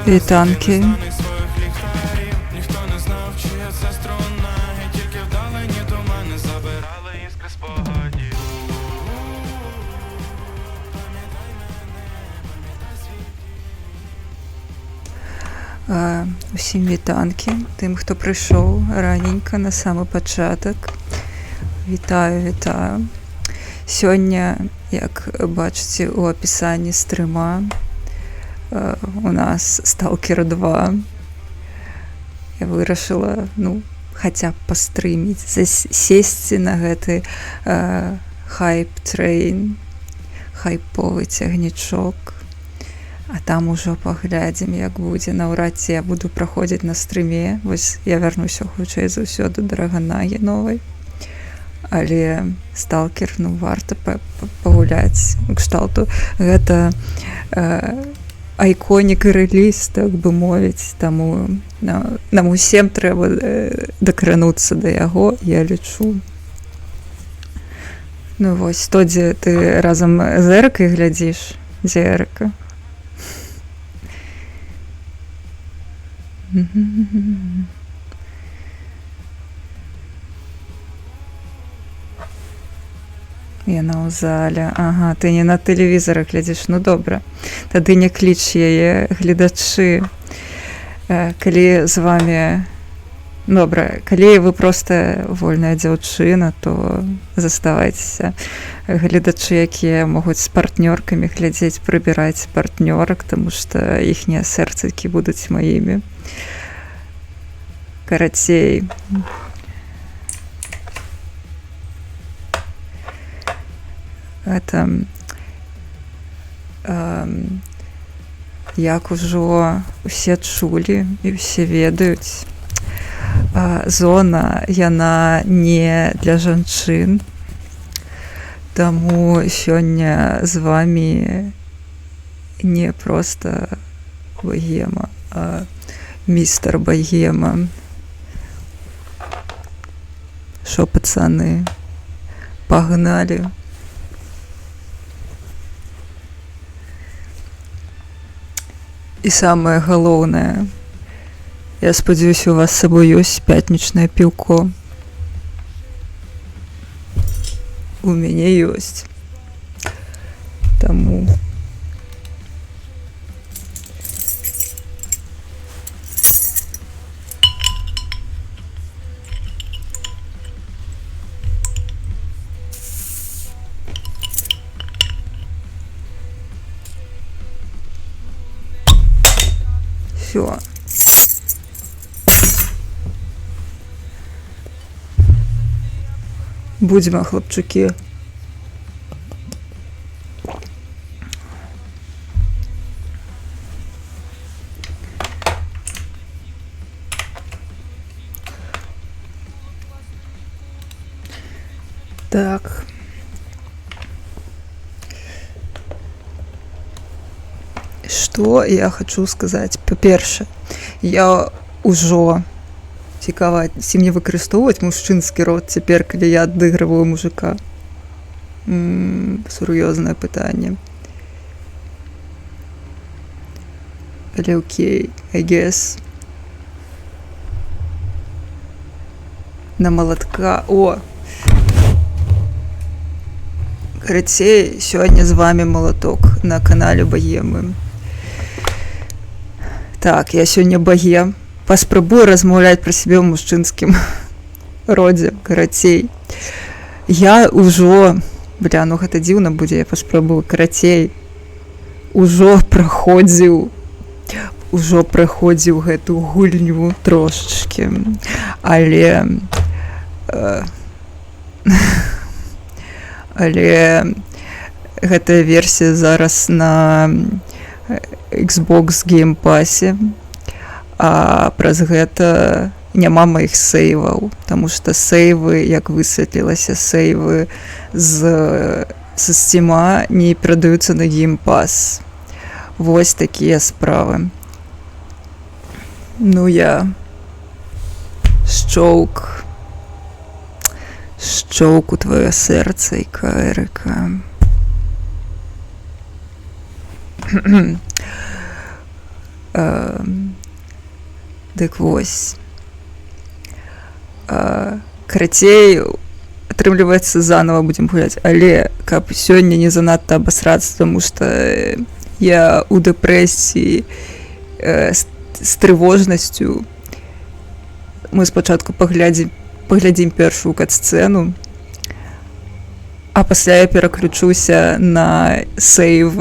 Вітанки. Усім вітанки, тим, хто прийшов раненько на самий початок. Вітаю. Сьогодні, як бачите у описанні стріма, у нас Stalker 2. Я вирішила, хоча б постріміць, сесці на гэты хайп-трейн, хайповый цягнічок. А там ужо паглядзім, як будзе. Наўрад ці я буду праходзіць на стрыме. Вось я вярнуся хутчэй за ўсё да Драгонагі новай. Але Stalker, варта пагуляць. Кшталту гэта айконік і рэліз, так бы мовіць. Таму нам усім трэба дакрануцца да яго, я лічу. Вось, то, дзе ты разам з Эрыкай глядзіш? Дзе Эрыка? Яна ў зале. Ага, ты не на тэлевізары глядзіш. Добра. Тады не кліч яе, гледачы. Калі з вами... Добра, калі вы проста вольная дзяўчына, то заставайцеся. Гледачы, якія могуць з партнёркамі глядзець, прыбіраць партнёрак, таму што іхнія сэрцыкі будуць маімі. Карацей. Гэта... Як ужо усе чулі і ўсе ведаюць, зона, яна не для жанчын. Таму сёння з вамі не проста богема, а містер богема. Шо, пацаны, пагналі. І самае галоўнае, я спадзяюся, у вас з сабой ёсць пятнічнае піўко. У мяне ёсць. Таму... Всё. Будзьма, хлопчукі. Так. Што я хачу сказаць? Па-першае, я ўжо... Цікава, ці мне выкарыстоўваць мужчынскі род цяпер, калі я адыгрываю мужика? Сур'ёзнае пытанне. Але окей, I guess. На малатка... О! Карацей, сёння з вамі Малаток на канале Богемы. Так, я сёння богем. Паспрабую размаўляць пра сябе ў мужчынскім родзе, карацей. Я ўжо... гэта дзіўна будзе, я паспрабую. Карацей, ужо праходзіў гэту гульню трошачкі. Але... Але гэтая версія зараз на Xbox Game Pass, а праз гэта няма маіх сейваў, таму што сейвы, як высветлілася, сейвы са Steam'a не перадаюцца на Game Pass. Вось такія справы. Я шчоўк у твоё сэрцайка, Эрыка. Дык вось. Карацей, атрымліваецца, заново будзем гуляць, але каб сёння не занадта абасрацца, таму што я ў дэпрэсіі з трывожнасцю. Мы спачатку паглядзім першую кат-сцэну, а пасля я пераключуся на сейв,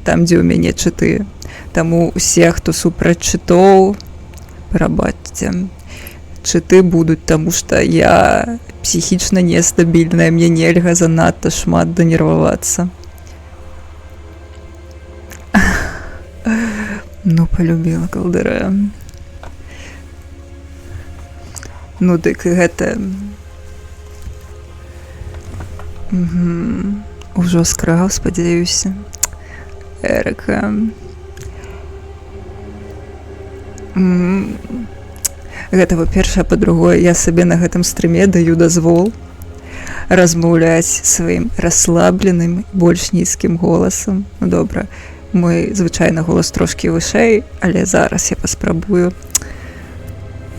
там, дзе ў мяне чыты. Таму усе, хто супраць чытоў, прабачце, чыты будуць, таму што я псіхічна нестабільная, мне нельга занадта шмат данервавацца. Ну, полюбіла калдыра. Ну, дык гэта... Ужо скраў, спадзяюся. Эрыка. Гэта, па-першае, па-другое, я сабе на гэтым стрыме даю дазвол размаўляць сваім расслабленым, больш нізкім голасам. Ну, добра, мой звычайны голас трошкі вышэй, але зараз я паспрабую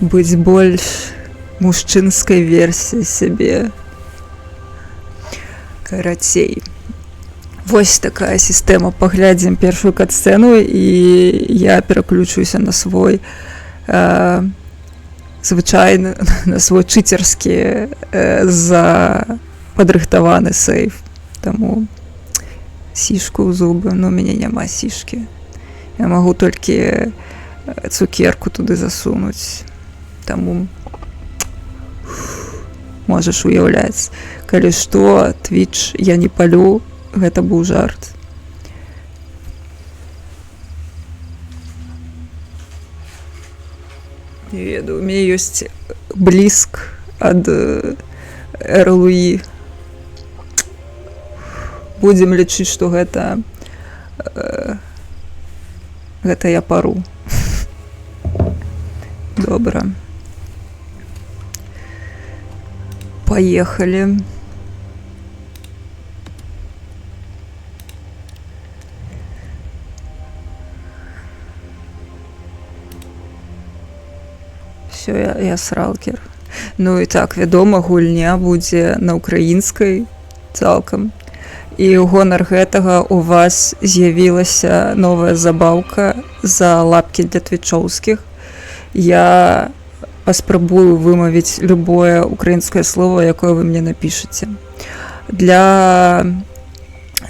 быць больш мужчынскай версіяй сябе. Карацей. Вось такая сістэма. Паглядзім першую кат-сцэну, і я пераключуся на свой звычайны, на свой чыцерскі падрыхтаваны сейф. Таму сішку ў зубы. Ну, у мяне няма сішкі. Я магу толькі цукерку туды засунуць. Таму можаш уяўляць. Калі што, Twitch я не палю, гэта быў жарт. Не ведаю, у мяне ёсць бліск ад РЛУІ. Будзем лічыць, што гэта я пару. Добра. Поехали. Все, я сралкер. Ну і так, вядома, гульня будзе на украінскай цалкам. І ў гонар гэтага у вас з'явілася новая забаўка за лапкі для твічоўскіх. Я паспрабую вымавіць любое украінскае слово, якое вы мне напішаце. Для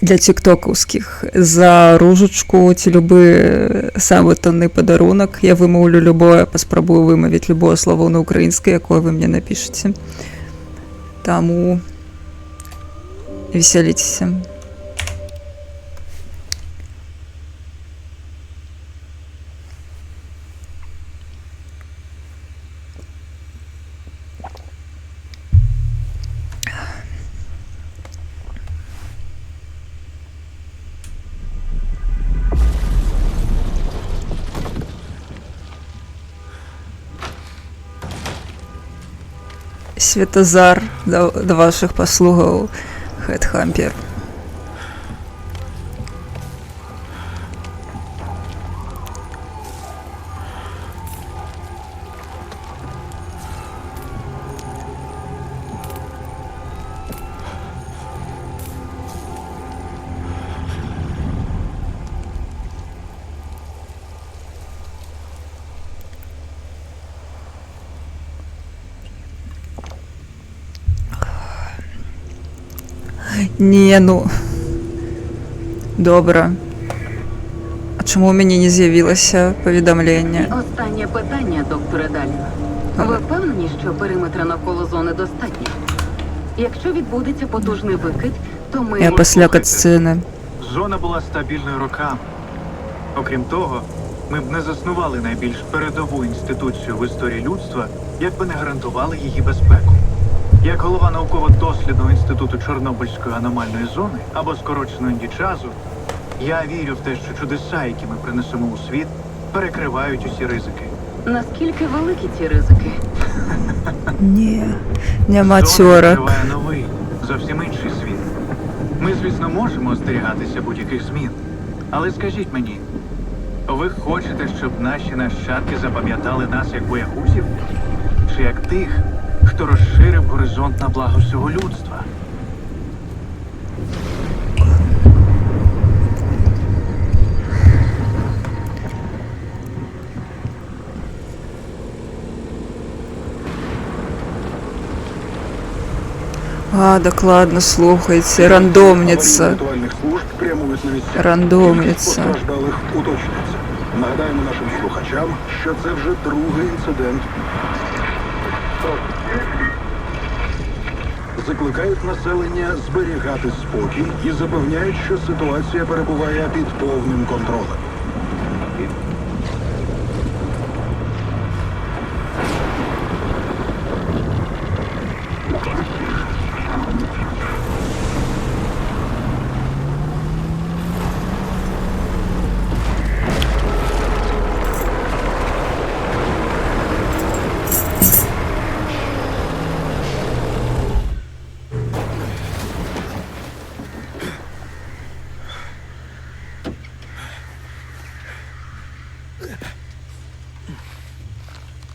тиктокаўскіх за ружачку ці любы самы танны падарунак я вымаўлю любое, паспрабую вымавіць любое слово на украінскай, якое вы мне напішаце. Таму весяліцеся. Светазар да вашых паслугаў, Хедхампер. Не, ну... Добра. А чому у мене не з'явилося повідомлення? Останнє питання, докторе Далін. Ви впевнені, що периметра навколо зони достатньо? Якщо відбудеться потужний викид, то ми... Я після катсцени. Зона була стабільною роками. Окрім того, ми б не заснували найбільш передову інституцію в історії людства, якби не гарантували її безпеку. Як голова науково-дослідного інституту Чорнобильської аномальної зони, або скорочено індічазу, я вірю в те, що чудеса, які ми принесемо у світ, перекривають усі ризики. Наскільки великі ці ризики? Ні, нема Зона тьорок. відкриває новий, зовсім інший світ. Ми, звісно, можемо остерігатися будь-яких змін. Але скажіть мені, Ви хочете, щоб наші нащадки запам'ятали нас як боягузів? Чи як тих, хто розширив горизонт на благо всього людства? А, докладно слухайте, рандомніця. Рятувальних служб прямують на місця. Рандомніця. Кількість постраждалих уточнюється. Нагадаємо нашим слухачам, що це вже другий інцидент. Закликають населення зберігати спокій і запевняють, що ситуація перебуває під повним контролем.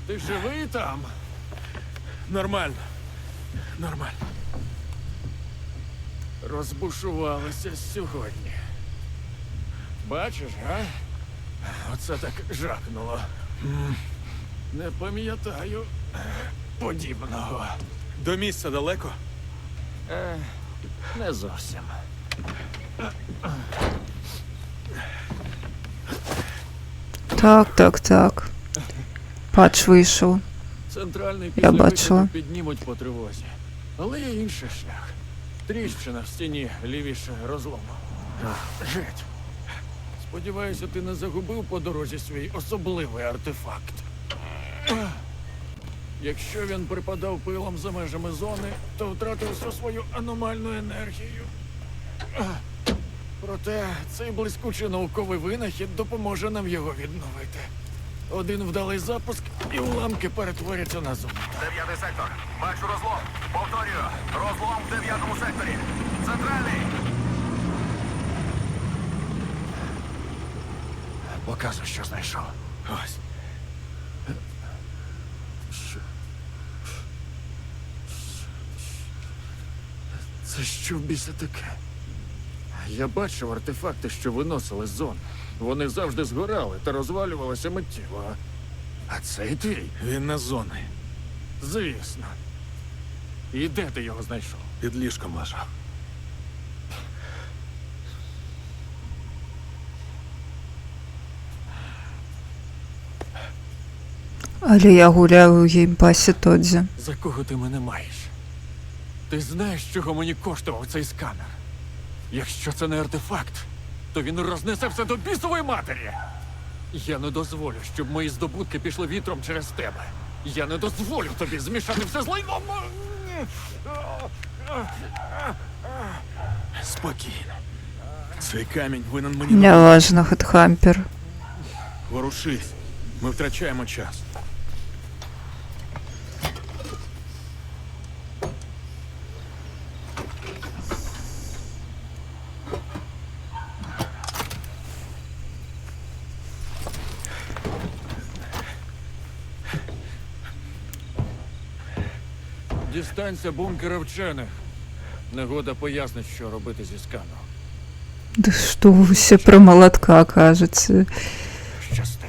Ти живий там? Нормально. Нормально. Розбушувалися сьогодні. Бачиш, га? Оце так жахнуло. Не пам'ятаю подібного. До місця далеко? Не зовсім. Так. Патч вийшов. Центральний Я після бачила. виходу піднімуть по тривозі. Але є інший шлях. Тріщина в стіні лівіше розлому. Жить. Сподіваюся, ти не загубив по дорозі свій особливий артефакт. Якщо він припадав пилом за межами зони, то втратив всю свою аномальну енергію. Проте цей блискучий науковий винахід допоможе нам його відновити. Один вдалий запуск і уламки перетворяться на зону. 9-й сектор. Бачу розлом. Повторюю. Розлом в 9-му секторі. Центральний. Показуй, що знайшов. Ось. Це що в біса таке? Я бачив артефакти, що виносили з зон. Вони завжди згорали та розвалювалися миттєво. А цей твій? Він на зоні. Звісно. І де ти його знайшов? Під ліжком лежав. Але я гуляю у геймпасі Тодзі. За кого ти мене маєш? Ти знаєш, чого мені коштував цей сканер? Якщо це не артефакт, то він рознесе все до бісової матері. Я не дозволю, щоб мої здобутки пішли вітром через тебе. Я не дозволю тобі змішати все з лайном. Спокійно. Цей камінь винен мені. Неважно, хедхампер. Ворушись. Ми втрачаємо час. Дістанься бункера вчених. Негода пояснить, що робити зі сканом. Да что вы все про молотка кажете? Щасти.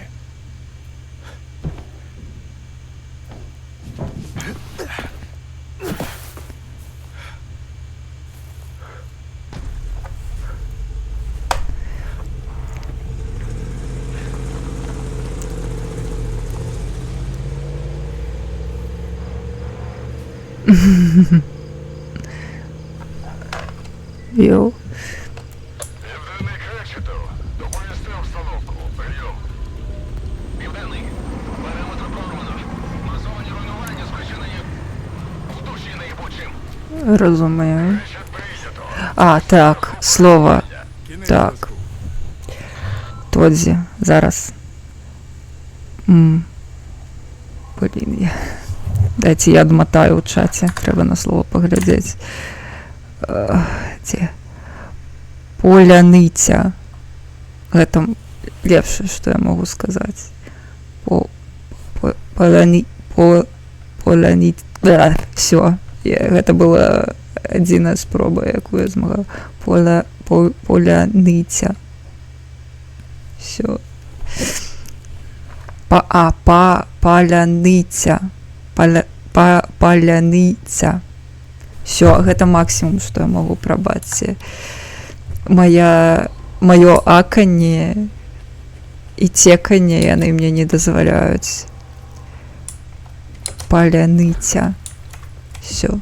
Йоу. Південний Кречету. Доповісти обстановку. Прийом. Південний. Периметр прорвано. Масовані руйнування спричинені в душі неїбучим. Розумію. Кречет прийнято. А, так, слово. Кінець Так. зв'язку. Тодзі, зараз. Блін, я... Дайте я отмотаю у чаті. Треба на слово поглядіти. Ці... Поляниця. Гэта лепшае, што я магу сказаць. Всё. Гэта была адзіная спроба, якую я змагла. Поляныця. Всё. Паляныця. Паляныця. Всё, гэта максімум, што я магу прабачце. Маё аканне і цеканне яны мне не дазваляюць. Паляныця. Всё.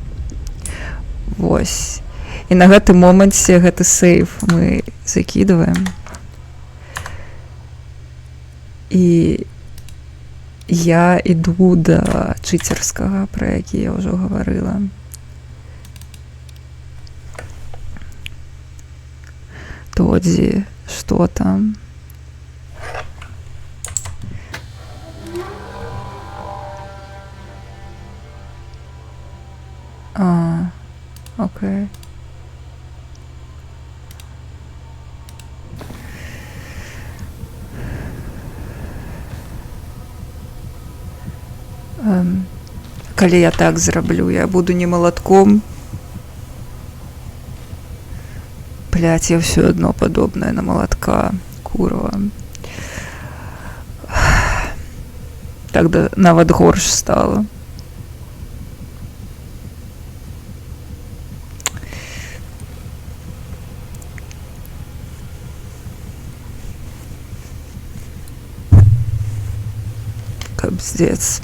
Вось. І на гэтым моманце гэты сейф мы закидываем. І я іду да чыцерскага, пра які я ўжо гаварыла. Тодзі, што там? Окей. Калі я так зраблю, я буду не малатком. Блядь, я ўсё адно падобнае на малатка, курва. Так нават горш стала. Капздец.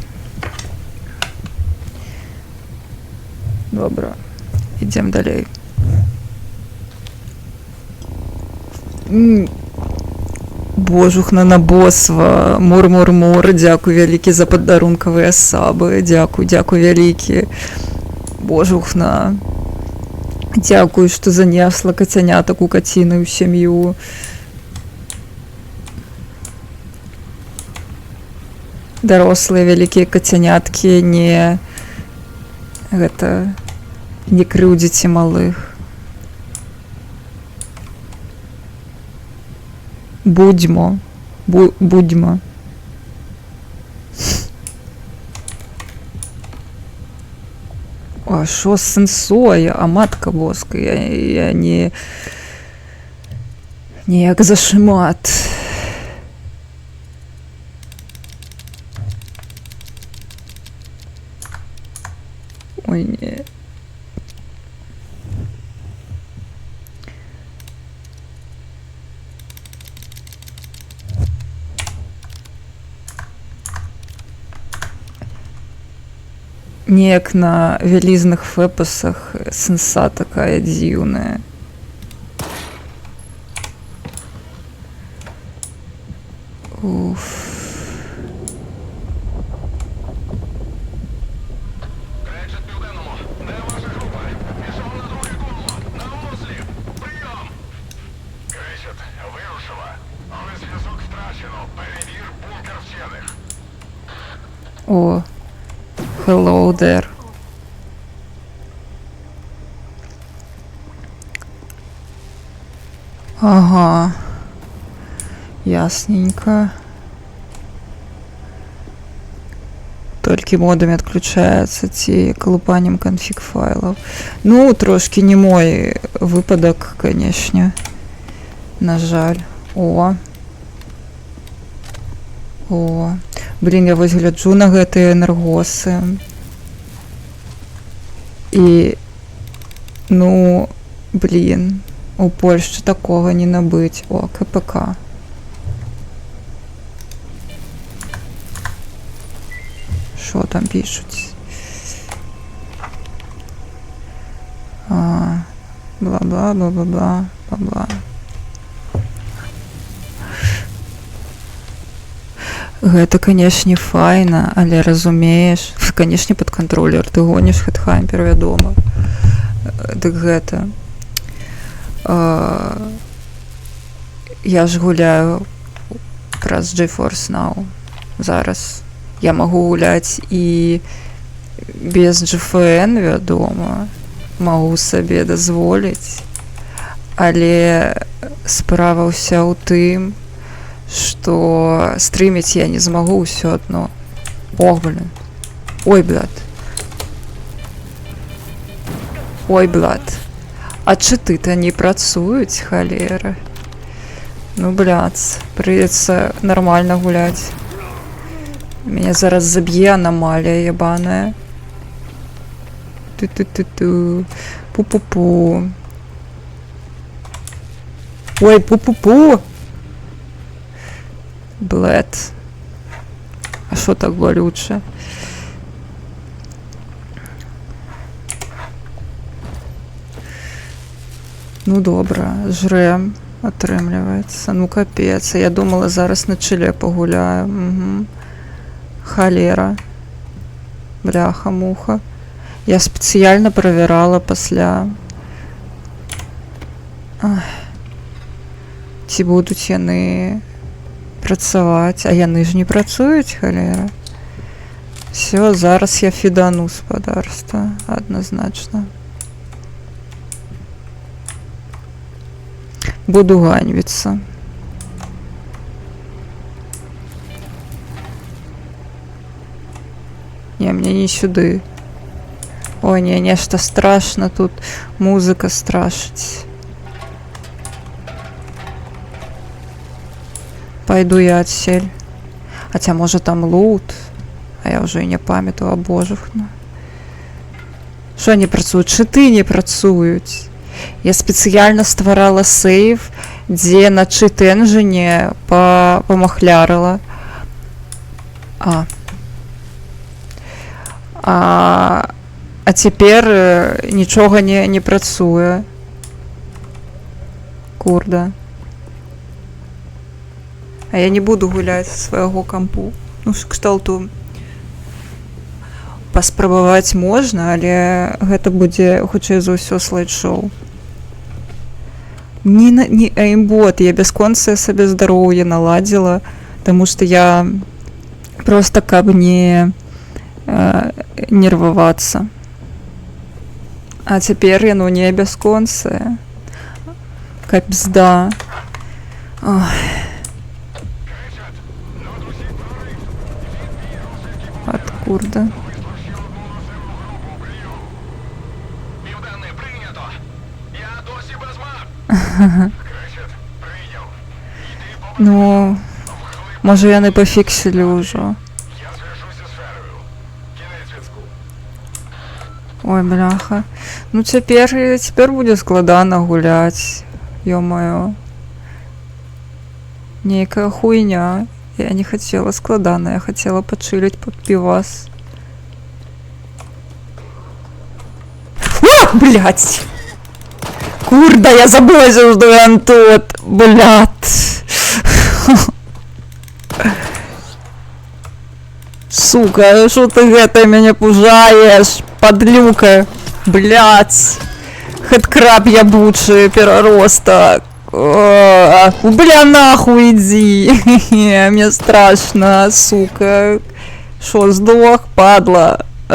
Добра, ідзем далей. Божухна на босва, мур-мур-мур, дзякуй вялікі за падарункавыя сабы, дзякуй вялікі. Божухна. Дзякуй, што занесла кацянятак у каціную сям'ю. Дарослыя вялікія кацяняткі не крыўдзіце малых. Будьмо. А шо з сенсоя? А матка боска, я не як зашмат. Ой, не. Неяк на вялізных фэпасах сенса такая дзіўная. Уф. О, hello there. Ага, ясненько. Толькі модамі адключаецца ці калупаннем канфіг файлаў. Ну, трошкі не мой выпадак, канешне. На жаль. О. Блін, я вось гляджу на гэтыя энергосы. І, ну, блін, у Польшчы такога не набыць. О, КПК. Що там пишуть? Бла-бла-бла-бла-бла-бла. Гэта, канешне, файна, але разумееш, канешне, пад кантролер, ты гоніш хедхампер, вядома. Дык гэта. Я ж гуляю праз GeForce Now зараз. Я магу гуляць і без GFN, вядома, магу сабе дазволіць, але справа ўся ў тым, что стримить я не змагу ўсё адно. Ох, блин. Ой, блядь. Ой, блядь. А чыты-то не працуюць, халера. Ну, блядь, придется нормально гулять. Меня зараз забье аномалия ебаная. Ту-ту-ту-ту. Пу-пу-пу. Ой, пу-пу-пу. Блэд. А шо так болюче? Ну, добра, жрем. Атрымліваецца. Ну, капец. Я думала, зараз на чыле пагуляю. Угу. Халера. Бляха-муха. Я спецыяльна правярала пасля. Ах. Ці будуць яны працаваць, а яны ж не працуюць, халера. Всё, зараз я фідану спадарства, адназначна. Буду ганьбіцца. Не, мне не сюды. Ой, не, нешта страшно тут. Музыка страшыць. Пойду я отсель. Хотя, может, там лут. А я уже и не памятаю, божухна. Что не працуюць? Чыты не працуюць. Я спецыяльна стварала сейв, дзе на чыт-энджыне памахлярыла. А цяпер нічога не працуе. Курда. А я не буду гуляць з свайго кампу. Ну, кшталту паспрабаваць можна, але гэта будзе хутчэй за ўсё слайд-шоу. Не эймбот, я бясконцае сабе здароўе наладзіла, таму што я проста каб не нервавацца. А цяпер яно не бясконцае. Капзда. Ой. Курда. Південне прийнято. Я досі без мап. Кречет, прийняв. Ну, може яны пофіксили ўжо. Я зв'яжуся з Ферою. Кінець зв'язку. Ой, бляха. Ну, цяпер будзе складана гуляць. Ё-маё. Нейкая хуйня. Я не хотела складана, я хотела почилить под пивас. О, блядь! Курда, я забыла, что я тут, блядь. Сука, что ты гэта меня пужаешь, подлюка, блядь. Хэдкраб ябучий, переросток. Бля, нахуй иди. Мне страшно, сука. Шо, сдох, падла? И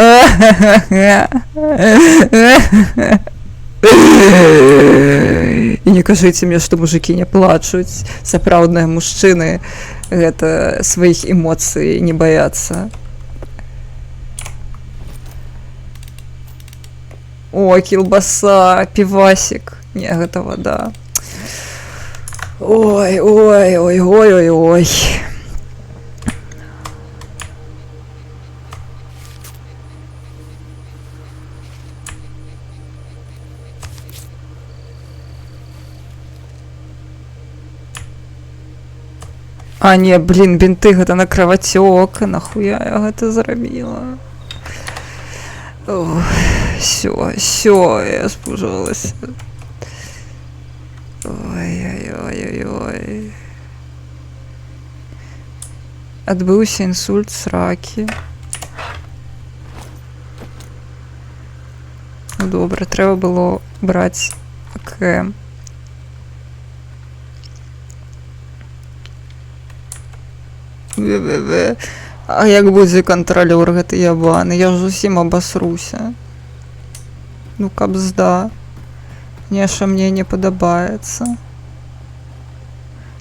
не кажите мне, что мужики не плачут. Сапраўдныя мужчыны гэта своих эмоций не боятся. О, килбаса, пивасик. Не, гэта вода. Ой, ой, ой, ой, ой, ой. А, не, блин, бинты, гэта на кровотек. Нахуя я гэта зрабіла? Все, я спужалась. Ой-ой-ой-ой-ой. Адбыўся інсульт сракі. Ну добра, трэба было браць АКМ. А як будзе кантралёр гэты ябаны? Я ж зусім абасруся. Ну кабзда. Неша мне не падабаецца.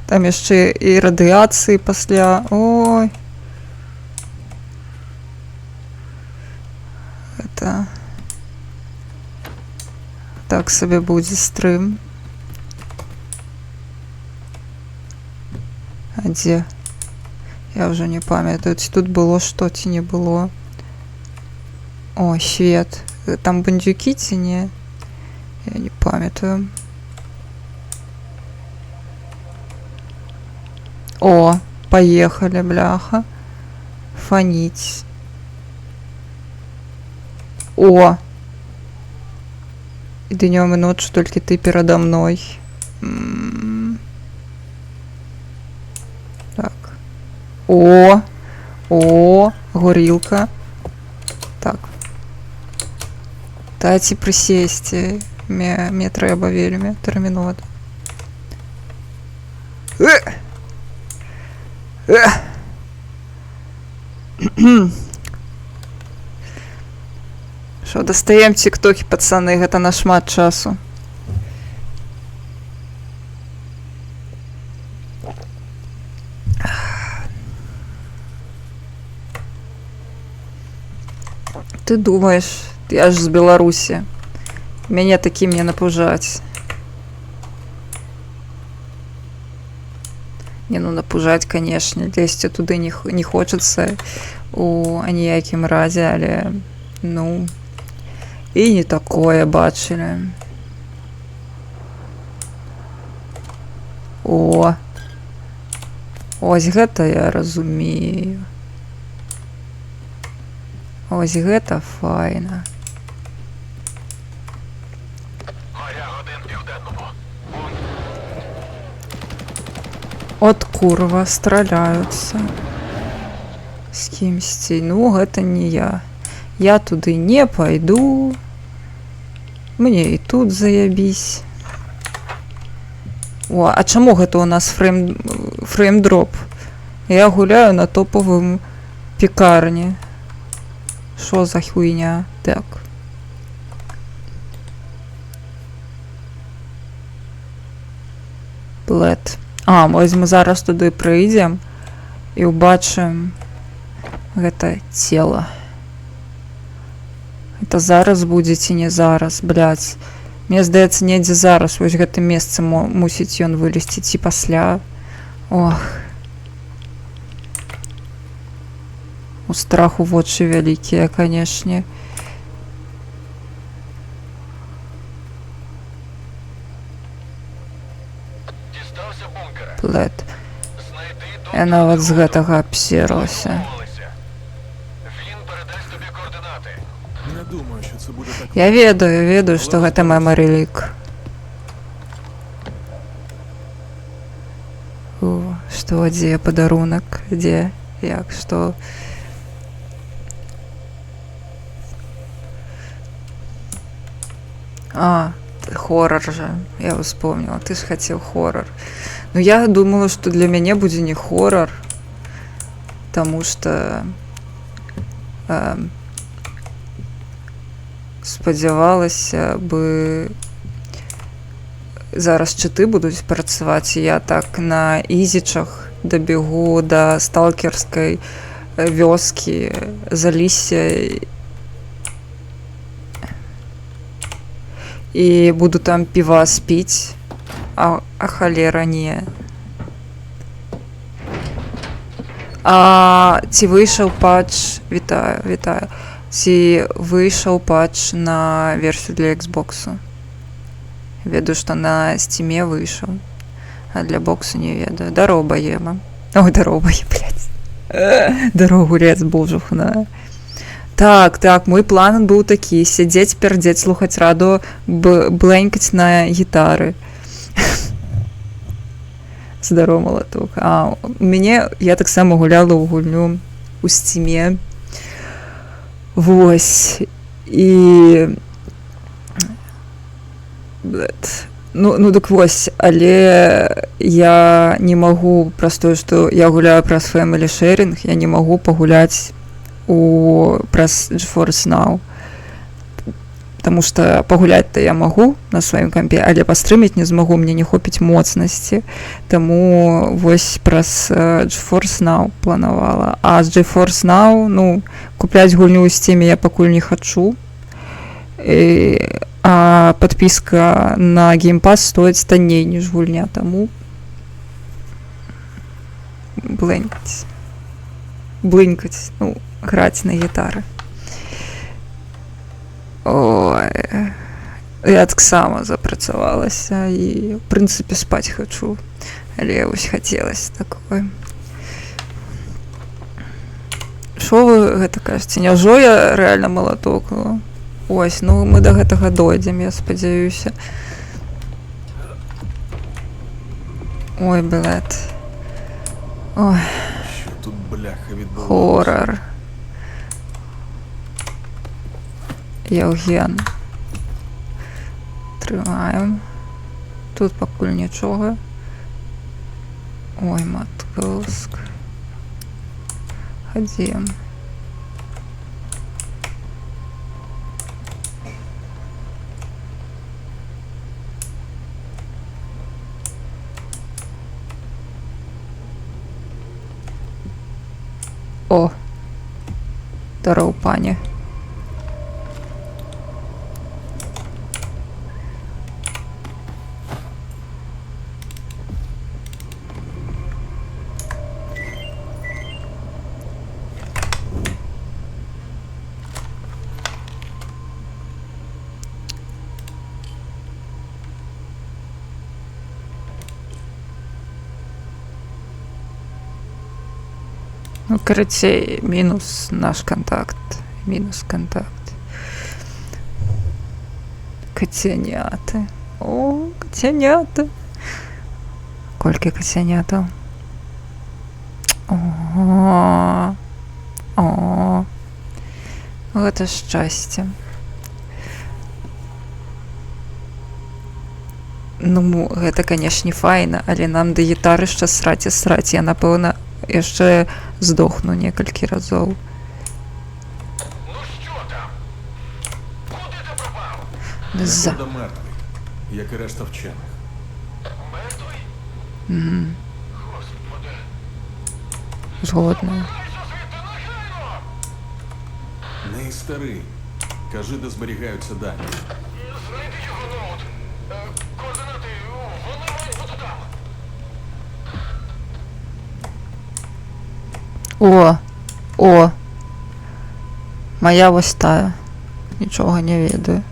Там яшчэ і радыяцыі пасля. Ой. Это так сабе будзе стрым. А дзе? Я ўжо не памятаю, ці тут было што, ці не было. О, свет. Там бандюкі ці не? Я не памятаю. О, поехали, бляха. Фонить. О! И днём и ночью только ты передо мной. Так. О! О! Горілка. Так. Дайте присесть. Мне треба вельми. Термінот. Що, достаем тиктоки, пацаны, гэта на шмат часу. Ты думаешь, я ж з Беларусі. Мяне таким не напужаць. Не, ну напужаць, канешне, лезці туды не хочацца у аніякім разе, але ну і не такое бачылі. О! Ось гэта я разумею. Ось гэта файна. Моря 1 південному. От курва, страляюцца. З кімсьці. Ну, гэта не я. Я туды не пойду. Мне і тут заябісь. О, а чаму гэта у нас фреймдроп? Я гуляю на топовым пекарні. Що за хуйня? Так. Блэд. А, ось мы зараз туды прыйдзем і ўбачым гэта цела. Это зараз будзе ці не зараз, блядь. Мне здаецца, недзе зараз вось гэта месца мусіць ён вылезці ці пасля. Ох. У страху вочы вялікія, канешне. Дістався бункера. Блэд. Знайди Я нават з гэтага абсерваўся. домовилися. Він передасть тобі координати. Не думаю, що це буде так. Я ведаю, што гэта memory leak. Што, дзе падарунак? Дзе? Як? Што? А, хоррор же. Я вспомнила. Ты ж хотел хоррор. Но я думала, что для меня будет не хоррор. Потому что спадзявалася бы зараз чыты будуць працаваць, і я так на ізічах дабегу да сталкерскай вёскі, залісся і буду там півас піць, а халера не. А ці выйшаў патч, вітаю, ці выйшаў патч на версію для Xbox? Ведаю, што на Steam выйшаў, а для боксу не ведаю. Дарогу баема. Ой, дарогу, блядь. Дарогу лец божухна. Так, мой план быў такі: сядзець, пердзець, слухаць радыо, бленькаць на гітары. Здароў, малаток. А у мяне, я таксама гуляла ў гульню у Steam. Вось. І ну так вось, але я не магу, праз тое, што я гуляю праз Family Sharing, я не магу пагуляць праз GeForce Now. Таму што пагуляць-то я магу на сваім кампе, але пастрыміць не змагу, мне не хопіць моцнасці. Таму вось праз GeForce Now планавала. А з GeForce Now, ну, купляць гульню ў Steam я пакуль не хачу. А падпіска на Game Pass стоіць танней, ніж гульня, таму блынькаць, ну, граць на гітары. Ой, я таксама запрацавалася і, в прынцыпе, спаць хачу. Але вось хацелася такое. Што вы гэта кажаце? Няўжо я рэальна малаток? Ось, ну мы да гэтага дойдзем, я спадзяюся. Ой, блядь. Ой, Що тут, бляха, відбувається? хорор. Євген. Трымаем. Тут пакуль нічога. Ой, матковск. Хадзім. О! Здоров, пані. Ну, карацей, мінус наш контакт. Мінус контакт. Кацяняты. О, кацяняты. Колькі кацянятаў? О, гэта шчасце. Ну, гэта, канешне, файна, але нам да гітары яшчэ сраць і сраць. Я, напэўна, яшчэ здохну некалькі разоў. Ну що там? Куди ти пропав? Негода мертвий, як і решта вчених. Мертвий? Мгм. Господи. Згодна. Що звідти нахило? Не і старий. Кажи, де зберігаються дані. Знайди його ноут. Координати, вони мають бути там. О! Моя вось тая. Нічога не ведаю.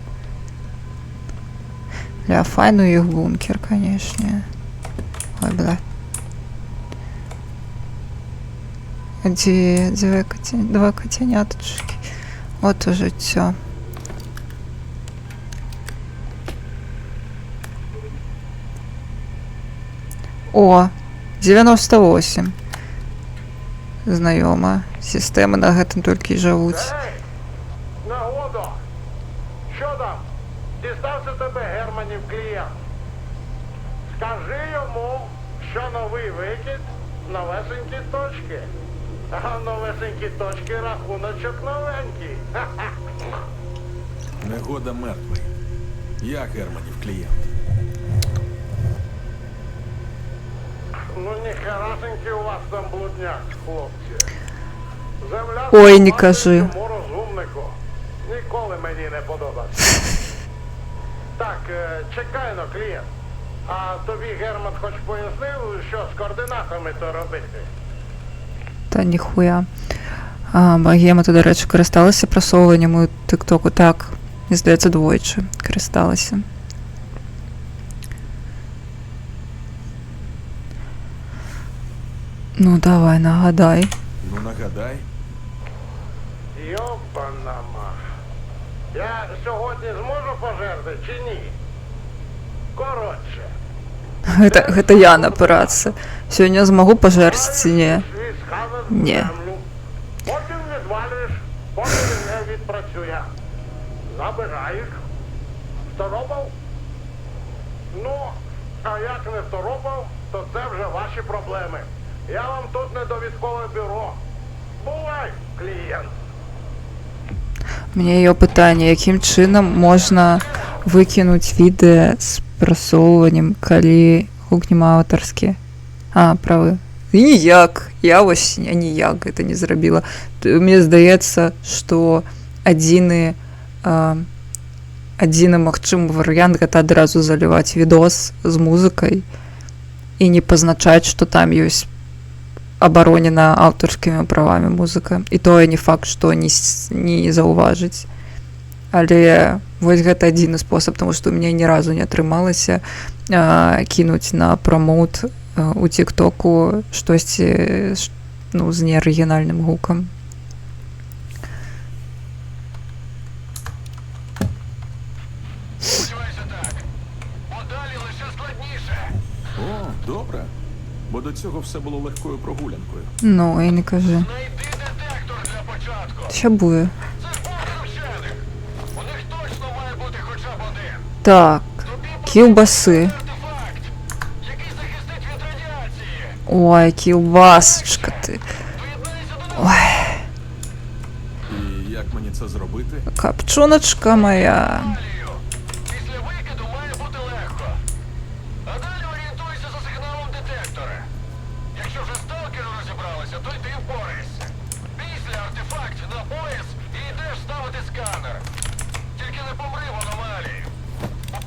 Ля, файны іх бункер, канешне. Ой, бля. Дзе два кацянятачкі. От і жыццё. О! 98. Знаёма. Сістэмы на гэтым толькі і жывуць. Ей! Нагодо! Що там? Дістався тебе Германів клієнт. Скажи йому, що новий викид – новесенькі точки. А новесенькі точки – рахуночок новенький. Ха-ха. Негода мертвий. Я Германів клієнт. Ну, ніхерасенький у вас там блудняк, хлопці. Земля Ой, не слабка кажи. цьому розумнику. Ніколи мені не подобається. Так, чекай-но, клієнт. А тобі Герман хоч пояснив, що з координатами то робити? Та ніхуя. Багема, то, до речі, користалася просовуванням у тиктоку. Так, мені здається, двойчі користалася. Ну, давай, нагадай. Ну нагадай. Йобана ма. Я сьогодні зможу пожерти чи ні? Коротше. Гэта я напирацца. Сёння змагу пажэрці ці не? Свій сканер в Ні. землю. Потім відвалюєш, поки він не відпрацює. Забираєш. Второпав? Ну, а як не второпав, то це вже ваші проблеми. Я вам тут не довідкове бюро. Бувай, клієнт. Мне є питання, яким чином можна выкінуць відэа з прасоўваннем, калі гук нема аўтарскі? А, правы. І ніяк. Я вось ніяк гэта не зрабіла. Мне здаецца, што адзіны магчымы варыянт гэта адразу заліваць відос з музыкай і не пазначаць, што там ёсць абаронена аўтарскімі правамі музыка. І тое не факт, што не заўважыць. Але вось гэта адзіны спосаб, таму што ў мяне ні разу не атрымалася кінуць на прамоут у тиктоку штосьці з неарыгінальным гукам. О, добре. Бо до цього все було легкою прогулянкою. Ну, і не кажи. Знайди детектор для початку. Що буде? Це ж поки вчених. У них точно має бути хоча б один. Так, кілбаси. Артефакт, який захистить від радіації. Ой, кілбасочка ти. Доєднайся до нас. І як мені це зробити? Капчоночка моя. Після викиду має бути легко. А далі орієнтуйся за сигналом детектора. Якщо вже сталкери розібралися, то й ти впораєшся. Після артефакт на пояс і йдеш ставити сканер. Тільки не помри в аномалії.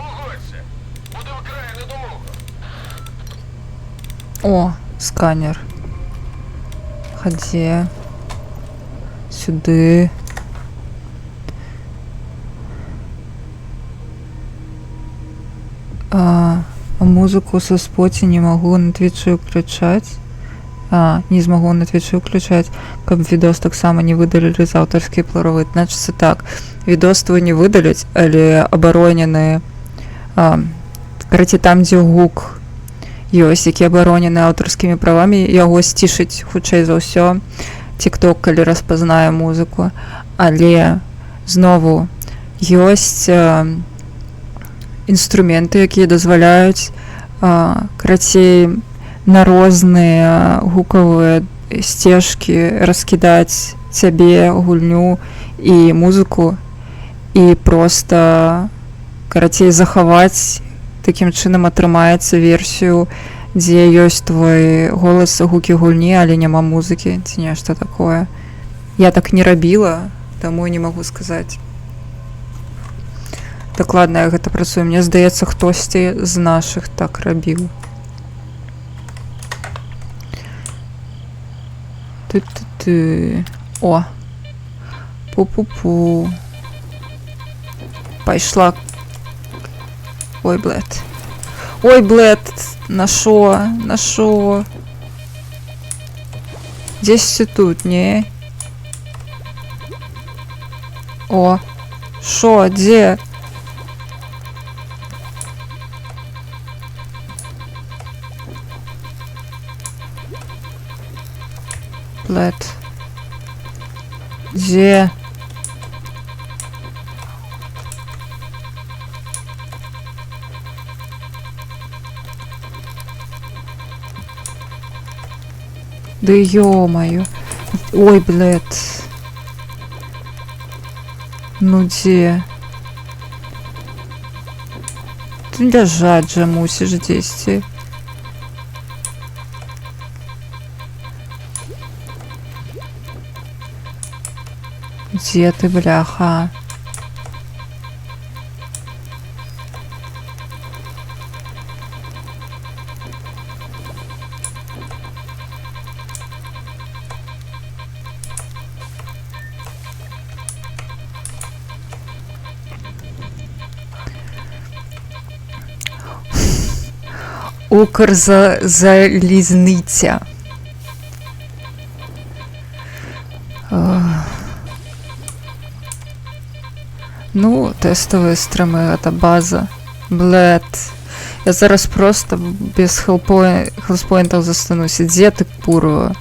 Погодься, буде вкрай недолуго. О, сканер. Ході. Сюди. Музыку со споти не могу на твиче включать. Не змогу на твиче включать, каб відос таксама не выдалілі з аўтарскія правы. Значыцца так, відос твой не выдаліць, але абаронены, караці, там, дзе гук ёсць, які абаронены аўтарскімі правамі, яго сцішыць хутчэй за ўсё тикток, калі распазнае музыку. Але знову ёсць інструменты, якія дазваляюць, карацей, на розныя гукавыя сцежкі раскідаць цябе, гульню і музыку і проста, карацей, захаваць. Такім чынам атрымаецца версію, дзе ёсць твой голас, гукі гульні, але няма музыкі ці нешта такое. Я так не рабіла, таму не магу сказаць. Дакладна, як гэта працуе. Мне здаецца, хтосьці з нашых так рабіў. Ты-ты-ты. О! Пу-пу-пу. Пайшла. Ой, блэд. Ой, блэд. На шо? На шо? Дзесьці тут, не? О! Шо? Дзе? Блэд. Дзе? Да ё-моё. Ой, блэд. Ну дзе? Ты ляжаць жа мусіш дзесьці. Дзе ты, бляха? Укрзалізниця. Ну, теставыя стрэмы, гэта база. Блэд. Я зараз просто без хелспоінтаў застануся. Дзе ты, курва?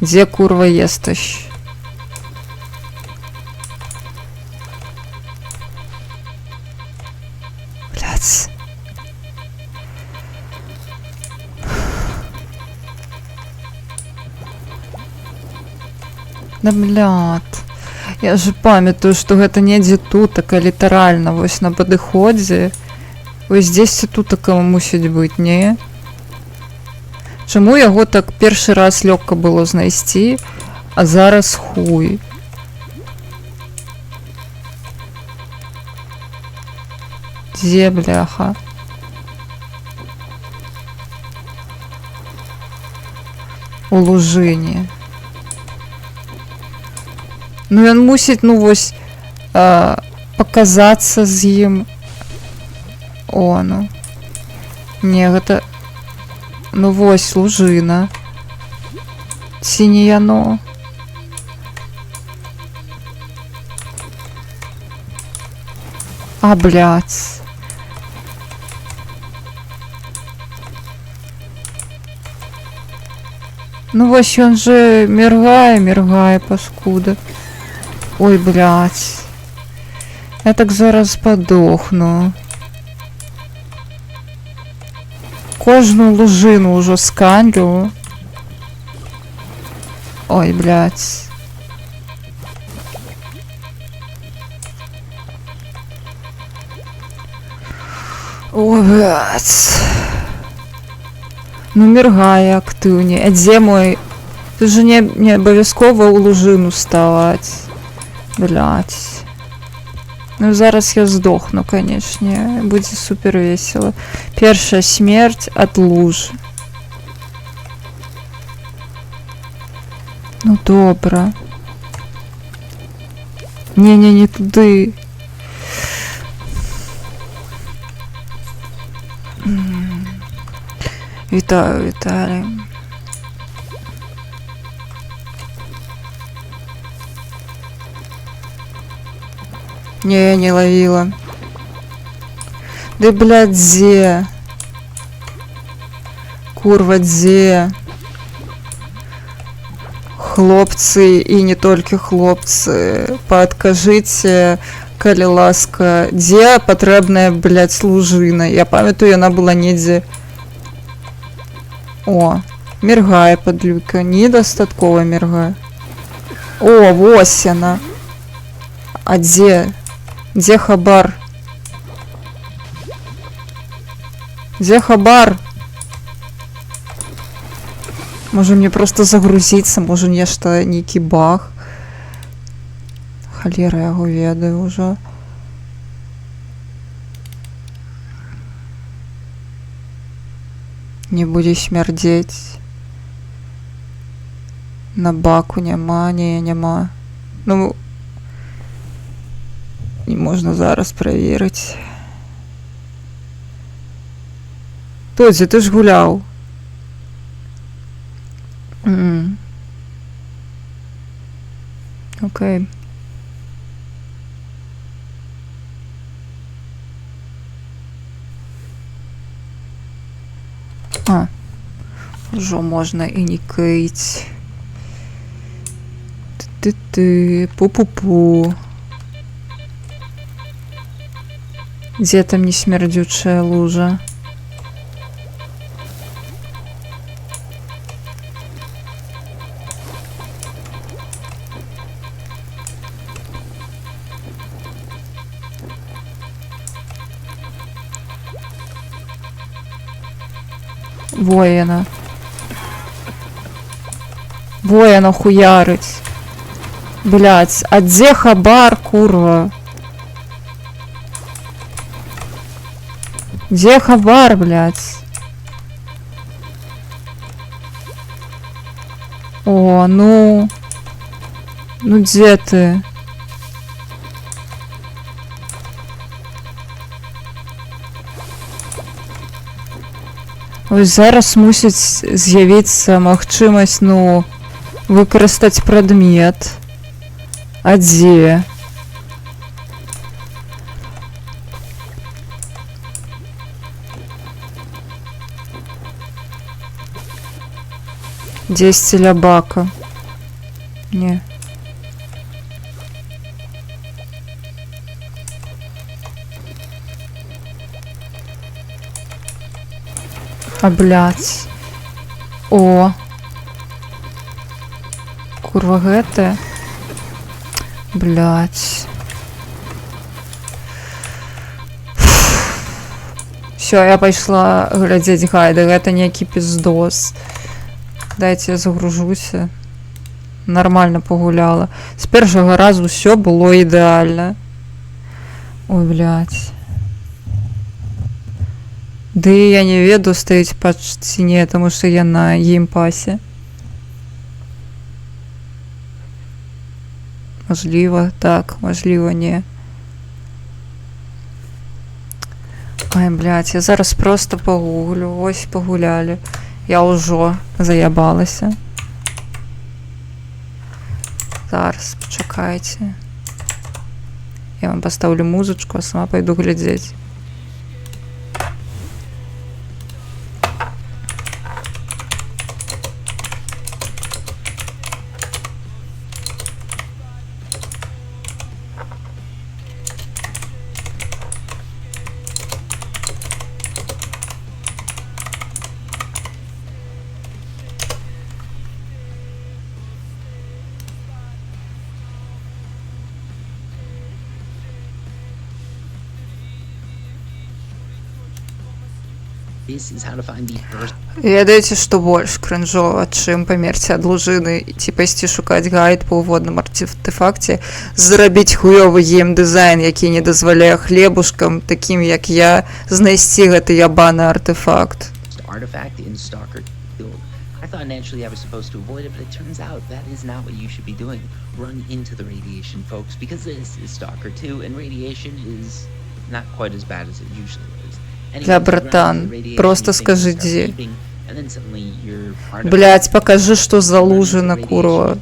Дзе, курва, есташ? Блядь. Да, блядь. Я ж памятаю, што гэта недзе тут, така літаральна, вось на падыходзе. Вось дзесьці тут такого мусіць быць, не? Чаму яго так першы раз лёгка было знайсці, а зараз хуй? Дзе, бляха? У лужыне. Ну ён мусіць, ну вось, паказацца з ім. О, ну. Не, гэта... Ну вось, лужына. Ці не яно? А, блядь. Ну вось ён же міргае, паскуда. Ой, блядь. Я так зараз падохну. Кожную лужину уже сканлю. Ой, блядь. Ой, блядь. Ну, міргае актыўней. А дзе мой? Ты же не абавязкова ў лужину ставаць. Блядь. Ну, зараз я здохну, канечне. Будзе супер весело. Першая смерць ад лужы. Ну, добра. Не туды. Вітаю, Віталій. Не, не ловила. Да, блядь, дзе? Курва, дзе? Хлопцы, і не толькі хлопцы, паадкажыце, калі ласка, дзе патрэбная, блядь, лужына? Я памятаю, яна была недзе... О, міргае падлюка, недастаткова міргае. О, вось яна. А дзе? Дзе хабар? Дзе хабар? Можа мне просто загрузіцца, можа нешта, нейкі баг. Халера яго ведаю ўжо. Не будзе смярдзець. На баку няма, няма. Ну, не можна зараз праверыць. Тодзе, ты ж гуляў. Окей. А, ўжо можна і не кыць. Ты-ты-ты, пу-пу-пу. Дзе там несмярдзючая лужа? Вояна. Вояна хуярыць. Блядь, а дзе хабар, курва? Дзе хабар, блядь? О, ну... Ну дзе ты? Ось зараз мусіць з'явіцца магчымасць, ну, выкарыстаць прадмет. А дзе? Дзесьці ля бака. Не. А, блядь. О. Курва, гэта. Блять. Все, я пайшла глядзець гайды, гэта нейкі пиздос. Дайце я загружуся. Нормально погуляла. З першага разу все было ідэальна. Ой, блядь. Ды я не веду, стаіць па цене, тому што я на геймпасе. Можліва, так, можліва, не. Ой, блядь, я зараз просто погуглю. Ось погулялі. Я ўжо заябалася. Зараз, почакайце. Я вам поставлю музычку, а сама пойду глядзець. This is how to find the first. Ведаеце, што больш крынжова, чым памерці ад лужыны ці пайсці шукаць гайд па ўводным артефакце, зрабіць хуёвы геймдызайн, які не дазваляе хлебушкам, такім як я, знайсці гэты ябаны артефакт. Artifact in Stalker 2. I thought naturally I was supposed to avoid it, but it turns out that is not what you should be doing. Run into the radiation, folks, because this is Stalker 2, and radiation is not quite as bad as it usually is. Бля, братан, просто скажи, дзе. Блять, покажи, што за лужина, курва.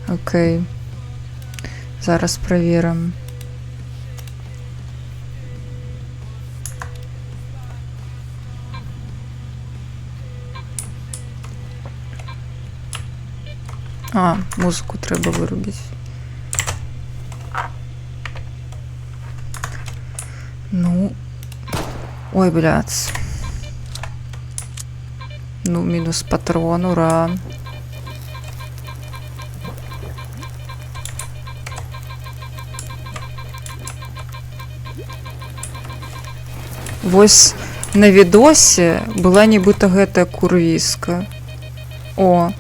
Окей. Зараз проверим. А, музыку треба вырубить. Ну, ой, блядь. Ну, минус патрон, ура. Вось на відосе была нібыта гэтая курвіска. О,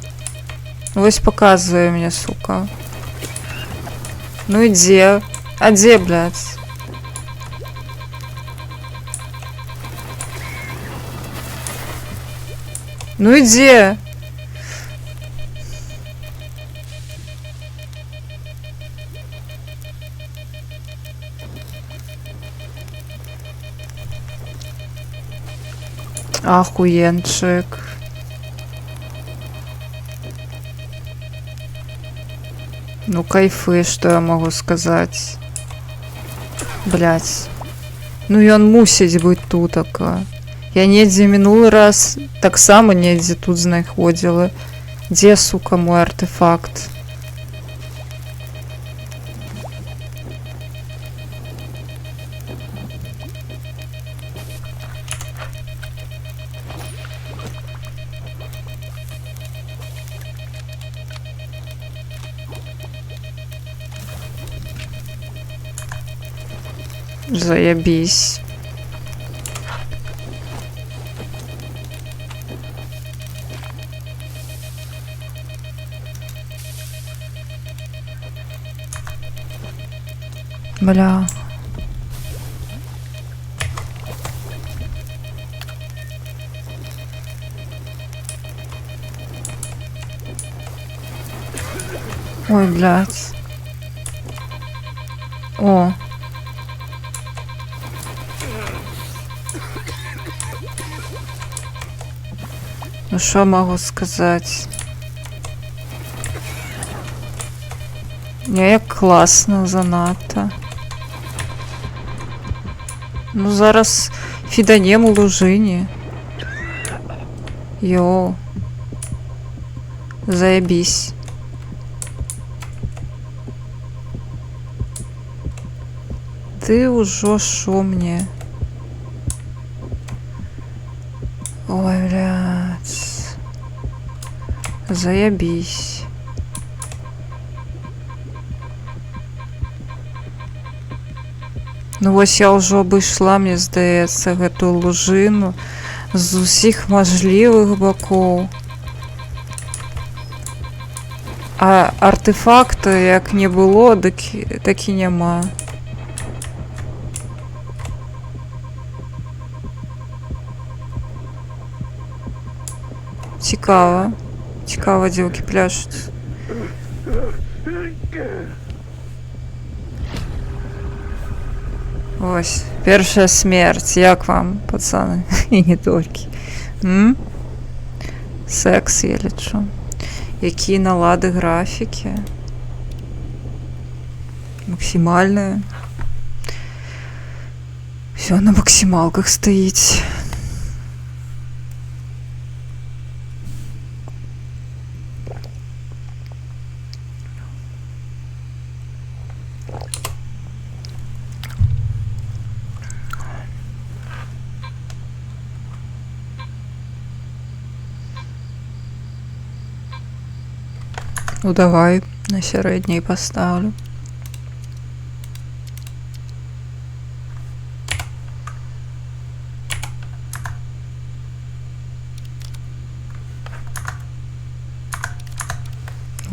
вось показывае мне, сука. Ну и дзе? А дзе, блядь? Ну и где? Охуенчик. Ну кайфы, что я могу сказать. Блять. Ну и он мусить быть тут такая. Я недзе мінулы раз таксама недзе тут знаходзіла. Дзе, сука, мой артефакт? Заебись. Бля. Ой, блядь. О. Ну что могу сказать? Не, як класно, занадто. Ну зараз фіданем у лужині. Йоу. Заебись. Ты уже шо мне? Ой, блядь. Заябісь. Ну вось я ўжо абышла, мне здаецца, гэтую лужыну з усіх мажлівых бакоў. А артефакта як не было, так і няма. Цікава. Цікава, дзеўкі пляшуць. Ось, першая смерць. Як вам, пацаны? І не толькі. Секс, я лічу. Якія налады графікі. Максімальныя. Всё на максімалках стаіць. Ну давай на сярэдняй паставлю.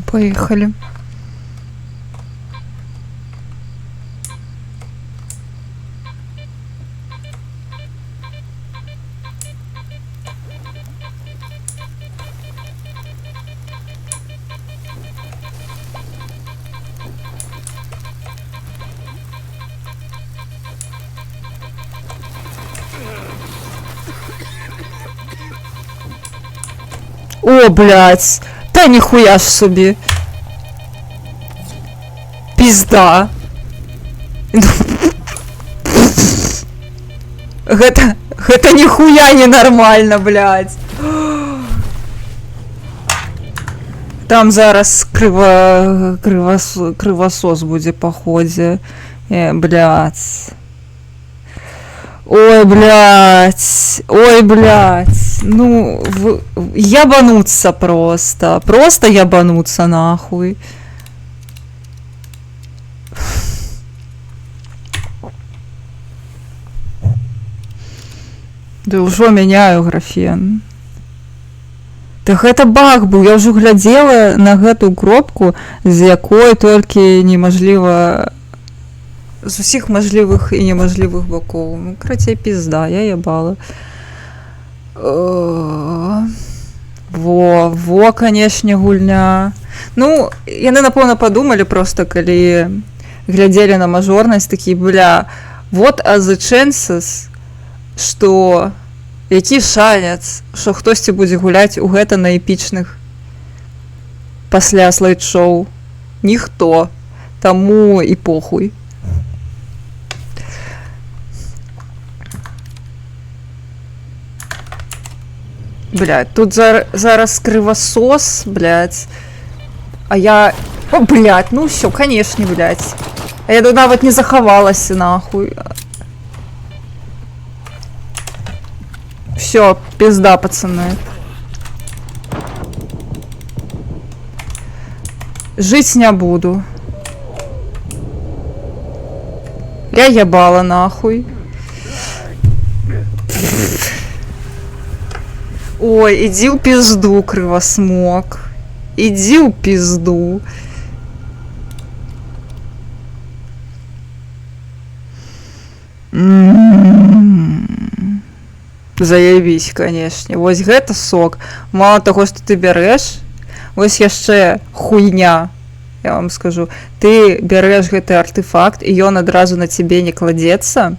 Поехали. О, блядь! Та ніхуя ж собі! Пізда! Гэта ніхуя не нормально, блядь! Там зараз кривосос будзе по ходе. Блядь. Ой, блядь. Ой, блядь. Ну, ябануться просто. Просто ябануться нахуй. Да ўжо мяняю графен. Так гэта баг быў. Я ўжо глядзела на гэту кропку, з якой толькі немажліва з усіх мажлівых і немажлівых бакоў. Ну, карацей, пізда, я ябала. Во, канешне, гульня. Ну, яны, напэўна, падумалі проста, калі глядзелі на мажорнасць, такі, бля, вот as the chances, што які шанец, што хтосьці будзе гуляць у гэта на эпічных пасля слайд-шоу. Ніхто. Таму і похуй. Блядь, тут зараз кривосос, блядь. А я... О, блядь, ну всё, конечно, блядь. А я тут нават не захавалася, нахуй. Всё, пизда, пацаны. Жить не буду. Я ебала, нахуй. Ой, иди в пизду, кривосмок. Иди в пизду. Заявись, конечно. Вось гэта сок. Мало того, что ты бярэш, вось яшчэ хуйня, я вам скажу. Ты бярэш гэты артефакт, і ён адразу на цябе не кладзецца.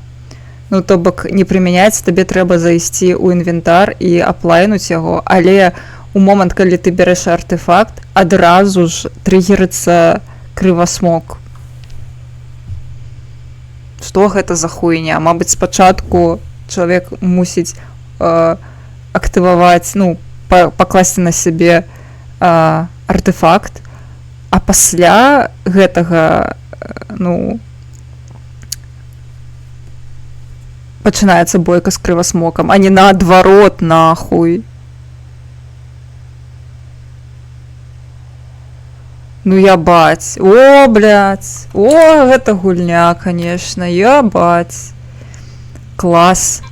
Ну, то бок не прымяняецца, табе трэба зайсці ў інвентар і аплайнуць яго, але у момант, калі ты бярэш артефакт, адразу ж трыгерыцца крывасмок. Што гэта за хуйня? Мабыць, спачатку чалавек мусіць актываваць, ну, пакласці на сябе артефакт, а пасля гэтага, ну, пачынаецца бойка з крывасмокам, а не наадварот, нахуй. Ну я баць. О, блядь. О, гэта гульня, конечно. Я баць. Клас.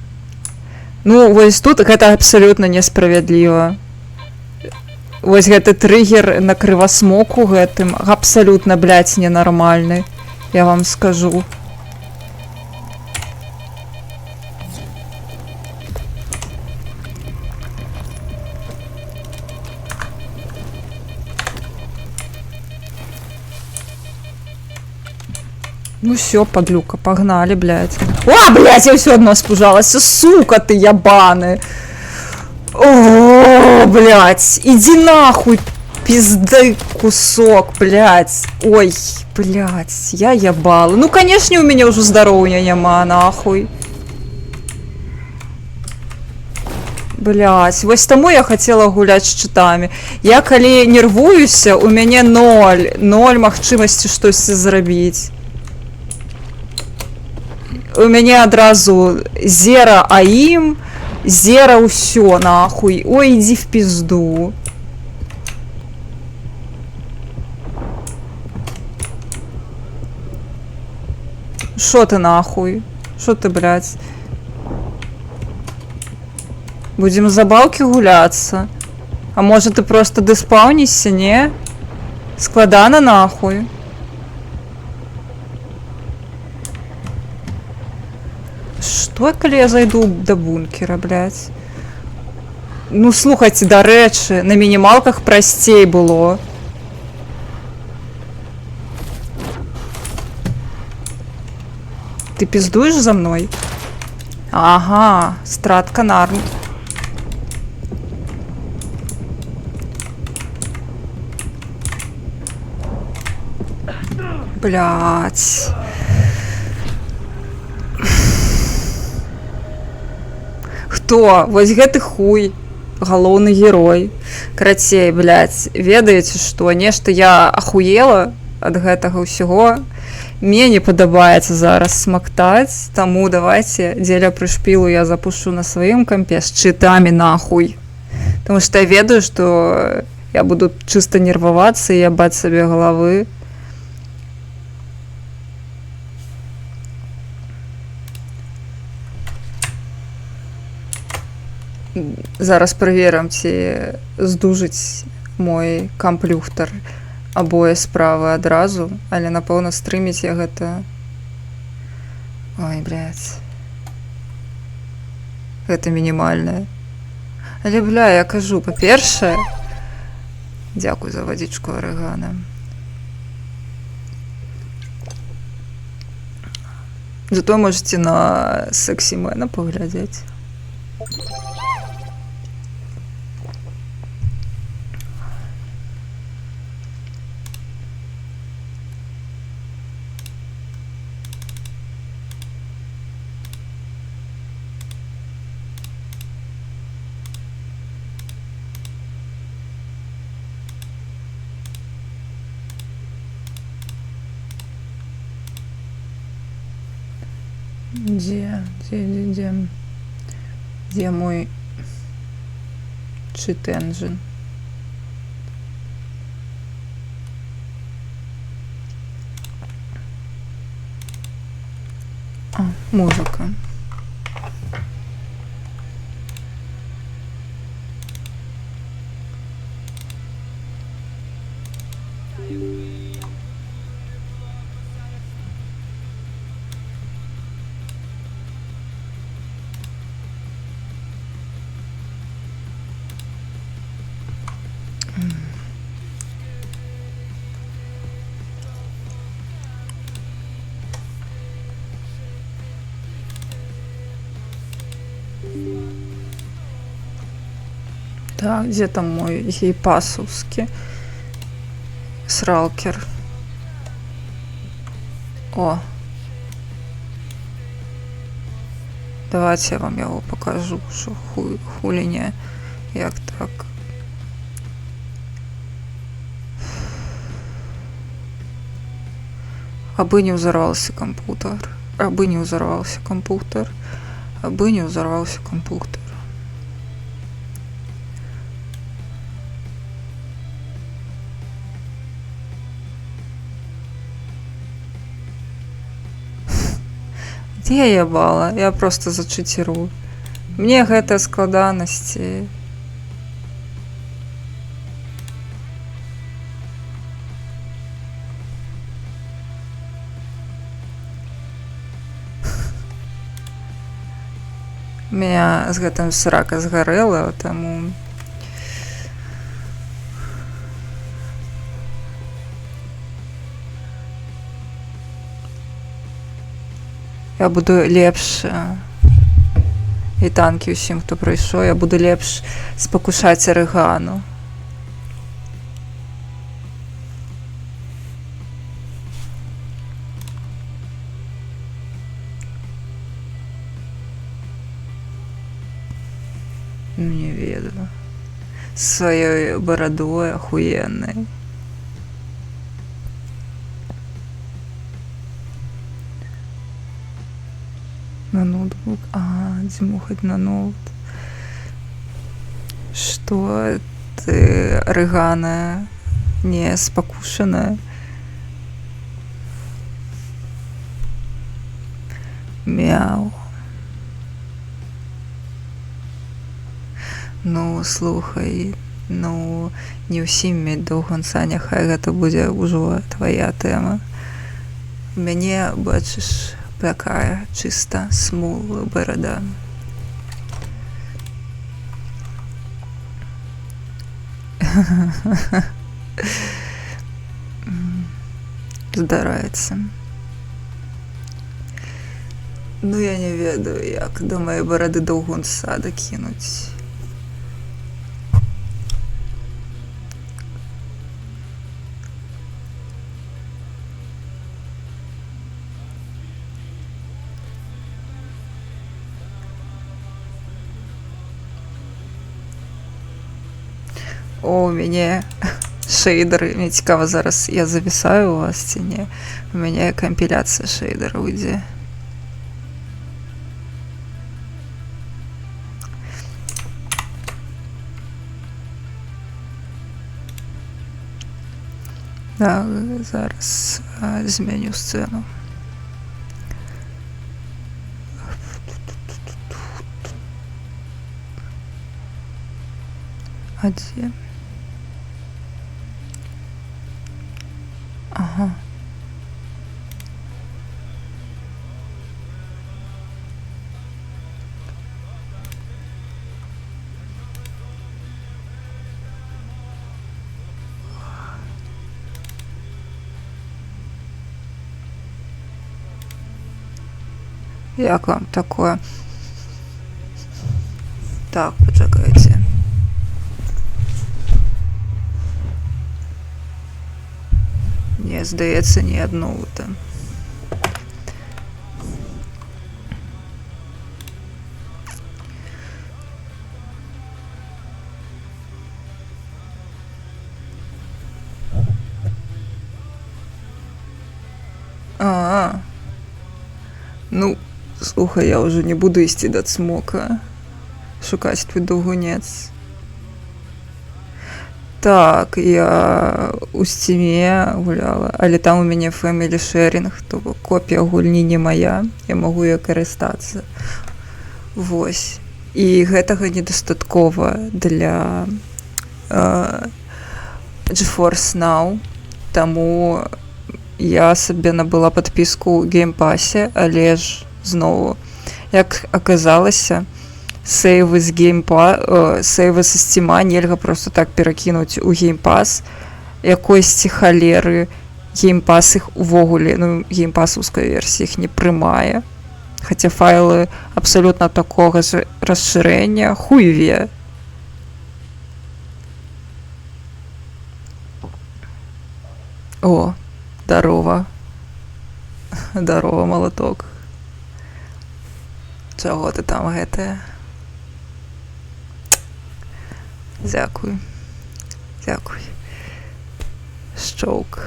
Ну, вось тут гэта абсалютна несправядліва. Вось гэты трыгер на крывасмоку гэтым абсалютна, блядь, ненармальны. Я вам скажу. Ну все, подлюка, погнали, блядь. О, блядь, я все одно спужалась. Сука ты, ябаны. О, блядь, иди нахуй, пизды кусок, блядь. Ой, блядь, я ебала. Ну, конечно, у меня уже здоровья нема, нахуй. Блядь, вось таму я хотела гулять с чытамі. Я калі нервуюся, у мяне ноль магчымасці штосьці зрабіць. У мяне адразу зера аім, зера ўсё, нахуй. Ой, иди в пизду. Шо ты нахуй? Шо ты, блядь? Будем за балки гуляться? А может ты просто деспаунишься, не? Складана нахуй. Што, калі я зайду до бункера, блядь? Ну, слухайте, дарэчы, на мінімалках прасцей было. Ты пиздуешь за мной? Ага, стратка нарм. Блядь. Хто? Вось гэты хуй. Галоўны герой. Карацей, блядь, ведаеце што? Нешта я ахуела ад гэтага ўсяго. Мне не падабаецца зараз смактаць, таму давайте дзеля прышпілу я запушу на сваім кампе з чытамі нахуй. Таму што я ведаю, што я буду чыста нервавацца і ябаць сабе галавы. Зараз праверым, ці здужыць мой камплюхтар абое справы адразу, але напэўна стрыміць я гэта. Ой, блядь. Гэта мінімальнае. Але, бля, я кажу, па-першае, дзякуй за вадзічку арэгана. Зато можете на сексі-мена паглядзець. Где мой cheat engine? А, музыка. Так, где там мой гейпасовский сралкер? О! Давайте я вам его покажу, что хули не, як так. Абы не взорвался компьютер. Абы не взорвался компьютер. Абы не взорвался компьютер. Я ебала, я просто зачыцірую. Мне гэта складанасці. Меня з гэтым срака згарэла, таму... Я буду лепш... І танкі ўсім, хто прыйшоў, я буду лепш спакушаць арыгану. Не ведаю. Сваёй барадой ахуеннай. На ноутбук. Дзьмухаць на ноут. Што ты, арыгана, не спакушаная? Мяу. Ну, слухай, ну, не ўсім мець доўганца, няхай гэта будзе ўжо твая тэма. У мяне, бачыш, такая чыста смуглая барада. Здараецца. Ну, я не ведаю, як да маёй барады доўгунца дакінуць. О, у мяне шэйдеры. Мне цікава зараз, я завісаю у вас ці не? У мяне кампіляцыя шэйдераў ідзе. Так, зараз змяню сцену. А дзе? Ага. Як вам такое? Так, почекайте. Мне здається, ні одного там. Ну, слухай, я уже не буду ісці да цмока. Шукаць твой довгунець. Так, я у Стиме гуляла, але там у мяне family sharing, то копія гульні не моя, я магу ёй карыстацца. Вось. І гэтага недастаткова для GeForce Now, таму я сабе набыла падпіску ў геймпасе, але ж зноwu, як аказалася, сейвы з сейвы са Стима нельга просто так перакінуць у геймпас. Якойсьці халеры геймпас іх увогуле, ну, геймпасаўская версія іх не прымае. Хаця файлы абсалютна такога ж расшырэння хуйве. О, здарова. Здарова, малаток. Чаго ты там гэтае? Дзякуй. Дзякуй. Шчоўк.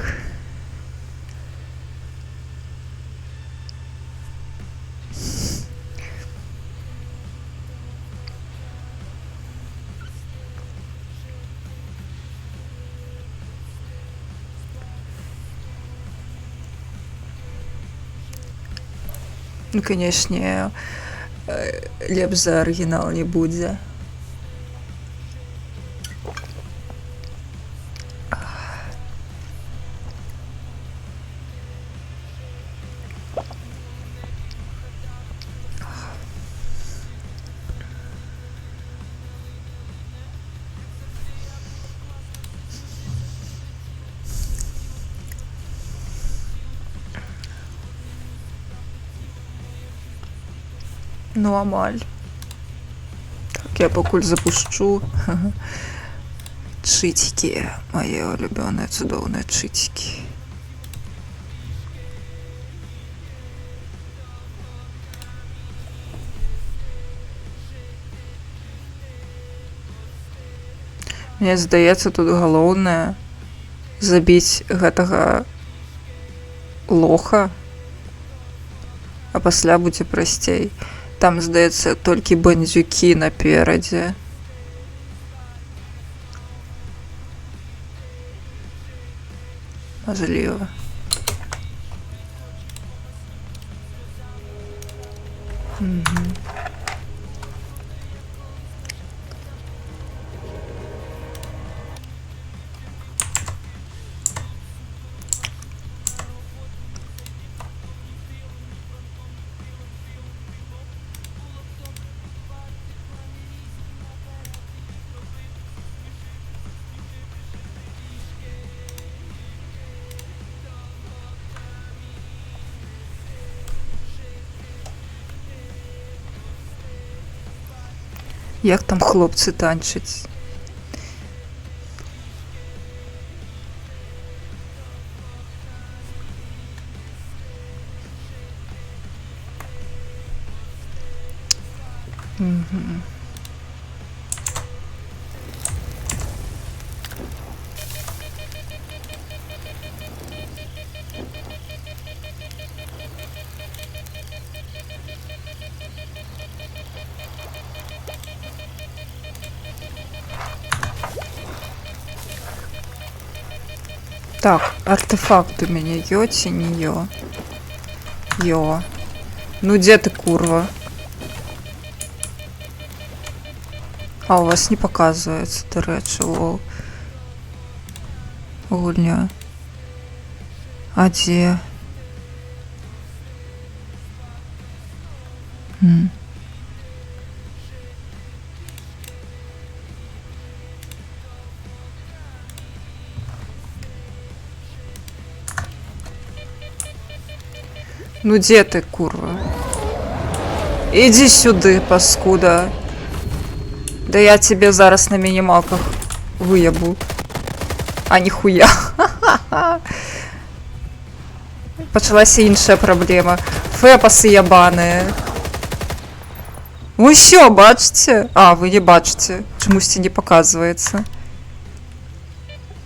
Ну, канешне, лепш за арыгінал не будзе. Ну, амаль. Так, я пакуль запушчу. Чытікі. Мае улюбёныя цудоўныя чытікі. Мне здаецца, тут галоўнае забіць гэтага лоха, а пасля будзе прасцей. Там, здаецца, толькі бандзюкі наперадзе. Мажліва. Як там хлопцы танчаць? Так, артефакт у меня ё ці не ё? Ё. Ну где ты, курва? А, у вас не показывается, до речі, лол. Гульня. А где? Ну где ты, курва? Иди сюда, паскуда. Да я тебе зараз на минималках выебу. А нихуя. Почалася іншая проблема. Фепасы ябаные. Ну що, бачите? А, вы не бачите. Чомусь не показывается.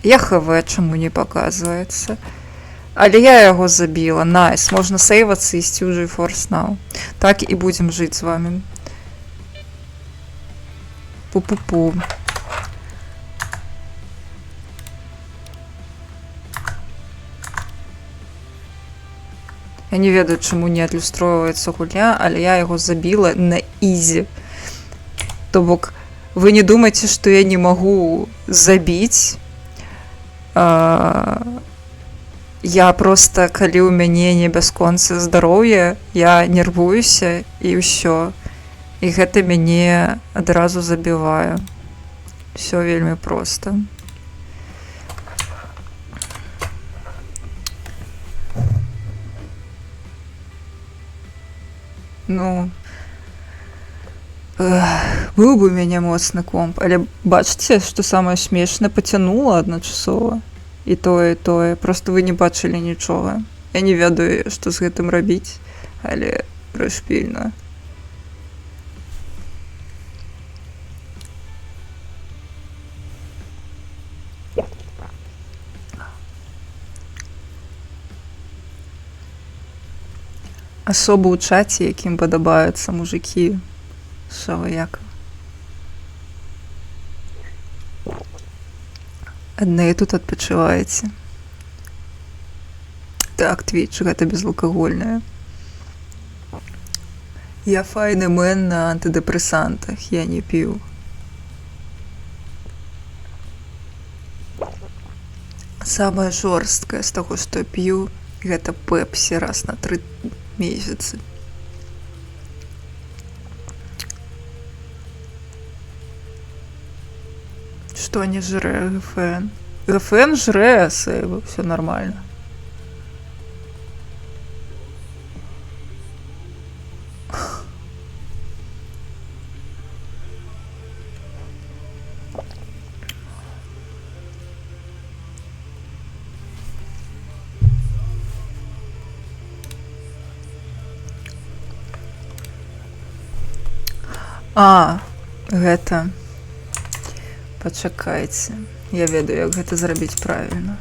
Я хв, чому не показывается. Але я яго забіла. Найс. Можна сейвацца і ісці ў GeForce Now. Так і будзем жыць з вами. Пу-пу-пу. Я не ведаю, чаму не адлюстроўваецца гульня, але я яго забіла на ізі. То бок, вы не думаеце, што я не магу забіць. Я просто, калі ў мяне не бясконцы здароўе, я нервуюся і ўсё. І гэта мяне адразу забівае. Всё вельмі проста. Ну, быў бы у мяне моцны комп, але бачыце, што самае смешнае, пацянула адначасова. І тое. Просто вы не бачылі нічога. Я не ведаю, што з гэтым рабіць, але прышпільна. Асоба ў чаце, якім падабаюцца мужыкі. Шаваяка. Адны тут адпачываеце. Так, Twitch, гэта безалкагольнае. Я файный мэн на антидепрессантах, я не пью. Самое жорсткае з таго, што п'ю, гэта пепсі раз на 3 месяцы. Што не жрэ ГФН? ГФН жрэ, Сейвы, все нормально. А, гэта... Пачакайце. Я ведаю, як гэта зрабіць правільна.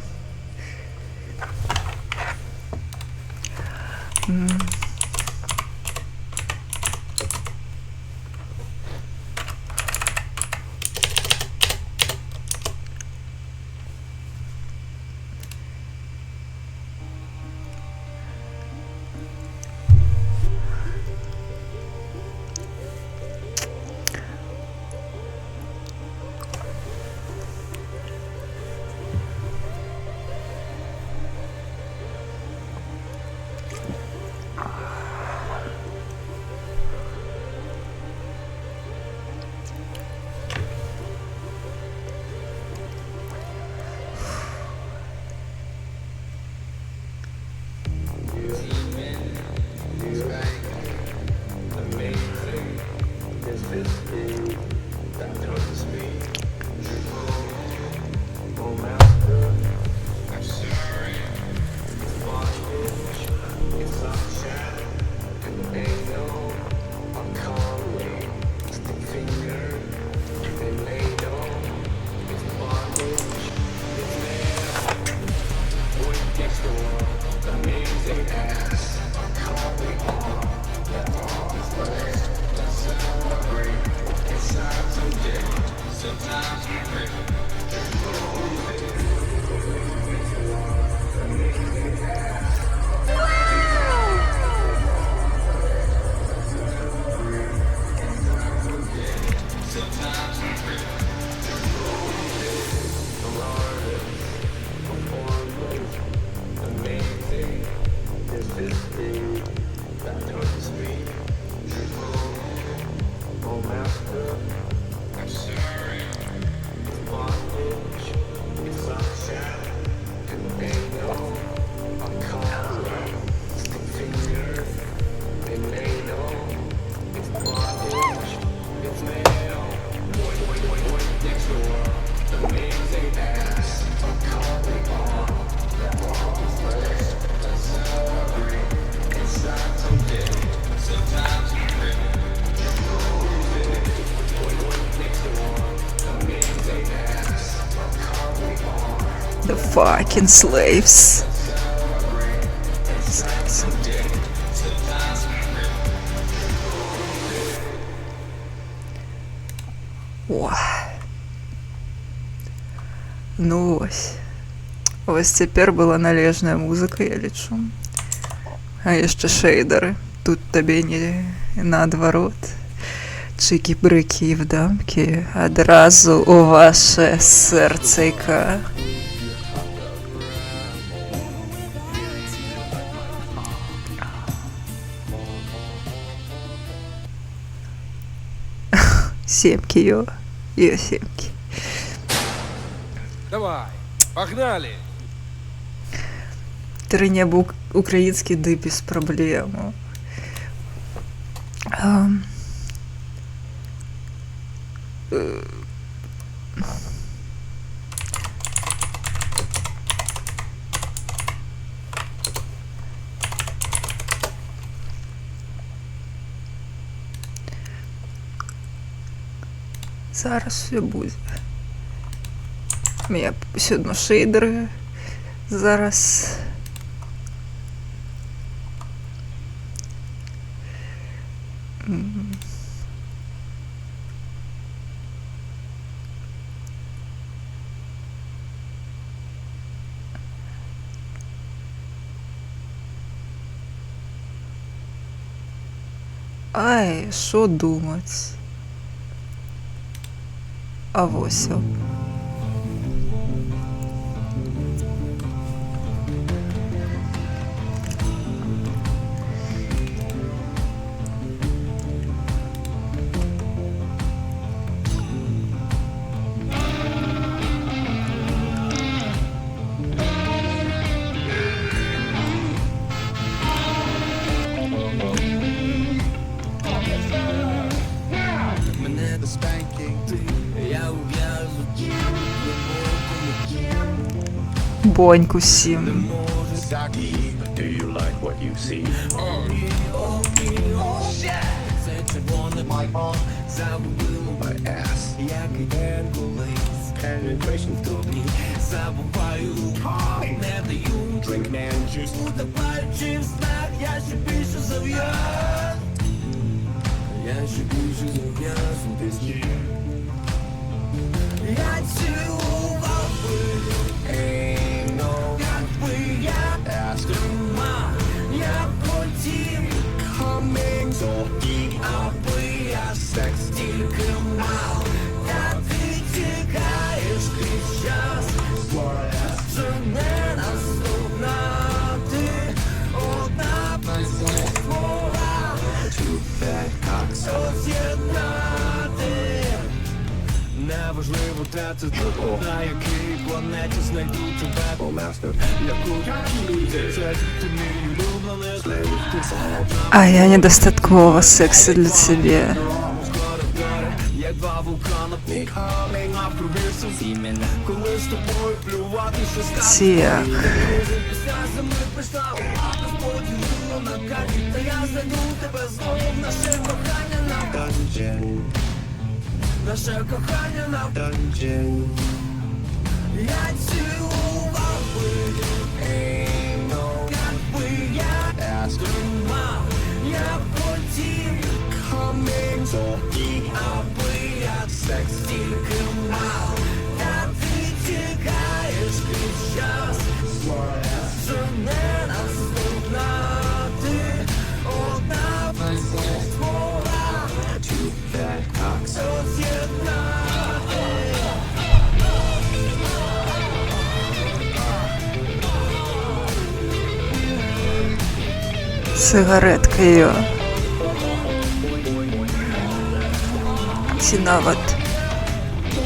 The fucking slaves. О. Ну ось. Ось цяпер была належная музыка, я лічу. А яшчэ шейдеры. Тут табе не наадварот. Чики-брики і вдамки адразу у ваше серцейка. Семки, ё. Ё, семки. Давай, погнали! Трынебу украінскі ды без праблему. Зараз все буде. Я все одно шейдери зараз. Ай, що думать? А вось. О. Боньку всім. Do you like what you see? My ass. Penetration to me. Drink man juice. Ask coming so deep. Sex Неважливо, де ти на якій планеті знайду тебе. Master. Це ти мій улюблений. А я недостатково сексі для тебе. Як два вулкана coming up reverse. Коли з тобою плювати, що стане. Так. Та я знайду тебе знов, наше кохання на dungeon. Наше кохання на dungeon. Я цілував би, якби я тримав, я хотів coming so deep, аби я секс тільки мав. Та ти тікаєш крізь час, що не наступна ти одна слова, роз'єднати. Сигаретка ее. Ці нават.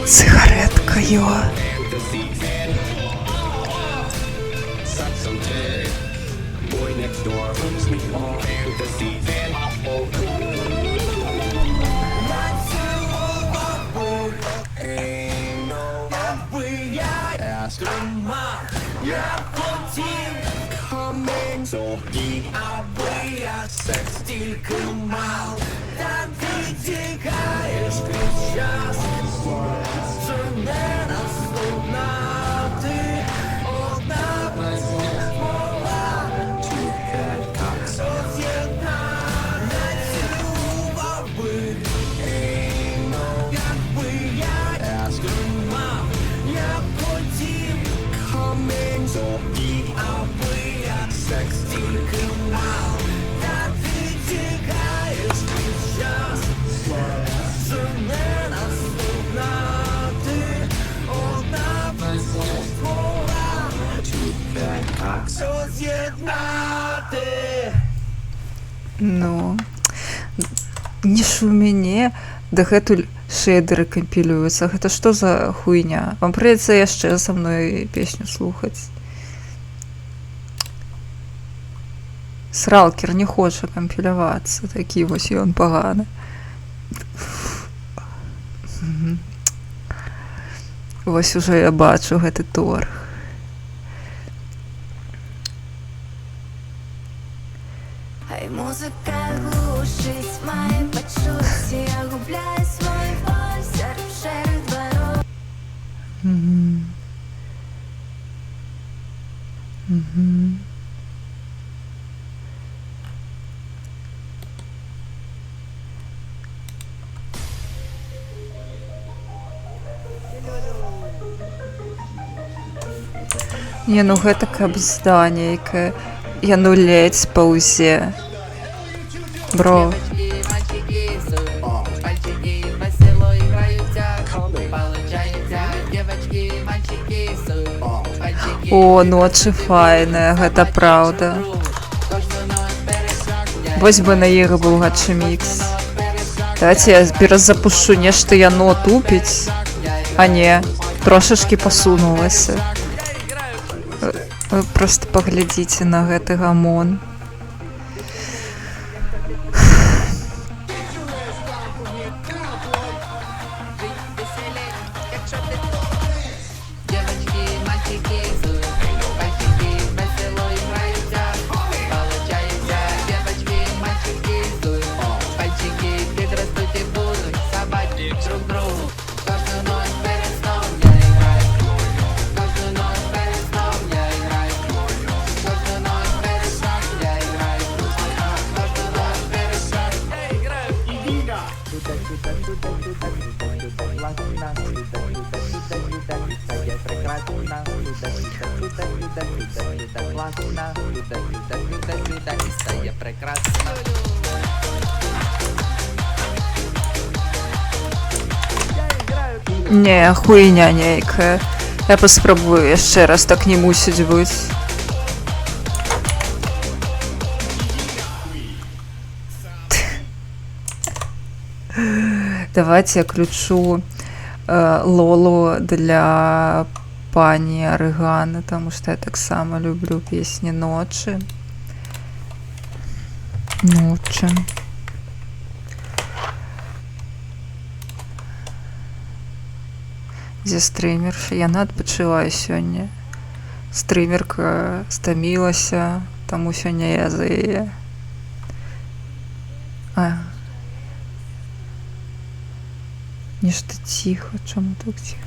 Сигаретка ее. Boy next door owns me all the season. Я хотів coming so deep, аби я секс тільки мав. Та ти тікаєш крізь час, що не наступна ти одна слова. Роз'єдна, не цілував би, якби я тримав, я хотів coming so deep, аби я секс тільки мав. Та ти тікаєш крізь час, що не наступна ти одна слова. Роз'єднати. Ну, не шуміне, дагэтуль шэйдеры кампілююцца. Гэта што за хуйня? Вам прыйдзецца яшчэ са мной песню слухаць. Сралкер не хоча кампілявацца, такі вось ён паганы. Вось ужо я бачу гэты торг. Хай музыка глушить мои почуття, я губляю свой боль серед шерих дворов. Не, ну гэта кабзда нейкая. Я ну ледзь паўзе. Бро. О, ночы файныя, гэта праўда. Вось бы на іх быў гачы-мікс. Давайте я перазапушу нешта яно тупіць. А не, трошачкі пасунулася. Вы просто паглядзіце на гэты гамон. Не, хуйня нейкая. Я паспрабую яшчэ раз, так не мусіць быць. Давайте я включу Лолу для пані Арыганы, потому что я так само люблю песни ночи. Ночи. Дзе стрымерша? Яна адпачывае сёння. Стрымерка стамілася, таму сёння я за яе. Нешта ціха, чаму так ціха?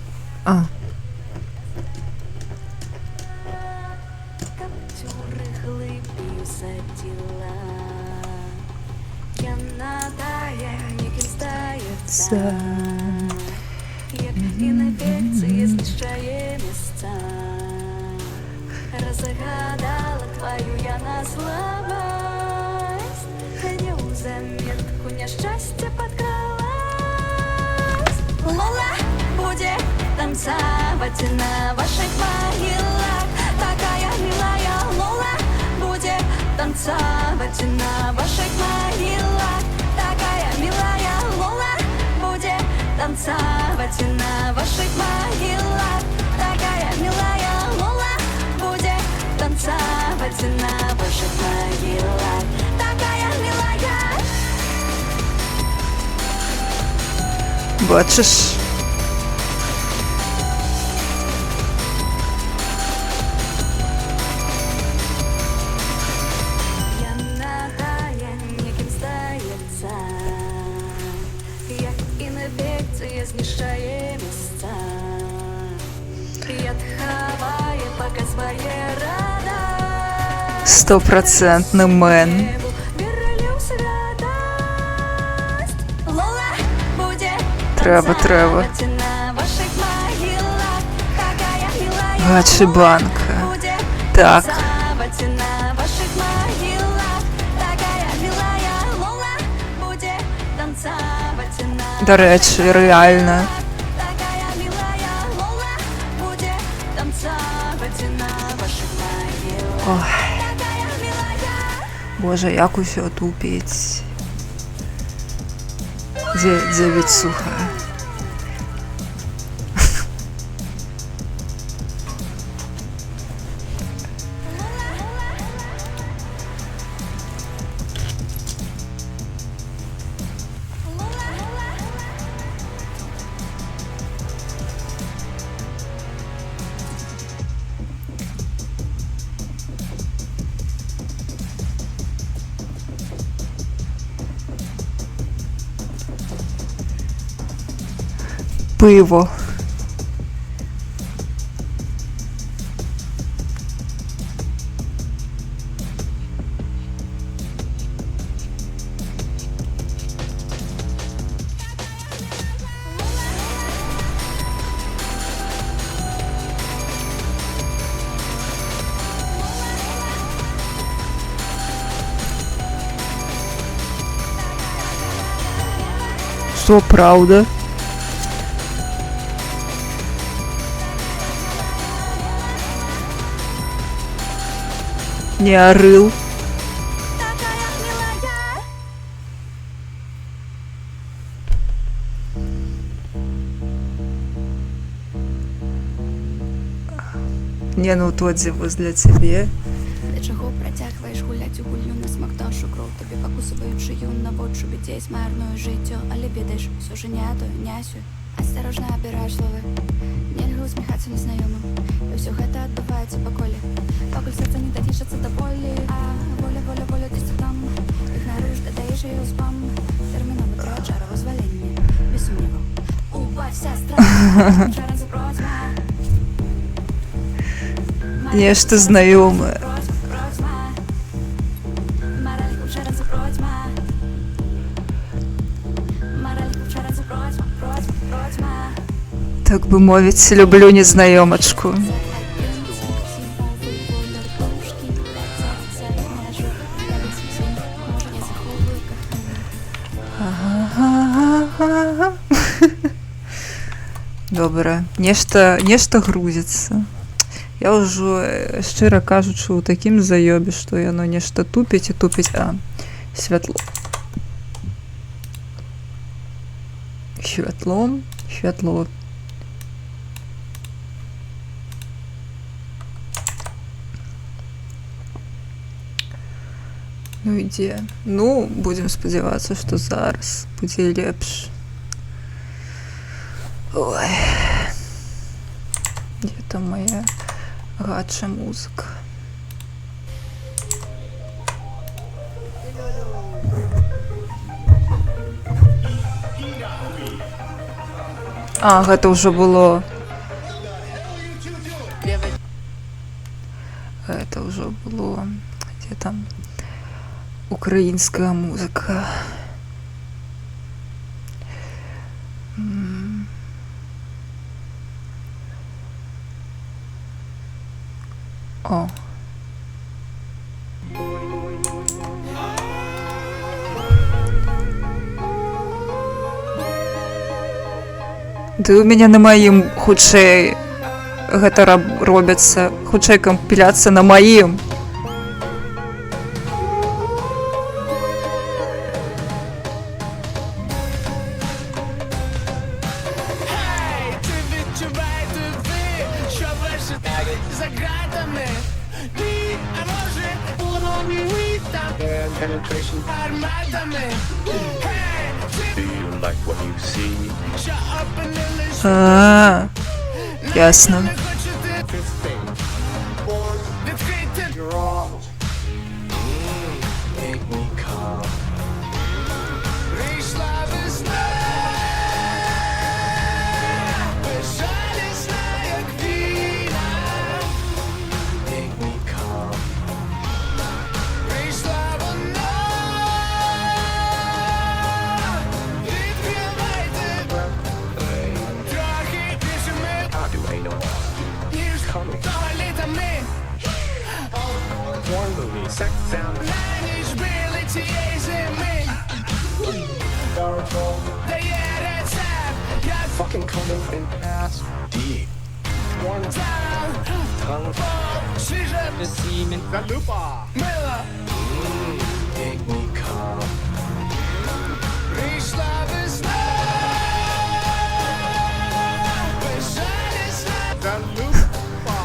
Каптюры глыбію задзіла. Яна тая, некім здаецца. Як інфекцыя знішчае месца. Разгадала тваю яна слабасць. Неўзаметку няшчасце падкралась. Лола будзе танцаваць на вашых магілах. Такая милая Лола будзе танцаваць на вашых магілах. Такая милая Лола будзе танцаваць на ваших могилах. Такая милая Лола будзе танцаваць на ваших могилах. Такая милая. Бачиш? Яна тая, некім здаецца. Як інфекцыя знішчае месца. Яд хавае, пака свае радасць. 100% мэн. Лола будзе Трэба. танцаваць на вашых могилах. Такая милая Гачы-банка. будзе Так. танцаваць на вашых могилах. Такая милая Лола будзе танцаваць на Дарэчы, рэальна. Такая милая Лола будзе танцаваць на вашых могилах. Ой, Такая милая. боже, як усё тупіць. Дзе біцуха? Пиво. Что правда? Не орыл. такая милая. Не, ну от отзывы для тебе. Для чого протягуєш гулять у гулю на смак душу кров тобі покусывают шию, наводжу бітей марную життя, але бідеш, суженятою, нясю. Осторожно обираєш слови, нельга усміхатися незнайомим. І все гэта відбувається по колі, покуль серце не дотішиться до болі. А воля, воля, воля, десь там, ігноруєш, додаєш її у спам. Терміново треба чара возволення, без сумніву. Убавься страх, чара запротьма. Нечто знайоме. Так би мовити, люблю незнайомочку. Добре, нешта грузится. Я ўжо, шчыра кажучы, у такім заёбе, што яно нешта тупіць і тупіць. А, святло. Святло. Ну ідзе. Ну, будзем спадзявацца, што зараз будзе лепш. Ой. Где там моя гаджа музыка? А, гэта ўжо было. Гэта ўжо было. Где там украінская музыка? О. Ды у мяне на маім хутчэй гэта робіцца, хутчэй кампіляцыя на маім. А, ясно. Fucking coming in ass deep. One time, tongue, свежая бессимен, Галюпа, мыло, make me come. Пришла весна, безжалостно, Галюпа,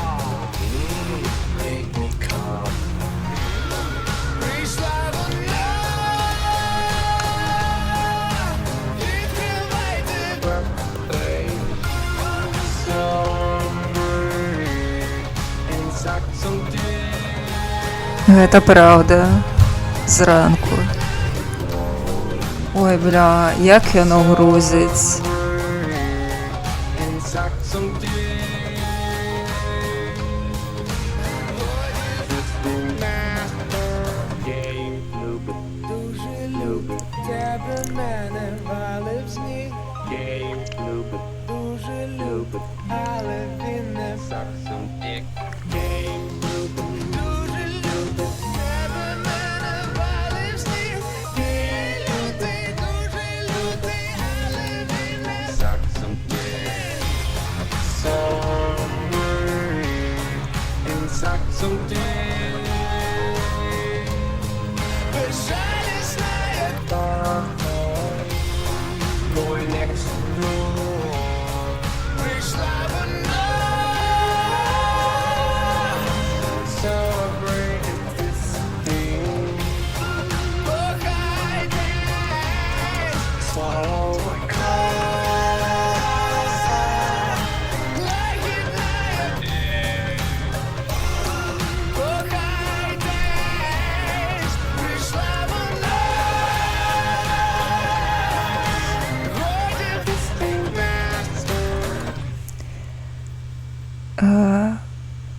make me come. Пришла луна, Гэта праўда. Зранку. Ой, бля, як яно грузіць.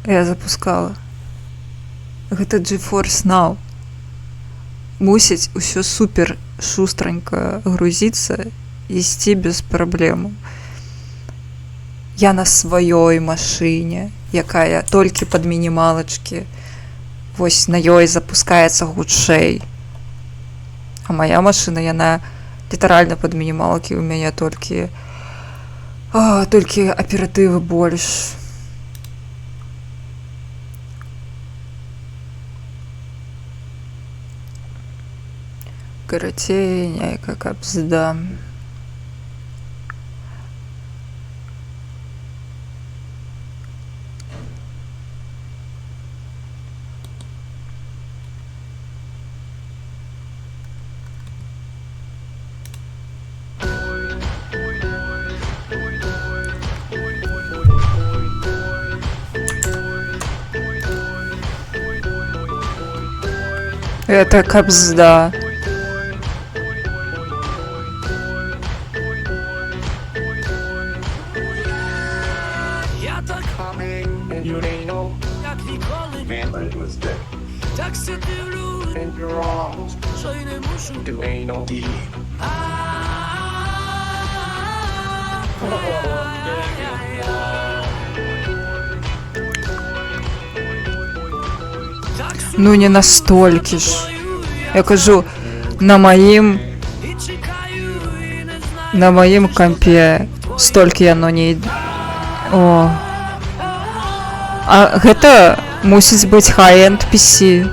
я запускала. Гэта GeForce Now. Мусіць усё супер шустранька грузіцца, ісці без праблемаў. Я на сваёй машыне, якая толькі пад мінімалачкі. Вось на ёй запускаецца хутчэй. А моя машына, яна літаральна пад мінімалкі, у мяне толькі аператывы больш. Карацей, няйка кабзда. Это кабзда. Я так як ніколи так сиділю, що й не мушу. Ну не настолькі ж. Я кажу, на маім кампе столькі яно не... О. А гэта мусіць быць high-end PC.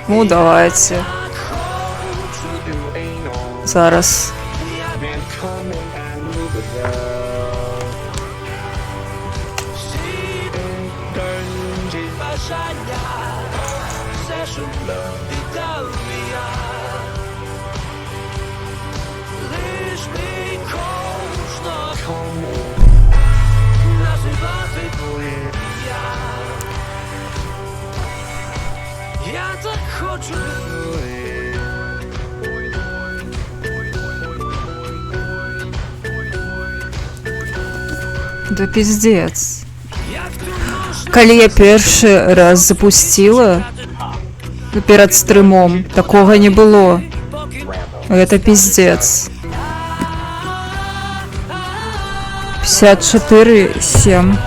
Ну, давайте. Зараз. Я так хочу. Да пиздец. Калі я першы раз запустила перад стрымом, такога не было. Это пиздец. 54,7.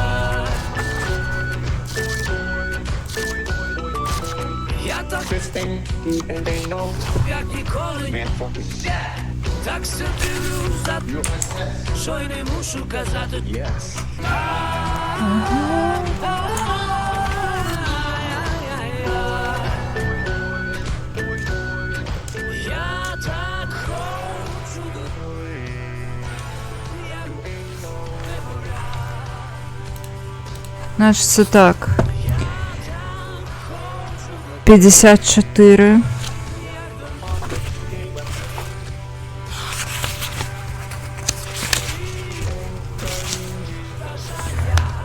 Як ніколи, так сиділю за що й не мушу казати. Я так хочу. Значит, це так. 54.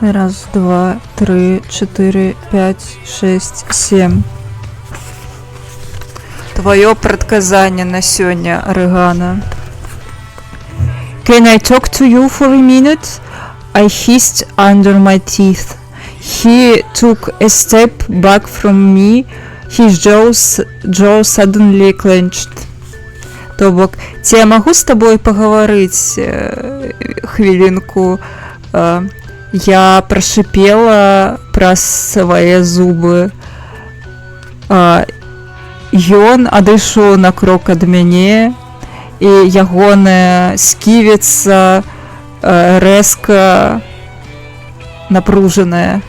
Раз, два, три, 4, 5, 6, 7. Твое предсказание на сёння, Регана. Can I talk to you for a minute? I hissed under my teeth. He took a step back from me. His jaw suddenly clenched. То бок, ці я могу з тобою поговорить хвилинку? Я прошипела про свае зубы. Ён адышоў на крок ад мяне, і ягоная сківіца рэзка напружаная.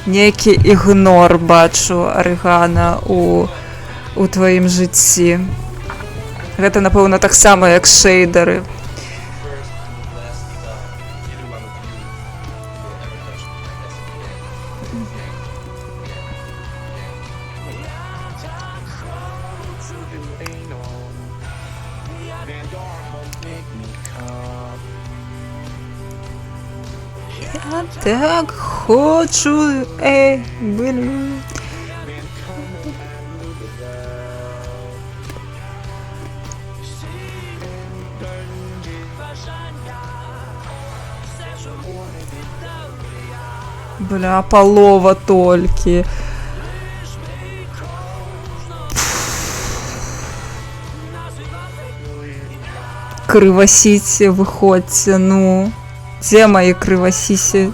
Нейкі ігнор бачу, Регана, у тваім жыцці. Гэта, напэўна, таксама як шэйдары. Я так хочу, блін. Бля, полова тільки. Кривосіці, виходьте, ну. Де мої кривосісі?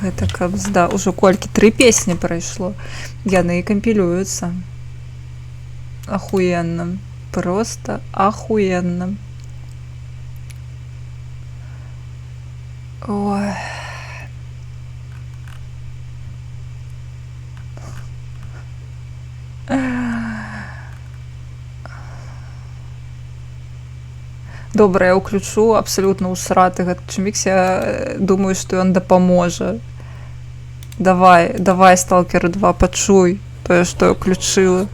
Гэта кабзда. Уже колькі 3 песні пройшло. Яны компилируются. Охуенно. Просто охуенно. Ой. Добре, я уключу абсолютно усрати гэты чмікс. Я думаю, што ён дапаможа. Давай, Сталкер 2, пачуй тое, што я уключыла.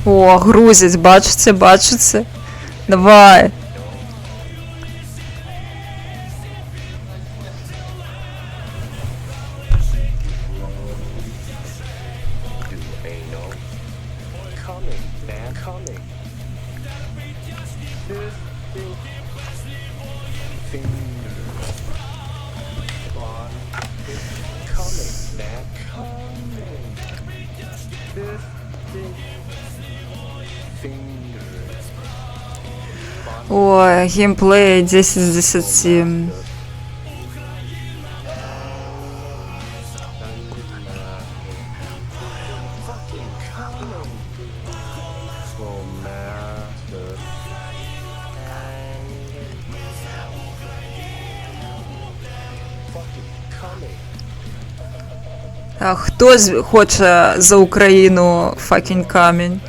О, грузять, бачите? Давай. Ой, геймплей 10 з 10. А хто хоче за Україну fucking камінь?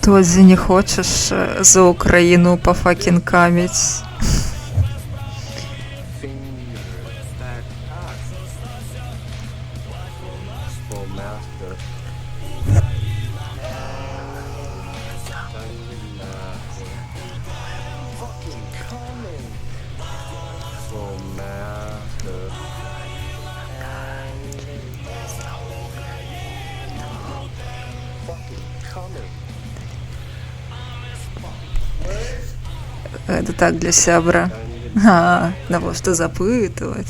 Тоді не хочеш за Україну пофакінкамить? Это так для сябра. Навошта запытывать?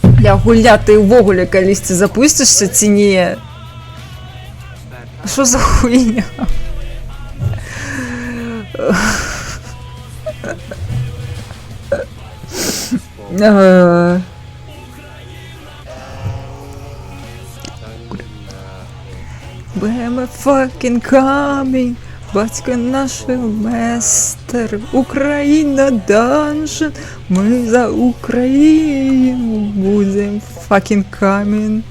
Бля, гуля, ты ввогуле калісьці запустишься ці не? Що за хуйня? We're fucking coming, батько наш местер, Україна данжен, ми за Україну будем fucking coming.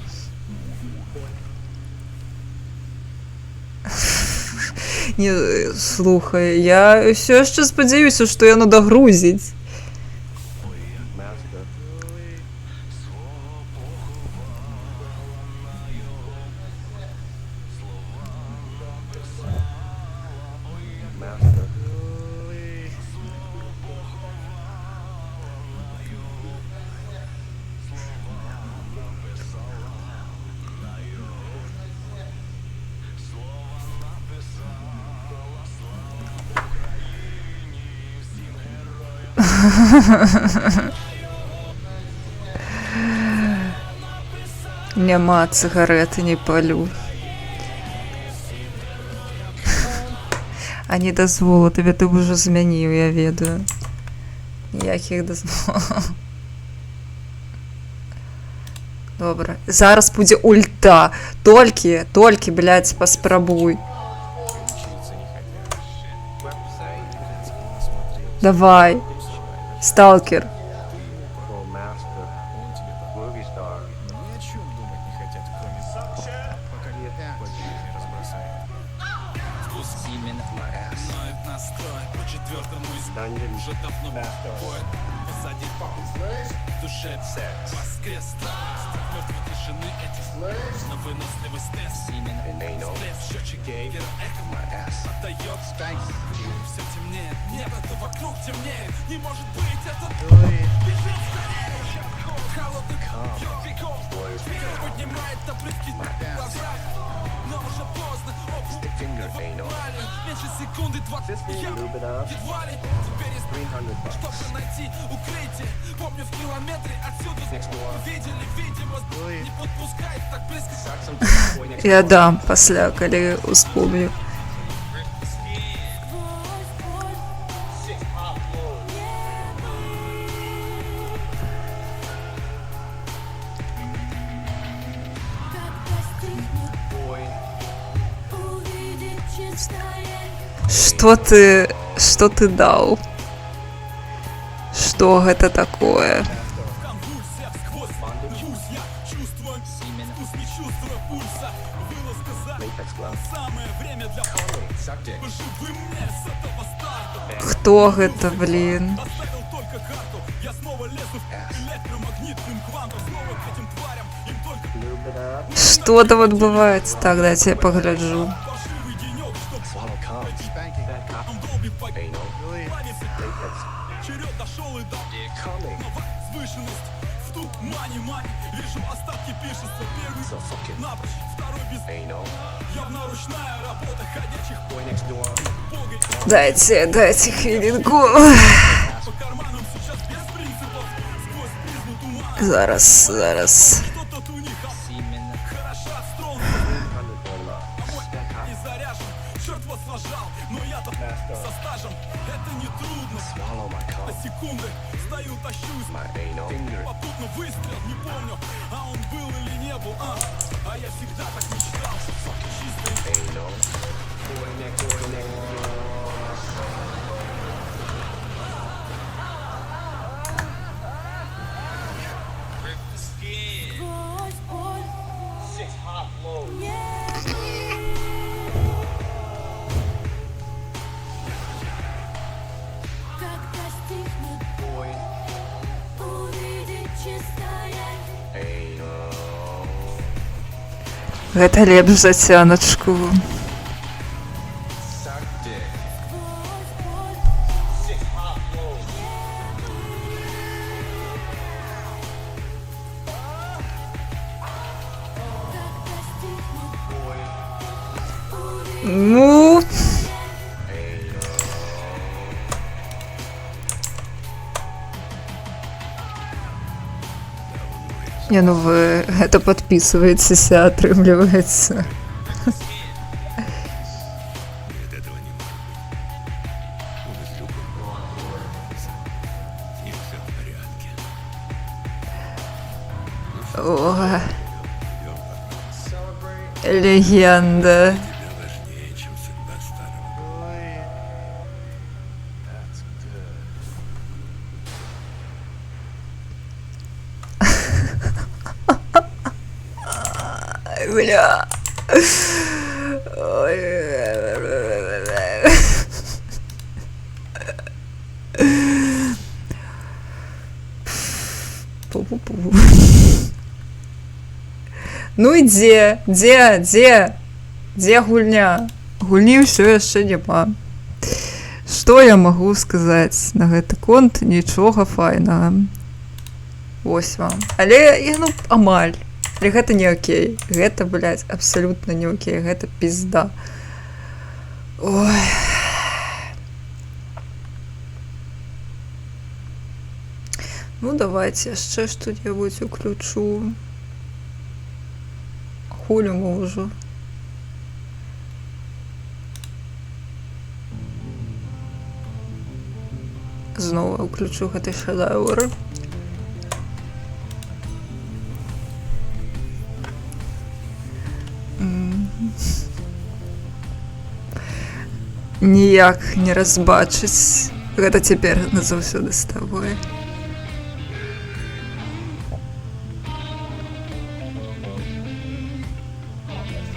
Не, слухай, я все ще сподіваюся, що яно догрузить. Няма цыгареты, не палю. А не дазволу табе ты б ужо змяніў, я ведаю. Ніякіх дазволаў. Добра. Зараз будзе ульта. Толькі, блядь, паспрабуй. Давай. Сталкер. Я дам пасля, калі успомню. Что ты дал? Что гэта такое? Кто гэта, блин? Что там адбываецца? Так, дайте я погляджу. Дайте хвилинку. Зараз. Гэта лепш за цяначку. Ну... Не, ну вы это подписываетесь, отрымливается. О, легенда. Бля. Пу-пу-пу. Ну і дзе гульня? Гульні ўсё яшчэ няма. Што я магу сказаць на гэты конт? Нічога файнага. Вось вам. Але я, ну, амаль. Але гэта не окей. Гэта, блядь, абсалютна не окей. Гэта пізда. Ой. Ну, давайте яшчэ што-небудзь уключу. Хулю можу. Зноwu уключу гэты шэдэўр. Ніяк не разбачыць. Гэта цяпер назаўсёды з табой.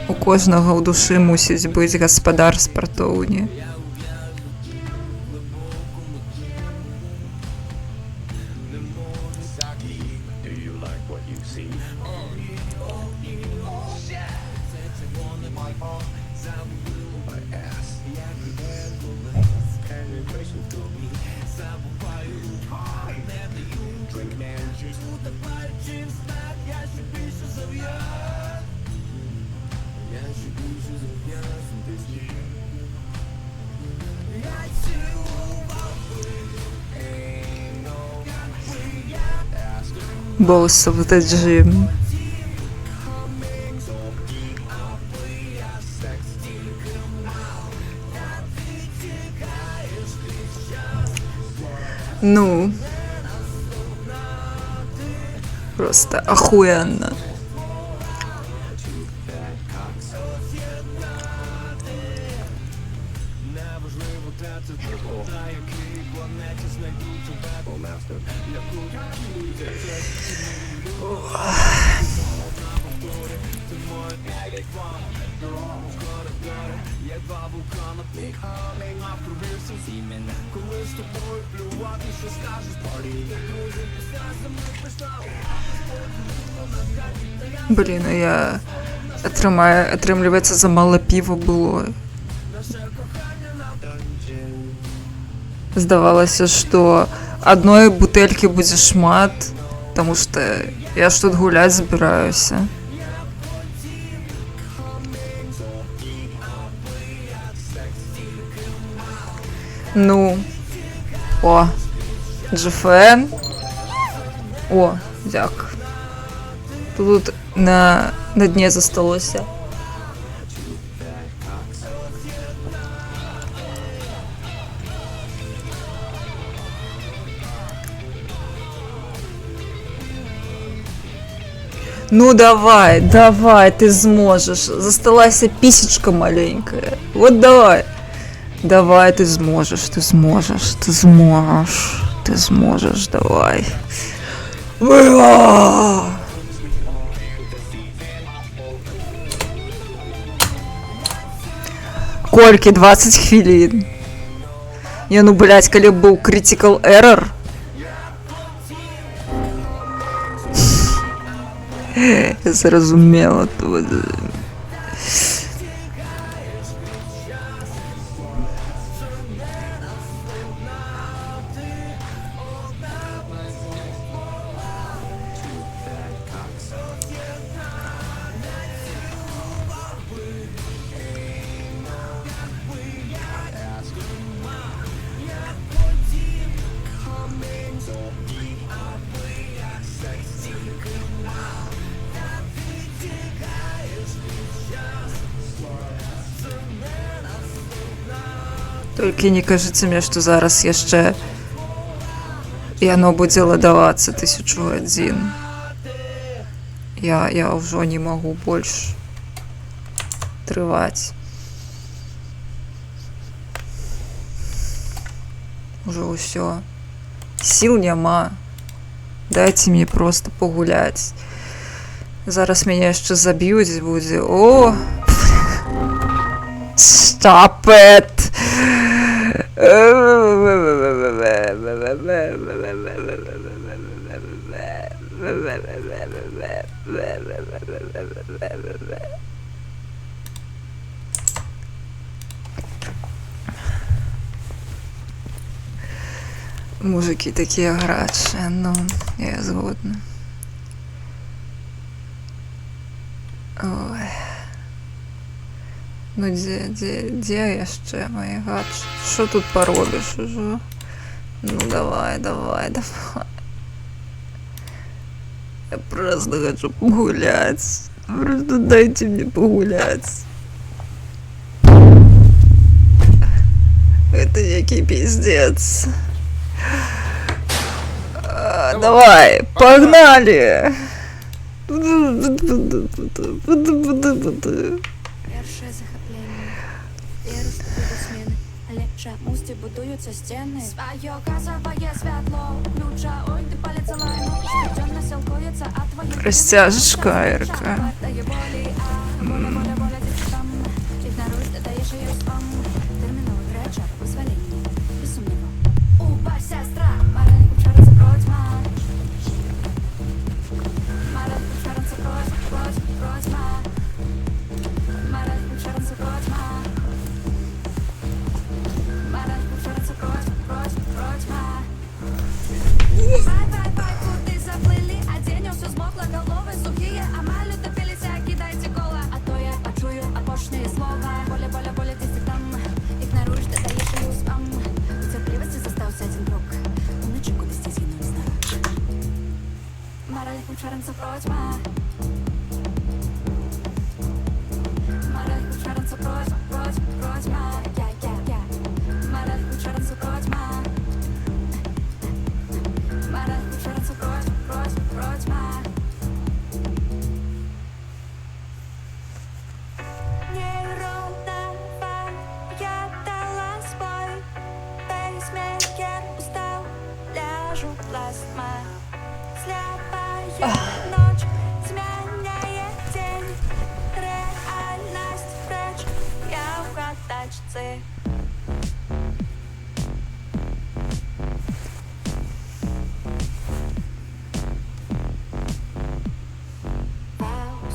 У кожнага ў душы мусіць быць гаспадар спартоўні. Boss of the Gym. Ну, просто охуенно. Блін, я атрымліваецца замала піва было. Здавалася, што адной бутэлькі будзе шмат, таму што я ж тут гуляць збіраюся. Ну, о, GFN. О, дзяк. Тут на дне засталося. Ну давай, ты зможешь. Засталася писечка маленькая. Вот давай. Давай, ты сможешь, давай. Колькі 20 хвілін. Не, ну, блядь, калі быў critical error. Я зразумела. Толькі не кажыце мне, што зараз яшчэ яно будзе ладавацца 1001. Я ўжо не магу больш трываць. Ужо ўсё. Сіл няма. Дайце мне проста пагуляць. Зараз мяне яшчэ заб'юць будзе. О! Stop it! Мужики такие гарячие, ну, я згодна. Ой. Ну, дзе яшчэ мои гаджеты? Що тут поробиш уже? Ну, давай. Я просто хочу погулять. Просто дайте мне погулять. Это некий пиздец. Давай, погнали! Перше захоплення. Вірус до зміни. Але чомусь ті будуються стіни. Своє газове світло. Ключа, ой, ти палець лайно. Щоденно сілкується, а твої... Растяжечка, Эрка. Ігноруєш, ти даєш її спам. Терміновий реча, позвоління. Без сумніву. Уба, сестра, маленьку вчора це протьма. Маленьку вчора це протьма. Маленьку вчора це протьма. Маленьку вчора це протьма. Вай, куди заплили, а день усю змокла, голови сухие, а малю топилися, кидайте кола. А то я почую опошные слова. Боля, десять там. Игноруешь, ты даешь ее спам. У терпливости застался один круг. Уночі кудись ті згинули снаружи. Мораль кучаранца протьма. Мораль кучаранца протьма. Я. Мораль кучаранца протьма. Мораль кучаранца протьма. Нейронная, я дала сбой. Пейсмейкер устал, ляжу пластма. Слепая ночь сменяет день. Реальность прочь, я в катачце.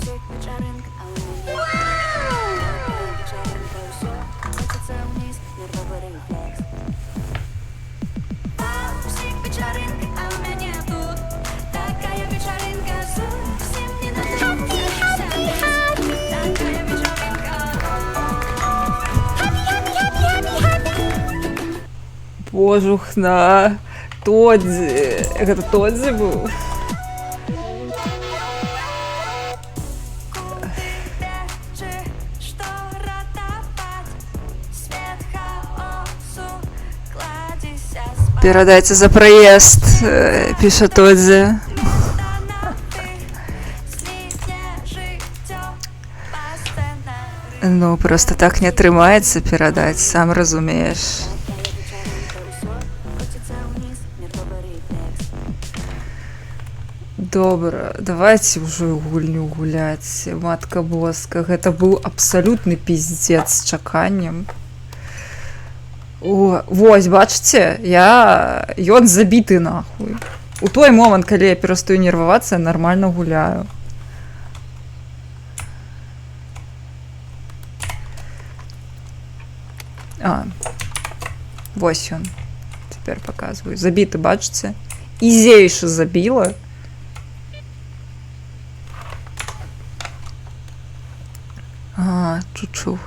Суть вечеринка, а у меня вечеринка, все хочется вниз, нервовый рефлекс. Суть вечеринка, а у меня тут такая вечеринка, совсем не надо. Такая вечеринка. Божухна. Тодзи. Это Тодзи был? Что ратовать? Свет хаосу, кладися спать. Передайте за проезд, пишет Тодзи. Ну, просто так не отрымается передать, сам разумеешь. Добра, давайте уже гульню гулять, матка боска. Это был абсолютный пиздец с чаканнем. О, вось, бачите, ён забіты нахуй. У той момент, калі я перастаю нервавацца, я нормально гуляю. Вось ён. Цяпер паказваю. Забіты, бачыце? Ізейша забіла. Чучух.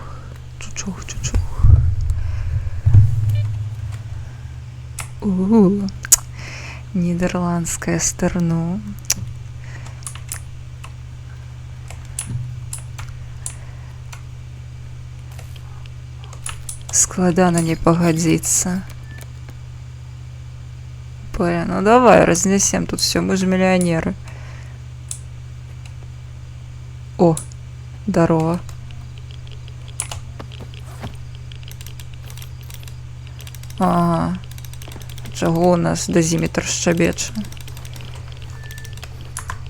Нідерландская стерну. Складана не погодиться. Поля, ну давай разнесем тут все, мы же миллионеры. О, здорово. Ага. Чаго у нас дозиметр шчабеча?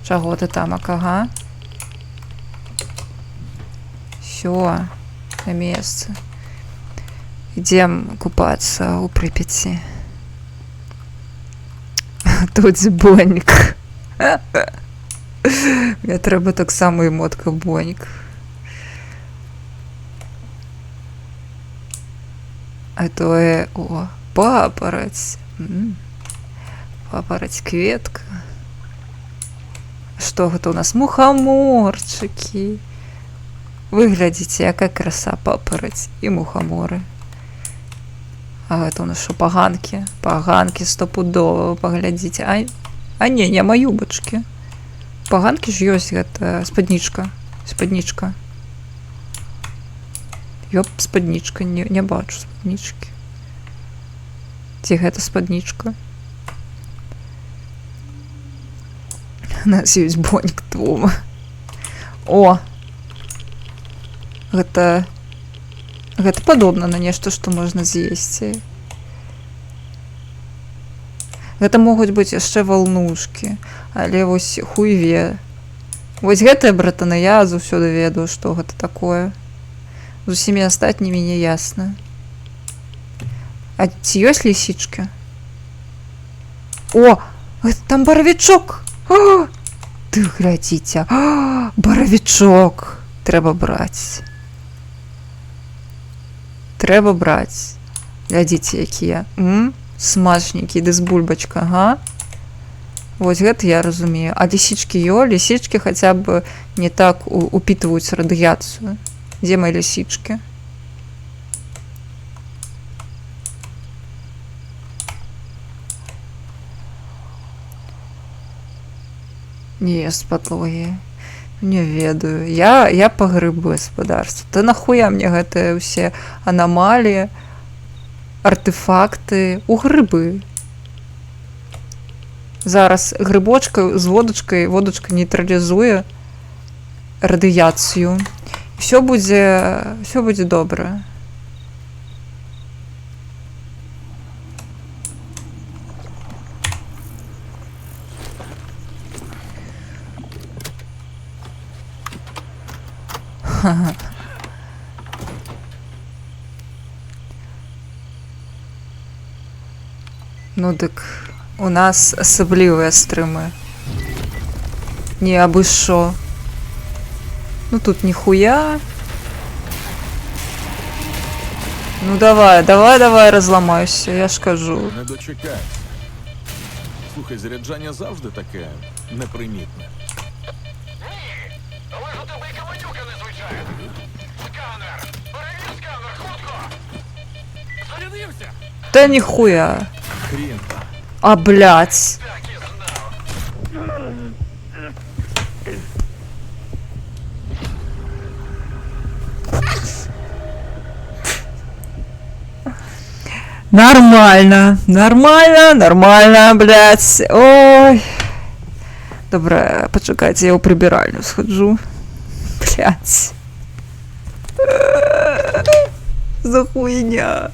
Чаго ты там, ага? Все, на месте. Идем купаться у Припяти. Тут боньк. Мне треба так само емотка боньк. А то о, папороть. Папороть кветка. Что это у нас? Мухоморчики. Выглядите, яка краса, папороть и мухоморы. А это у нас что, поганки? Поганки стопудово, поглядите. А не, маюбочки. паганкі ж ёсць гэта спаднічка. Спаднічка. Ёп, спаднічка, не бачу спаднічкі. Ці гэта спаднічка? У нас ёсць бонік двума. О! Гэта падобна на нешта, што можна з'есці. Гэта могуць быць яшчэ валнушкі, але вось хуйве. Вось гэтыя братаны, я заўсёды ведаю, што гэта такое. З усімі астатнімі не ясна. А ці ёсць лісічкі? О! Там баравічок! О! Ты глядзіце! Баравічок! Трэба браць. Трэба браць. Глядзіце, якія. Смачненькі, ды з бульбачка, ага. Вось гэта я разумею. А лісічкі лісічкі хаця б не так упітваюць радыяцыю. Дзе мае лісічкі? Не, з патологіяй. Не ведаю. Я па грыбы гаспадарства. Та нахуя мне гэтыя ўсе анамаліі, артефакты у грыбы. Зараз грыбочка з водачкай нейтралізуе радыяцыю. Всё будзе добра. Ну дык у нас асаблівыя стрымы. Не абы што. Ну тут ніхуя. Ну давай, разламайся, я ж кажу. Не дочекайся. Слухай, заряджання завжди таке непримітне. Але ж у тебе і каменюка незвичайна. Сканер! Перевір сканер, хутко! Зарядився! Та ніхуя. Хрін там. А, блядь. Так і знав. Нормально, блядь. Ой. Добре, почекайте, я у прибиральню сходжу. Блядь. За хуйня.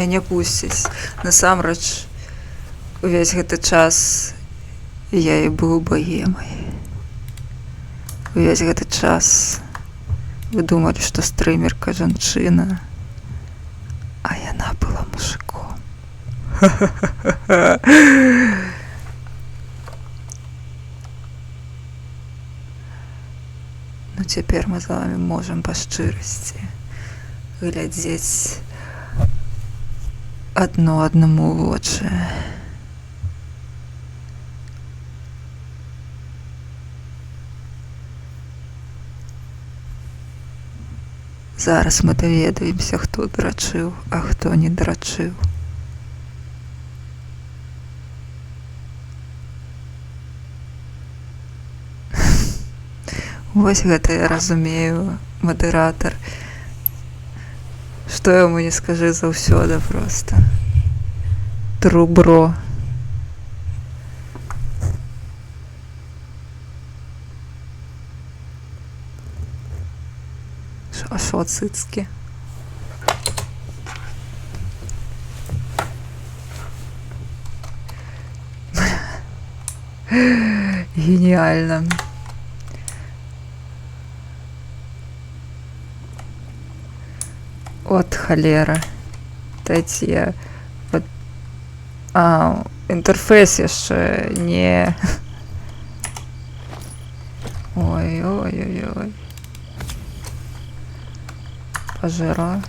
Не пусціць. Насамрэч, увесь гэты час я і быў багемай. Увесь гэты час вы думалі, што стрымерка жанчына, а яна была мужиком. Ну, цяпер мы з вами можам па шчырасці глядзець адно аднаму ў вочы. Зараз мы даведаемся, хто драчыў, а хто не драчыў. Вось гэта я разумею, мадэратар. Што яму не скажы заўсёды проста. Трубро. А шо цыцкі? Гениально. От холера. Дайте я... Вот... А, інтерфейс яшчэ не... Ой-ой-ой-ой. Пожира.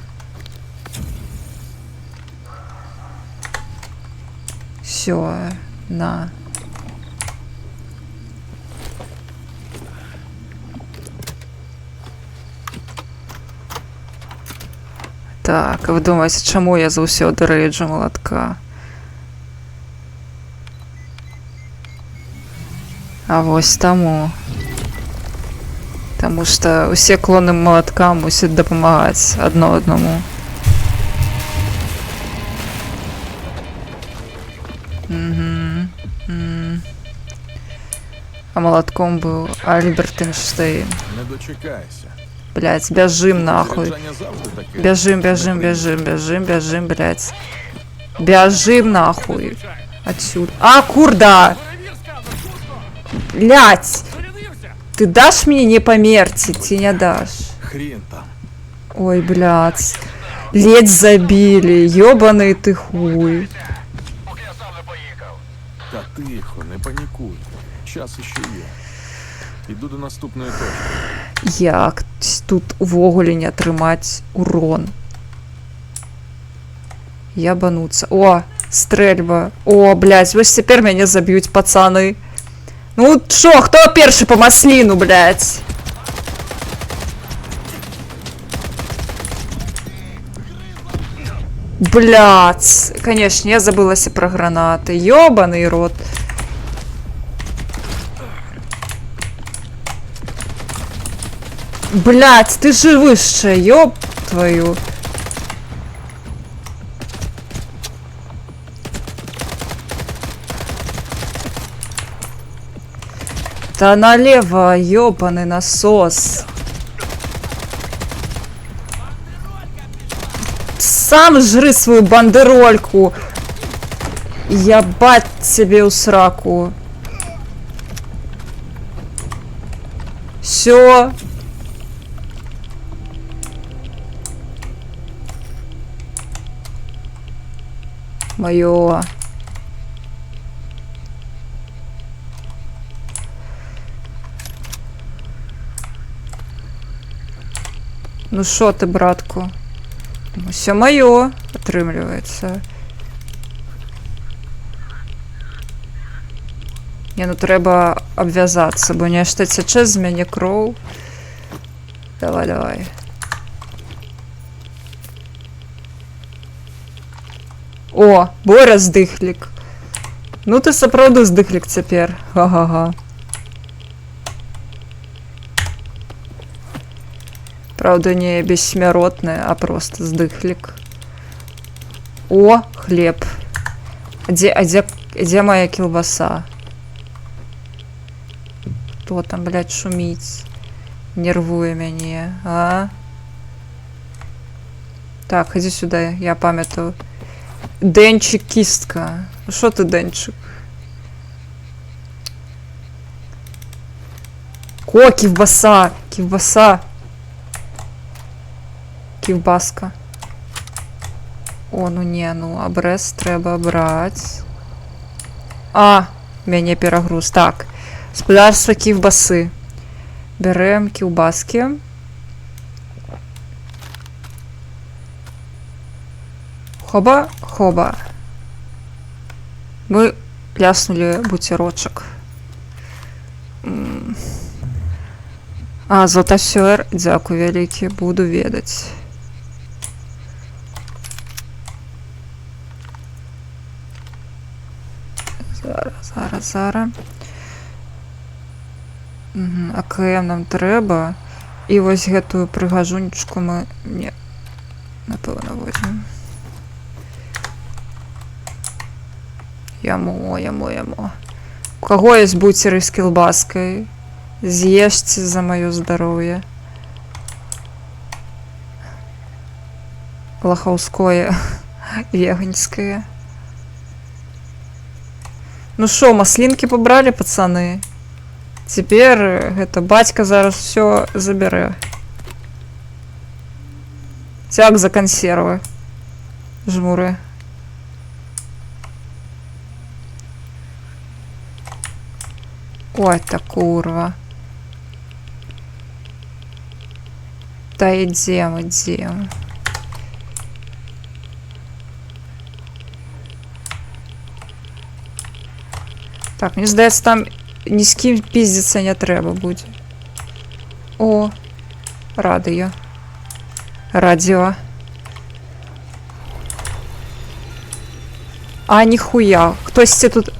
Все, на. Так, ви думаєте, чому я заўсёды рейджу молотка? А вось таму. Таму што усе клоны молотка мусяць дапамагаць адно аднаму. А молотком быў Альберт Эйнштейн. Не дочекайся. Блять, бяжым нахуй. Заряджання завжди таке. Бяжым, блять. Бяжым нахуй. Отсюда. А, курда! Блять! Ты дашь мне не померти? Ты не дашь. Хрен там. Ой, блядь. Ледь забили. Ёбаный ты хуй. Поки я сам не поїхав. Та тихо, не панікуй. Час іще є. Іду до наступної точки. Як тут увогуле не атрымаць урон? Ябануцца. О, стрельба. О, блядь, вось цяпер мяне заб'юць, пацаны. Ну шо, хто першы по масліну, блядь? Блядь. Конечно, я забылася про гранаты. Ёбаный рот. Блядь, ты же выше, ёб твою. Да налево, ёбаный насос. Сам жри свою бандерольку. Ебать тебе у сраку. Все. Моё. Ну шо ты, братку? Все моё, атрымліваецца. Не, ну трэба абвязацца, бо нешта цячэ з мяне кроў. Давай, давай. О, Боря здыхлік. Ну ты сапраўды здыхлік цяпер. Га-га-га. Правда, не бессмяротны, а просто здыхлік. О, хлеб. Дзе моя кілбаса? Хто там, блядь, шуміць? Нервуе мяне, а? Так, ходzi сюда, я памятаю. Денчик, кістка. Шо ты, Денчик? О, ківбаса! Ківбаса! Ківбаска. О, ну не, ну, абрэз трэба браць. А, мяне перагруз. Так, господарство ківбасы. Берем кілбаски. Хоба, хоба. Мы ляснули бутерочек. А, золотосер, дякую вялікі, буду ведаць. Зараз. АКМ нам трэба. І вось гэтую прыгажунечку мы... Не, напэўна, возьмем. Яму. У каго ёсць буцеры з кілбаскай? З'ешце за маё здароўе. Лахаўское, веганское. Ну шо, маслінкі пабралі, пацаны? Цяпер гэта бацька зараз всё забярэ. Цяк за кансервы. Жмуры. Ой, та курва. Та ідзем. Так, мені здається, там ні з ким піздіться не треба буде. О, радіо. А, ніхуя. Хтось це тут...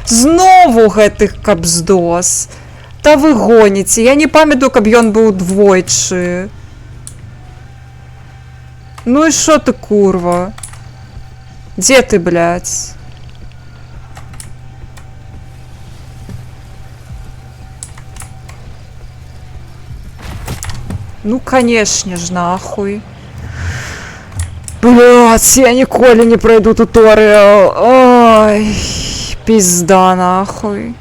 Знову гэтых кабздос. Та ви гоніце. Я не пам'ятаю, каб ён быў двойчы. Ну і шо ти, курва? Дзе ти, блядь? Ну, конечно ж, нахуй. Блядь, я ніколі не пройду туторіал. Ой, пизда, нахуй.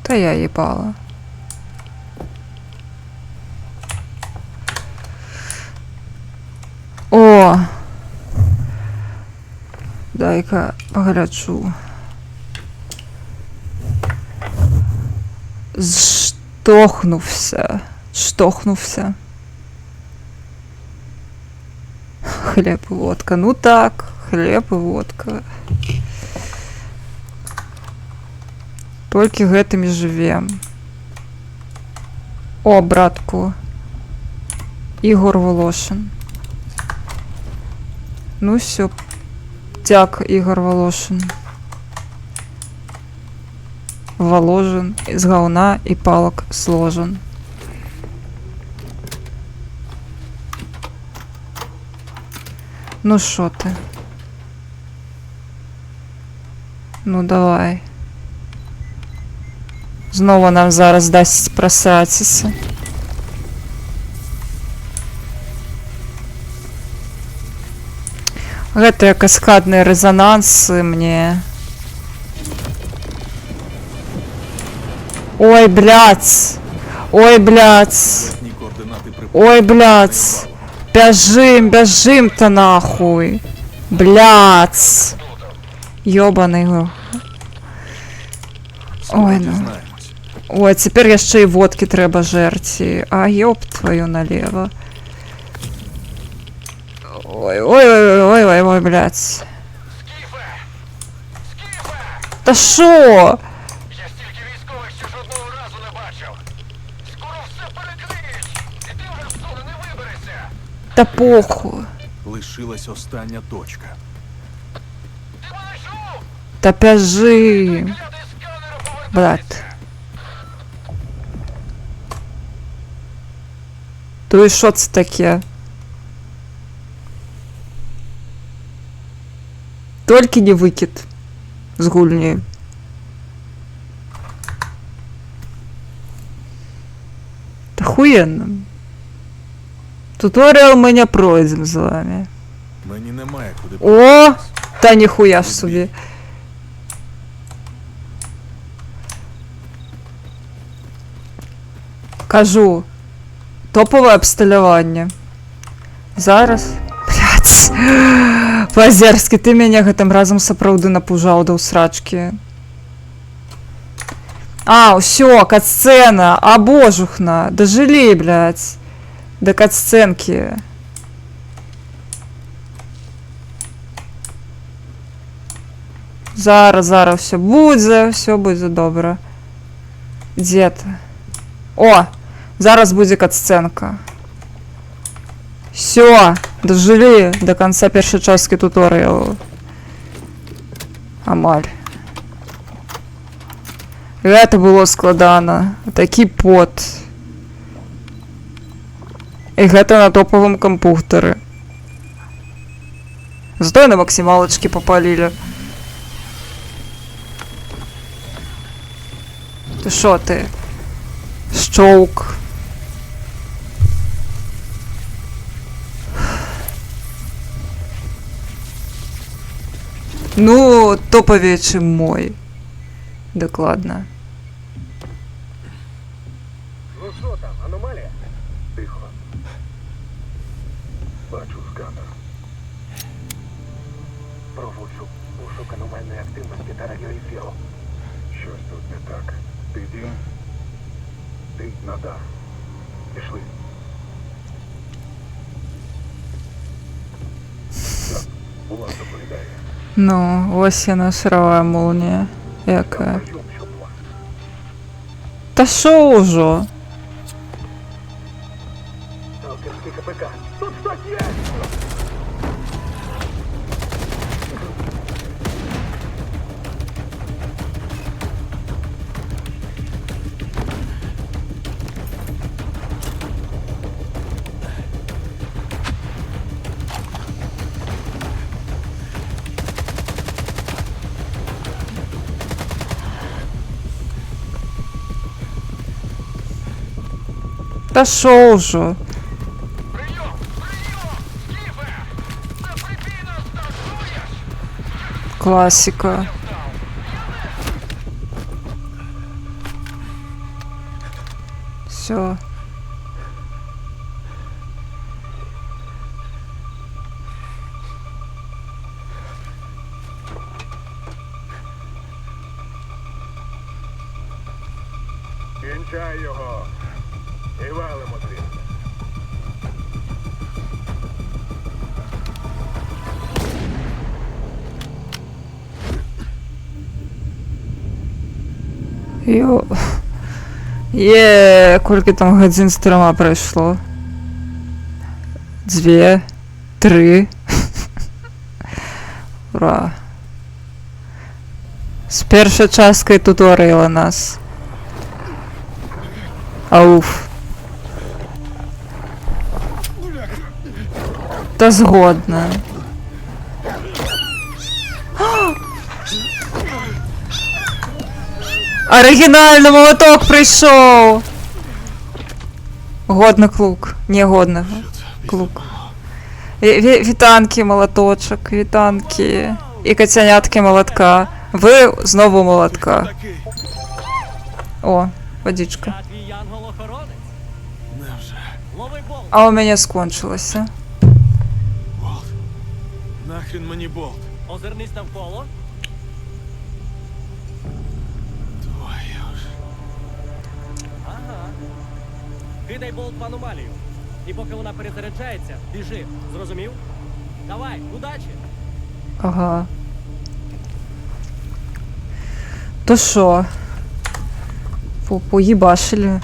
Та я їбала. О! Дай-ка погляджу. Штохнувся. Хлеб и водка. Ну так, хлеб и водка. Толькі гэтымі жывем. О, братку. Ігор Волошин. Ну всё. Дяк, Ігор Волошин. Воложен, из говна и палок сложен. Ну шо ты? Ну давай. Знову нам зараз дасть просратися. Гэтыя каскадныя резонансы мне. Ой, блядь. Ой, блядь. Ой, блядь. Бяжим-то нахуй. Блядь. Ёбаный его. Ой, ну. Ой, цяпер яшчэ і водкі трэба жэрці. А ёб твою налево. Ой, блядь. Та шо? Я стільки військових ще жодного разу не бачив. Скоро все перекриють, і ти вже з зони не виберешся. Та похуй. Лишилась остання точка. Ти мене чув? Та пяжи. Брат. То і що це таке? Толькі не выкид з гульні. Та хуєнно. Туторіал ми не пройдемо з вами. Мені немає куди. О! Та ніхуя ж собі. Кажу. Топове обсталювання. Зараз. Блядь. Лазерський, ти мене гэтым разом сапраўды напужаў да ўсрачкі. А, ўсё, катсцена. А, божухна. Дажылі, блядь. Да катсценкі. Зараз все будзе добра. Дзе ты? О! Зараз будзе катсценка. Все, дожылі до конца першай часткі туторыялу. Амаль. Гэта было складана. Такі пот. І гэта на топовым кампутары. Зато і на максімалачкі попалілі. Ты шо ты? Щоук. Ну, топовее, чим мой. Докладно. Ну що там, аномалія? Тихо. Бачу сканер. Проводжу пошук аномальної активності та радіоефіру. Щось тут не так. Ти Дім? Ти надав. Пішли. Так, була доповідає. Ну, ось яна шарова молнія. Яка? Та шо ўжо? Сталкерський КПК. Тут щось є! Та шо ўжо? Прийом! Прийом! Скіфе! На прибій нас так чуєш? Класіка. Все. Кінчай його! І валимо звідси. Йо. Є, колькі там гадзін з 3 пройшло? 2, 3. Ура. З першої часткою туторіала нас. Ауф. Та згодна. Оригінальний молоток прийшов! Годно клук. Не годно. Клук. Вітанки, молоточок, вітанки. І котянятки молотка. Ви знову молотка. О, водичка. А у мене скончилося. Болт. Нахрен мені болт. Озирнись навколо. Твою ж. Ага. Кидай болт в аномалію. І поки вона перезаряджається, біжи. Зрозумів? Давай, удачі! Ага. То що? Поїбашили.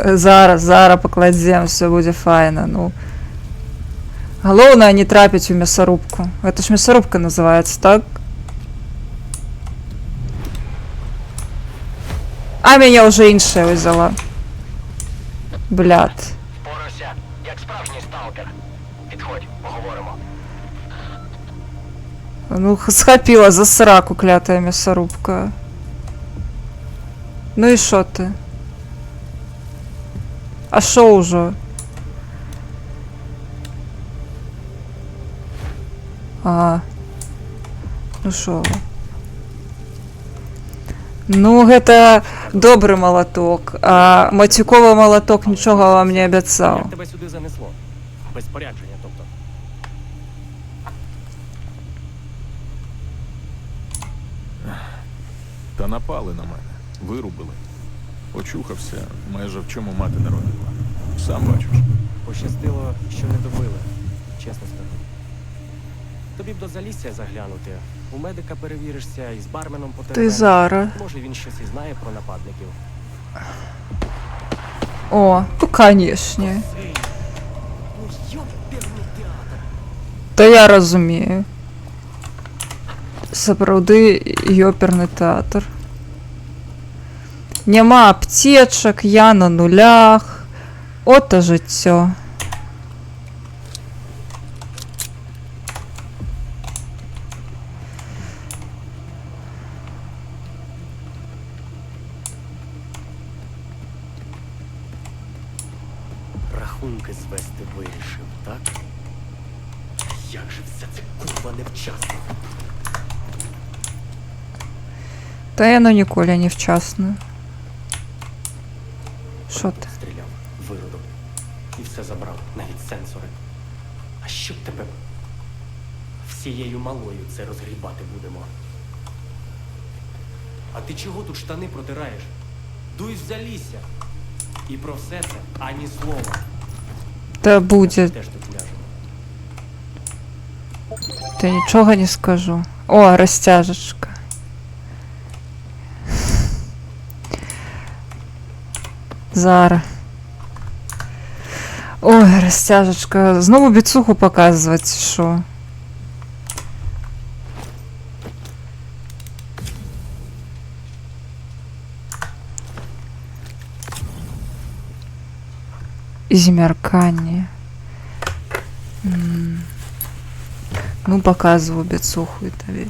Зараз покладем, все буде файно, ну. Головне не трапить у мясорубку. Это ж мясорубка называется, так? А меня уже іншая взяла. Блядь. Порося, як справжній сталкер. Підходь, поговоримо. Ну, схопила за сраку клятая мясорубка. Ну и шо ты? А шо уже? Ага. Ну шо? Ну, гэта добры малаток, а мацюковы малаток нічога вам не абяцаў. Як тебе сюди занесло? Без спорядження, тобто. Та напали на мене, вирубили. Очухався, майже в чому мати народила. Сам бачиш. Пощастило, що не добили, чесно скажу. Тобі б до Залісся заглянути. У медика перевіришся і з барменом Ти потерпеш. зараз. Може він щось і знає про нападників. О, ну, канешне. Ну, ёперний театр. Та я разумею. Сапраўды ёперны тэатр. Няма апцечак, я на нулях. Ото жыццё. Рахунки звести вирішив, так? Як же все це курва невчасно. Та яно ніколи не вчасно. Що ти? Стріляв, виродок. І все забрав, навіть сенсори. А що б тебе всією малою це розгрібати будемо? А ти чого тут штани протираєш? Дуй в Залісся. І про все це ані слова. Та буде. Теж тут ляжемо. Та нічого не скажу. О, розтяжечка. Зараз. Ой, розтяжечка. Знову біцуху показувати, що? Змеркання. Ну, показываю біцуху і тобі.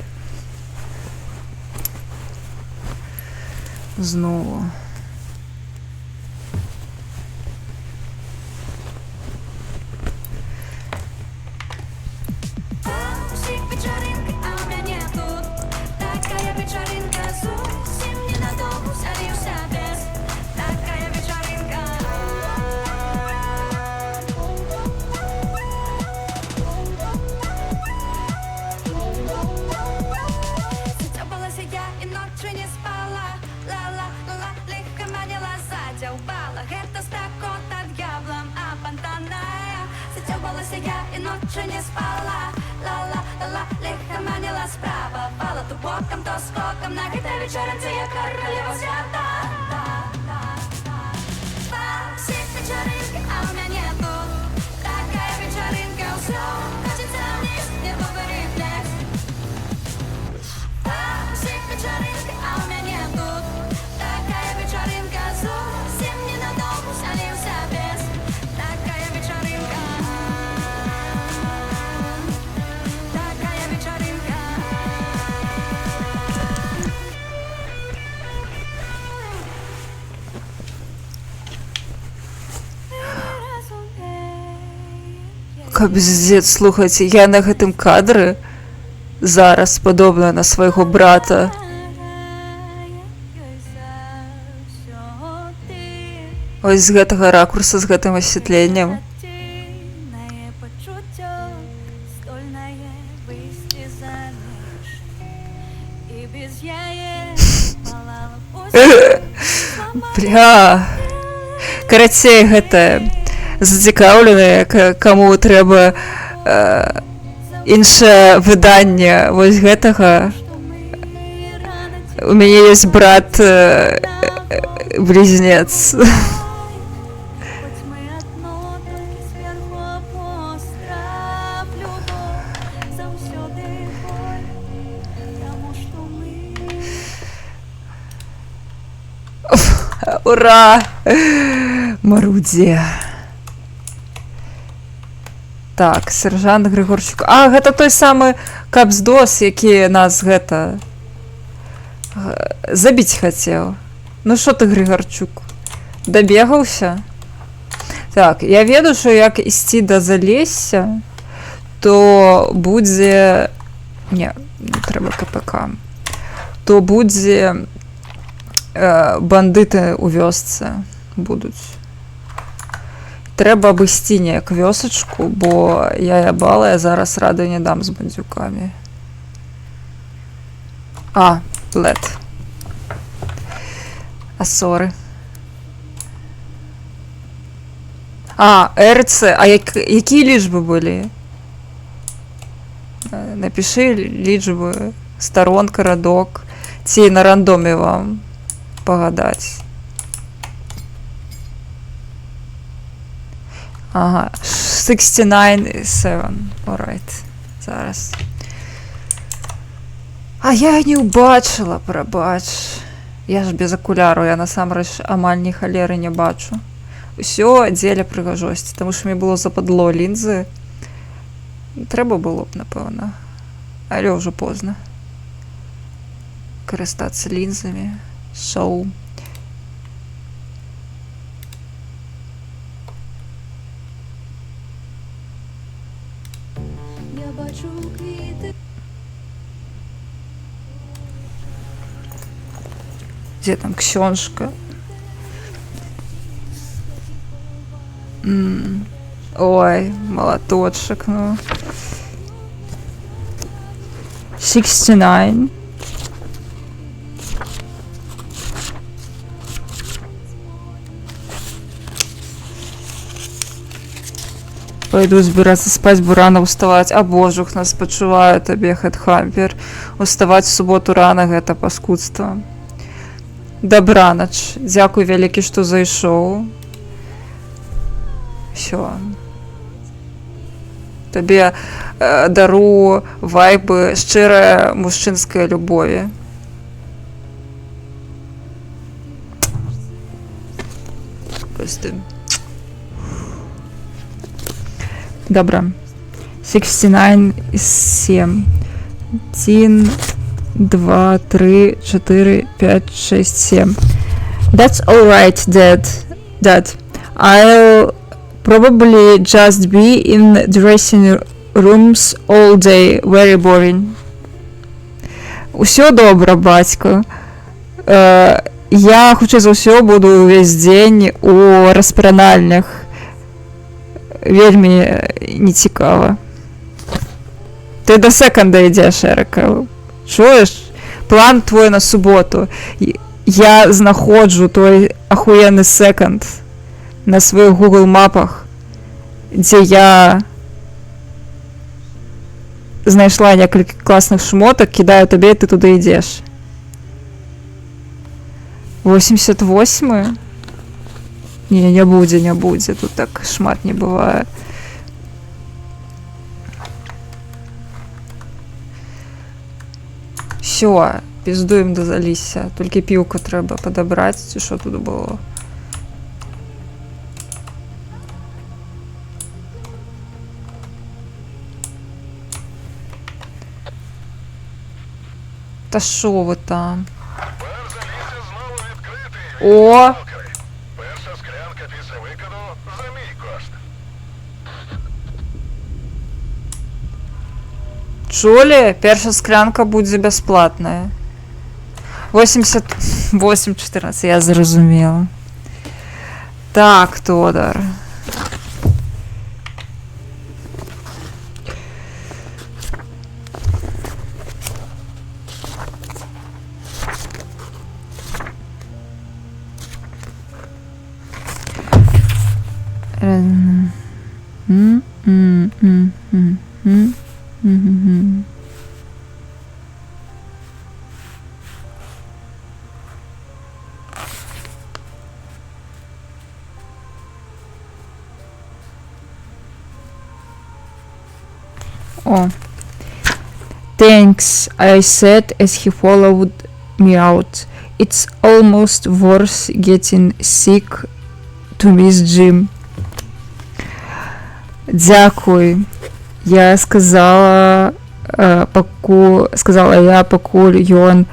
Знову. Всіх вечоринки, а у мене тут такая вечоринка, зовсім ненадовго залівся без. Такая вечоринка. Затьобалася я і ночі не спала. Ла-ла-ла, легко маніла, задявбала. Гэта спекота д'яблом опантаная. Затьобалася я і ночі не спала. Ла-ла-ла, легко маніла, справа пала. То боком, то скоком. На гэтай вечоринці я королева свята. Всіх вечоринки, а у мене тут такая вечоринка. Усё катится вниз, нервовый рефлекс. Всіх вечоринки, а у мене тут такая вечоринка. Зовсім ненадовго залівся без. Такая вечоринка. Такая вечоринка. Капздец, слухайте, я на гэтым кадры зараз падобна на свайго брата. Ось з гэтага ракурса, з гэтым асвятленнем. Тінає почуття, стольне вийсти заміж. І без яєць палала пусть. Бля. Карацей, гэта зацікаўленыя, каму трэба іншае выданне вось гэтага. У мяне ёсць брат близнец. Хоть мы одно, толькі зверху апостраф любов. Заўсёды боль, таму што мы Ура! Марудзе. Так, сержант Григорчук. А, гэта той самы капздос, які нас гэта забіць хацеў. Ну што ты, Григорчук, дабегаўся? Так, я ведаю, што як ісці да Залесся, то будзе... Не, не трэба КПК. То будзе бандыты ў вёсцы будуць. Трэба абысці неяк вёсачку, бо я ябала, я зараз рады не дам з бандзюкамі. Лед. Соры. РЦ. Якія лічбы былі? Напиши лічбы, старонка, радок. Ці на рандоме вам пагадаць. 69-7. Alright. Зараз. Я не ўбачыла, прабач. Я ж без акуляру, я насамрэч амаль ні халеры не бачу. Усё дзеля прыгажосці, таму што мне было западло лінзы. Трэба было б, напэўна. Але ўжо позна. Карыстацца лінзамі. Шоу. Я бачу квіти. Где там ксёнжка? Ой, молоточек, ну. 69. Пойду збираться спать, бо рано уставать. Божух, нас пачуваю табе, хедхампер. Уставать в суботу рано, гэта паскудства. Добранач. Дзякуй вялікі, што зайшоў. Всё. Табе дару вайбы шчырая мужчынская любові. Просто... Добра. 69-7. 1, 2, 3, 4, 5, 6, 7. That's alright, Dad. I'll probably just be in dressing rooms all day. Very boring. Усё добра, бацька. Я, хутчэй за ўсё, буду увесь дзень у распранальнях. Вельмі нецікава. Ты до секонда ідзеш, Эрыка. Чуеш? План твой на суботу. Я знаходжу той ахуенны секонд на сваіх Google мапах, дзе я знайшла некалькі класных шмотак, кідаю табе, і ты туды ідзеш. 88? Не будзе, тут так шмат не бывае. Всё, пиздуем да залісся. Толькі піўка трэба падабраць, ці што тут было. Та шо ви там? О! Перша склянка після викиду за мій кошт. Чулі? Перша склянка будзе бясплатная. 88-14, я зразумела. Так, Тодар. Oh. Thanks, I said as he followed me out. It's almost worth getting sick to miss Jim. Дякуй. Я сказала, пакуль ён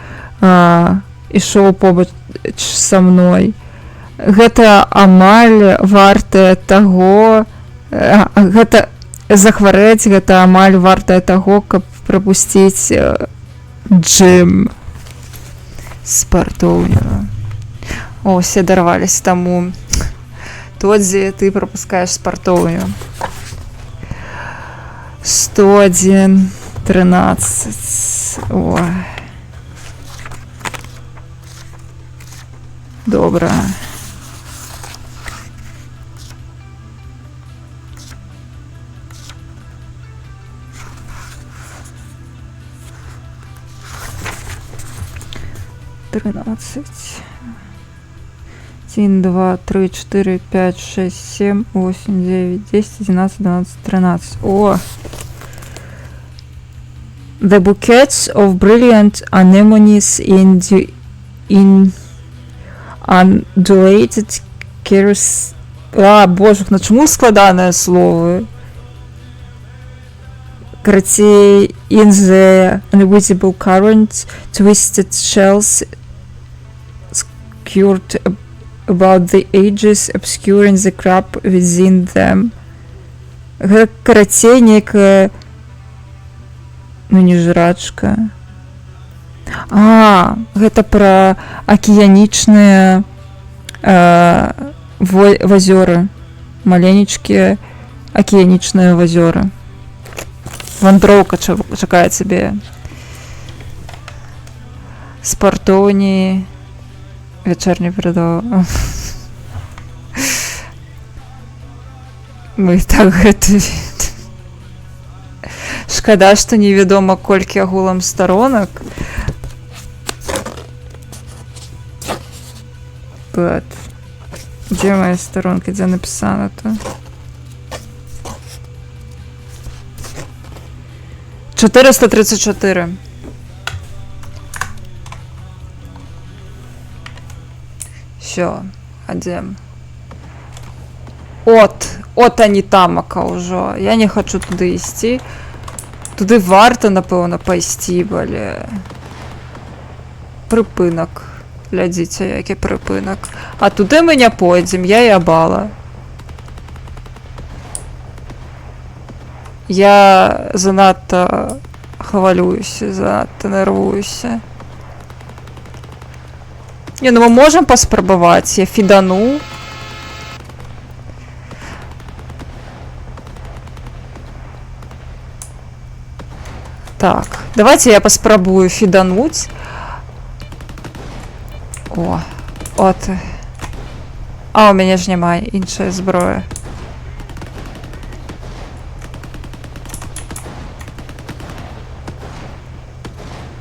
ішоў побач са мной. Гэта амаль вартае таго, захварэць, гэта амаль вартае таго, каб прапусціць Джим з партоўняга. О, все дорвались тому. Тодзи, ты пропускаешь спортовую. 101, 13. О. Добре. Тринадцать. 1, 2, 3, 4, 5, 6, 7, 8, 9, 10, 11, 12, 13. О! The bouquets of brilliant anemones in undulated carousel. А, боже, на чому складане слово? Крати in the invisible current, twisted shells skewed about the edges, obscuring the crab within them. Карацей некая, ну не жрачка. А, гэта пра акіянічныя вазёры. Маленечкія акіянічныя вазёры. Вандроўка чакае цябе. Спартоўні вечерний передав. Мы так гэта... Шкада, што невядома колькі агулам сторонок. Вот. Где моя сторонка? Где написано-то? 434. Все, адзем. От они тамака ўжо. Я не хочу туды ісці. Туды варта, напэўна, пайсці, але... Прыпынак. Глядзіце, які прыпынак. А туды мы не пойдзем, я і абала. Я занадта хвалююся, занадта нервуюся. Не, ну мы можем паспрабаваць. Я фідану. Так, давайте я паспрабую фідануть. О, от. А, у мяне ж няма іншая зброя.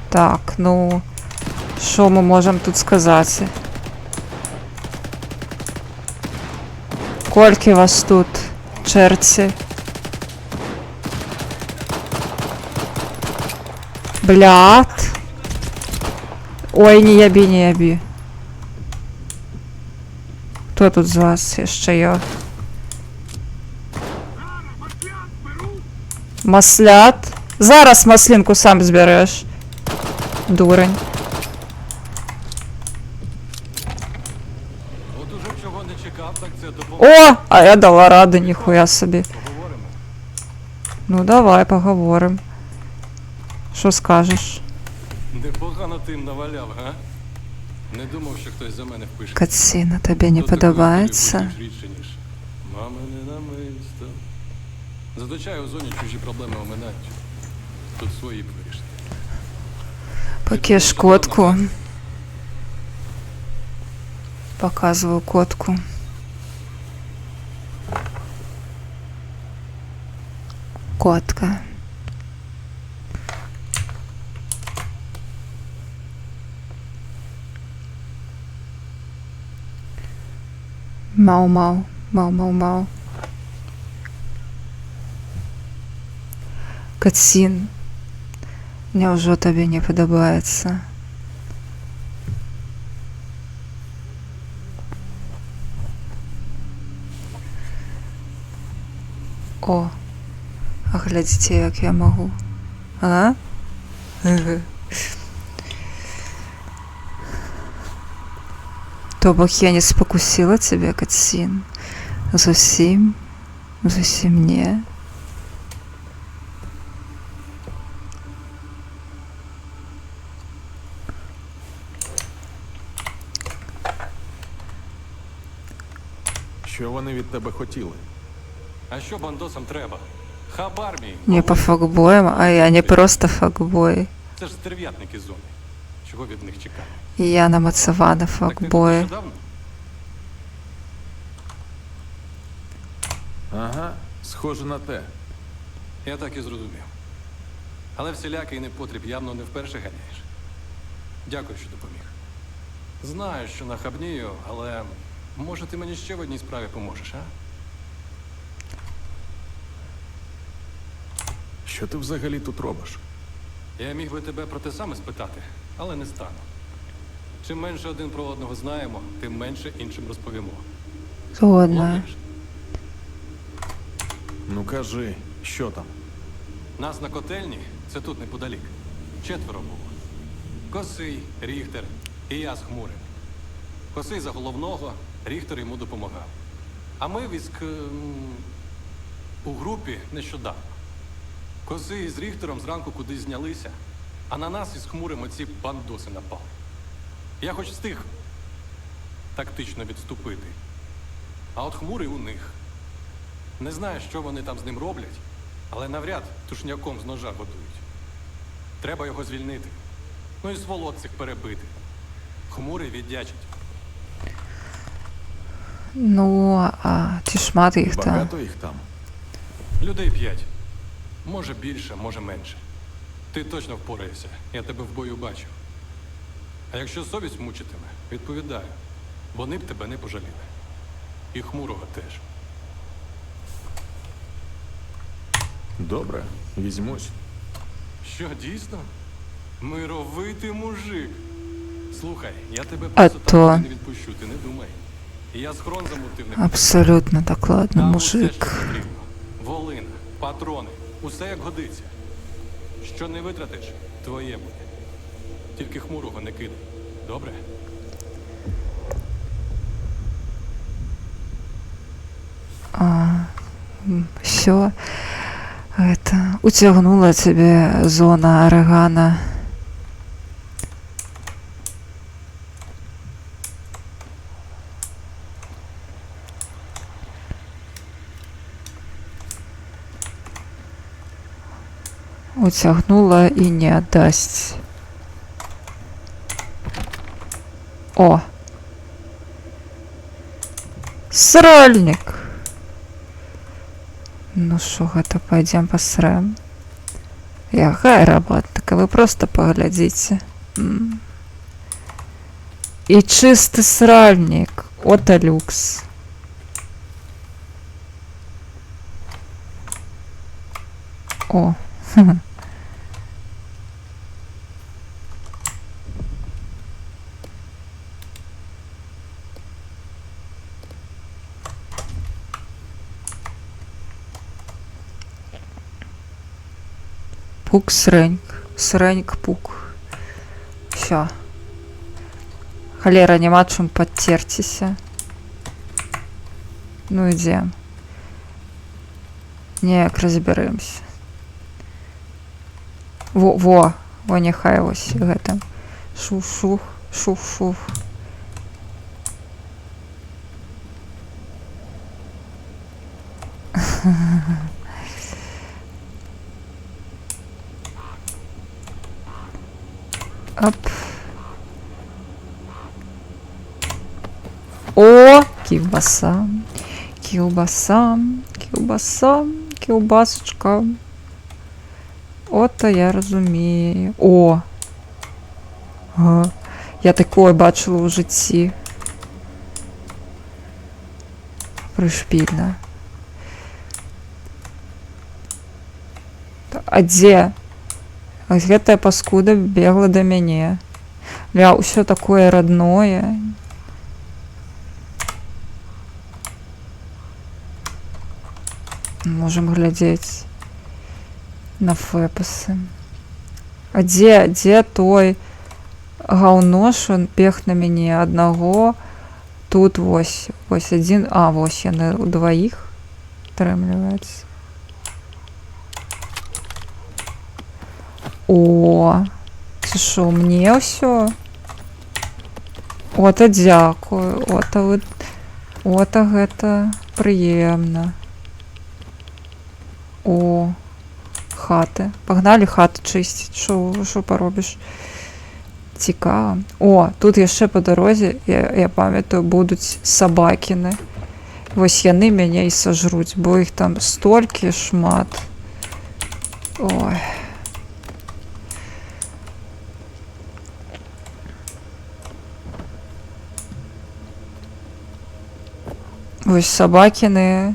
Так, ну... Що ми можемо тут сказати? Колькі вас тут, черці? Блядь. Ой, не яби, не яби. Хто тут з вас ще є? Маслят? Зараз маслинку сам збереш. Дурень. О! А я дала ради, ніхуя собі. Ну давай поговорим. Що скажеш? Непогано ти їм наваляв, га? Не думав, що хтось за мене впише. Катсіна, тобі не подобається? Мама не намисто. Зазвичай у зоні чужі проблеми оминають. Тут свої б вирішити. Покеш котку. Показываю котку. Котка. Мау-мау, мау-мау-мау. Катсін, няўжо табе не падабаецца? О, а глядзіце, як я магу. А? То бок я не спакусіла цябе, Катсін? Зусім? Зусім не? Що вони від тебе хотіли? А що бандосам треба? Хабар мій. Не по факбоям, а я не просто факбой. Це ж стерв'ятники зони. Чого від них чекати? Я намацована Так не факбої. нещодавно? Ага, схоже на те. Я так і зрозумів. Але всілякий непотріб явно не вперше ганяєш. Дякую, що допоміг. Знаю, що нахабнію, але може ти мені ще в одній справі поможеш, а? Що ти взагалі тут робиш? Я міг би тебе про те саме спитати, але не стану. Чим менше один про одного знаємо, тим менше іншим розповімо. Згодна. Ловиш? Ну кажи, що там? Нас на котельні, це тут неподалік. 4 було. Косий, Ріхтер і я з Хмурим. Косий за головного, Ріхтер йому допомагав. А ми у групі нещодавно. Косий з Ріхтером зранку кудись знялися, а на нас із Хмурим оці бандоси напали. Я хоч встиг тактично відступити. А от Хмурий у них. Не знаю, що вони там з ним роблять, але навряд тушняком з ножа готують. Треба його звільнити. Ну і сволот цих перебити. Хмурий віддячить. Ну, а чи шмат їх там? Багато їх там? Людей 5. Може більше, може менше. Ти точно впораєшся. Я тебе в бою бачив. А якщо совість мучитиме, відповідаю. Вони б тебе не пожаліли. І Хмурого теж. Добре, візьмусь. Що, дійсно? Мировитий мужик. Слухай, я тебе А просто то- так не відпущу, ти не думай. Я схрон замутив не Абсолютно так, ладно, Там мужик. усе, що потрібно. Волина, патрони, усе як годиться. Що не витратиш, твоє буде. Тільки Хмурого не кидай. Добре? Все. Это утягнула тебе зона Арагана. Утягнула и не отдасть. О! Сральник! Ну що, гэта пойдем посраем. Якая работа, так вы просто поглядите. И чистый сральник. Ота люкс. О. Пук, среньк. Среньк, пук. Все. Холера, нема чым подтерціся. Ну ідем. Неяк разберемся. Во, няхай ось гэта. Шух-шух, шух-шух. Оп. О, кілбаса. Кілбаса. Кілбаса. Кілбасочка. Ото я розумію. О! Ага. Я такое бачила у житті. Пришпільно. А дзе? Ось гэтая паскуда бегла да мяне. Ля, ўсё такое родное. Можем глядзець на фэпасы. А дзе той гаўно, що бег на мяне аднаго? Тут вось адзін. А, вось яны ўдваіх атрымліваецца. О, це що, мне ўсё? Ота дзякую. Ота вы От, а гэта прыемна. О, хаты. Пагналі хаты чысціць. Што паробіш? Цікава. О, тут яшчэ па дарозе, я памятаю, будуць сабакіны. Вось яны мяне і сажруць, бо іх там столькі шмат. Ой. Вось сабакіны.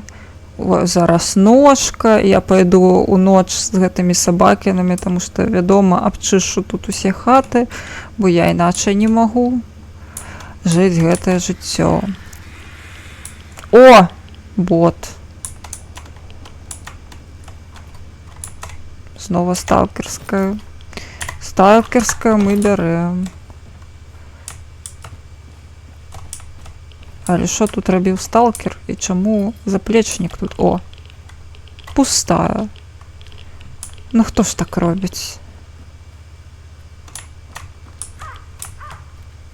О, зараз ножка. Я пайду ў ноч з гэтымі сабакінамі, таму што, вядома, абчышу тут усе хаты, бо я іначай не магу жыць гэтае жыццё. О! Бот. Снова сталкерская. Сталкерская мы бярэм. Але што тут рабіў сталкер? І чаму заплечнік тут? О! Пустая. Ну хто ж так робіць?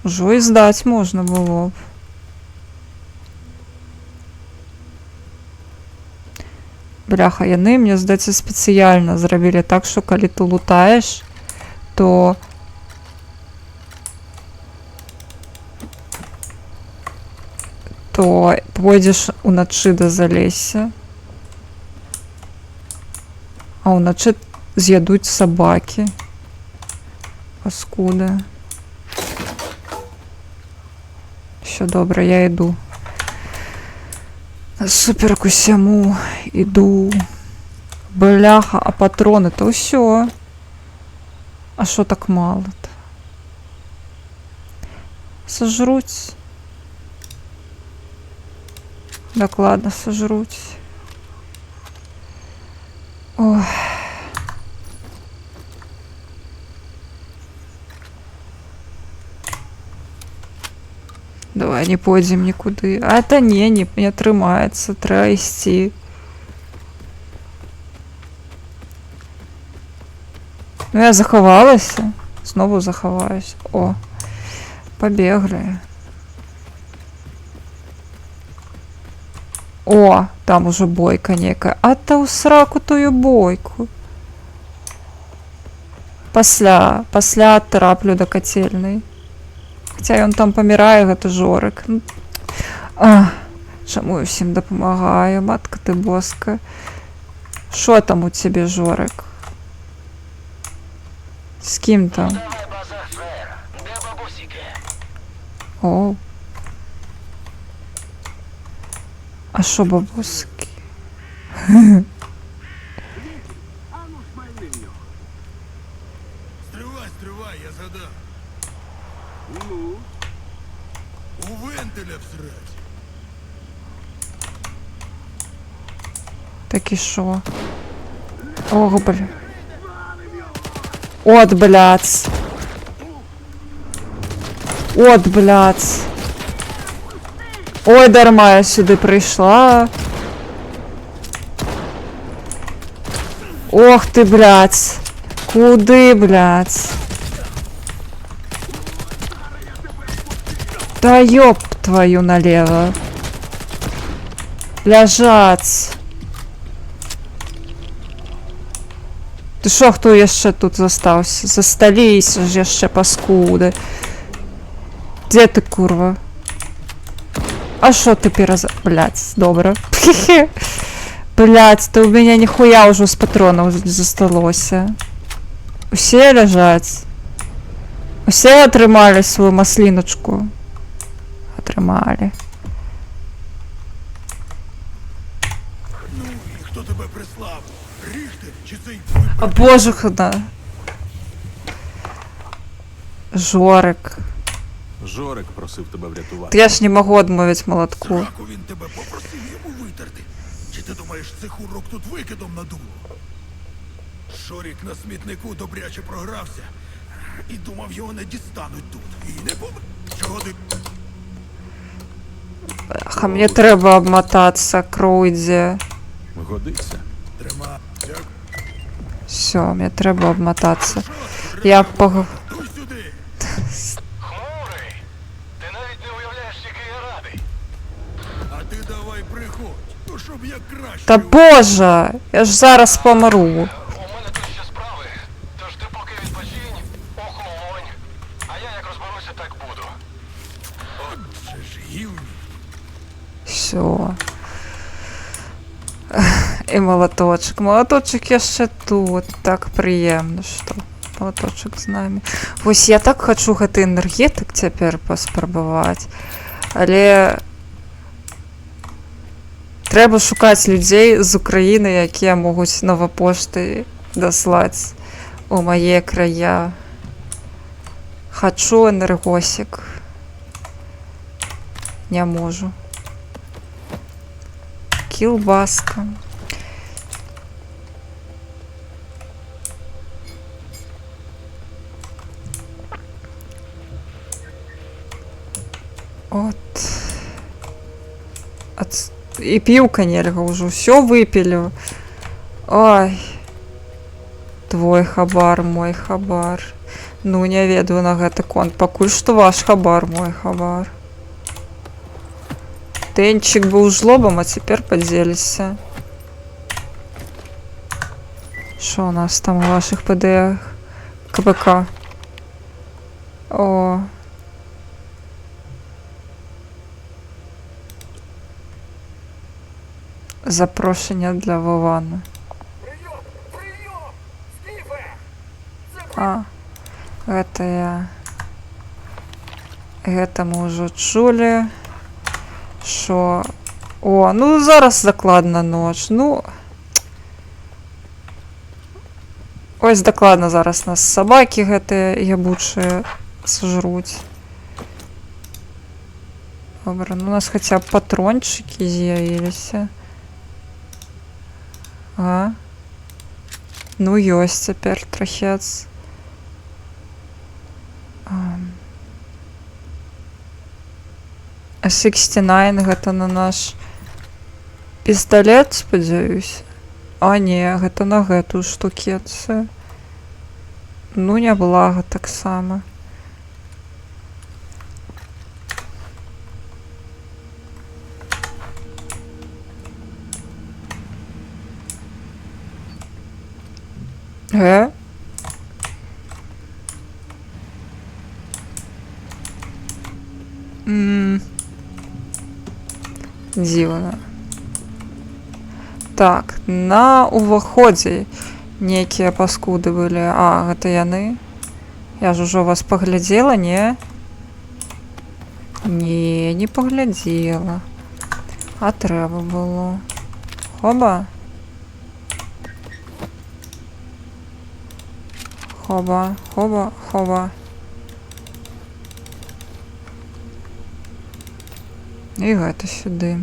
Ужо і здаць можна было б. Бляха, яны, мне здаецца, спецыяльна зрабілі так, што калі ты лутаеш, то пойдзеш уначы да залесся, а ўначы з'ядуць сабакі. Паскуды. Всё добра, я іду. Супер к усяму іду. Бляха, а патроны то ўсё. А што так мало-то? Сожруць. Дакладна сожруць. Ой. Давай не пойдзем нікуды. А это не атрымаецца, трэба ісці. Ну я захавалася, знову захаваюсь. О, пабеглі. О, там уже бойка некая. А та ў сраку тую бойку. Пасля траплю да кацельнай. Хаця ён там памірае, гэта Жорык. Чаму я ўсім дапамагаю, матка ты боска. Што там у цябе, Жорык? З кім там? О. А що бабуски? Стривай, я згадав. У вентиля всрать. Так і що? Ох, бля. От, блядь. От, блядь. Ой, дарма я сюди прийшла. Ох ти, блядь. Куди, блядь? Да ёб твою налево. Ляжаць. Ты шо, хто яшчэ тут застаўся? Засталіся ж яшчэ паскуды. Дзе ты, курва? А шо ты Блядь, добра. Блядь, то у меня нихуя уже с патронов засталося. Усе ляжаць. Усе атрымалі свою масліночку. Атрымалі. Ну, і хто тебе прислав? Ріхтер чи цей... А боже хана. Жорик. Жорик просив тебе врятувати. Я ж не можу відмовити молотку. Сраку він тебе попросив йому витерти. Чи ти думаєш, цихурок тут викидом надуло? Шорік на смітнику добряче програвся. І думав, його не дістануть тут. І не помер. Чого ти... А мені треба обмотатися, кров йде. Годиться. Трима. Все, мені треба обмотатися. Я пог... Хмурий! Ти навіть не уявляєш, який я радий. щоб як краще. Та боже, я ж зараз помру. Тож ти поки відпочинь, охолонь. А я як розберуся, так буду. Отже ж гівні. Все. І молоточок. Молоточок я ще тут. Так приємно, що молоточок з нами. Ось я так хочу гэты энергетик цяпер паспрабаваць. Але трэба шукаць людзей з Украіны, якія могуць новапоштай даслаць у мае края. Хачу энергосик. Не можу. Кілбаска. От. І піўка нельга ўжо. Усё выпілю. Ой. Твой хабар, мой хабар. Ну, не ведаю на гэты конт. Пакуль што ваш хабар, мой хабар. Тэнчик быў жлобам, а цяпер падзеліся. Што у нас там у вашых ПД КПК? О. Запрошення для Вована. А, гэта я. Гэта мы ўжо чулі. Що? О, ну зараз дакладна ноч. Ну. Ось дакладна зараз нас сабакі гэтыя ябучыя сожруць. Добра, ну у нас хаця б патрончыкі з'явіліся. А? Ну ёсць цяпер трахец. А 69 гэта на наш пісталет, спадзяюся. А не, гэта на гэтую штукецію. Ну, няблага таксама. Дзіўна. Так, на уваходзе нейкія паскуды былі. А, гэта яны? Я ж ужо вас паглядзела, не? Не, не паглядзела. А трэба было. Хоба. Хоба, хоба, хоба. І гэта сюды.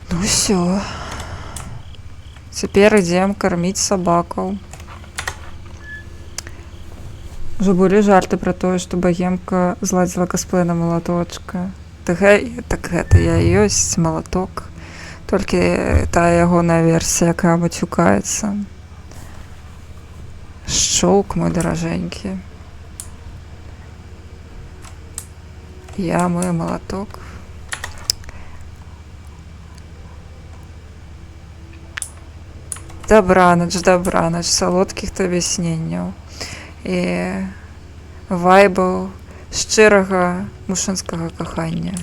Ну ўсё. Цяпер ідзем карміць сабакаў. Уже былі жарты пра тое, што багемка зладзіла касплэй на малаточка. Так гэта я ёсць малаток. Толькі тая ягоная версія, якая мацюкаецца. Шчоўк, мой даражэнькі. Я мой малаток. Добранач, салодкіх табе сненняў. І вайбаў шчырага мужчынскага кахання.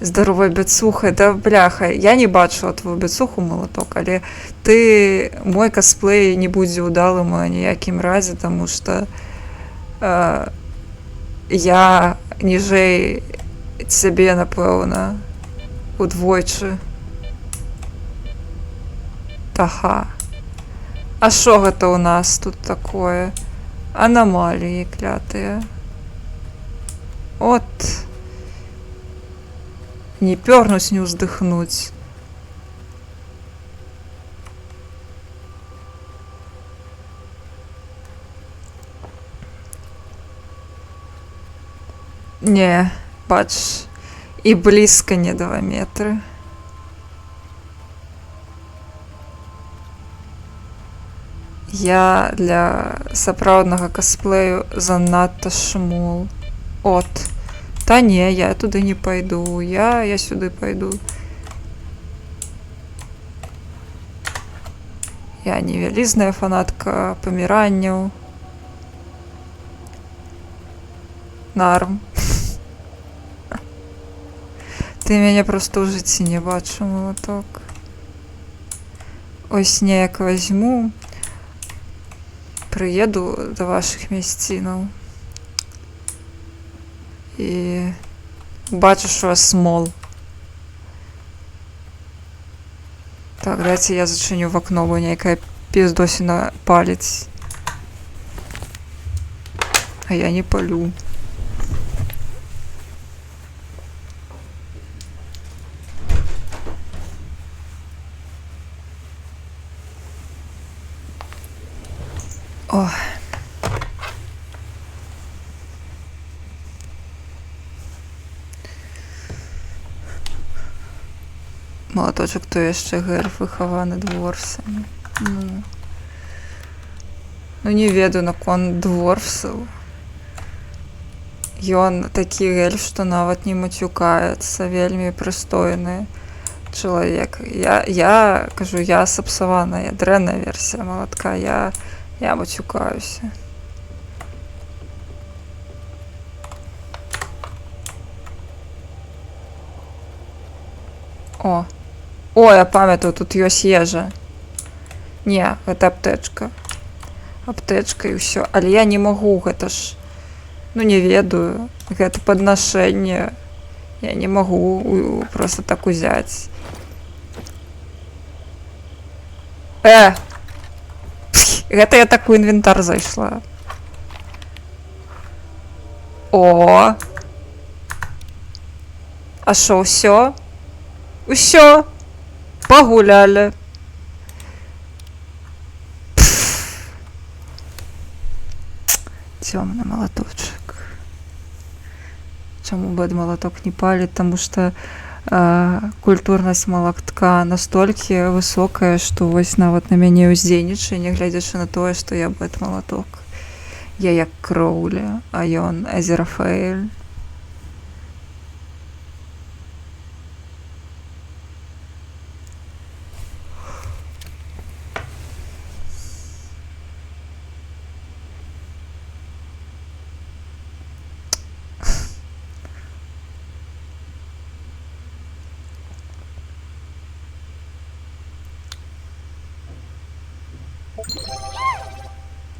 Здаровая бяцуха, да бляха, я не бачыла твою бяцуху, малаток, але ты, мой косплей не будзе ўдалым у ніякім разе, таму што я ніжэй цябе, напэўна, удвойчы. Таха. А што гэта ў нас тут такое? Анамаліі клятыя. От. Не пёрнуць, не ўздыхнуць. Не, бач, і блізка не 2 метры. Я для сапраўднага косплею занадта шмул. От. Та не, я туды не пайду. Я сюды пайду. Я не вялізная фанатка паміранняў. Нарм. Ты мяне просто ў жыцці не бачу, малаток. Ось неяк возьму, прыеду да вашых мясцінаў і бачу, що у вас смол. Так, дайте я зачиню в окно, бо нейкая пиздосина палец. А я не палю. Ой. Малаточок то яшчэ гельф выхаваны дворфсамі. Ну не ведаю наконт дворфсаў. Ён такі гельф, што нават не мацюкаецца, вельмі прыстойны чалавек. Я кажу, я сапсаваная, дрэнная версія малатка, я мацюкаюся. О, я памятаю, тут ёсць ежа. Не, гэта аптэчка. Аптэчка і ўсё. Але я не магу, гэта ж... Ну, не ведаю. Гэта паднашэнне. Я не магу просто так узяць. Гэта я так у інвентар зайшла. О! А шо, ўсё? Усё! Погуляли. Темный молоточек. Чему бы молоток не палит? Потому что культурность молотка настолько высокая, что вось нават на мяне ўздзейнічае, не глядзячы на тое, што я бэт молоток. Я як Кроулі, а ён Азерафаэль.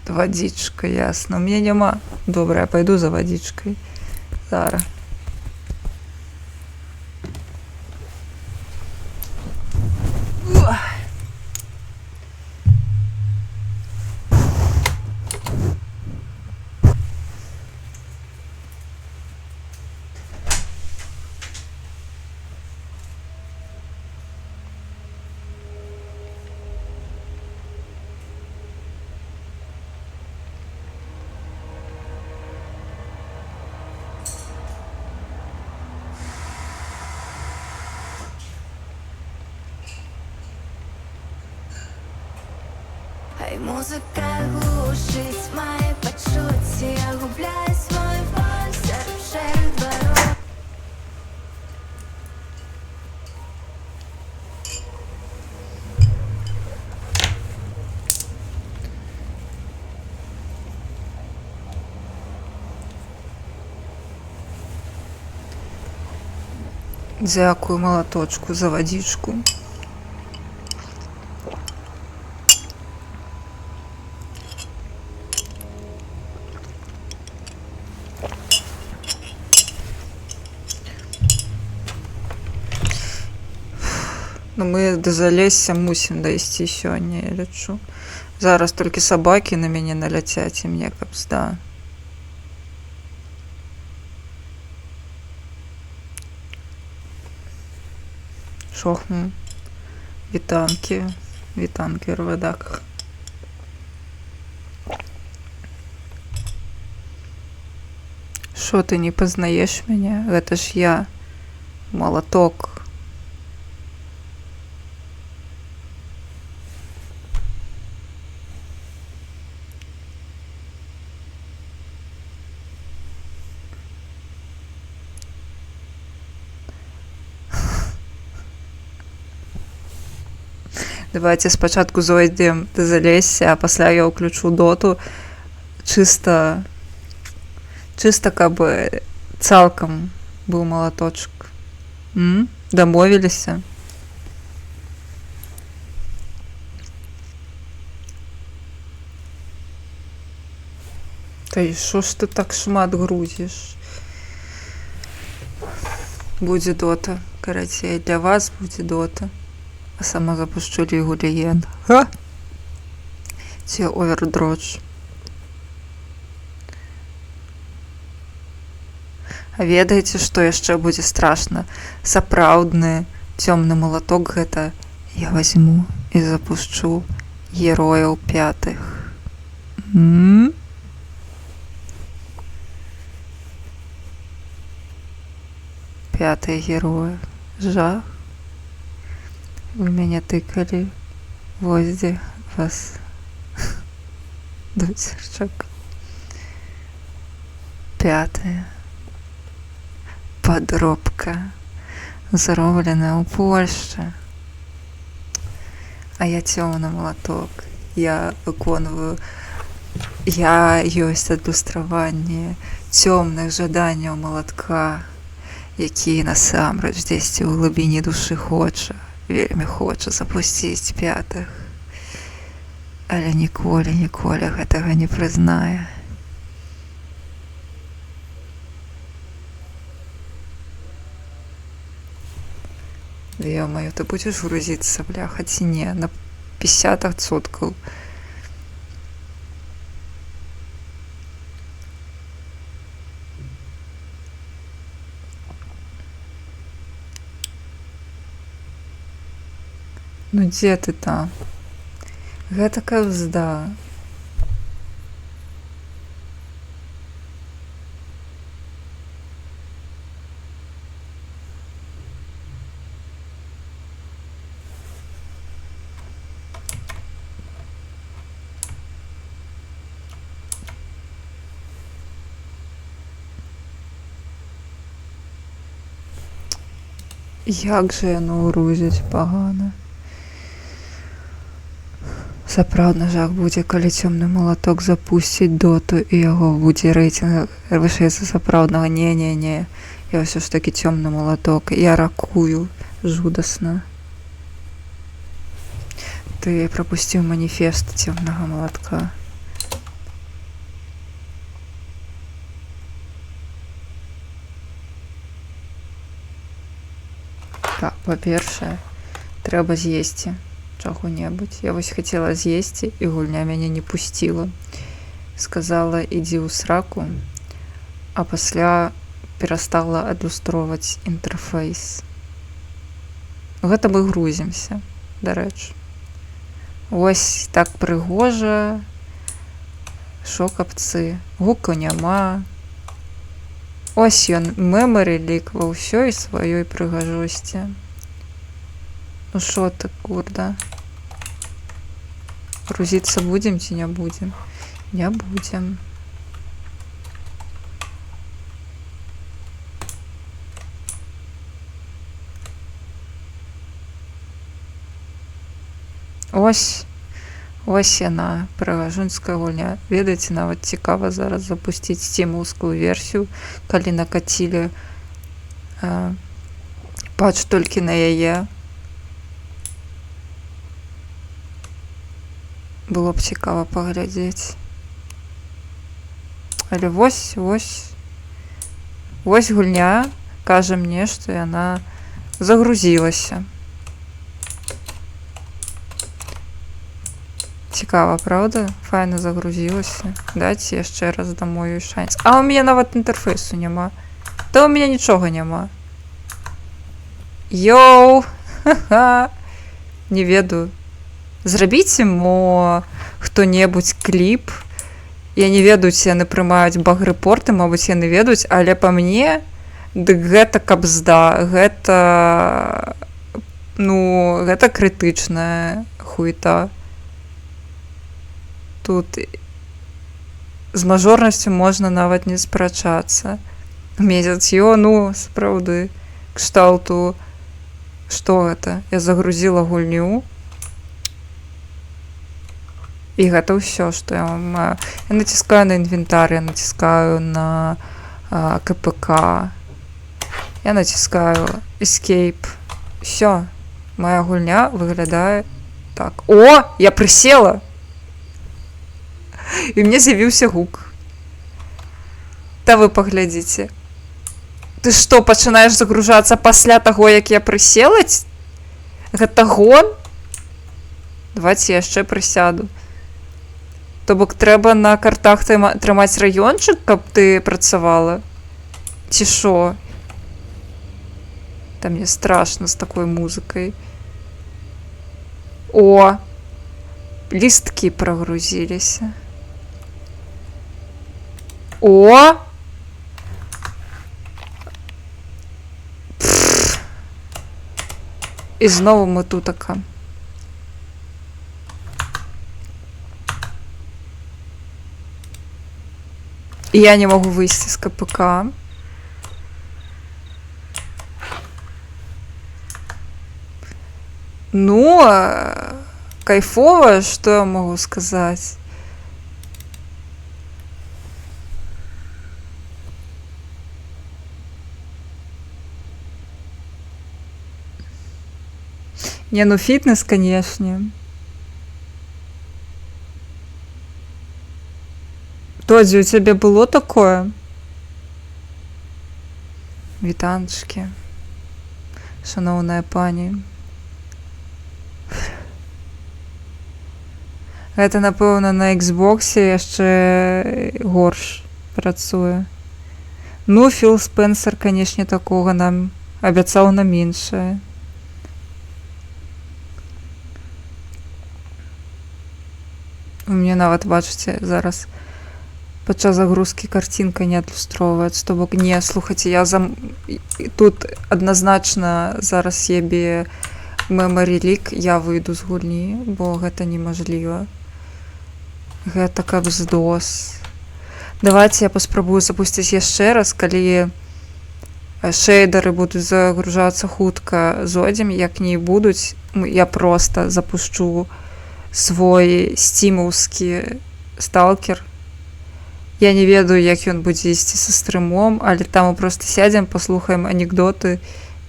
Водичка, ясно. У меня нема. Добре, я пойду за водичкой. Зара. Хай музика глушить мої почуття, я губляю свой боль серед шерих дворов. Дякую молоточку за водичку. Ну, мы до Залесся мусім дайсці сёння, я лічу. Зараз толькі сабакі на мяне наляцяць, і мне капзда. Шохну. Вітанкі. Вітанкі, рведак. Шо ты не пазнаеш мяне? Гэта ж я. Молоток. Давайте спачатку зойдзем да залезся, а пасля я ўключу доту чыста каб цалкам быў малаточак. Дамовіліся. Та і што ж ты так шмат грузіш? Будзе дота. Карацей, для вас будзе дота. А сама запушчу Лігу Легенд. Ха! Ці Овердродж. А ведаеце, што яшчэ будзе страшна? Сапраўдны цёмны малаток гэта я возьму і запушчу герояў 5. Пятые герои. Жах. Вы меня тыкали. Возле вас. Дуцерчак. 5. Подробка. Зробленая у Польши. А я темный молоток. Я выконваю. Я ёсць адлюстраванне цёмных жаданняў малатка, які насамрэч дзесьці ў глыбіні душы вельмі хоча запусціць 5. Але ніколі гэтага не прызнае. Ё-маё, ты будзеш грузіцца, бляха, ці не? На 50%. Ну дзе ты там? Гэта каўзда. Як жа яно грузіць пагана. Сапраўдны жах будзе, калі цёмны малаток запусціць доту і яго будзе рэйтынг вышэй за сапраўднага. Не. Я ўсё ж такі цёмны малаток. Я ракую жудасна. Ты прапусціў маніфест цёмнага малатка. Так, па-першае, трэба з'есці чаго-небудзь. Я вось хацела з'есці, і гульня мяне не пусціла. Сказала, ідзі ў сраку, а пасля перастала адлюстроўваць інтэрфейс. Гэта мы грузімся, дарэчы. Ось так прыгожа. Шокапцы. Гуку няма. Ось ён, мемарі лік ва ўсёй сваёй прыгажосці. Ну шо ты, курда? Грузіцца будзем ці не будзем? Не будзем. Ось яна, прыгажунская гульня. Ведаеце, нават цікава зараз запусціць стімаўскую версію, калі накацілі патч толькі на яе. Было б цікава паглядзець. Але вось гульня кажа мне, што яна загрузілася. Цікава, правда? Файна загрузілася. Дайце яшчэ раз дамо ёй шанс. А у мяне нават інтэрфейсу няма. Та у мяне нічога няма. Йоу! Ха-ха! Не ведаю. Зрабіце мо хто-небудзь кліп. Я не ведаю, ці яны прымаюць баг-рэпорты, мабыць, яны ведаюць, але па мне, дык гэта кабзда, гэта крытычная хуйта. Тут з мажорнасцю можна нават не спрачацца. Месяц, сапраўды, кшталту, што гэта? Я загрузіла гульню, І гэта ўсё, што я маю. Я націскаю на інвентар, я націскаю на КПК, я націскаю Escape. Все, моя гульня выглядае так. О, я присела! І мне з'явіўся гук. Та вы паглядзіце. Ты што, пачынаеш загружацца пасля таго, як я прысела? Гэта гон? Давайте я яшчэ прысяду. То бок трэба на картах трымаць раёнчык, каб ты працавала? Ці шо? Там мне страшно з такой музыкай. О! Лісткі прагрузіліся. О! І знову ми тутака. І я не можу вийти з КПК. Ну, кайфово, что я могу сказать? Не, ну фитнес, конечно. Тодзі, у тебе было такое? Вітанчики. Шановная пані. Гэта, напэўна, на Xbox яшчэ горш працуе. Ну, Філ Спенсер, канешне, такога нам абяцаў на меншае. У мяне нават, бачыце, зараз падчас загрузкі картинка не адлюстроўваецца. То бок, не, слухайце, я тут адназначна зараз ебе memory leak, я выйду з гульні, бо гэта немажліва. Гэта каб здос. Давайте я паспрабую запусціць яшчэ раз, калі шэйдары будуць загружацца хутка зойдзем, як не будуць, я проста запушчу свой стімаўскі сталкер. Я не ведаю, як ён будзе ісці са стрымом, але там мы проста сядзем, паслухаем анекдоты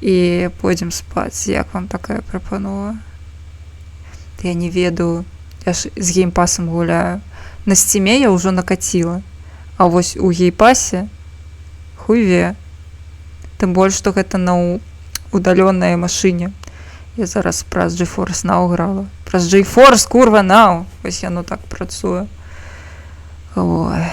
і пойдзем спаць. Як вам такая прапанова? Я не ведаю. Я ж з геймпасам гуляю. На Стиме я ўжо накаціла. А вось у геймпасе хуйве. Тым больш, што гэта на удалённай машыне. Я зараз праз GeForce Now грала. Праз GeForce, курва, Now! Вось яно так працуе. Ой.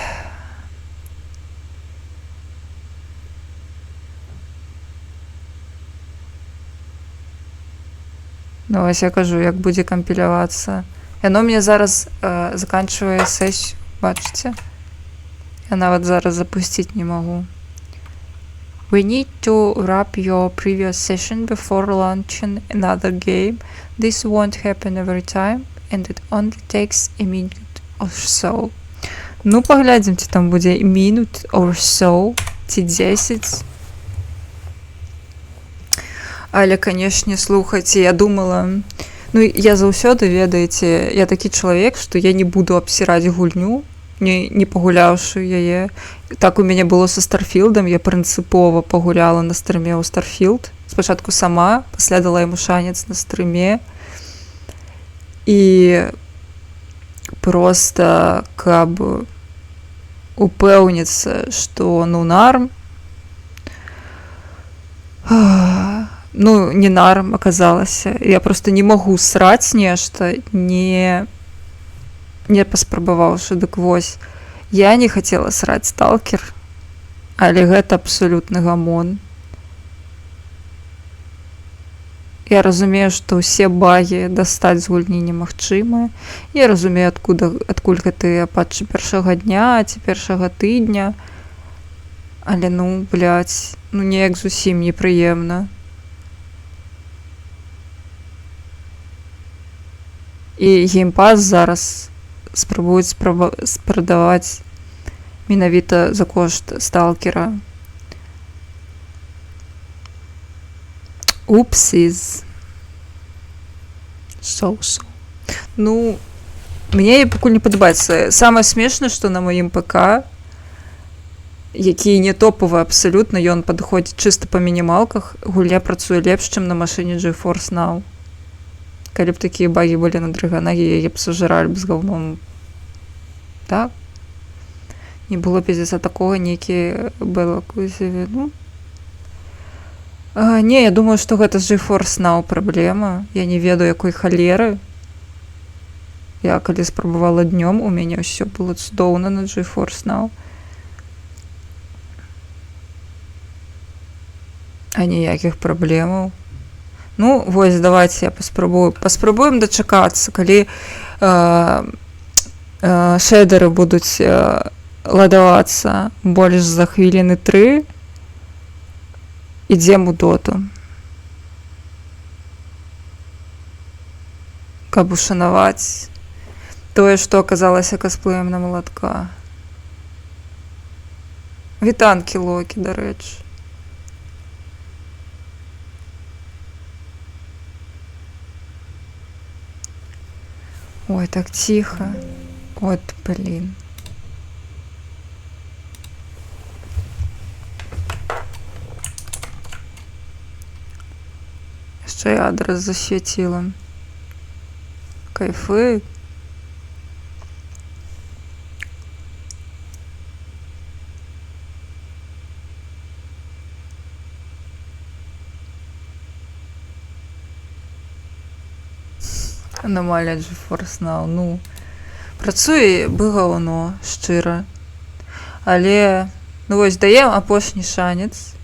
Ну, вось я кажу, як будзе кампілявацца. Яно мне зараз заканчвае сесію, бачыце? Я нават зараз запусціць не магу. We need to wrap your previous session before launching another game. This won't happen every time, and it only takes a minute or so. Ну, паглядзім, ці там будзе minute or so, ці 10. Але, канешне, слухайце, я думала... Ну, я заўсёды, ведаеце, я такі чалавек, што я не буду абсіраць гульню, не пагуляўшы яе. Так у мяне было са Старфілдам, я прынцыпова пагуляла на стрыме ў Старфілд. Спачатку сама, пасля дала яму шанец на стрыме. І проста, каб упэўніцца, што, ну, нарм. Ну, не нарм аказалася. Я просто не магу сраць нешта, не паспрабаваўшы. Дык вось, я не хацела сраць сталкер, але гэта абсалютны гамон. Я разумею, што ўсе багі дастаць з гульні немагчымыя. Я разумею, адкуль гэтыя патчы першага дня ці першага тыдня. Але, ну, блядь, ну, неяк зусім непрыемна. І геймпас зараз спрабуюць прадаваць менавіта за кошт сталкера. Упсіз. So. Ну, Мне пакуль не падабаецца. Самае смешнае, што на маім ПК, які не топавы абсалютна, ён падыходзіць чыста па мінімалках, гульня працуе лепш, чым на машыне GeForce Now. Калі б такія багі былі на дрыганагі, яе б сажралі б з гаўном. Так? Не было б за такога нейкі было кузеве, ну. Не, я думаю, што гэта з GeForce Now праблема. Я не ведаю, якой халеры. Я калі спрабавала днём, у мяне ўсё было цудоўна на GeForce Now. А ніякіх праблемаў. Ну, вось, давайте я паспрабую. Паспрабуем дачакацца, калі шэйдеры будуць ладавацца больш за хвіліны 3, ідзем у доту. Каб ушанаваць тое, што аказалася косплеем на малатка. Вітанкі, Локі, дарэчы. Ой, так тихо. Вот, блин. Яшчэ я адрес засвяціла. Кайфы. Аномалія GeForce Now, ну, працуе бы гаўно, шчыра. Але, ну вось, даем апошні шанец.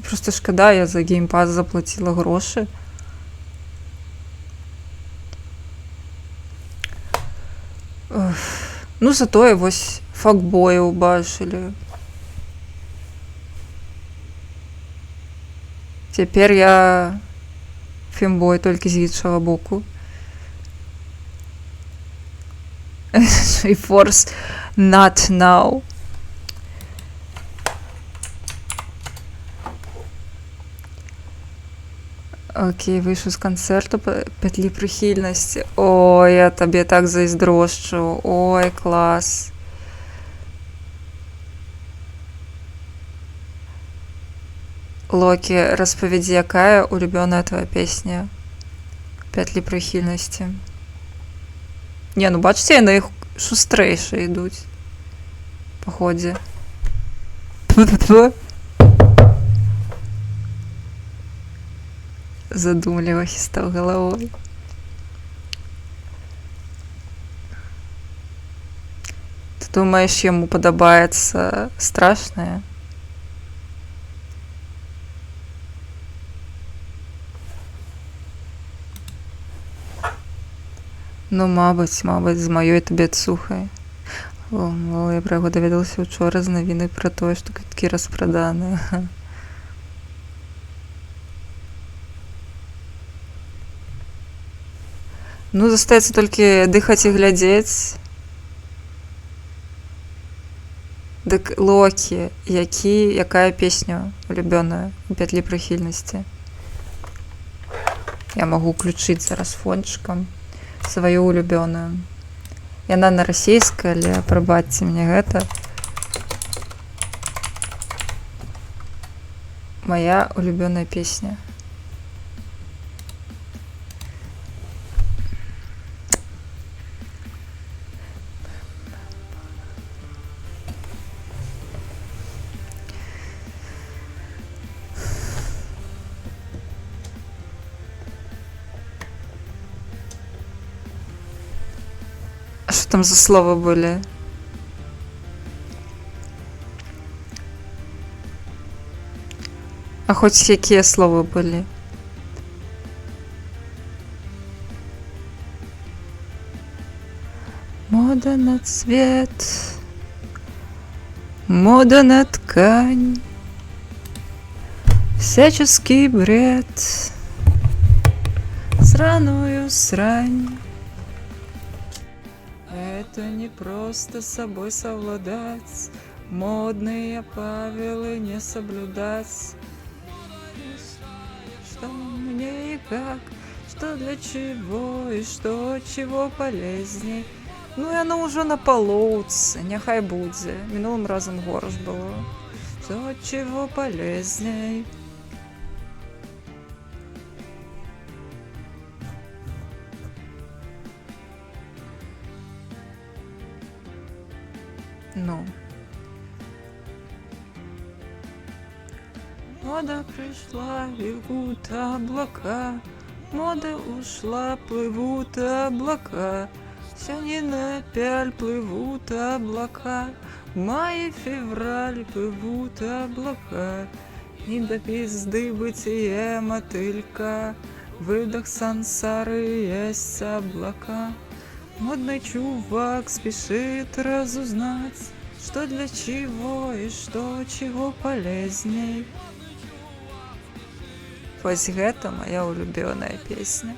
Просто шкада, я за Game Pass заплаціла грошы. Ну, затое, вось, факбоя убачылі. Цяпер я фембой толькі з іншага боку. GeForce Not Now. Окей, вийшов з концерту петлі прихильності. Ой, я тобі так зайздрошчу. Ой, клас. Локі, розповіді, яка улюблена твоя пісня? Петлі прихильності. Не, ну бачите, на їх шустрейше йдуть. По ході. Задумливо хістав головою. Ти думаєш, йому подобається страшне? Ну, мабуть, з моєю тобі цухай. О, я про його довідалася вчора з новини про те, що квитки розпродані. Ну, застаецца толькі дыхаць і глядзець. Дык, Локі, якая песня улюбёная у петлі прыхільнасці? Я магу ўключыць зараз фончыкам сваю улюбёную. Яна на расейскай, але прабачце мне гэта. Моя улюбёная песня. Что там за слова были? А хоть какие слова были? Мода на цвет, мода на ткань, всяческий бред, сраную срань. Это не просто с собой совладать, модные правила не соблюдать. Что мне и как, что для чего и что чего полезней. Ну, яно ўжо на палоўцы, няхай будзе. Мінулым разам горш было. То чего полезней. Ну. Мода пришла, бегут облака. Мода ушла, плывут облака. Сянина пяль, плывут облака. Май и февраль, плывут облака. И до пизды бытие мотылька. Выдох сансары есть облака. Модный чувак спешит разузнать, что для чего и что чего полезней. Вось гэта моя улюбёная песня.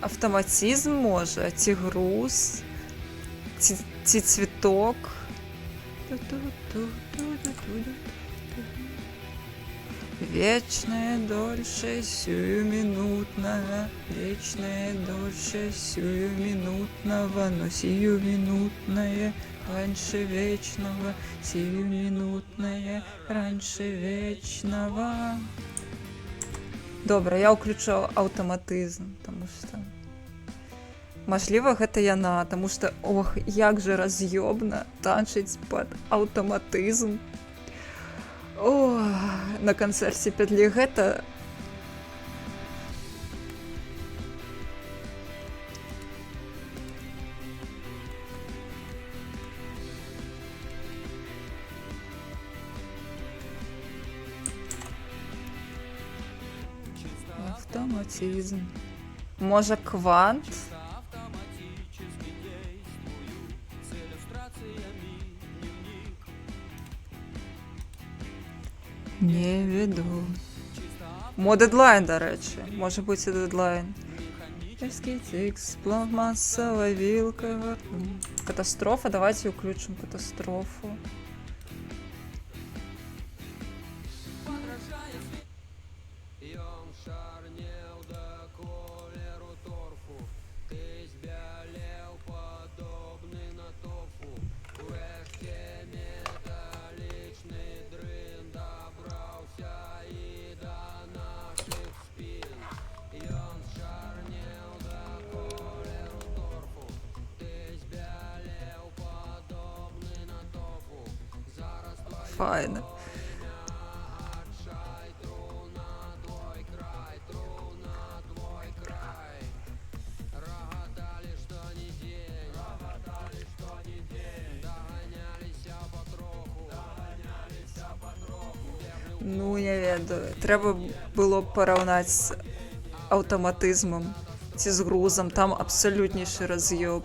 Автоматизм можа, ці груз, ці цветок. Вечное дольше сиюминутного, вечное дольше сиюминутного, но сиюминутное раньше вечного, сиюминутное раньше вечного. Добра, я ўключу аўтаматызм, таму што мажліва гэта яна, таму што ох, як жа раз'ёбна танчыць пад аўтаматызм. О, на канцэрце пятлі гэта автоматизм. Можа, квант? Не веду. Мо дедлайн, до речі. Може бути і дедлайн. Ескітикс, пластмасова вилка. Катастрофа, давайте включим катастрофу. Файно. Ну, я ведаю. Треба было параўнаць з аўтаматызмам ці з грузам. Там абсалютнейшы раз'ёб.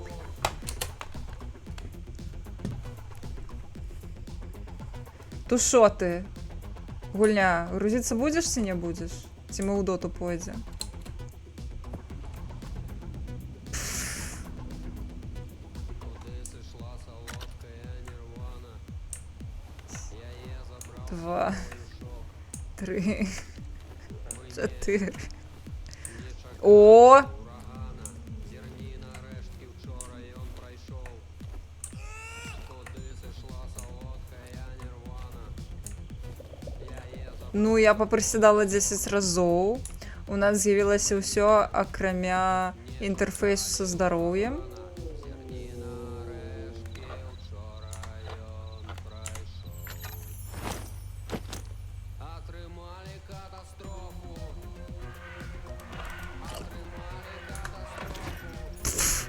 То шо ты? Гульня, грузіцца будзеш ці не будзеш? Ці мы ў доту пойдзем? Два, три, чотири. О! Ну, я поприсідала 10 разоў. У нас з'явілася ўсё, акрамя інтэрфейсу са здароўем.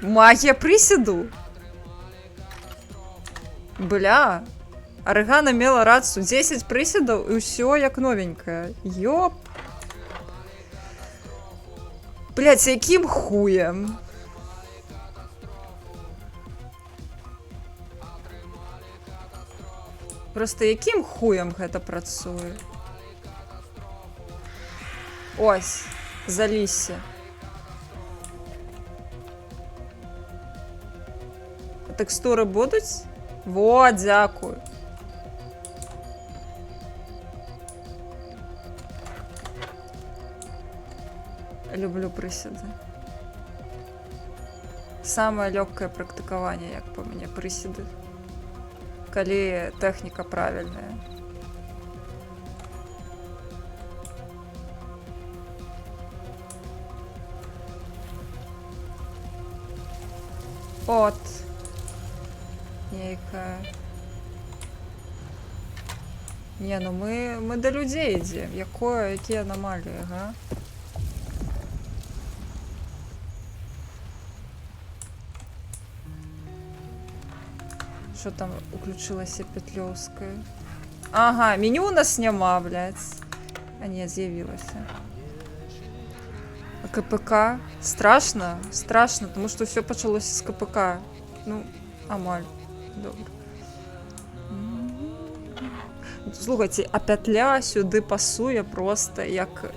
Магія прысіду? Бля. Арыгана мела рацию. 10 прысядаў і ўсё як новенькае. Ёп. Блядь, якім хуем? Просто якім хуем гэта працуе? Ось, залізся. Тэкстуры будуць? Во, дзякую. люблю присіди. Самое легкое практикування, як по мені, присіди. Коли техніка правильна. От. Нейка. Не, ну ми до людей йдемо. Які аномалії, га? Що там включилася Петльовська? Ага, меню у нас нема, блядь. А ні, з'явилося. А КПК? Страшно? Страшно, тому що все почалося з КПК. Ну, амаль. Добре. Слухайте, а петля сюди пасує просто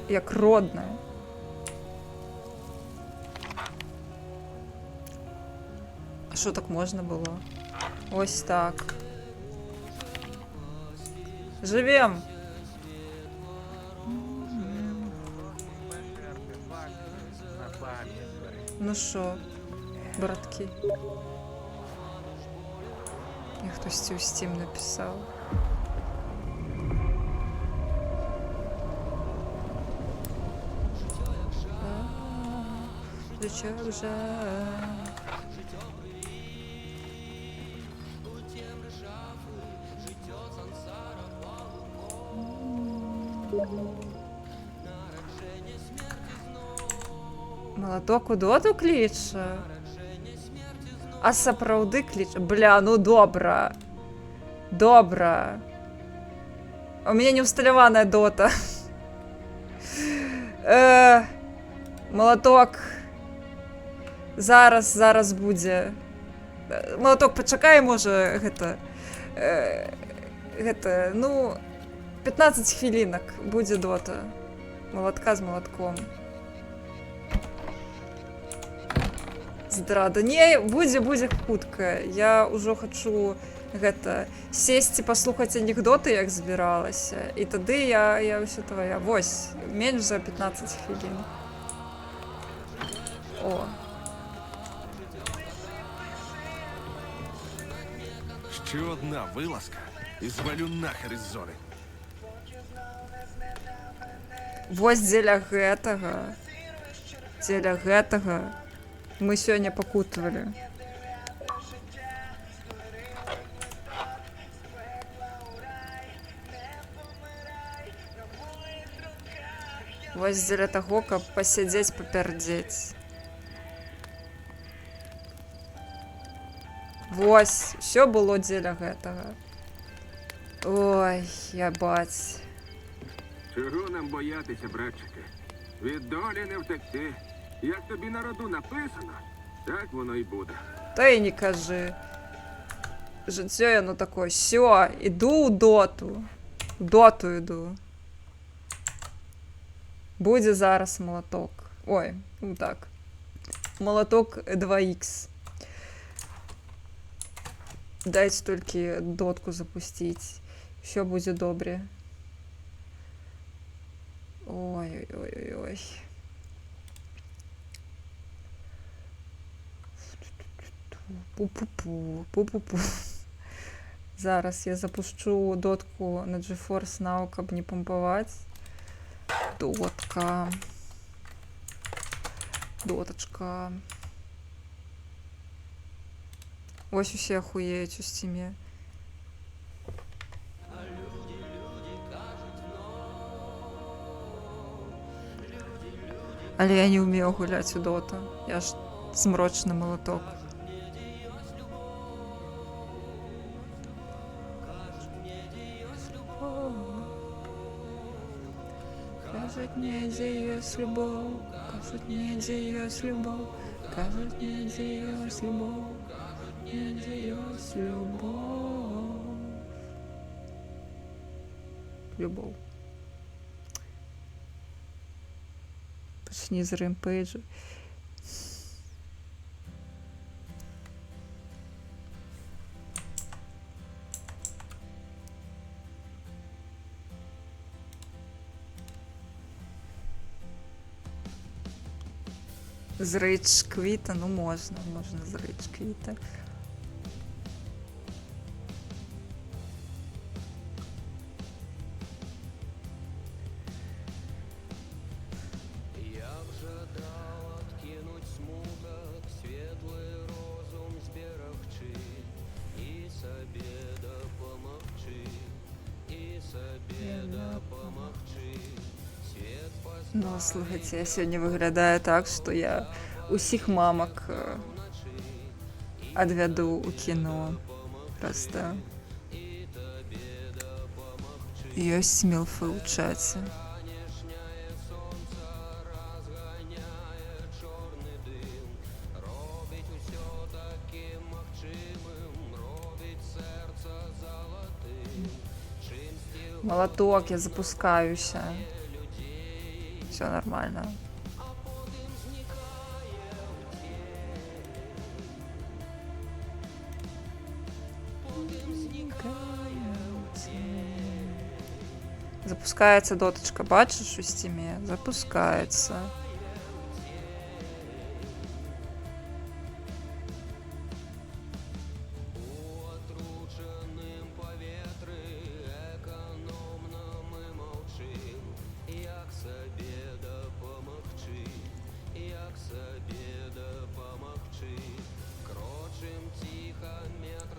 як родна. А що так можна було? Ось так. Живем! Ну що, братки? Я хтось цю Steam написав. Життя вже. Молоток у доту кліче? А сапраўды кліче? Бля, ну добра. Добра. У меня не усталяваная дота. Молоток. Зараз будзе. Молоток, пачакай, можа, гэта, ну, 15 хвілінак будзе дота. Молотка з молотком. Здрада. Не, будзе хутка. Я ўжо хачу сесці, паслухаць анекдоты, як збіралася. І тады я ўсё твоя. Вось, менш за 15 хвілін. О. Ще одна вилазка і звалю нахер із зони. Вось дзеля гэтага мы сёння пакутавалі. Вось дзеля таго, каб пасядзець, папярдзець. Вось, усё было дзеля гэтага. Ой, ябать. Чого нам боятися, братчики? Від долі не втекти. Як тобі на роду написано, так воно й буде. Та й не кажи. Життя, яно таке, все, іду у доту. У доту іду. Буде зараз молоток. Ой, ну так. Молоток 2х. Дайте тільки дотку запустить. Все буде добре. Ой-ой-ой-ой. Пу-пу-пу, пу-пу-пу. Зараз я запущу дотку на GeForce Now, каб не помпувати. Дотка. Доточка. Ось усе охуєють у Steam. Але я не вмію гуляти у доту. Я ж змрочний молоток. Кажуть, не дієш любов, кажуть, не дієш любов, кажуть, не дієш любов, не дієш любов. Любов. Почни з ремпейджу. З Рейдж Квіта, ну можна з Рейдж Квіта. Ну, слухайте, я сьогодні виглядаю так, що я усіх мамок відведу у кіно. Просто есть милфы у чаті. Молоток, я запускаюся. Все нормально. Запускається доточка, бачиш у стімі? Запускається.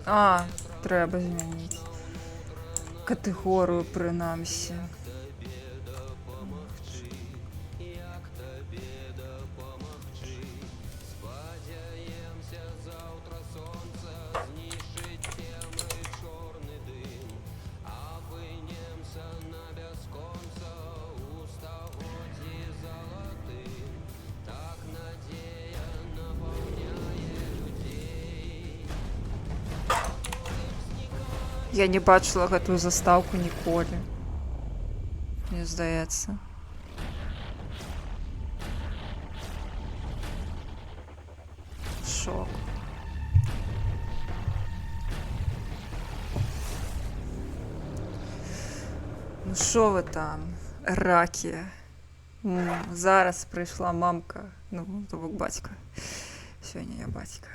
А, треба змінити категорію принаймні. Я не бачила гэтую заставку ніколі. Мне здаецца. Шок. Ну шо ви там, раки? Зараз прийшла мамка. Ну, то бок батька. Сьогодні я батька.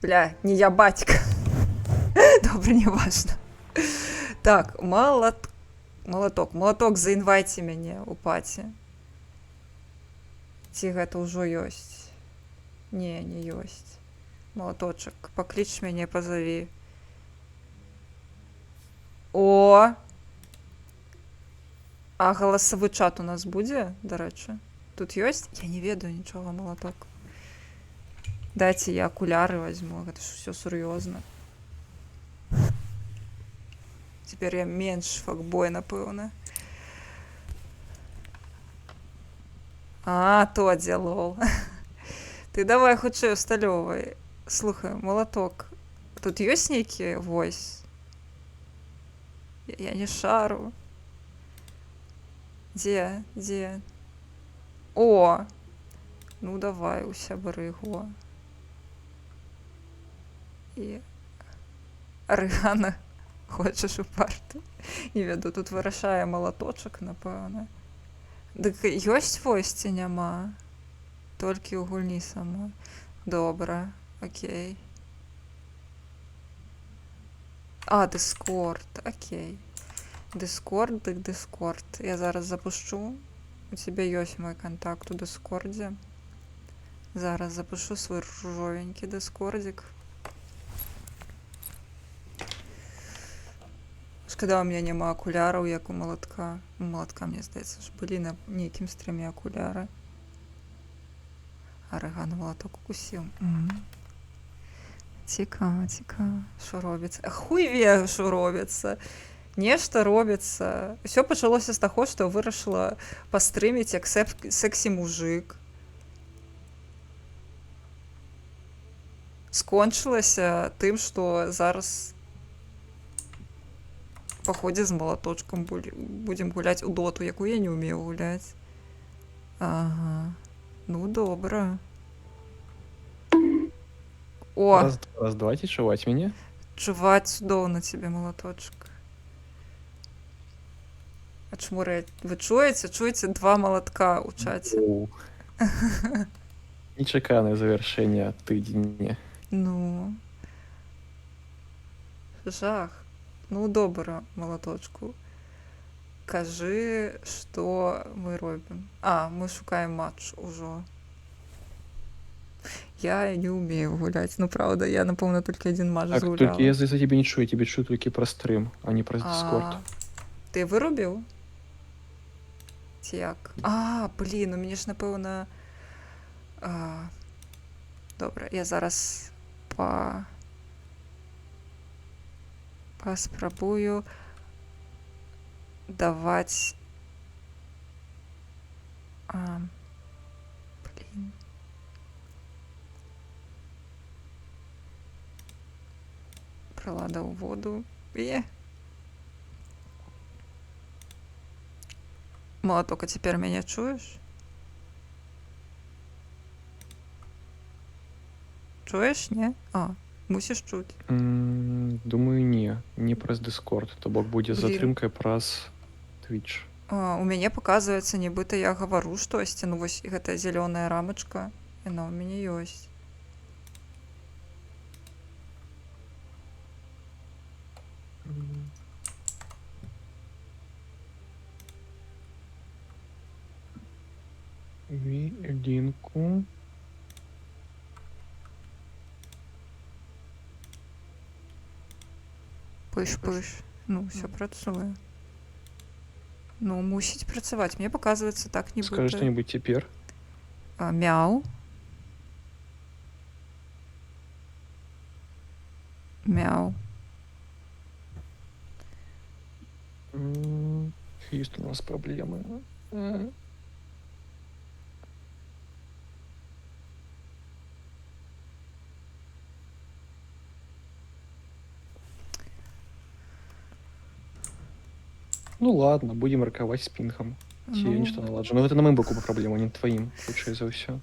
Бля, не я батька. Добре, не важно. Так, молоток. Молоток, заінвайце мяне у паці. Ці гэта ўжо ёсць. Не ёсць. Молоточек, пакліч мяне, пазаві. О! А галасавы чат у нас будзе, дарэчы? Тут ёсць? Я не ведаю нічога, молоток. Дайце я акуляры возьму, гэта ж усё сур'ёзна. Теперь я менш факбой, напэўна. А, то дзе, лол. Ты давай хутчэй усталёвай. Слухай, молоток. Тут ёсць нейкія вось? Я не шару. Дзе? О! Ну давай, у сябры го. І Арыгана. Хочаш у парту? Не веду, тут вырашае малаточак, напэўна. Дык ёсць вось ці няма? Толькі ў гульні сама. Добра, окей. А, Дыскорд, окей. Дыскорд, дык Дыскорд. Я зараз запущу. У цябе ёсць мой контакт у Дыскордзе. Зараз запущу свой ружовенькі Дыскордзік. Шкада, у меня няма акуляраў, як у малатка. У малатка, мне здаецца, ж былі на нейкім стріме акуляры. Арыган малаток укусіў. Цікава. Што робіцца? Хуй ведае, што робіцца. Нешта робіцца. Усё пачалося з таго, што вырашыла пастрыміць як сэксі-мужык. Скончылася тым, што зараз паходзе з малаточкам будзем гуляць у доту, якую я не ўмею гуляць. Ага. Ну, добра. О! Раз, два, ці чуваць мяне? Чуваць цудоўна цябе, малаточак. Ачмурэ, вы чуеце? Чуеце два малатка ў чаце? Нечекане завершення тижня. Ну. Жах. Ну, добре, молоточку. Кажи, що ми робимо. А, ми шукаємо матч уже. Я не умею гулять. Ну, правда, я, напевно, тільки один матч Так, згуляла. только я за тебе не чую, я тебе чую тільки про стрим, а не про Discord. Ти виробив? Ці як? Блін, ну мені ж, напевно... Добре, я зараз поспробую давати... Блін. Пролада у воду. Молоток, а теперь меня чуешь? Чуєш, ні? Мусиш чути. Думаю, ні. Не праз Discord, то бок буде Блін. затримкай праз Twitch. У мяне показывается, нібыта я говорю штосьці, ну вось гэта зеленая рамочка, яна у мяне ёсць. Вілінку. Пыш-пыш. Ну, все працуе. Ну, мусіць працаваць. Мне показывается так, нібыта... Скажи что-нибудь теперь. Мяу. Мяу. Есть у нас проблемы. Ну ладно, будем раковать с пинхом. Ці Ну. нічто наладжу. Ну, гэта на моим боку проблема, не на твоим, хутчэй за ўсё.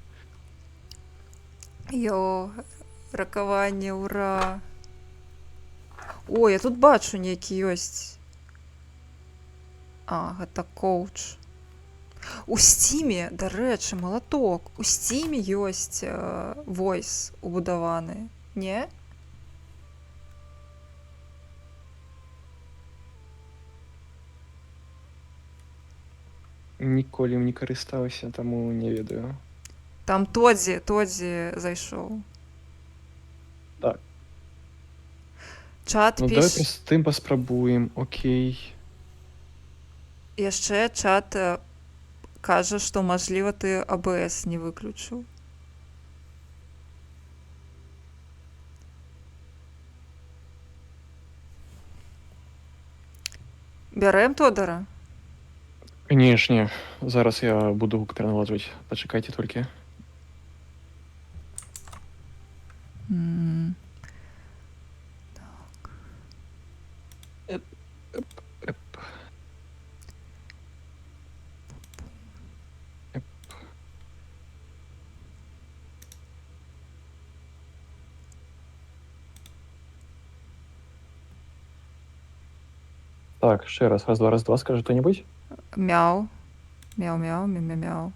Ракаванне, ура! Ой, я тут бачу нейкі ёсць. Гэта коуч. У Стиме, дарэчы, малаток. У Стиме ёсць войс убудаваны. Не? Ніколі ім не карыстаўся, таму не ведаю. Там Тодзі зайшоў. Так. Чат Ну, давай піш... з тым паспрабуем, окей. Яшчэ чат кажа, што, мажліва, ты АБС не выключыў. Бярэм Тодара? Канешне, зараз я буду гук пераналаджваць. Пачакайце толькі. Так. Так, ще раз, раз, два, скажи хто-небудь. Мяу. Мяу-мяу, мяу-мяу.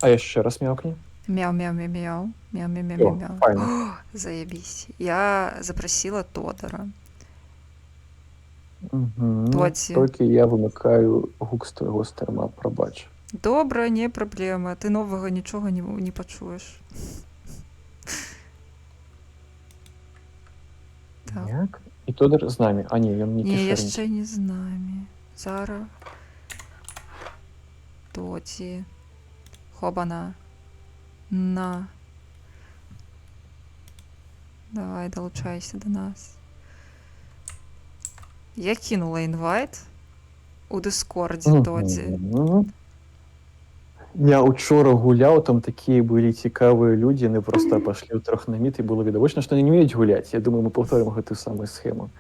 А яшчэ раз мяукні. Мяу-мяу-мяу-мяу. Мяу-мяу-мяу-мяу. файна. Заебись. Я запросила Тодора. Тоді. Тільки я вимикаю гук з твого стерма, пробач. Добре, не проблема. Ти нового нічого не почуєш. Так. Як? І Тодор з нами. А ні, він не Ні, кишерник. ще не з нами. Зараз. Тоді. Хобана. На. Давай, долучайся до нас. Я кинула інвайт у Дискорді тоді. Я учора гуляв, там такі були цікаві люди, вони просто пішли в трохнаміт, і було видовочно, що вони не вміють гуляти. Я думаю, ми повторимо гэту саму схему.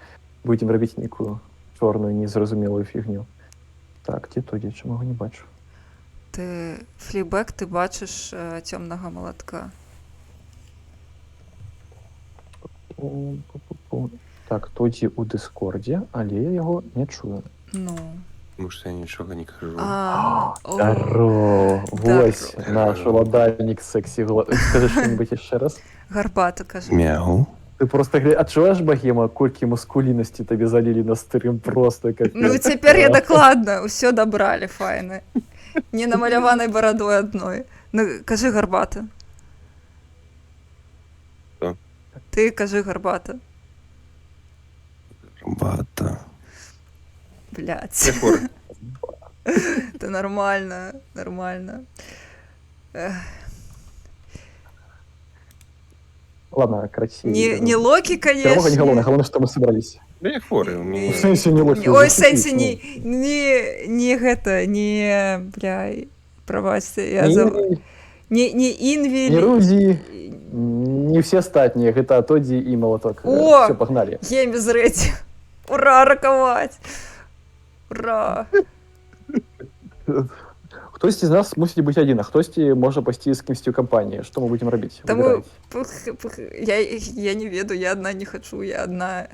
Будемо робити неку чорну, незрозумілу фігню. Так, ті тоді, чому його не бачу? Ти, Флібек, ти бачиш темного молотка. Так, тоді у Дискорді, але я його не чую. Ну. Тому що я нічого не кажу. Здорово! Вось наш уладальник сексі. Скажи що-нибудь ще раз. Гарбата, кажи. Мяу. Ти просто адчуваєш, Богема, колькі маскулінності тобі залили на стрім просто капець. Ну, цяпер я дакладна, ўсё дабралі, файна. Не намаляванай барадой адной. Ну, кажи гарбата. Што? Ты кажи гарбата. Гарбата. Блядь. Я хворий. Это нормально, нормально. Ладно, красиво. Не Локи, конечно. Тревога не головне, головне, що ми собрались. Я хворий. В сенсі не Локи. Ой, в сенсі не гэта, не, бля, пробачте, я забыл. Не Инвиль. Не Руди, не все остальные, это Тодди и Молоток. О, все, погнали. Гейміз Реті. Ура, раковать. Ура. Хтось із нас мусить бути один, а хтось може пасти з кимсь у компанії. Що ми будемо робити? Тому я не веду, я одна не хочу, я одна.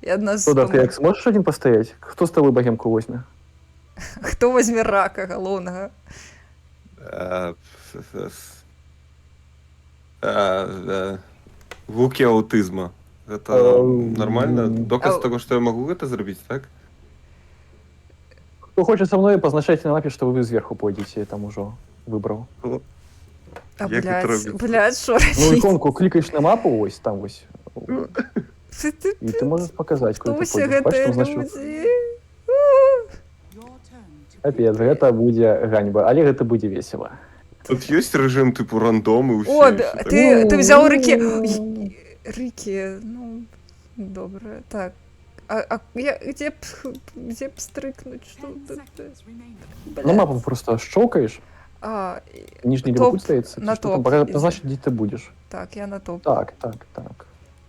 Я одна з... Тода, ти як зможеш один постояти? Хто з тобою богемку возьме? Хто возьме рака головного? Луки аутизма. Это нормально? Доказ того, что я могу это сделать, так? Кто хочет со мной, позначайте на мапе, что вы сверху пойдете, я там уже выбрал. А, блядь, що робити? Ну, иконку кликаешь на мапу, ось там ось. И ты можешь показать, куда ты пойдешь. Бачиш, там значок. Капец, это будет ганьба. Але это будет весело. Тут есть режим типу рандом и О, ти взяв Рики. Рики, ну, добре, так. А где б стрикнуть? Что На мапу просто щелкаешь. Нижний левый стоит. На топ. Значит, где ты будешь. Так, я на топ. Так.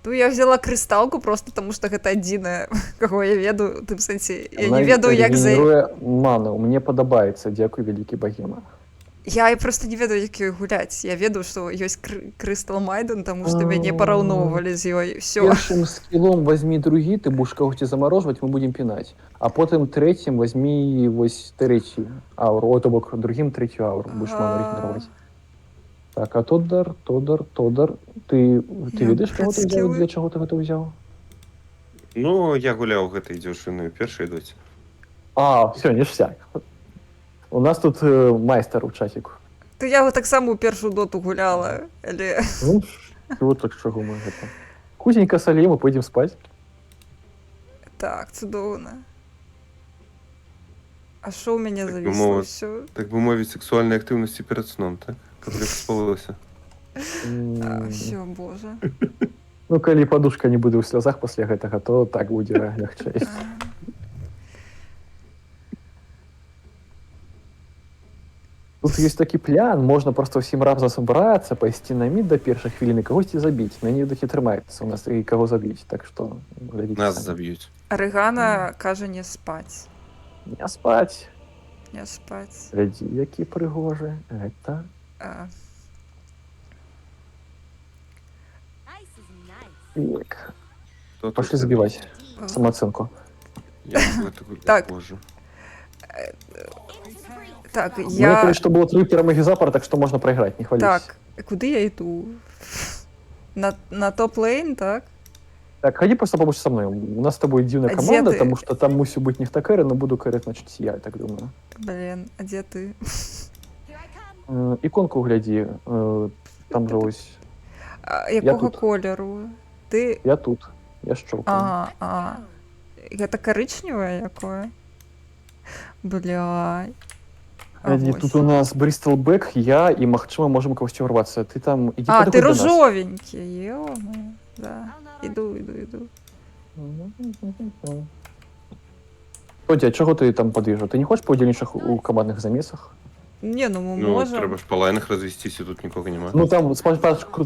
Ну, я взяла кристалку просто потому, что гэта адзінае, каго я веду, у тым сэнсе. Я не ведаю, як за... Ману, мне падабаецца, дзякуй, вялікі Богема. Я просто не ведаю, як ёй гуляць. Я ведаю, што ёсць Крыстал Майден, таму што мяне параўноўвалі з ёй. Першым скілом возьми другі, ты будешь кагосьці замарожваць, мы будем пінаць. А потым трэцім возьми вось трэцю ауру, о, то бок другім трэцю ауру, будешь ману регенеровать. Так, а Тодор, ты ведаеш, кого ты взял, для чаго ты гэта ўзяў? Ну, я гуляў гэтай дзяўчынаю першай доці. А, все, ништяк. У нас тут майстер у чатику. То я так само у першую доту гуляла, але... Ну, вот так чаго мы гэта. Хутенька салім, мы пойдем спать. Так, цудоўна. А што ў мяне завісло ўсё? Так бы мовіць, сексуальнай актыўнасці перад сном, так? Каб лепш спалылася. Всё, боже. Ну, калі подушка не будзе ў слязах пасля гэтага, то так будзе лягчэй. Тут есть такі плян, можна просто ўсім разам собрацца, пайсці на мід да першай хвіліны, кагосьці забіць. Мяне такі трымаецца у нас і каго забіць, так што... Нас заб'юць. Арыгана кажа не спаць. Не спаць. Не спаць. Глядзі, які прыгожы. Гэта... Так. Пошли забивать самооценку. Так. Так, я... Мне говорят, что было 3 перемоги запора, так что можно проиграть, не хвались. Так, куди я иду? На топ-лейн, так? Так, ходи просто побольше со мной. У нас с тобой дивная команда, потому что там мусю быть не в такэре, но буду кэрить, значит, я так думаю. Блин, а где ты? Иконку гляди, там же ось... Якого кольору? Ты... Я тут, я щелкаю. Это коричневое якое? Бля. Тут у нас Брістол Бек, я і, магчыма, можем когось урваться. Ты там... Иди ты ружовенький, ё-моё. Да, иду. Тодя, чого ти там подвижу? Ти не хочеш поудільніших у командних замісах? Не, ну мы можем. Треба ж по лайнах розвестись, і тут нікого немає. Ну там, спочатку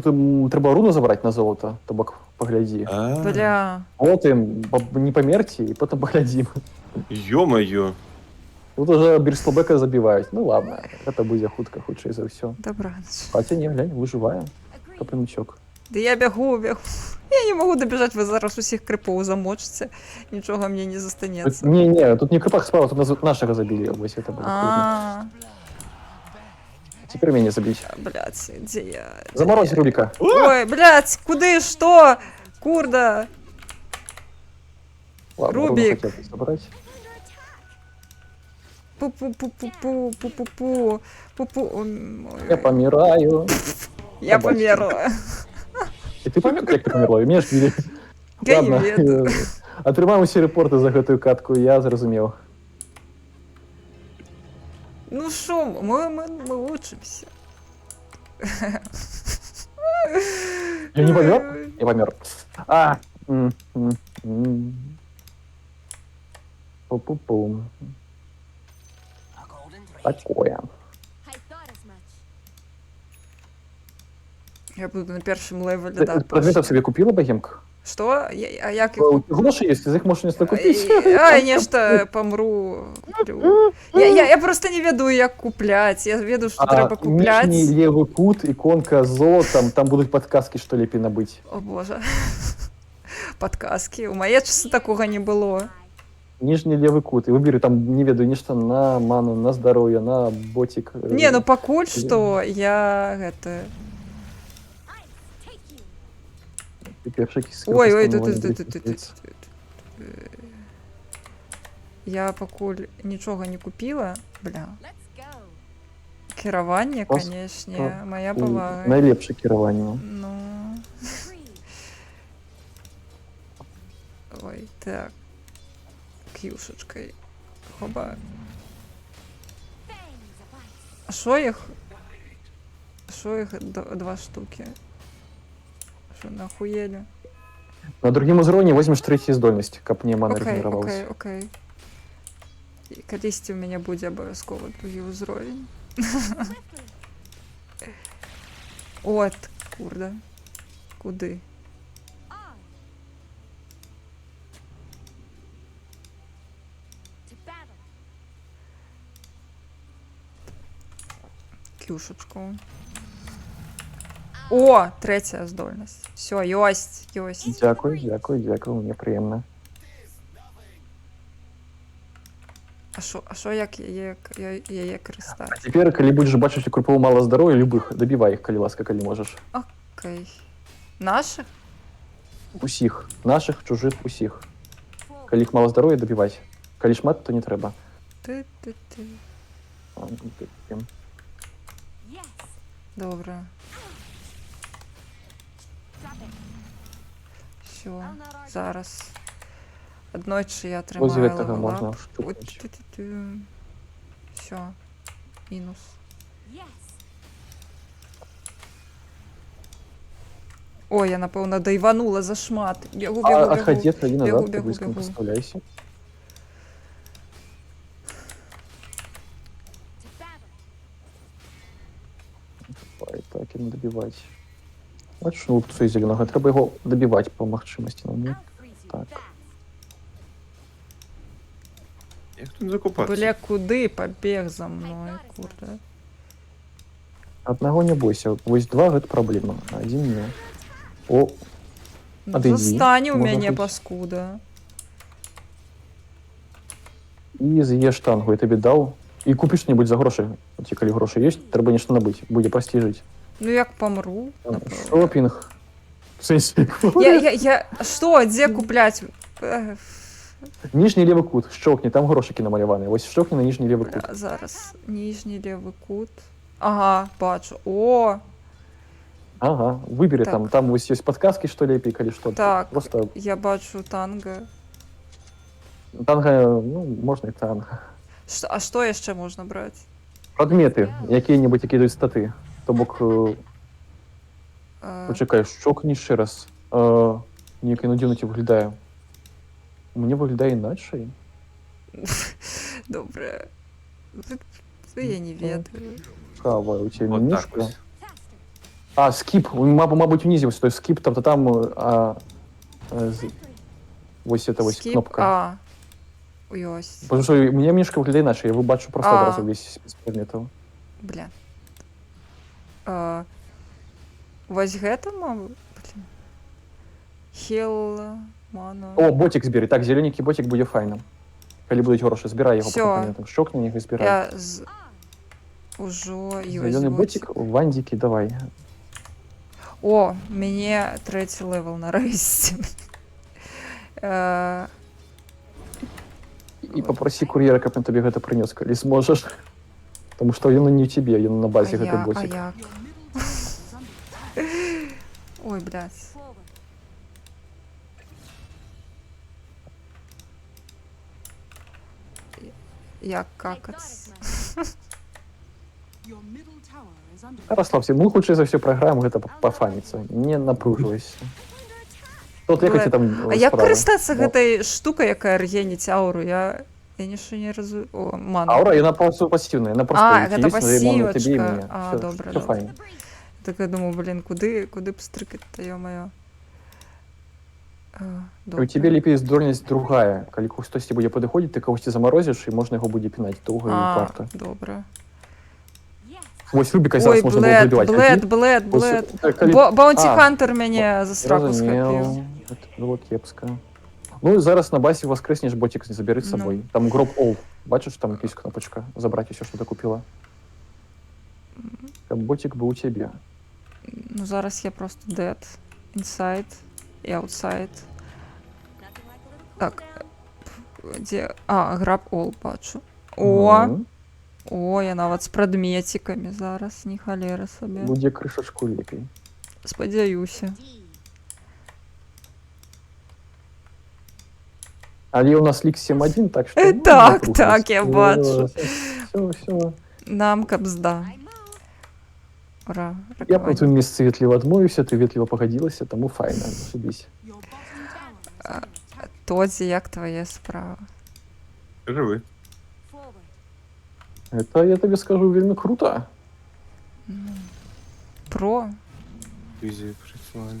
треба руну забрати на золото, то бок погляді. Бля. Потім не померті, і потім поглядім. Ё-моё. Тут уже Бірстлбека забивають. Ну ладно, это буде хутка, худший за все. Добраніч. Хотя не, глянь, виживає. Топинчок. Да я бегу. я не можу добіжати, ви зараз усіх крипов замочите, нічого мені не застанеться. Не, тут не в крипах справа, тут наших забили, ось это было. А, Теперь меня забить. блядь, де я? Заморозь рулика. Ой, блядь, куди, що? Курда. Ладно, Рубик. хотел собрать. Пу-пу-пу-пу-пу, пу-пу-пу, пу-пу. Я помираю. Я Побачимо. померла. І ти пам'ятаєш, як ти померла? Вмієш вірити? Я не веду. Отримаємо всі репорти за гэтую катку, я зрозумів. Ну що, ми учимося. Я не помер? Я помер. Пу-пу-пу. Такое. Я буду на першому левелі, Ти да. предметів собі купила, богемка? Що? А як їх купити? Гроші є, ти їх можеш не купити. А, нечто помру. Куплю. Я просто не веду, як купляти. Я веду, що треба купляти. Нижній лівий кут, іконка з золотом, там будуть подсказки, що ліпі набити. О боже. Подказки. У моєї часу такого не було. Нижний левый кут. И выбери там, не веду, нечто на ману, на здоровье, на ботик. Не, ну покуль что я это... Ой, тут. Я покуль нічого не купила. Бля. Керування, конечно, моя повага. Найлепше керування. Ну. Ой, так. Кюшечкой. Хоба. А що їх? Що їх два штуки? Що нахуєли? На другим узроне возьмешь третью здольность, каб не мана регенерировалась. Окей. І колись у мене буде обов'язково другий узровень. От, курда. Куди? Кюшечку. О, третя здольність. Все, йость. Дякую, мені приємно. А що як є креста? А тепер, коли будеш бачити крупову мало здоров'я, любих, добивай їх, коли ласка, коли можеш. Окей. Наших? Усіх. Наших, чужих, усіх. Коли їх мало здоров'я, добивай. Коли шмат, то не треба. Ти. Добре. Все, зараз. Однойче я тримаю этого можна штукнуть. Все. Мінус. Ой, я, напевно, дайванула за шмат. Бегу. Отходи, назад, бегу. Поставляйся. Так, і не добивати. Бачиш, ну, цей зеленого. Треба його добивати по можливості. Ну, так. Як тут закупатися? Бля, куди побіг за мною, курда? Одного не бойся. Ось два — гэта проблема. Один не. О, Ну, застань у мяне, паскуда. І з'їж штангу, я тобі дав. І купиш що-небудь за гроші. Ті, коли гроші є, треба нічого набити. Буде прості жити. Ну, як помру. Шопінг. В сенсі. Я... Що? Де куплять? Нижній лівий кут. Щелкни, там грошики намалювані. Ось щелкни на нижній лівий кут. Зараз. Нижній лівий кут. Ага, бачу. О! Ага, выбери так. там ось є подсказки, що лепить, или що. Так, просто... я бачу танго. Танго, ну, можна і танго. А що ще можна брати? Предмети, які-небудь, які йдуть стати. Тобок, почекай, щокни ще раз. Ніяк іноді воно виглядає. Мені виглядає інакше. Добре. Це я не ведаю. Кава, у тебе вот менюшка. так ось. А, скіп, мабуть, внизу, то есть скіп, тобто там ось це ось кнопка. Ось. Потому що у мене менюшка виглядає інакше, я бачу просто одразу весь без предметів. Бля. Ось гэта, мабуть? Блін. Хіл, ману. О, ботик збери. Так, зелененький ботик буде файним. Коли будуть гроші, збирай його по Всё. компонентам. Щокни їх і збирай. Я Ужо Зелений ботик, вандики, давай. О, мені 3-й левел нарешті. І попроси кур'єра, каб він тобі гэта прынёс, калі зможеш. Тому що він не в тебе, він на базі гэты ботик. як? Ой, блядь. Як какац? Расслабься, мы хутчэй за все праграем гэта пафаніцца. Не напружвайся. Тут як у тебе там А як справа? карыстацца гэтай штукай, якая регеніць ауру? Я нічого не разумею. О, ману. Аура, яна просто пасіўная, яна просто гэта есть, но іменно тебе і пасівачка. мне. А, Всё, добра, всё добра. файна. Так я думаю, блін, куди б стрикати, ё-моё. У тебе лепей здольнасць другая. Калі хтосьці будзе падыходзіць, ты кагосьці замарозіш, і можна яго будзе пінаць доўга і А, варта. добра. Вось Рубіка Ой, зараз можна було вибивати. Блед. Баунті Хантер мяне за сраку схапіў. Це було кепска. Ну і зараз на басі воскреснеш ботик, забери з собою. Там гроб All. Бачиш, там якась кнопочка. Забрати все, що ти купила. Ботик був у тебе. Ну зараз я просто dead. Inside і outside. Так. Де? А, граб All бачу. О! О, я нават з прадметиками зараз, ні халера собі. Будзе крышачку лепей. Спадзяюся. Але у нас лік 7-1, так що... Так, я бачу. Все. Нам кабзда. Ура, Я по твоєму місці ветліво адмовився, ти ветліво погодилася, тому файно, зашибись. Тодзі, як твоя справа? Живи. Это, я тобі скажу, вельми круто. Про? Візію прислали.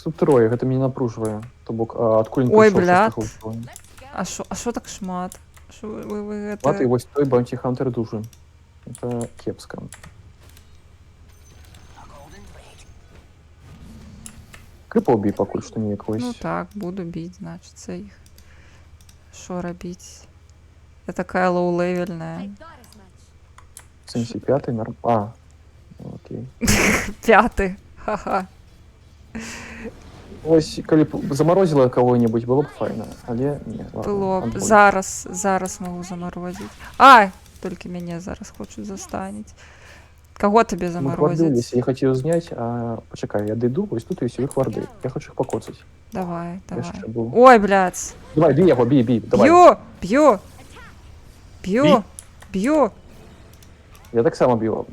Тут троє, гэта мяне напружвае. То бок, адкуль Ой, блядь. А шо так шмат? Шо вы гэта... Мат, і вось той Bounty Hunter дужы. Это кепска. Крипа убій пакуль што не якось. Ну так, буду біць, значыцца іх. Шо рабіць? Я такая лоу-левельная. В сенсі п'ятий норм... А, окей. 5-й, ха-ха. Ось, калі б заморозила кого-нибудь, было б файна, але не. Было б. Зараз могу заморозить. Ай! Толькі мяне зараз хочуць застаніць. Кого тебе заморозить? Я хотів зняти, а почекай, я дойду, ось тут і всі їх варди. Я хочу їх покоцати. Давай. Ой, блядь. Давай, бій його, бій, давай. Б'ю. Я так само б'ю.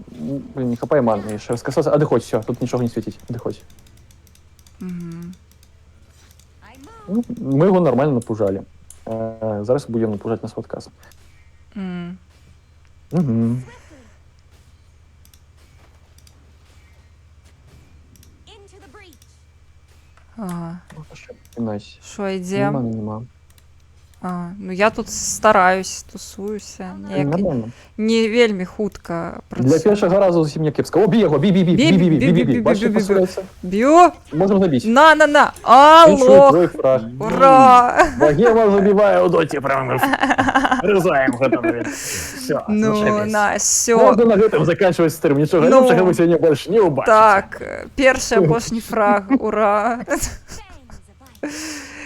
Блін, не хапай манни, ще розкасався. Одиходь, все, тут нічого не світить, одиходь. Ну, ми його нормально напужали. Зараз будемо напужати на сводказ. Угу. Ага. Що, йдем? Нема. А, ну я тут стараюсь, тусуюся. Не вельмі хутка працюю. Для першого разу зовсім не кепська. О, бій його, бій. Бачиш, посується. Б'ю? Можемо забити. На. Алло! Ура! Богема забиває у доті прямо. Ризаємо готові. Все, ну, на, все. Можна на гэтым заканчивать стрим. Нічого ліпшого ми сьогодні більше не убачимо. Так, перший апошні фраг, ура!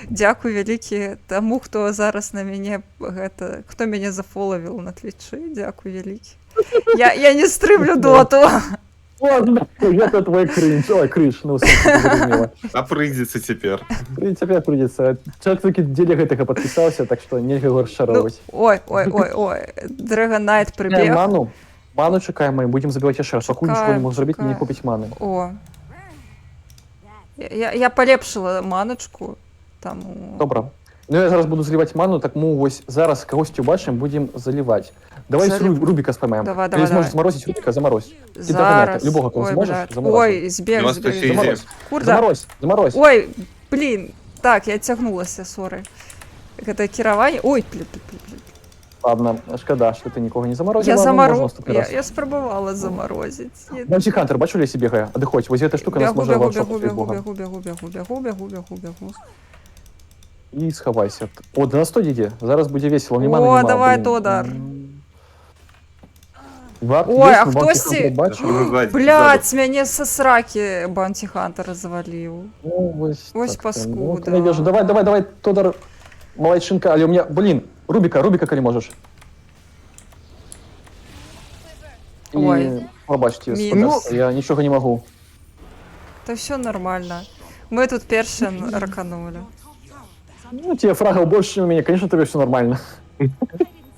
Дякую вялікі таму, хто зараз на мяне гэта, хто мяне зафолавіў на твічы. Дякую вялікі. Я не стрымлю доту. Это твой кринж. Ой, кринж, ну, зразумела. А прыйдзецца цяпер. Цяпер прыйдзецца. Чалавек толькі дзеля гэтага падпісаўся, так што нельга яго расчароўваць. Ой. Dragon Knight прыбег. Ману чакаем, мы будзем забіваць яшчэ раз. Пакуль нічого не можа зрабіць, не купіць маны. О. Я палепшыла маначку. Добра. Ну я зараз буду заливать ману, так мы вось зараз кагосьці убачым, будем заливать. Давай с Рубика спамаем. Давай. Калі зможеш заморозить Рубика, заморозь. Зараз. Любого, кого зможеш, заморозь. Ой, збег. Заморозь. Ой, блин. Так, я цягнулася, соры. Гэта кіраванне. Ой, Ладно, шкода, що ти нікого не заморозила. Я ну, можна наступний раз. Я спробувала заморозити. Баунті Хантер, бачу, Лесі бігає. А де хоч, ось ця штука нас Бягу, може бягу, ваншотити бягу, від Бога. бягу, бягу, бягу, бягу, бягу, бягу, бягу. І сховайся. О, до нас тоді йде. Зараз буде весело. Нема, О, нема, давай, блін. Тодар. Варт Ой, є, а ну, хто Баунті сі... Хантер бачив. Блядь, мене со сраки Баунті Хантер розвалив. Ну, ось Ось так, паскуда. Ну, ти не вижу. Давай, Тодар, молодчинка. Але у мене, блін, Рубіка, коли можеш. І, Ой. пробачте, Мінус. спокійно, я нічого не можу. Та все нормально. Ми тут перші раканули. Ну, тебе фрагов больше, чем у меня, конечно, тебе все нормально.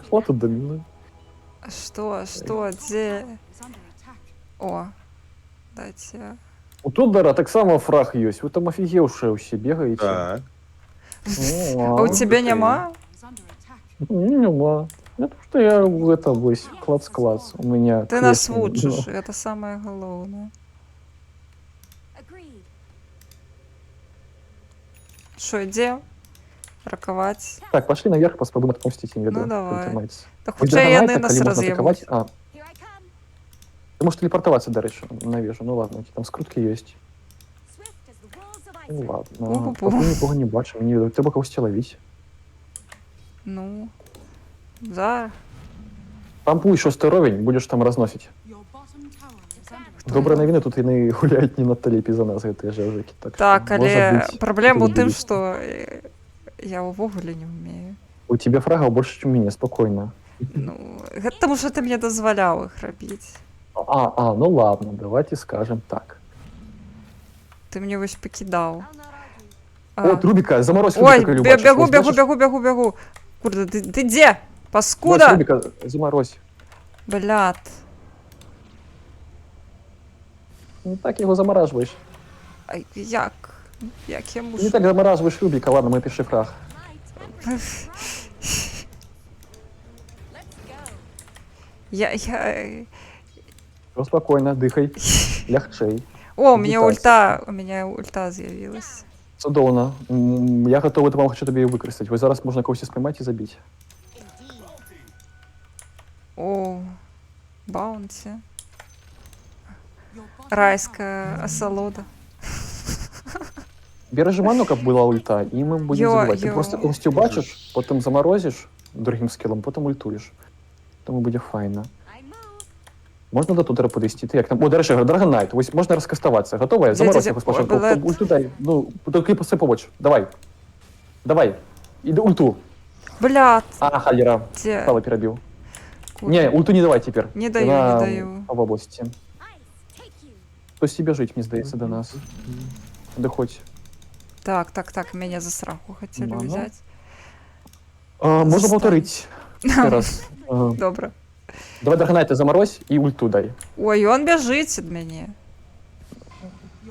Шла тут домина. Что, где? О, дайте. У Тодора так само фраг есть. Вы там офигевшие все бегаете. Так. А у тебя нема? Нема. Это что я это весь клац-клац. У меня... Ты нас кресло. лучшишь, это самое главное. Что, где? Раковать. Так, пошли наверх, попробуем отпустить инведа. Ну, давай. Тримайтесь. Та Ось хоча я Драгонайта, не нас коли можна роз'єбуть. атакувати. А. Ты можешь телепортоваться, до речі, навіжу. Ну ладно, які там скрутки есть. Ну ладно. Пу-пу-пу. Поки нікого не бачу, мені видно. Треба когось ловить. Ну, зараз. Там пусть 6 уровень, будеш там розносить. Добра новина, тут і не гуляють ні на телепі за нас, гэты жевжики. Так, може але бути, проблема у тут тим, буде. що я вовгулі не вмію. У тебя фрагов больше, чем у меня, спокойно. Ну, тому що ти мені дозволяв їх робити. Ну ладно, давайте скажем так. Ти мені ось покидав. От, Рубика, заморозь Ой, Рубика, Любач. бегу. Курда, ты где? Заморозь Паскуда? Рубика, заморозь. Блядь. Не так его замораживаешь. Ай, як? Як я мушу? Не так замораживаешь Рубика, ладно, мы пиши фраг. Я... Все спокойно, дыхай. Лягчей. О, у меня Вітайся. ульта з'явилась. Чудовно. Я готовий допомогти тобі її використати. Ось зараз можна когось спіймати і забити. О, баунти. Райская осолода. Бережи ману, как була ульта, і ми будемо забивати. Ти йо. просто когось бачиш, потім заморозиш другим скілом, потім ультуєш. Тому буде файно. Можна до Тодора подвести? Ти як там? О, до речі, Драгонайт. Ось можна розкастуватися. Готова? Заморозь його спочатку. Блядь. Ульту дай. Ну, тільки все побач. Давай. Іди ульту. Блядь. А, халера. Де? Стало перебив. Куда? Не, ульту не давай тепер. Не даю, Вона не даю. В області. Хтось себе жить, мені здається, до нас. Доходь. Так, меня за сраку хотели Ну, взять. Можна Застань. повторити. Ще раз. Добре. Давай Драгонайта заморозь і ульту дай. Ой, он бежит от меня.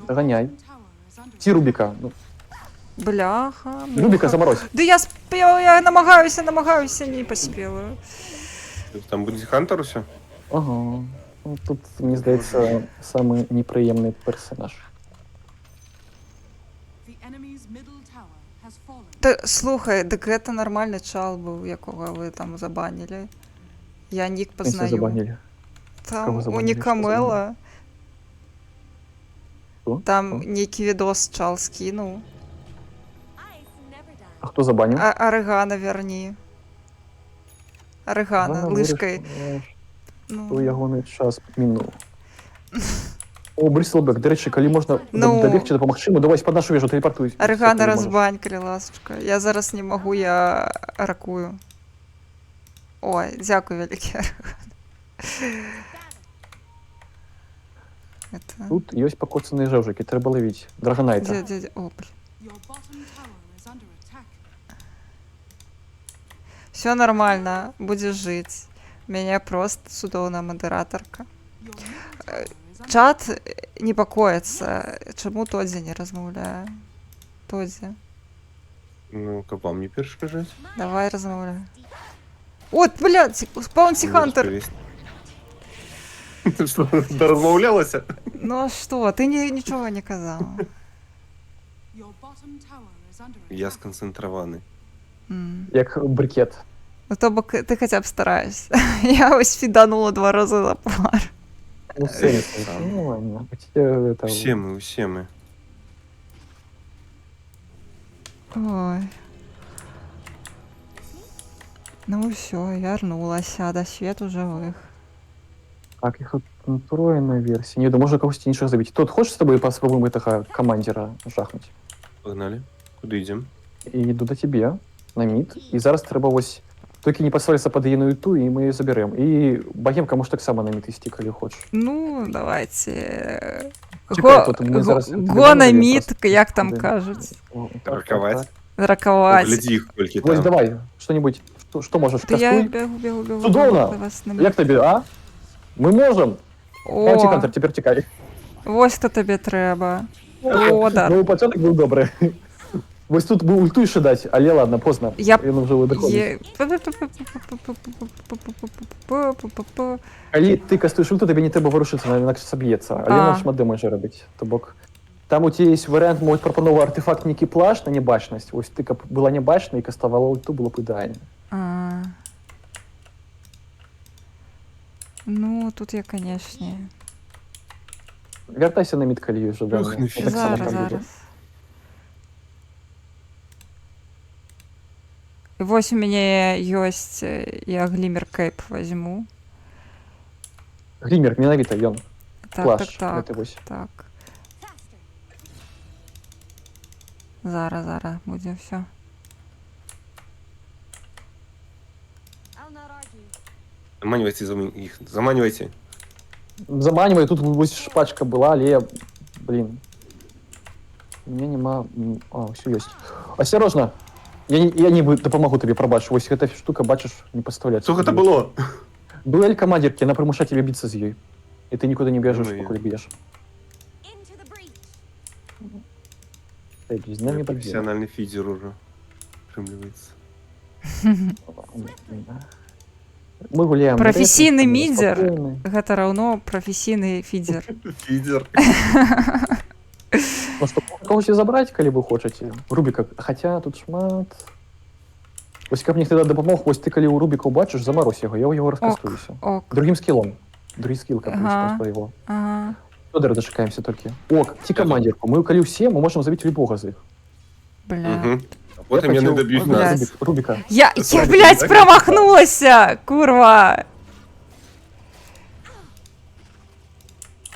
Доганяй. Ті Рубіка. Ну, Бляха. Рубіка заморозь. Да я спел, я намагаюся, не поспела. Там буде Хантер усе? Ага. Ну, тут, мені здається, самий неприємний персонаж. Та слухай, так це нормальний чал був, якого ви там забанили. Я нік Все познаю. забанили. Там Кого у забанили? Нікамела. Хто? Там некий відос чал скинув. А хто забанив? Орегана верні. Орегана, лишкою. Ну, ягоний час минув. О, Бріслбек, до речі, коли можна Ну. добігти, допомогти йому, давай під нашу вежу телепортуй. Орегана розбанькали, ласочка. Я зараз не можу, я ракую. Ой, дякую, великий Ореган. Это... Тут є покоцані жевжики, треба ловити. Драгонайта. О, блин. Все нормально, будешь жить. Меня просто судовна модераторка. Чат непокоїться. Чому Тодзі не розмовляє? Тодзі, Ну, как вам не перешкажать? давай розмовляй. От, блядь, Баунті Хантер. Ти що, дорозмовлялася? Ну а що, ти нічого не казав. Я сконцентрований. Як брикет. Ну, то бок ти хоча б стараєшся. Я ось фіданула 2 рази на пар. Ну, все, ну ладно. Это... Все мы. Ой. Ну все, вернулася до світу живих. Так, їх отруєна версія. Ні, да може когось іншого забити. Тут хочеш з тобою попробуємо того командира жахнути? Погнали. Куди йдемо? І йду до тебе, на мід. І зараз треба ось... Тільки не посвариться під її ту, і ми її заберемо. І Богемка може так само на мід йти, коли хочеш. Ну, давайте. Чекай, тут ми зараз Го на просто. мід, як там кажуть. Раковать. Раковать. Гляди їх тільки Ось там. давай, що-нибудь, що можеш, Та я кастуй. бігу. Чудовно! до вас на Як тобі, а? Ми можемо. Давай, О, Кантер, тепер тікай. ось хто тобі треба. Одар. Ну, початок був добрий. Ось тут був ульту ще дати, але ладно, поздно. Я... Він вже видоходить. Є... Коли ти кастуєш ульту, тобі не треба ворушитися, вона інакше соб'ється. Але вона шмат демеджа робить. Тобок, там у тебе є варіант, можуть пропонувати артефакт некий плащ на небачність. Ось ти була небачна і кастувала ульту, було б ідеально. Ну, тут я, конечно... Вертайся на мід, коли вже давно. Зараз. І ось у мене ёсць, я глімер кейп возьму. Глімер, менавіта, ён. Так. Так. Зараз буде все. Заманивайте їх. Заманивайте. Заманивай, тут ось шпачка була, але я... Блін. У мене нема... А, все есть. Осторожно! Я не допомогу тобі, пробач. Ось эта штука, бачиш, не поставляється. Сколько это было? Дуэль командирки, она примушает тебя биться с ее. И ты никуда не бежишь, пока бьешь. Профессиональный фидер уже. Примливается. Мы гуляем. Професійний мідер. Гэта раўно професійний фідер. Фидер. Ну что, когось забрать, коли вы хочете. Рубика, хотя тут шмат. Ось каб мне тогда допомог, ось ти коли у Рубіка бачиш, заморозь його, я його розкастуюся. Другим скиллом. Другий скилл, как ты его. Федора дочекаемся только. Ок, ті командирку. Мы коли все, мы можем забить любого з них. Бля. Вот и мне надо бить нас. Рубика. Я, блядь, промахнулася, курва.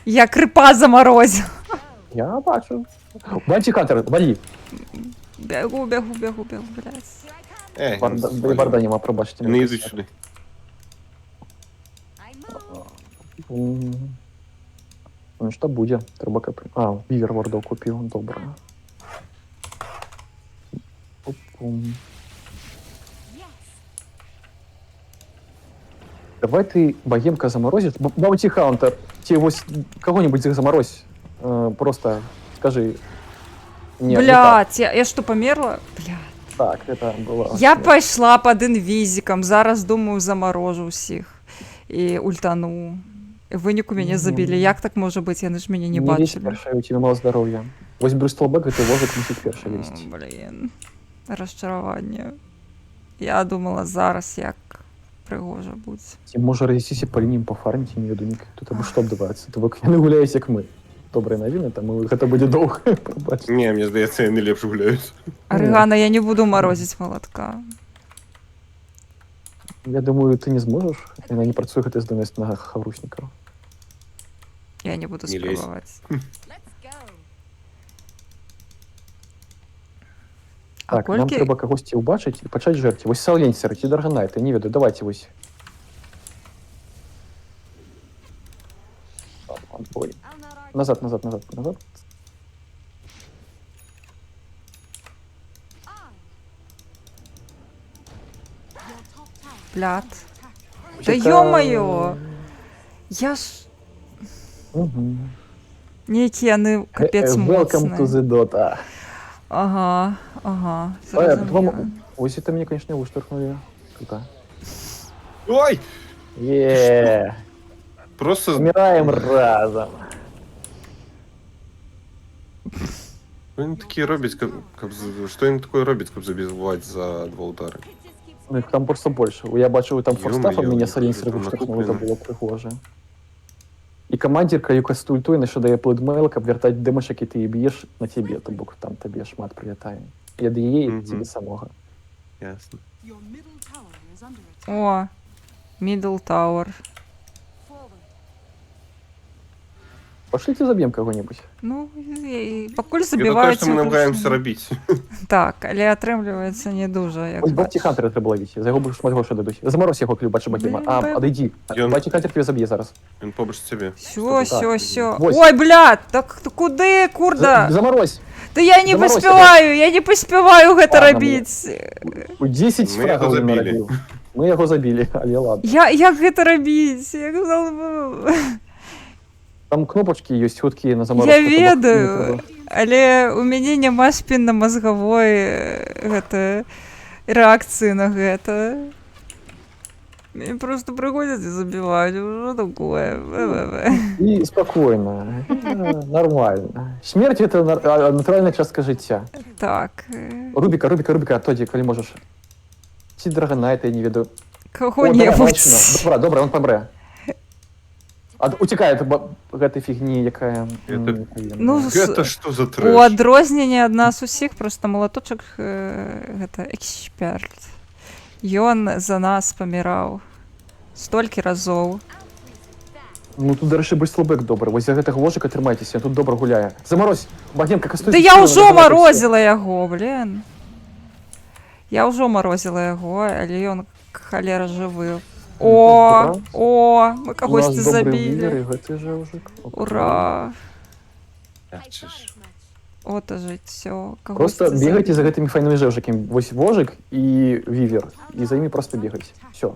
Я крипа заморозила. Я бачу. Бачи, Кантер, вали. Бегу, блядь. Барда нема, пробачте. Не їздить сюди. Ну що буде? Треба капи. А, Вівер Вардов купив, добре. Давай ты Богемка заморозишь. Баунти Хаунтер, тебе ось кого-нибудь их заморозь. Просто скажи. Нет, блядь, я что, померла? Блядь. Так, это было... Я пішла під інвізиком, зараз, думаю, заморожу всіх. І ультану. І виніку мене забили. Як так може бути? Я ж мене не бачили. Не лезь перший, у тебе мало здоров'я. Ось Брюстелбек, ти ложик мусить перший лізти. Блін. Розчарування. Я думала, зараз як пригоже буде. Може розійстися по лініям пофармити, не веду ніяк. Тут або що відбувається. Тобто я не гуляюсь, як ми. Добрі новини, тому це буде довго. Ні, мені здається, я не ліпше гуляюсь. Орегано, я не буду морозить молотка. Я думаю, ти не зможеш. Вона не працює, ти здонести на хаврушників. Я не буду спробувати. Так, нам треба когось убачити і почати жерти. Ось Сауленсер, ті Дарганайт, я не веду. Давайте ось. Ой. Назад. Блядь. Да ё-моё! Я ж... Неякі яны капець моцні. Welcome to the Dota. Ага. Ось это мне, конечно, выштурхнули. Круто. Ой! Просто... Умираем разом. Що він таке робить, що він таке робить, щоб забивати за 2 удари? Ну, їх там просто більше. Я бачив, там Йо-моє, форстафом мене їх салінсери там виштовхнули, це накуплено. було пригоже. І командирка, яка стультує, що дає плейдмейл, каб вертати демеш, який ти її б'єш на тебе, тобто там тобі шмат прилітає. І від її, і тобі самого. Ясно. О, Middle Tower. Пошлите заб'ємо кого-нибудь. Ну, покуль Я забивають думаю, що ми цю намагаємося крушину. робити. Так, але атрымлівається не дуже, як Ось бачиш. Баунті Хантера треба ловити, за його будеш шмат грошей дадуть. Заморозь його, клюб, бачу Бакіма. А, одійди. Баунті Хантер тебе заб'є зараз. Він побач тебе. Все. Ось. Ой, блядь, так куди, курда? Заморозь. Да я не Заморозь поспеваю, я не поспеваю гэта Ладно, робіць. У 10 Ми його фрагів він забили. наробив. Ми його забили, але ладно. Як гэта робіць? Як залбу. Там кнопочки є хуткі на заморозку. Я ведаю, але у мяне няма спінна-мазгавой гэта рэакцыі на гэта. Мне просто приходят и забивают. Что такое? И спокойно. Нормально. Смерть — это натуральная частка життя. Так. Рубіка, тоді, коли можеш. Ці Драгонайта, я не веду. Кого-небудь. Добре, он помре. Утікає гэтай фігні, яка... Гэта што за У трэш? адрозненне ад нас усіх, просто малаточак гэта эксперт. Ён за нас паміраў столькі разоў. Ну тут, дарэчы, быць слабэк добры. Вось за гэтага вожыка трымайцеся, тут добра гуляе. Заморозь! Багненка, кастуй! Да я ўжо марозіла яго, блин. Я ўжо марозіла яго, але ён халера жывы. О, мы кагосьці забілі. Ура! Ото жыццё. Просто бегайте за гэтымі файнымі жэўжыкамі. Вось вожык і вівер. І за імі просто бегаць. Всё.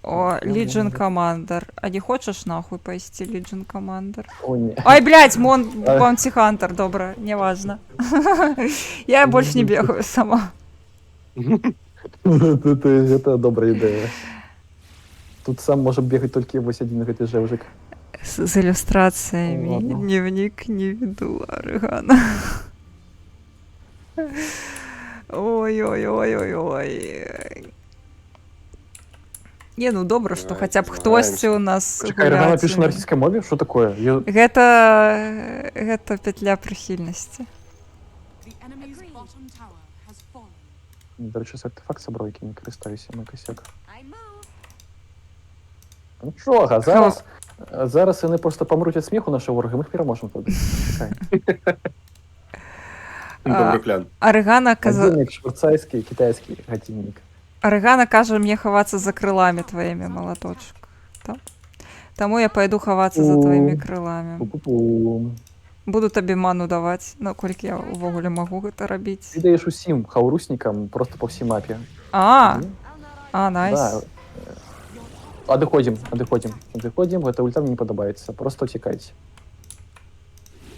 О, Legion Commander. А не хочаш нахуй пайсці, Legion Commander? О, не. Ай, блядь, Bounty Hunter, добра, неважно. Я больш не бегаю сама. Это добрая ідэя. Тут сам можа бегаць толькі вось адзін гэты жэўжык. С иллюстрациями. Дневник не веду, Аргана. Ой-ой-ой-ой-ой. Не, ну добра, што хаця б хтосьці у нас Чакай, Аргана піша на расійскай мове? Што такое? Гэта петля прыхільнасці. Дарэчы, артефакт сабраў, які не карыстаюся, мой косяк. Нічога, зараз яны просто памруць ад смеху наша ворага, мы іх пераможам тады. Добры план. Аргана Гадзіннік швейцарскі, кітайскі гадзіннік. Аргана кажа мне хавацца за крылами твоімі, малаточак. Таму я пайду хавацца за твоімі крылами. Буду табе ману даваць, наколькі я ўвогуле магу гэта рабіць. Ты даеш усім хаўруснікам просто па ўсій мапе. Найс. Адыходзім, гэта ульта мне не падабаецца, просто уцікайце.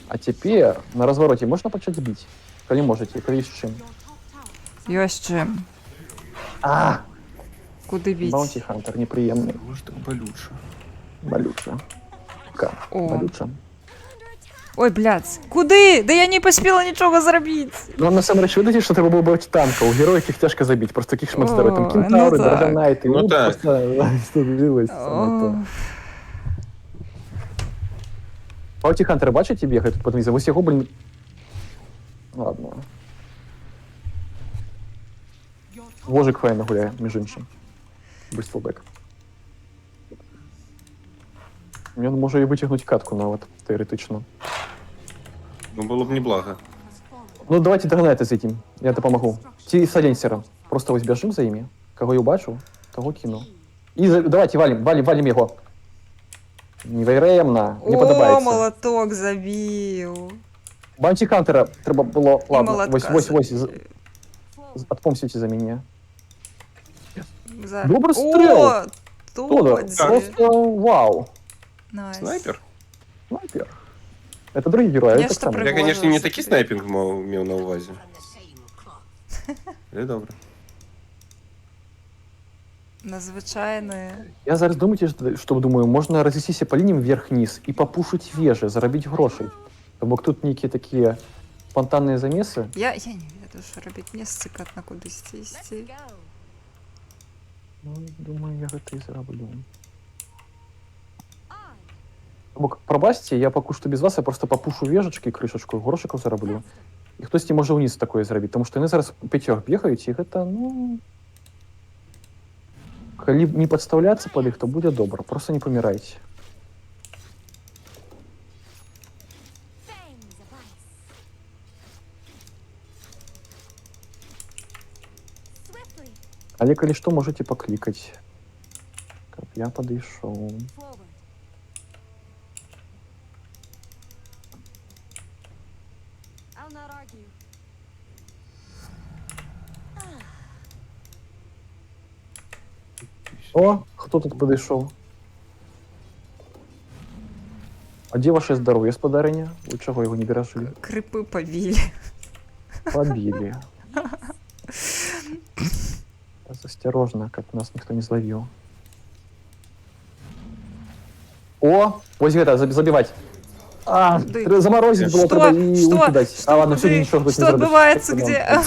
А цяпер на развароце можна пачаць біць? Калі можаце, калі з чым? Ёсць чым. Куды біць? Баунті Хантер, непрыемны. Балюча. Балюча. Ой, блядь, куды? Да я не паспела нічога зрабіць. Ну, насамрэч, ведаеце, што трэба было быць танкаў. Герояў, якіх цяжка забіць, просто такіх шмат здароў. Там кентаўры, драгонайты. Ну так. Баунті Хантера бачыце бегае тут падніза? Вось яго, блин... Ладно. Вожык файна гуляе, між іншым. Быстлбэк. Ён можа і выцягнуць катку нават, тэарэтычна. Ну, было б неблага. Ну, давайте драгонайта з'едзім, я дапамагу. Ці саленсера. Просто вось бяжым за імі. Каго я убачыў, таго кіну. І давайте валім яго. Невыемна, не падабаецца. О, малаток забіў. Баунті Хантера трэба было... Ладно, вось. Отпомсціце за мяне. Добры стрэл! Просто вау. Снайпер? Снайпер. Это другі героі. Я, конечно, не такі снайпінг меў на ўвазе. Але добра. Надзвычайны. Я зараз думаеце, што думаю, можна разысціся па лініям вверх-низ і папушыць вежы, зарабіць грошай. Бо тут нейкія такія спонтанныя замесы. Я не ведаю, што рабіць. Мне цікавна кудысьці ісці. Ну, думаю, я гэта і зраблю. Бок, прабачце, я пакуль што без вас, я просто папушу вежачкі, крышачку, грошыкаў зараблю. І хтосьці можа ўніз такое зрабіць, таму што яны зараз у 5 бегаюць, і гэта, ну... Калі не падстаўляцца пад іх, то будзе добра, просто не памірайце. Але калі што, можаце паклікаць, каб я падышоў. О, хто тут падышоў? А дзе ваше здароўе, спадарыня? Вы чаго яго не беражылі? Крыпы пабілі. Пабілі. Осторожно, каб нас ніхто не злавіў. О, вось гэта, забіваць. А, заморозить было, трэба і укидаць. А, ладно, все, нічого тут не зробиш. Что отбывается, где?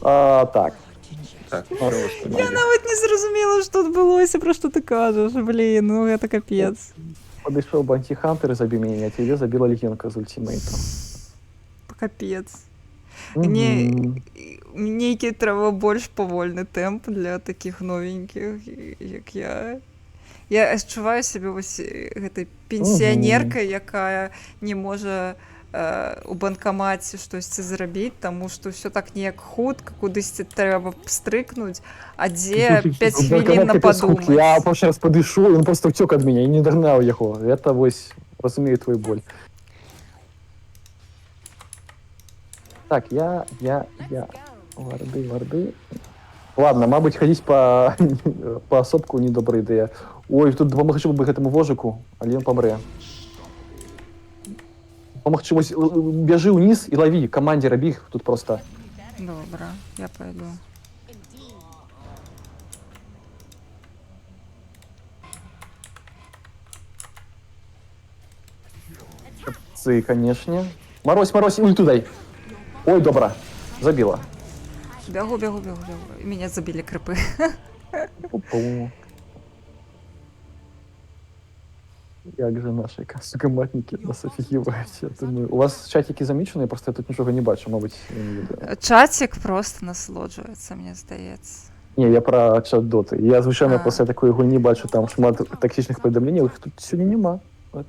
А, так. Я навіть не зрозуміла, що відбулося, про що ти кажеш. Блін, ну це капець. Подійшов Баунті-хантер і забив мене, а тебе забила легенка з ультимейтом. Капець. Нейкий треба більш повольний темп для таких новеньких, як я. Я відчуваю себе ось гэтай пенсіонеркою, яка не може у банкаматі щось зробити, тому що все так ніяк хутко, кудись треба встрикнути, а де 5 хвилин на подумати. Я перший раз подійшов, він просто втек від мене і не догнав його. Це ось, розумію твою боль. Так, я... Варды. Ладно, мабуть, ходить по особку недобра ідея. Ой, тут допомогчи би гэтаму вожику, але він помре. Помогчи, ось, біжи вниз і лови, командира біг тут просто. Добре, я пойду. Це, конечно. Морозь, ульту дай. Ой, добра, забила. Бегу. И меня забили крипы. Як же наші командники нас офігівають. Я думаю, у вас чатики замічені, просто я тут нічого не бачу, мабуть, я не відео. Чатик просто насолоджується, мені здається. Ні, я про чат доти. Я, звичайно, після такої гульні бачу там шмат токсичних повідомлень, їх тут сьогодні нема.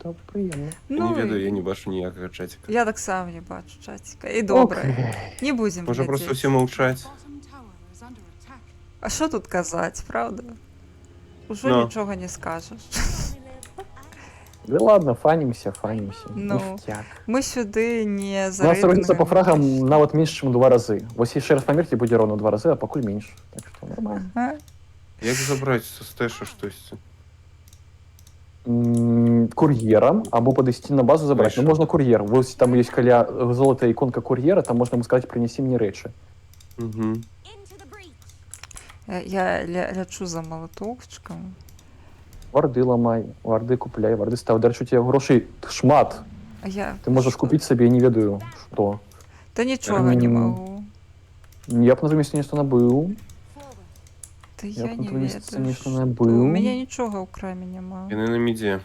Це приємно. Ну, не ведаю, я не бачу ніякого чатика. Я так само не бачу чатика. І добре. Не будемо може просто всі мовчать. А що тут казати, правда? Уже нічого не скажеш. Да ладно, фанимся. Ну, ми сюди не за рейтингом. У нас разниця по фрагам навіть менше, ніж 2 рази. Ось ще раз померти буде ровно 2 рази, а покуль менше. Так що нормально. Як забрати з стэша щось? Кур'єром, або подійти на базу забрати. Ну, можна кур'єр. Ось там є каля золота іконка кур'єра, там можна йому сказати, принеси мені речі. Угу. Я лячу за молоточком. Варди ламай, варди купляй, варди став. До речі, у тебе грошей шмат. Ти можеш купити собі, я не ведаю, що. Та нічого не можу. Я б на твоєму місці нічого набив. Та я не ведаю. У мене нічого окремі нема. Я не на міді.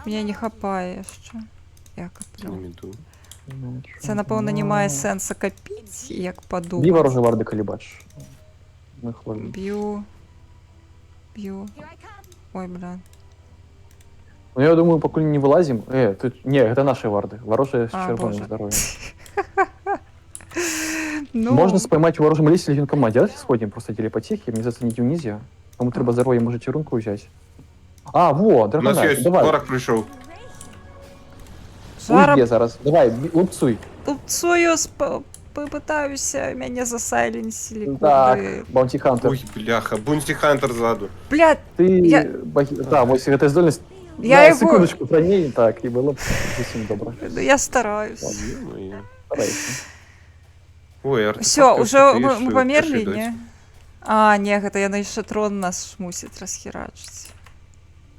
Мене не хапає ще. Я коплю. На міду. Це, напевно, не має сенсу копити, як подумати. Бій ворожий варди, коли бачиш. Б'ю. Ой, бля. Ну, я думаю, покуль не вылазим... тут... Не, это наши варды. Ворожие с червоным здоровьем. Ну... Можно споймать ворожим лесе или команде. Давайте сходим просто телепатихи. Мне заценить унизия. Кому треба здоровье, можете рунку взять. А, во, Драгонайт, давай. У нас есть ворог пришел. Уйди зараз. Давай, лупцуй. Лупцую, попытаюся, меня засайленсили. Так, Баунті-хантер. Ой, бляха, Баунті-хантер ззаду. Блядь, Ти... Да, ось эта здольність. Я на його... секундочку про ней, так, і було б зовсім добре. Я стараюсь. Старайся. Ой, артефакт. Все, уже мы померли, не? А, не, это я на шатрон нас мусит расхерачить.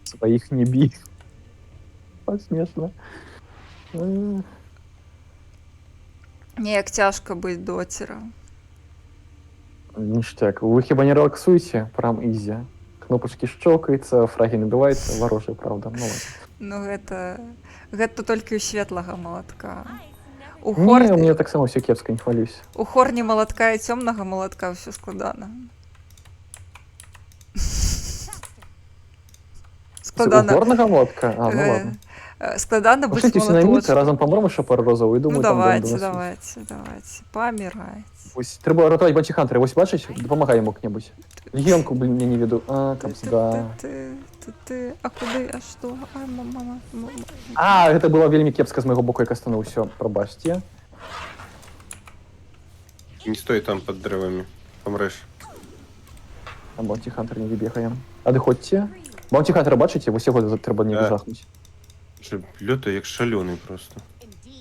Своих не бей. Смешно. Не, як тяжко быть дотером. Ништяк. Вы хіба не релаксуете? Прям изи. Кнопочки щелкаются, фраги набиваются, ворожие, правда. Ну ладно. Ну гэта толькі ў светлага малатка. У Не, хор... у меня так само все кепско, не хвалюсь. У хорні малатка і цёмнага малатка ўсё складана. У горного молотка? А, ну ладно. Складана быць Пошлите на мид, молоточком. разом помрем еще пару разов, и Ну думаю, там давайте, дом давайте. Памірайце. Ось, треба рятувати Баунті Хантера. Ось бачиш? Допомагай йому як-небудь. Легіонку, блін, мені не веду. А, там сюда. Ти, а куди, а що? А, мама. А, гэта было вельмі кепска з майго боку, як астануў. Все, прабачце. Не стой там под дровами. Помрешь. А Баунті Хантер не бегаем. Адыходзьце. Баунті Хантера бачыце? Вось яго трэба не жахнуць. Лётаю як шалёный просто.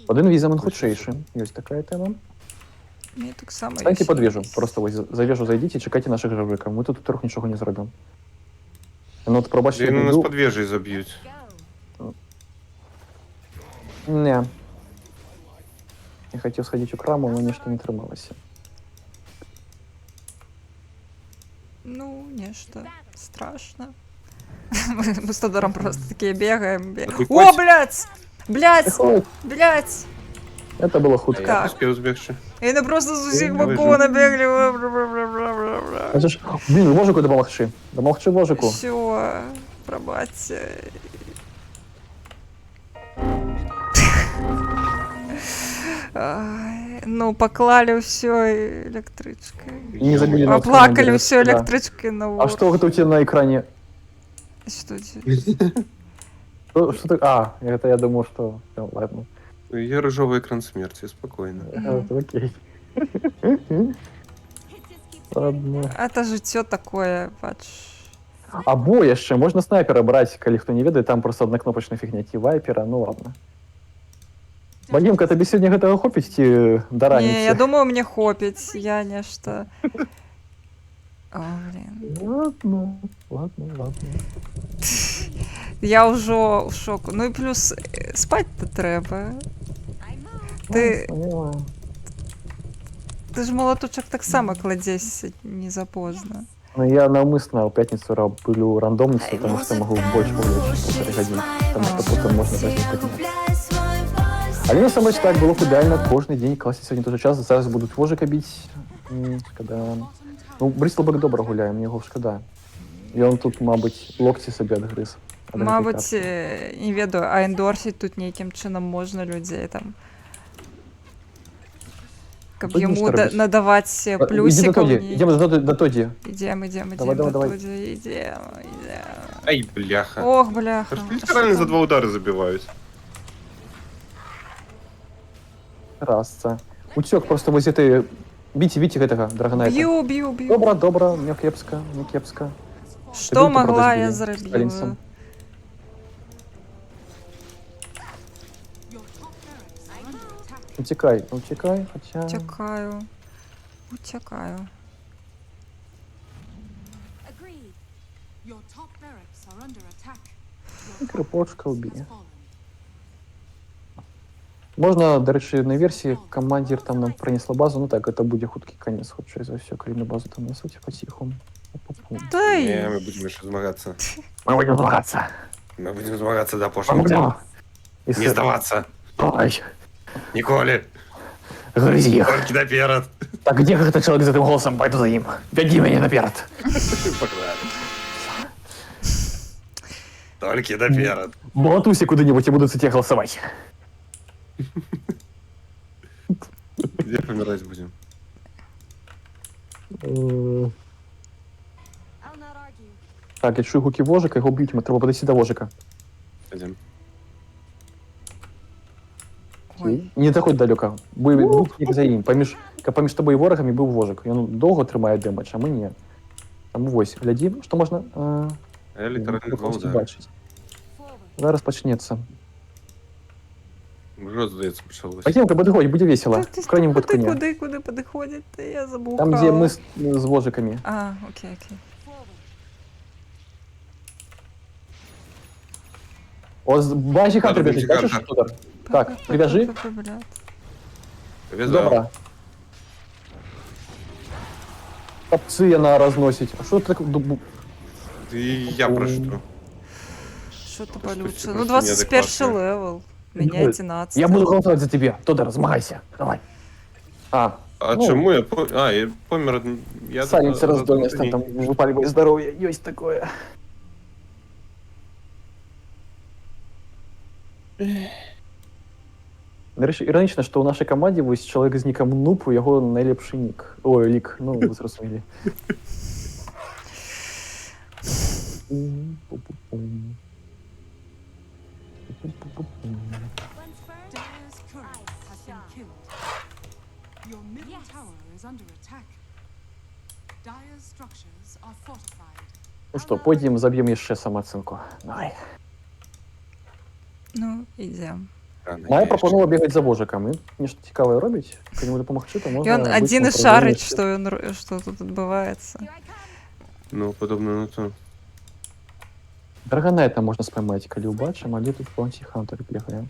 Один візамен хутчэйшы. Ёсць такая тэма. Мне так само. Станьте под вежу. Просто вось за вежу зайдите, чекайте наших жавриков. Мы тут трох нічого не зробимо. Ну, от пробачте, Блин, нас под вежей забьют. Не. Я хотел сходить у краму, но нечто не трималося. Ну, нечто страшно. Мы с Тодором просто такие бегаем. О, блядь! Блядь! Это было худко. Я успел сбегши. И они просто с усіх боков набегли. Блин, вожику допомогши. Допомогши вожику. Все, пробачте. Ну, поклали все электричкой. Не забили на оплакали все электричкой на А что это у тебя на экране? Что тебе? Что ты? А, это я думал, что... Ладно. Я рыжовый экран смерти, спокойно. Окей. Ладно. Это жыццё такое, бачиш. Або яшчэ можна снайпера браць, калі хто не ведае, там просто аднакнопачная фігня ці вайпера, ну ладно. Вадимка, табе сёння гэтага хопіць ці да раніцы? Не, я думаю, мне хопіць, я нешта... О, блин. Ладно. Я ўжо ў шоку. Ну і плюс спаць-то трэба. Ты ж молоточок таксама кладзешся не запозна. Ну я наўмысна ў пятніцу раблю рандомніцу, таму што магу больш гуляць, чым 4 гадзіны. Таму што потым можна пазнаць. Але насамрэч так было б ідэальна кожны дзень класці сёння той же час, зараз будуць вожыка біць. Шкада. Ну, Брислбек добра гуляе, мне яго шкада. Ён тут, мабыць, локці сабе адгрыз. Мабыць, не ведаю, а эндорсіць тут нейкім чынам можна людзей там. Каб яму надаваць плюсікаў. Ідзем да Тоді. Ідзем да Тоді, ідзем. Ай, бляха. Ох, бляха. Литерально за 2 удара забиваюсь. Красца. Уцёк просто вось гэты... Біце гэтага драгонайта. Б'ю. Добра, не кепска. Што магла я зрабіла? Утекай, хотя... Утекаю. Крипочка уб'є. Можна, до речі, на версії командир там нам принесла базу, ну так, это буде хуткий конец, хоч за все, коли на базу там несуть потиху. Не, мы будем еще змагаться. Мы будем змагаться. Мы будем змагаться до пошлого. Не сдаваться. Ой. Николи. Грызи их. Только наперед. Так где этот человек с этим голосом? Пойду за ним. Веди меня наперед. Погнали. Только наперед. Болотуйся куда-нибудь и буду за тебя голосовать. Где помирать будем? Так, я чую гуки вожика, його б'ють, треба подойти до вожика. Пойдем. Не заходь далеко. Будь за ним. Поміж тобою і ворогами був вожик. Він довго тримає демедж, а ми ні. Там ось, гляді, що можна... Я літерально 2 удара. Зараз почнеться. Уже, здається, почалось. Пойдем-ка, подходь, буде весело. В крайнем выпадку нет. Куди подходить? Я забув. Там, где мы с вожиками. А, окей. О, Баунті Хантер бежит, бачиш, Тодор? Так, привяжи. Привязал. Добро. Копцы она разносить. А что так... И я про что? Що то Щось болюче? просто Ну, 21 неадекватне. левел. Меня 11. Я буду голосовать за тебя. Тодор, размагайся. Давай. А ну, чому я я помер од... Я Санец раздольность, ні. там выпаливает здоровье. Есть такое. Нарешті, іронічно, що у нашій команді ось чоловік з ніком Нуп, у його найліпший нік. Ой, лік, ну ви зрозуміли. Dire's courier has been killed. Your middle tower is under attack. Dire's structures are fortified. Ну що, потім заб'ємо ще самооцінку. Давай. Ну, йдемо. Майя пропонувала бігати за вожиком. І нечто цікаве робить. Кому допомогти, то І можна... він один і шарить, що тут відбувається. Ну, подобно на то. Драгонайта можна спіймати, коли убачимо, а тут Баунті Хантер бігає.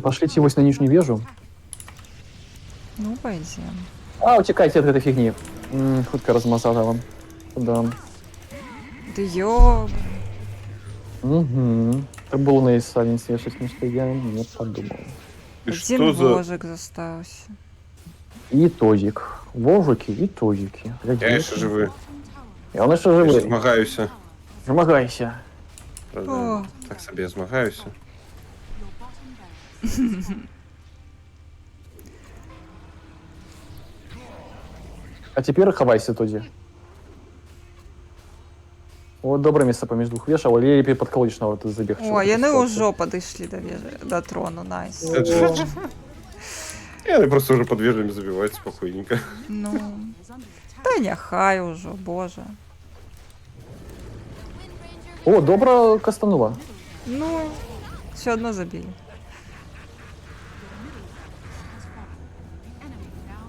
Пошлите его на нижнюю вежу. Ну, пойдем. А, утекайте от этой фигни. Хутко размазала вам. Да. Да ё... Угу. Это был на Исалин свешить, что я не подумал. Один вожик заставился. И тозик. Вожики и тозики. Я ще живий. Я он еще Я ще живой. змагаюся. Змагайся. Правда, так собі я змагаюся. А теперь хавайся, Тоди. Вот доброе место поміж двух веш, а Валерий подколочного тут забег. О, яны ўжо падышлі до трону, найс. Я просто уже под вежами забивать спокойненько. Ну, та няхай ужо, боже. О, добро кастанула. Ну, все одно забили.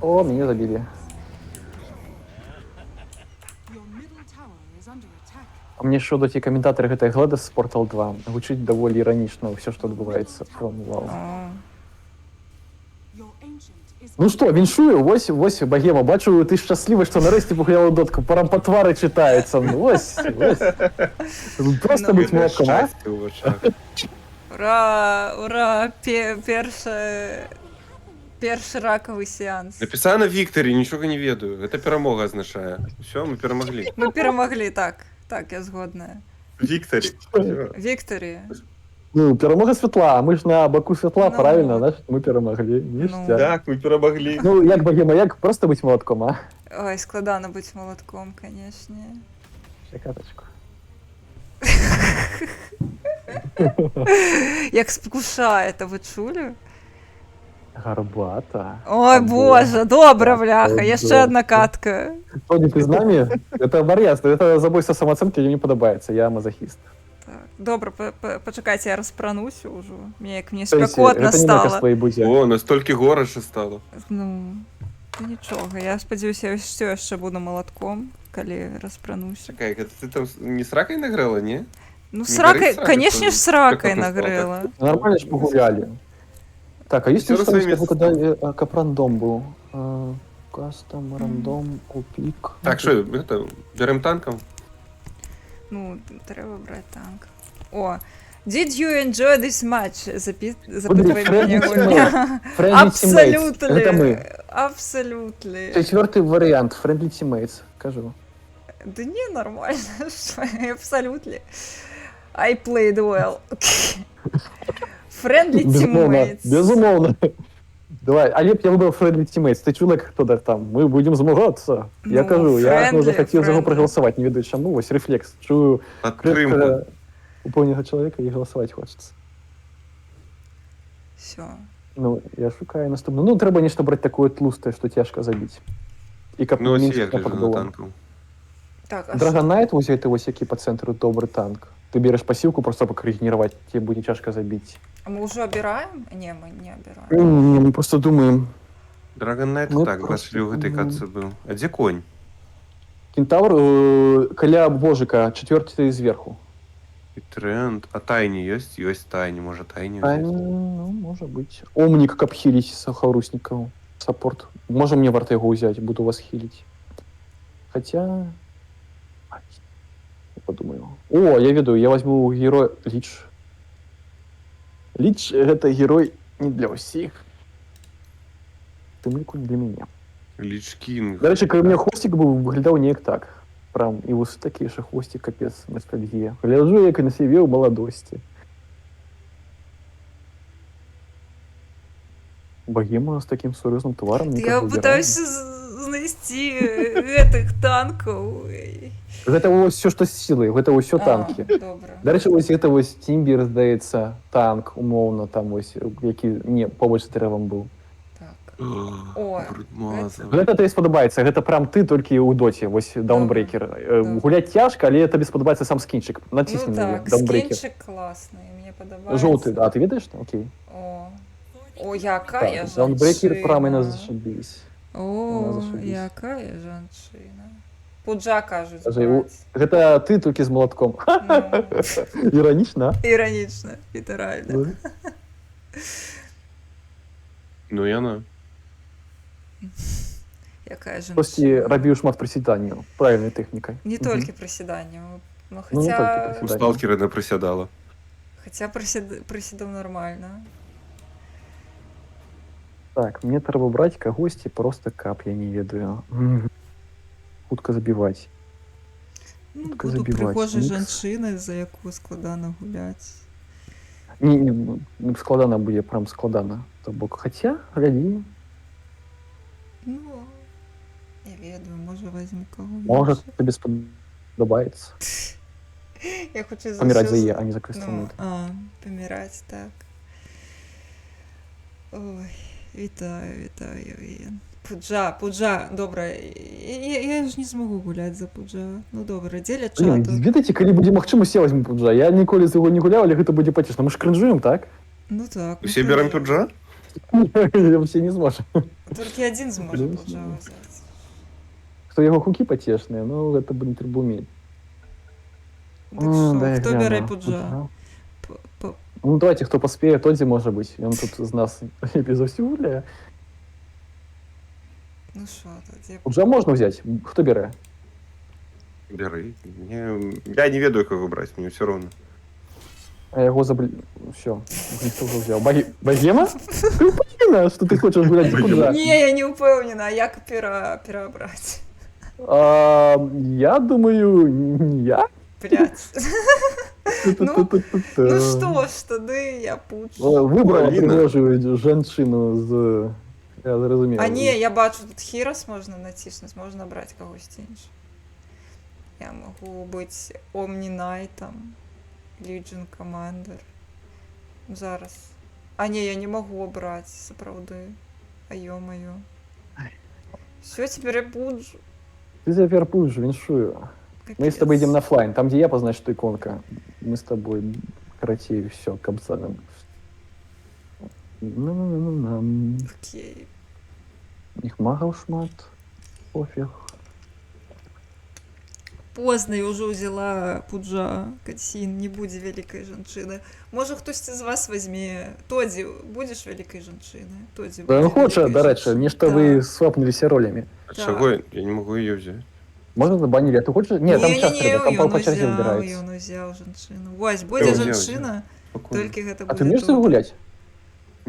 О, меня забили. А мне що до ті коментатори гэтай Гладес з Portal 2 гучить даволі іранічно все, що відбувається. Вау. Ну що, віншую, ось богема, бачу, ти щасливий, що нарешті погуляла дотку, парампатвари читаються. Ну, ось. Просто будь молоком, а? Ура, перший раковый сеанс. Написано Вікторі, нічого не ведаю. Це перемога означає. Все, ми перемогли. Ми перемогли, так, я згодна. Вікторі. Вікторі. Ну, перемога світла, ми ж на боку світла, правильно, значить ми перемогли. Так, ми перемогли. Ну, як богема, як просто бути молотком, а? Ой, складано бути молотком, конечно. Чекаточку. Як спокушає, то ви чули? Гарбата. Ой, боже, добре, бляха, є ще одна катка. Тоді, ти з нами? Це борец, це забойся самооцінки, мені подобається, я мазохіст. Так, добре, почекайте, я розпрануся уже. Мені спекотно стало. О, настільки горяче стало. Ну, то нічого, я сподіваюся, що ще буду молотком, коли розпрануся. Чекай, ти там не з ракою нагрела, ні? Ну, с ракой, конечно ж, с ракой нагрела. Нормально ж погуляли. Так, а есть что-то, когда капрандом был? Кастом, рандом, купик. Так, що, это, берем танком? Ну, треба брати танк. О, did you enjoy this match? Запитывай меня. Абсолютно. Четвертый вариант, Friendly Teammates, скажу. Да не, нормально, абсолютно. I played well. Friendly Teammates. Безумовно. Давай, Олег, я выбрал Friendly Teammates. Ты чула, кто там? Мы будем змагатися. Я кажу, я уже хотел за него проголосовать, не веду чому, ось рефлекс. Чую упевненого чоловіка і голосувати хочеться. Все. Ну, я шукаю наступну. Ну, треба нечто брати таке тлусте, що тяжко забити. І ну, ось я гляжу на танку. Драгонайт, ось це ось який по центру добрий танк. Ты берешь пассивку, просто покоординировать, тебе будет тяжко забить. А мы уже обираем? Не, мы не обираем. Не, мы просто думаем. Dragon Knight так, 22 в этой катце был. А где конь? Кентавр, коля божика, четвертый сверху. И тренд. А тайни есть? Есть тайни, может тайни взять? Ну, может быть. Омник капхились с Хаурусниковым. Саппорт. Можа, мне варта яго ўзяць, буду вас хіліць. Хаця... Ай, я подумаю. О, я ведаю, я возьму героя... Ліч. Ліч — гэта герой не для ўсіх. Тым ліку не для мяне. Ліч Кінг. Дарэчы, калі у меня хвостик быў, выглядаў неяк так. Прям, і вось такі ж хвостик, капец, ностальгія. Гляджу, як на сябе ў маладосці. Богема з такім сур'ёзным тварам. Я пытаюся знайсці гэтых танкаў. Гэта вось все, што з сілай, гэта ўсё танкі. Дарэчы, вось гэта вось Тімбір, здаецца, танк, умоўна, там вось, які не побач з дрэвам быў. О, гэта табе спадабаецца, гэта прям ты толькі ў доце, вось Даунбрейкер. Гуляць цяжка, але табе спадабаецца сам скінчык. Націсні так, Даунбрейкер. скінчык класны, мне падабаецца. Жоўты, а ты ведаеш? Окей. О, якая жанчына. Даунбрейкер прям і нас зашибись. О, якая жанчына. Пуджа, кажуць, гэта ты толькі з молотком. Іранічна. Іранічна, літаральна. Ну, яна. Якая жанчына. Хтосьці рабіў шмат прысяданняў, правільнай тэхнікай. Не толькі прысяданняў. Ну, не толькі У прысяданняў. сталкера не присядала. Хаця прысядаў нормально. Так, мне трэба браць кагосьці просто кап, я не ведаю. Хутка забіваць. Хутка Буду забіваць. прыгожай жанчынай, за якую складана гуляць. Не, складана будзе, прям складана. То бок, хаця, глядзі. Ну, я ведаю, можа возьму кого-нибудь. Можа, табе спадабаецца. Я хочу Паміраць за яе, а не за Крысталмут. Паміраць, так. Ой, вітаю, Івен. Пуджа, добра. Я ж не змогу гуляць за Пуджа. Ну, добра, дзеля чату. Ведаеце, калі будзе магчымасць, я возьму Пуджа. Я ніколі з яго не гуляў, але гэта будзе пацешна. Мы ж крынжуем, так? Ну так. Усе берем Пуджа? Все не зможа. Толькі адзін зможа Пуджа ўзяць. Хто яго хукі пацешныя, ну, гэта будзе трэба ўмець. Так што, хто бярэ Пуджа? Ну, давайте, хто паспее, той дзе можа быць. Ён тут з нас без усю гуляе. Ну шо, тоді... Пуджа можна взяць? Хто бярэ? Бяры. Я не ведаю, каго браць, мне ўсё роўна. А яго Всё, ніхто ўжо ўзяў. Богема? Ты ўпэўнена, што ты хочаш гуляць за Пуджа? Не, я не ўпэўнена, як перабраць? Я думаю, не я. Блядь. Ну што ж, тады я Пуджа. Выбрала прыгожую жанчыну з... Я зразумеў. А не, я бачу, тут Хірас можна націснуць, можна браць кагосьці інш. Я магу быць Омні Найтам, Legion Commander. Зараз. А не, я не магу браць, сапраўды. А ё-маё. Всё, цяпер я Пуджу. Ты цяпер Пуджу, віншую. Мы с тобой идем на флайн. Там, где я позначу, что иконка. Мы с тобой, короче, все, капсалем. Окей. Іх магаў шмат. Пофіг. Позна я ўжо ўзяла Пуджа. Кацін, не будзе вялікай жанчыны. Можа, хтосьці з вас возьме... Тодзі, будзеш вялікай жанчынай? Тодзі будзе Ён хоча, дарэчы, нешта вы свапнуліся ролямі. А чаго? Я не магу яе взяць. Можна забанілі, а ты хочаш? Не, там час трэба, там па чарзе выбіраецца. Ён узяў жанчыну. Вось, будзе жанчына, толькі гэта будзе... А ты ўмееш з ёй гуляць?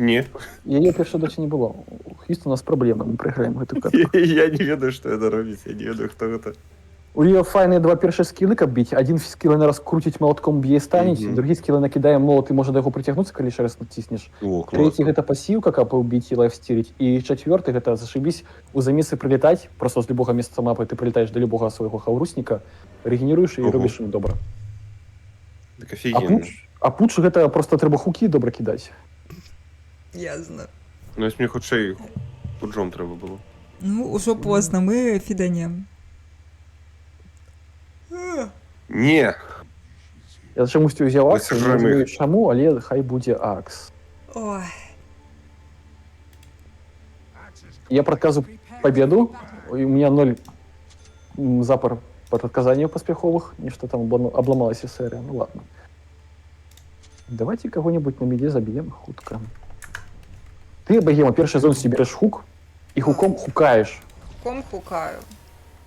Не. Яе першай дачы не было. Хіст у нас праблема, мы прайграем гэту карту. Я не ведаю, што яна робіць, я не ведаю, хто гэта. У яе файныя два першыя скілы, каб біць. Адзін скіл яна раскруціць молотком, б'е станіць, другі скіл накідае молот і можа да яго прыцягнуцца, калі яшчэ раз націснеш. Трэці гэта пасіўка, каб убіць і лайфстіліць. І чацвёрты гэта зашибісь у замесы прылетаць, проста з любога месца мапы ты прылетаеш да любога свайго хаўрусніка, рэгенеруеш і робіш ім добра. Так офігенна. А пуч гэта проста трэба хукі добра кідаць. Ясна. Ну, ось мне хутчэй пуджом трэба было. Ну, ужо позна, мы фіданем. Не. Я чамусьці ўзяў акс, не знаю чаму, але хай будзе акс. Ой. Я прадказваю победу. У меня 0 запар предсказаний поспеховых. Нечто там обломалась серия. Ну ладно. Давайте кого-нибудь на миде забьем хутко. Ты, Богема, первый сезон себе берешь хук. І хуком хукаєш. Ком хукаю.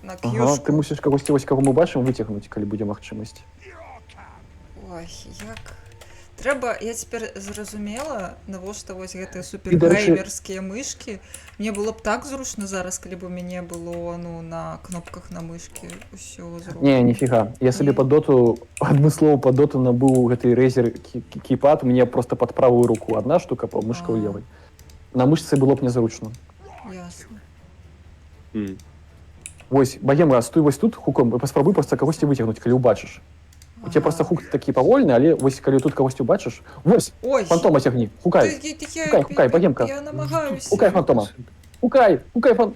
На Ага, к'юшку. ти мусиш когось, ось кого ми бачимо, витягнути, коли буде можливість. Ой, як... Треба, я тепер зрозуміла, навошта ось гэты І, до речі- супергеймерскія мишки. Мне было б так зручно зараз, калі б у мяне было, ну, на кнопках на мишки усё зроблена. Не, ніфіга. Я собі Ні. під доту, адмыслова під доту набув гэтый Razer кейпад, у мене просто під правую руку одна штука, по мишка у лівій. На мишці було б незручно. Ясно. Ось, Богема, стой ось тут хуком, і паспрабуй просто когось витягнути, коли убачиш. У тебе просто хук такі повольний, але ось коли тут когось убачиш, ось, Ой. фантома тягни, хукай. Хукай, Богемка. Я намагаюся. Хукай фантома. Хукай фантома.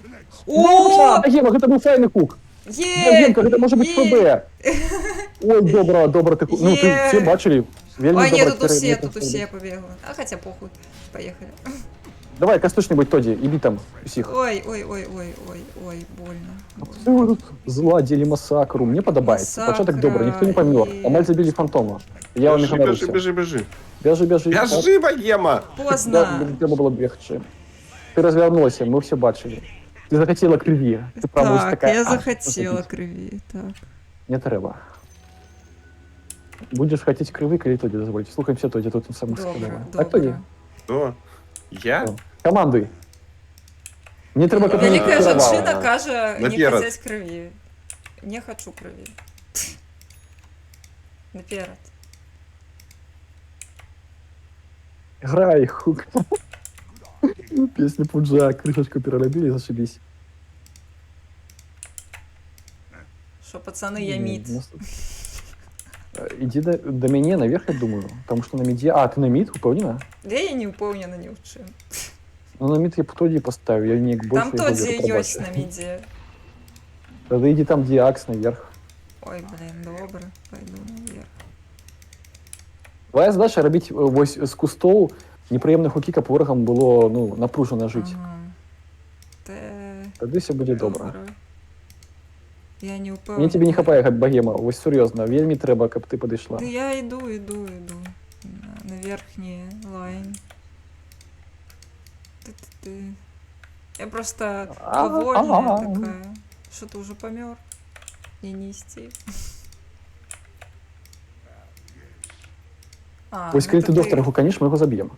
О! Богема, гэта був файний хук. Є! Богемка, гэта може бути ФБ. Ой, добра, ти хук. Ну, ти всі бачили? Вельми А, ні, добра тут усі, керівниця. я побігла. А, хоча похуй. Поїхали. Давай, касточний-будь тоді, іди там усіх. Ой, больно. Зладили масакру, мені подобається. Масакра, Початок добре, ніхто не помер. Амаль забили фантома. Я вам не говорився. Біжи. Біжи. Біжи, Богема! Поздно. Треба було бігти. Ти розвернулася, ми все бачили. Ти захотіла криві. Ти правда ось Так, така. я захотіла криві, так. Не треба. Будеш хотіти криви, коли тоді дозвольте. Слухаємося тоді, тут саме сказала. Так тоді? Хто? Я? Командуй. Мені треба Великая капітан. женщина каже, не Наперед. хотеть крови. Не хочу крови. Наперед. Грай, хук. Песня Пуджа, крышечку переробили, зашибись. Что, пацаны, я мид. Иди до меня наверх, я думаю. Потому что на миде... А, ты на мид, упевнена? Да я не упевнена ні в чим. Ну на мид я б тоді поставив, я не больше... Там то, где ёсть на миде. Тогда иди там, где акс, наверх. Ой, блин, добре, пойду наверх. Твоя задача робити ось з кустов неприємних хуки, каб ворогам було, ну, напружено жити. Ага. Тоді все буде добре. Я не упевнена. Мені тебе не хапає, Богема, ось серйозно, вельми треба, каб ти підійшла. Да я иду. На верхний лайн. Ты. Я просто повольная такая. Что ты уже помер? Не нести. Ось коли ти доктора гуканеш, ми його заб'ємо.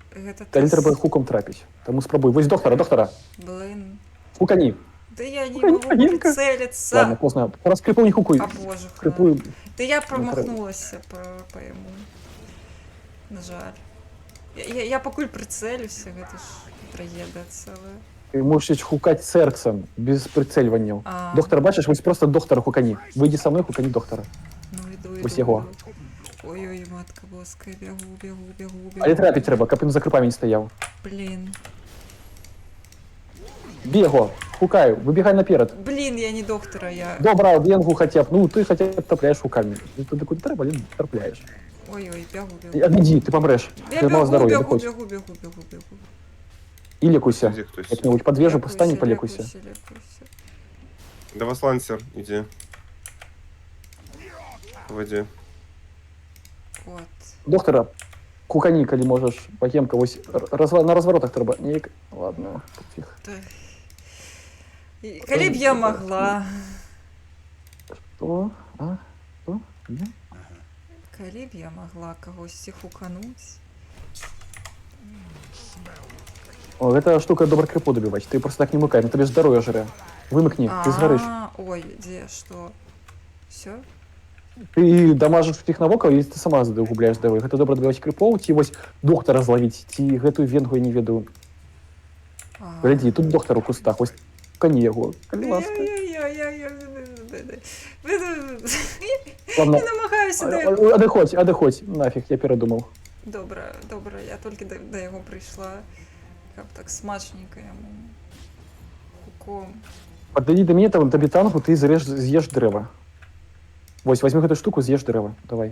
Тоді треба хуком трапити. Тому спробуй. Ось доктора. Блин. Хукані. Да я не могу прицелиться. Ладно, поздно. Раз крипу не хукуй. А боже. Крипу. Да я промахнулась по ему. На жаль. Я покуль прицелюся, это ж трагедія ціла. Ти можеш хукати серцем, без прицелювання. А. Доктора бачиш, ось просто доктора хукані. Вийди со мною, хукані доктора. Ну іду. Ось його. Ой, матка боска, бегу. Але трапити треба, каб він за крипами не стояв. Блін. Бего, хукаю, вибігай наперед. Блін, я не доктора, я... Добра, венгу хоча б. Ну, ти хоча б трапляєш хуками. Ти куди треба, але трапляєш. Ой, бегу. Відійди, ти помреш. Я Ти мало здоров'я, бегу. виходь. І лікуйся. Як-небудь подвежу, постань і полікуйся. До вас лансер, иди. Води. Вот. Доктора, хукані, коли можеш. Богемка, ось на розворотах треба. Ні, ладно, тихо. Коли б я могла. Що? А? Що? Коли б я могла когось хукануть. О, эта штука добра крипу добивать. Ты просто так не мыкай, на тебе здоровье жре. Вымыкни, ты сгоришь. Ой, где, что? Все? Ты дамажиш тих навокал, і ти сама загубляєш здоров'я. Гэта добра добивать крипоў, ці вось доктара зловіць, ці гэтую венгу я не ведаю. Гляди, тут доктар у кустах, ось коні яго. Калі ласка. Ладно. Я намагаюся. Адыходь, нафіг, я передумав. Добре, я тільки до його прийшла. Як так смачненько йому. Хуком. Падайди до мяне, там до бетангу, ты з'еш дрэва. Вось, возьми гэту штуку, з'еш дрэва. Давай.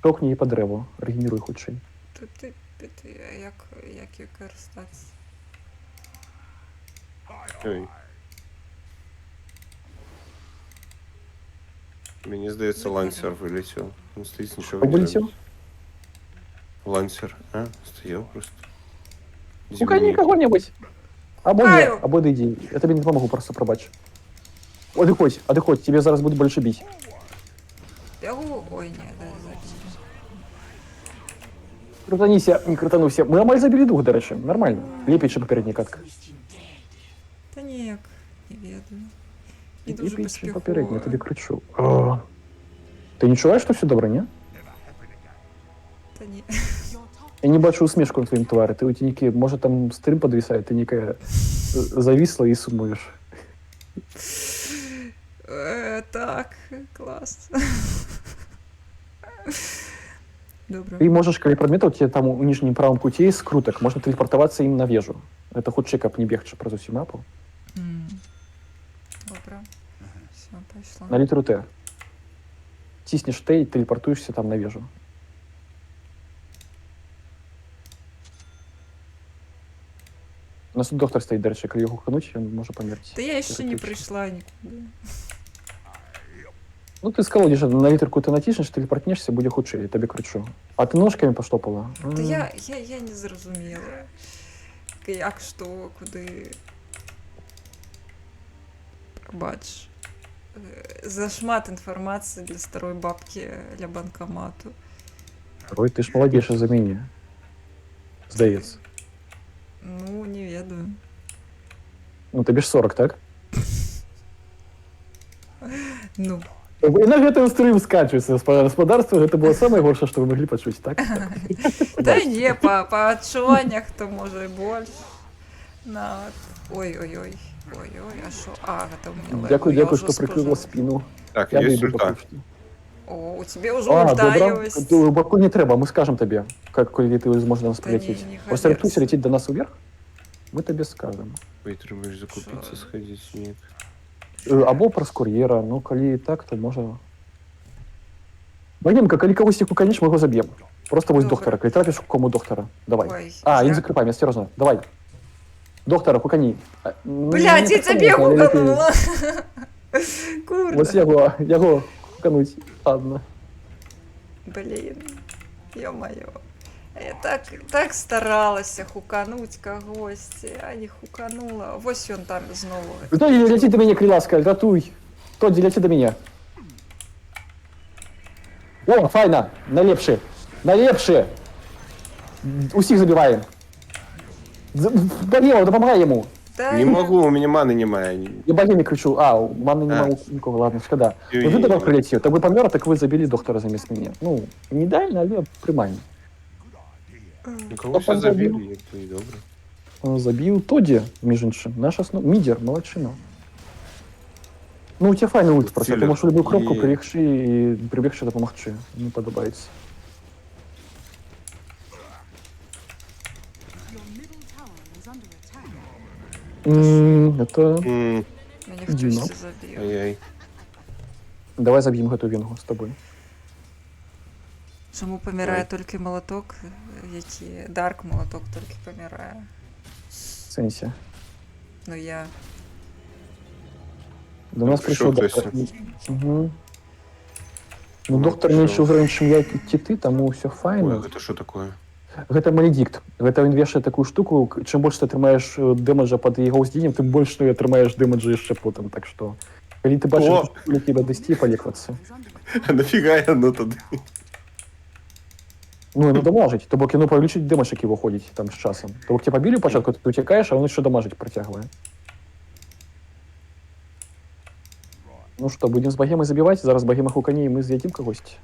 Токні її по древу, регенеруй хутчэй. Ти, як її користатися? Ой. Мені здається, лансер вилетів. Він стоїть, нічого не Вилетів? робить. Лансер, а? Стояв просто. Хукані кого-небудь. Або ні, Каю. або йди. Я тобі не допомогу, просто пробач. Одиходь, тебе зараз будуть більше бити. Бягу. Ой, ні, дай запись. Крутаніся, не крутанувся. Ми майже забили двох, до речі. Нормально. Ліпить, що попередня катка. Та ніяк, не ведаю. І дуже Ліпить, що попередня, я безпіхово. тобі кричу. О. Ти не відчуваєш, що все добре, ні? Та ні. Я не бачу усмішку на твоїм тварі. Ти у тініки, може там стрім підвисає, ти ніка зависла і сумуєш. Так, клас. Добре. Ты можешь, коли предмета, у тебя там у нижнем правом куте есть скруток, можно телепортоваться им на вежу. Это худший, как не бегче про всю мапу. Добре. Все, пішла. На литеру Т. Тиснешь Т и телепортуешься там на вежу. У нас тут доктор стоит, до речі, коли його хукануть, він може померти. Та я ще не прийшла нікуди. Ну, ты сказала, что на литерку ты натиснешь, телепортнешься, будет худше, я тебе кричу. А ты ножками поштопала? Та я не зрозуміла. Як, що, куди. Бач. Зашмат інформації для старої бабки для банкомату. Ой, ты ж молодейший за меня. Здається. Ну, не ведаю. Ну, тобі ж 40, так? Ну. І на гэтым стрым скачуецца господарство, гэта было самае горшае, што вы маглі пачуць, так? Да не, по адчуваннях то можа і больш. Ой-ой-ой. Ой-ой, а що? А, гэта у меня Дякую, што прикрыла спину. Так, я есть ульта. О, у тебе уже ульта ёсць. Баку не трэба, мы скажем табе, коли ты зможешь нас прилететь. Просто Ректуся летит до нас вверх, мы табе скажем. Витримаєш закупитися, сходить, ні. Або праз кур'єра, ну калі так, то можа... Ваненка, калі кагосьці хуканеш, мы его заб'ем. Просто вось доктора, калі трапіш кому доктора. Давай. Ой, А, не закрываем, осторожно, давай. Доктора, хукані. Блядь, я тебе хуканула. Курда. Ось яго хукануть. Ладно. Блин, ё-моё. Я так старалася хукануть когось, а не хуканула. Вось ён там знову. Тоді, ляці до мене, криласка, ратуй. Тоді, ляці до мене. О, файна, налепши. Налепши. Усіх забиваем. Болело, допомагай йому. Не могу, у меня маны немає. Я богині кричу, мани немає у нікого, ладно, шкода. Ну ви добре прилетів, так ви помер, так ви забили доктора замість мене. Ну, не ідеально, але приймаємо. Кого все забили, як то і добре. Забив Тоді, між іншим, наш мідер, молодчина. Ну, у тебе файний ульт просто, ти можеш у любую кропку прибігши і прибігши допомогти. Мені подобається. Это... Меня хтось забил. Ай-яй. Давай заб'ємо гэту венгу з тобою. Чому помирає тільки молоток, який Дарк молоток тільки помирає. В сенсі. Ну я. До нас прийшов доктор. Угу. Ну, доктор менше уровень, ніж я і ти, тому все файно. Ой, це що таке? Гэта маледикт. Гэта він вешае такую штуку, чым больш ты атрымаеш дэмэджа пад яго ўздзеннем, тым больш ты атрымаеш дэмэджа яшчэ потым. Так што, калі ты бачыш, што тебе дасці, палеквацца. А нафіга яно тады? Ну, яно дамажыць. То бок яно павялічыць дэмэдж, які выходзіць там з часам. То бок тебе пабілі ў пачатку, ты уцякаеш, а он яшчэ дамажыць працягвае. Ну што, будзем з багемай забіваць? Зараз багема хукане, і мы з'ядзім кагосьці.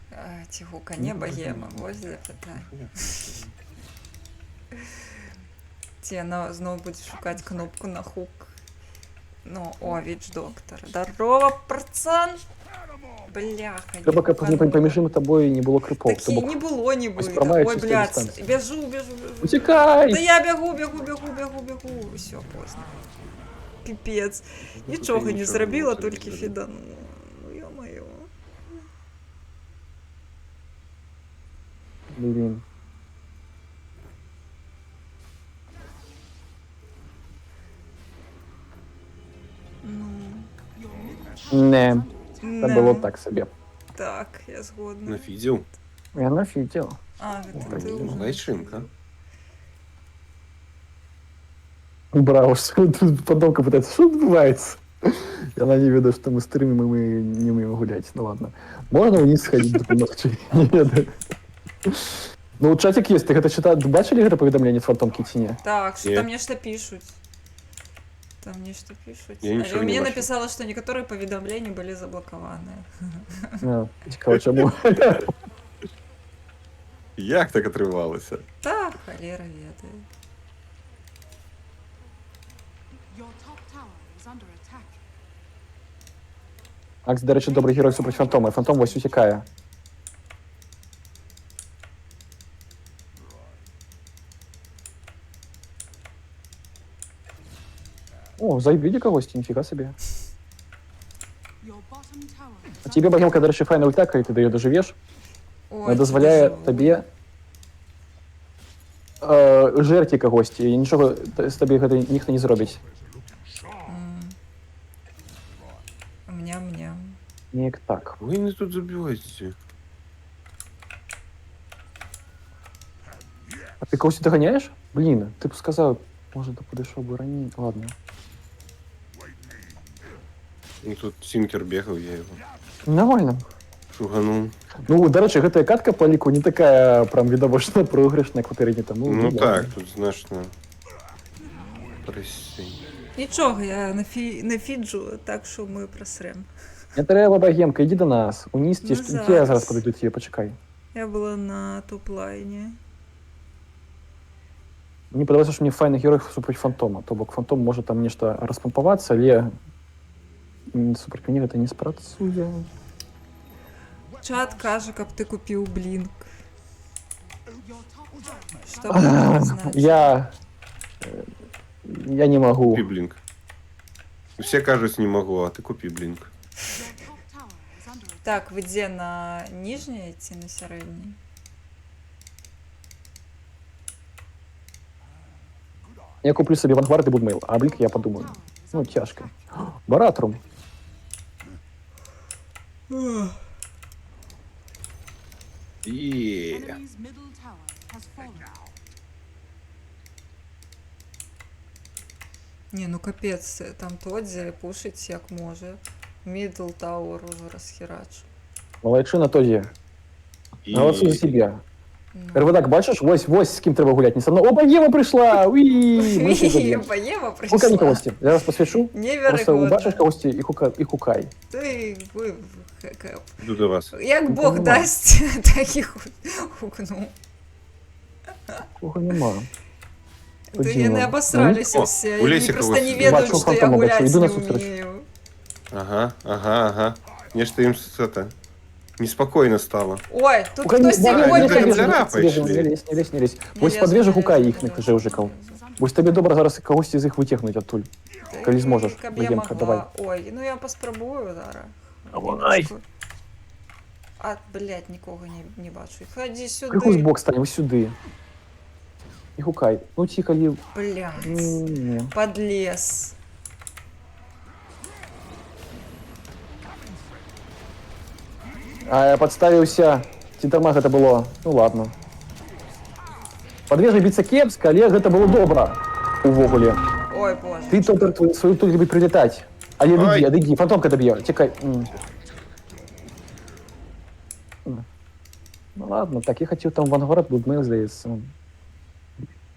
Ці хукане багема, вось де пытанне. Ці яна зноў будзе шукаць кнопку на хук. Ну, о, віч доктор. Здорово, пацан! Бляха, Трэба, каб паміж ім табой не было крыпоў. Такі не было. Ой, блядь, бяжу. Уцікай! Да я бягу. Усё, поздно. Пипец. Нічога не зрабіла, толькі фіданула. Ну, ё-моё. Блин. Не, це було так собі. Так, я згодна. Нафідів? Я нафідів. А, гэта ты уже. Лайчинка. Браво, что тут подонка пытается. Что відбувається? И она не ведает, что мы стримим, и мы не умеем гулять. Ну ладно. Можно вниз сходить допомогти? Нет. Ну, вот чатик есть. Ты это читал? Бачили это поведомление с фантомки ці ні? Так, что Нет. там нечто пишут. Там нечто пишут. Я ничего не Мне бачу. написало, что некоторые поведомления были заблокованы. А, цікаво, чому? Як так отривалося? Та, холера ведает. Your top tower is under attack. Акс, до речі, добрий герой супроти фантома. Фантом ось утікає. О, заебіді когось, ніфіга собі. Your bottom tower is А тебе, богемка, до речі, файна ультака, і ти до її доживеш. Ой, Вона дозволяє доживу. тобі жерти когось, і нічого з тобі гэта ніхто не зробить. Мням-мням. Ніяк так. Ви не тут забиваєте. А ти когось доганяєш? Блін, ти б сказав, може, ти підійшов би раніше. Ладно. Ну тут Сінкер бігав, я його Нормально. шуганув. Ну, до речі, гэтая катка по ліку не така прям відавочна програшна, як попередні тому. Ну так, тут значно. Присінь. Нічого, я не фіджу, так що ми просрем. Не треба, богемка, іди до нас. Уніс ті, Ну, я зараз. зараз подойду тебе, почекай. Я була на топ-лайні. Мені подобається, що мені файний герой супроти фантома. То бок фантом може там нешта розпомпуватися, але супроти мені це не спрацює. Чат каже, каб ти купив блінк. Що б А, це значить? Я не можу. Купи блінк. Всі кажуть, не можу, а ти купи блінк. Так, ви де на нижній ці на середній? Я куплю собі Вангвард і Будмейл, а блінк я подумаю. Ну, тяжко. Баратрум. Є. enemy's middle tower has fallen. Ні, ну капець, там Тодзі пушить як може. Мідл Тауер уже розхерачу. Молодчина тоді. Голосуй за себе. РВДак, бачиш, ось з ким треба гуляти, не со мною. Опа, Єва прийшла! Уі! Єва, Єва прийшла. Хукай когось. Я зараз посвячу. Просто Невероятно. бачиш когось і хукай. Ти Йду до вас. як Бог нема. дасть, так і хукну. Кого нема. Ти не обосрались О, все, у они Лесі просто когось не бачу, ведают, что я фантома бачу, гулять йду не насустріч. умею. Ага. Нечто їм это неспокійно стало. Ой, тут Хукай, хтось не сьогодні... пішли. Не лезь. Ось подвіжи хукай їхніх жевжиків. Ось тобі добре зараз когось із їх витягнуть оттуль. Коли зможеш. Каб я Богемка, давай. могла. Ой, ну я поспробую зараз. Давай. А, блядь, нікого не бачу. Ходи Криху з сюди. бок стань, ось сюди. І хукай. Ну тихо, Лів. Блядь, Ні. подлез. А я подставіўся. Ці дарма гэта было. Ну ладно. Падвежа біцца кепска, але гэта было добра. Увогуле. Ой, боже. Ты толькі сваю туль любі прилетаць. Але адыдзі, фантомка даб'е. Цікай. Ну ладно, так я хацеў там Вангвард, Будмейл, здаецца.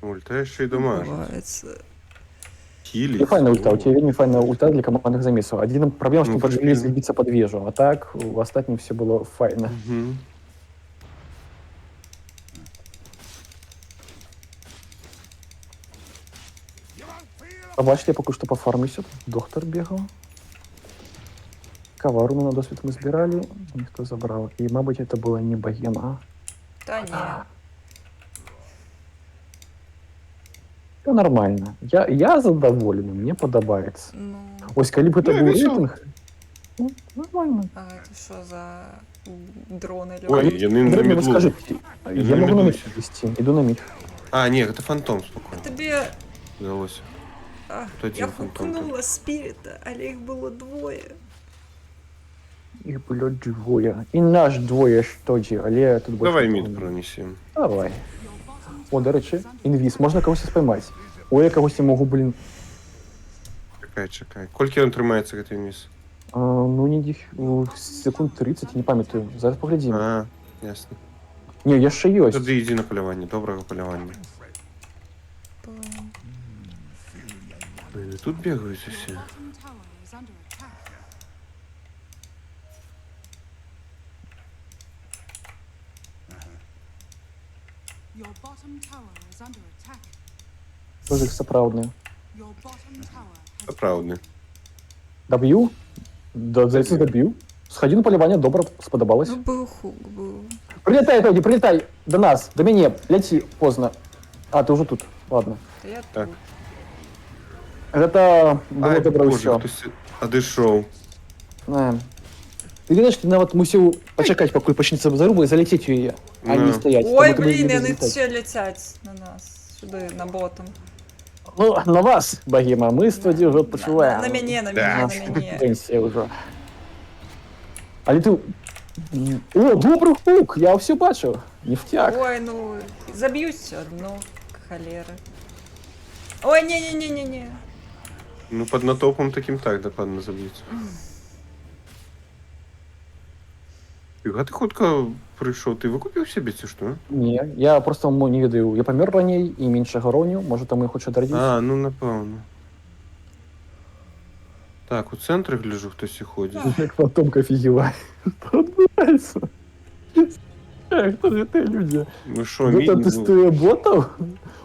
Уль, та ще й домашній. Бывается. Хілі. Тебе файна ульта, у тебя вельмі файна ульта для командных замесаў. Адзіна праблема, што пачалі зліцца пад вежу, а так у астатнім все было файна. Побачите, я поки що пофармлюся. Доктор бігав. Каваруну на досвід ми збирали, ніхто забрав. І, мабуть, це була не богема. Та ні. Все нормально. Я задоволений, мені подобається. Ну, Ось, коли б це був рейтинг, ну, нормально. а це що за дрони? Ой, я не на Древно, ви мідлу. скажіть, я можу на мід вести, іду на мід. А, ні, це фантом спокійно. Тобі Здалося. Тут я один фантом. хукнула спіріта, але їх було двоє. Їх було двоє. І наш двоє ж тоді, але тут більше Давай нікого мід не. пронесемо. Давай. О, до речі, інвіз, можна когось спіймати. Ой, я когось не можу, блін. Чекай. Колькі він тримається, гэты міс? Ну, не секунд 30, я не пам'ятаю. Зараз поглядім. Ясно. Не, яшчэ ёсць. Тоді йди на полювання, доброго полювання. Блін, тут бігають усі. Bottom tower is under attack. Your bottom tower is under attack. Що ж їх сапраўдне? Your bottom tower Це правда. Доб'ю? Зайцы доб'ю. Сходи на полювання, добре, сподобалось. Ну, быў хук, быў. Прилетай, Тоді, прилетай до нас, до мяне. Ляці, поздно. А, ты уже тут. Ладно. Та я Так. тут. Гэта было добра Боже, ўсё. хтось адышоў. Ты ведаеш, ты нават мусіў пачакаць, пакуль пачнецца заруба і заляцець у яе, а не стаять. Ой, Таму ты блін, не яны злетаць. ще летять на нас. Сюди, на ботом. Ну, на вас, богема, мы с тоді вже відпочиваємо. На мяне, на мяне. Пенсія вже. Але ти... О, добрий хук, я все бачив. Нефтяк. Ой, ну, заб'юсь одну, холера. Ой, не-не-не-не-не. Ну, під натовпом таким так докладно заб'ють. Фіга ти хутко прийшов, ти викупив собі цю штуку? Ні, я просто не ведаю. Я помер раней і менше гороню, може там я хочу дородити. А, ну напевно. Так, у центрі гляжу, хтось і ходить. Як фантомка офігіває. Що відбувається? Хто ж ти, люди? Ну що, Ви там тестує ботів?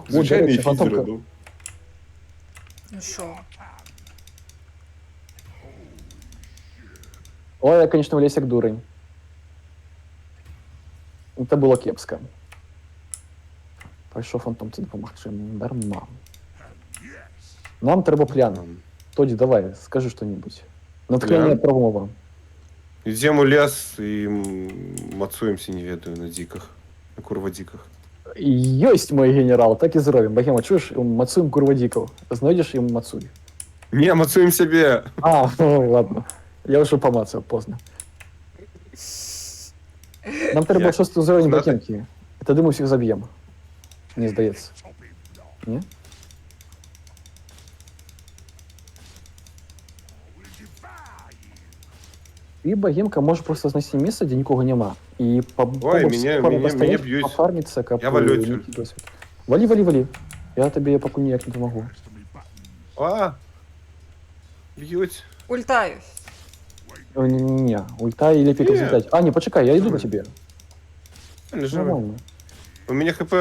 Звичайний О, до речі, фізер, фантомка. ну. Ну що? Ой, я, конечно, влез як дурень. Це було кепсько. Прийшов фантомці допомогти. Дарма. Нам треба план. Тоді, давай, скажи що-нибудь. Натхнення План? промова. Йдемо у лес і мацуємося, не ведаю, на диках. На курвадиках. Йость, мой генерал, так і зробимо. Богема, чуєш, мацуємо курвадіков. Знайдеш їм мацуй. Не, мацуємо себе. А, ну, ладно. Я вже помацав, поздно. Нам треба Як? 6 уровень Знати? богемки. І тоді ми всіх заб'ємо. Мені здається. Ні? І богемка може просто знайти місце, де нікого нема. І Ой, мене б'ють. пофармиться, як Я валю некий отсюда. досвід. Валі, валі, валі. Я тобі поки ніяк не допомогу. А! Б'ють. Ультаюсь. Ні, ульта і ліпі розлітати. А, ні, почекай, я йду до тебе. Не живе. Нормально. У меня хп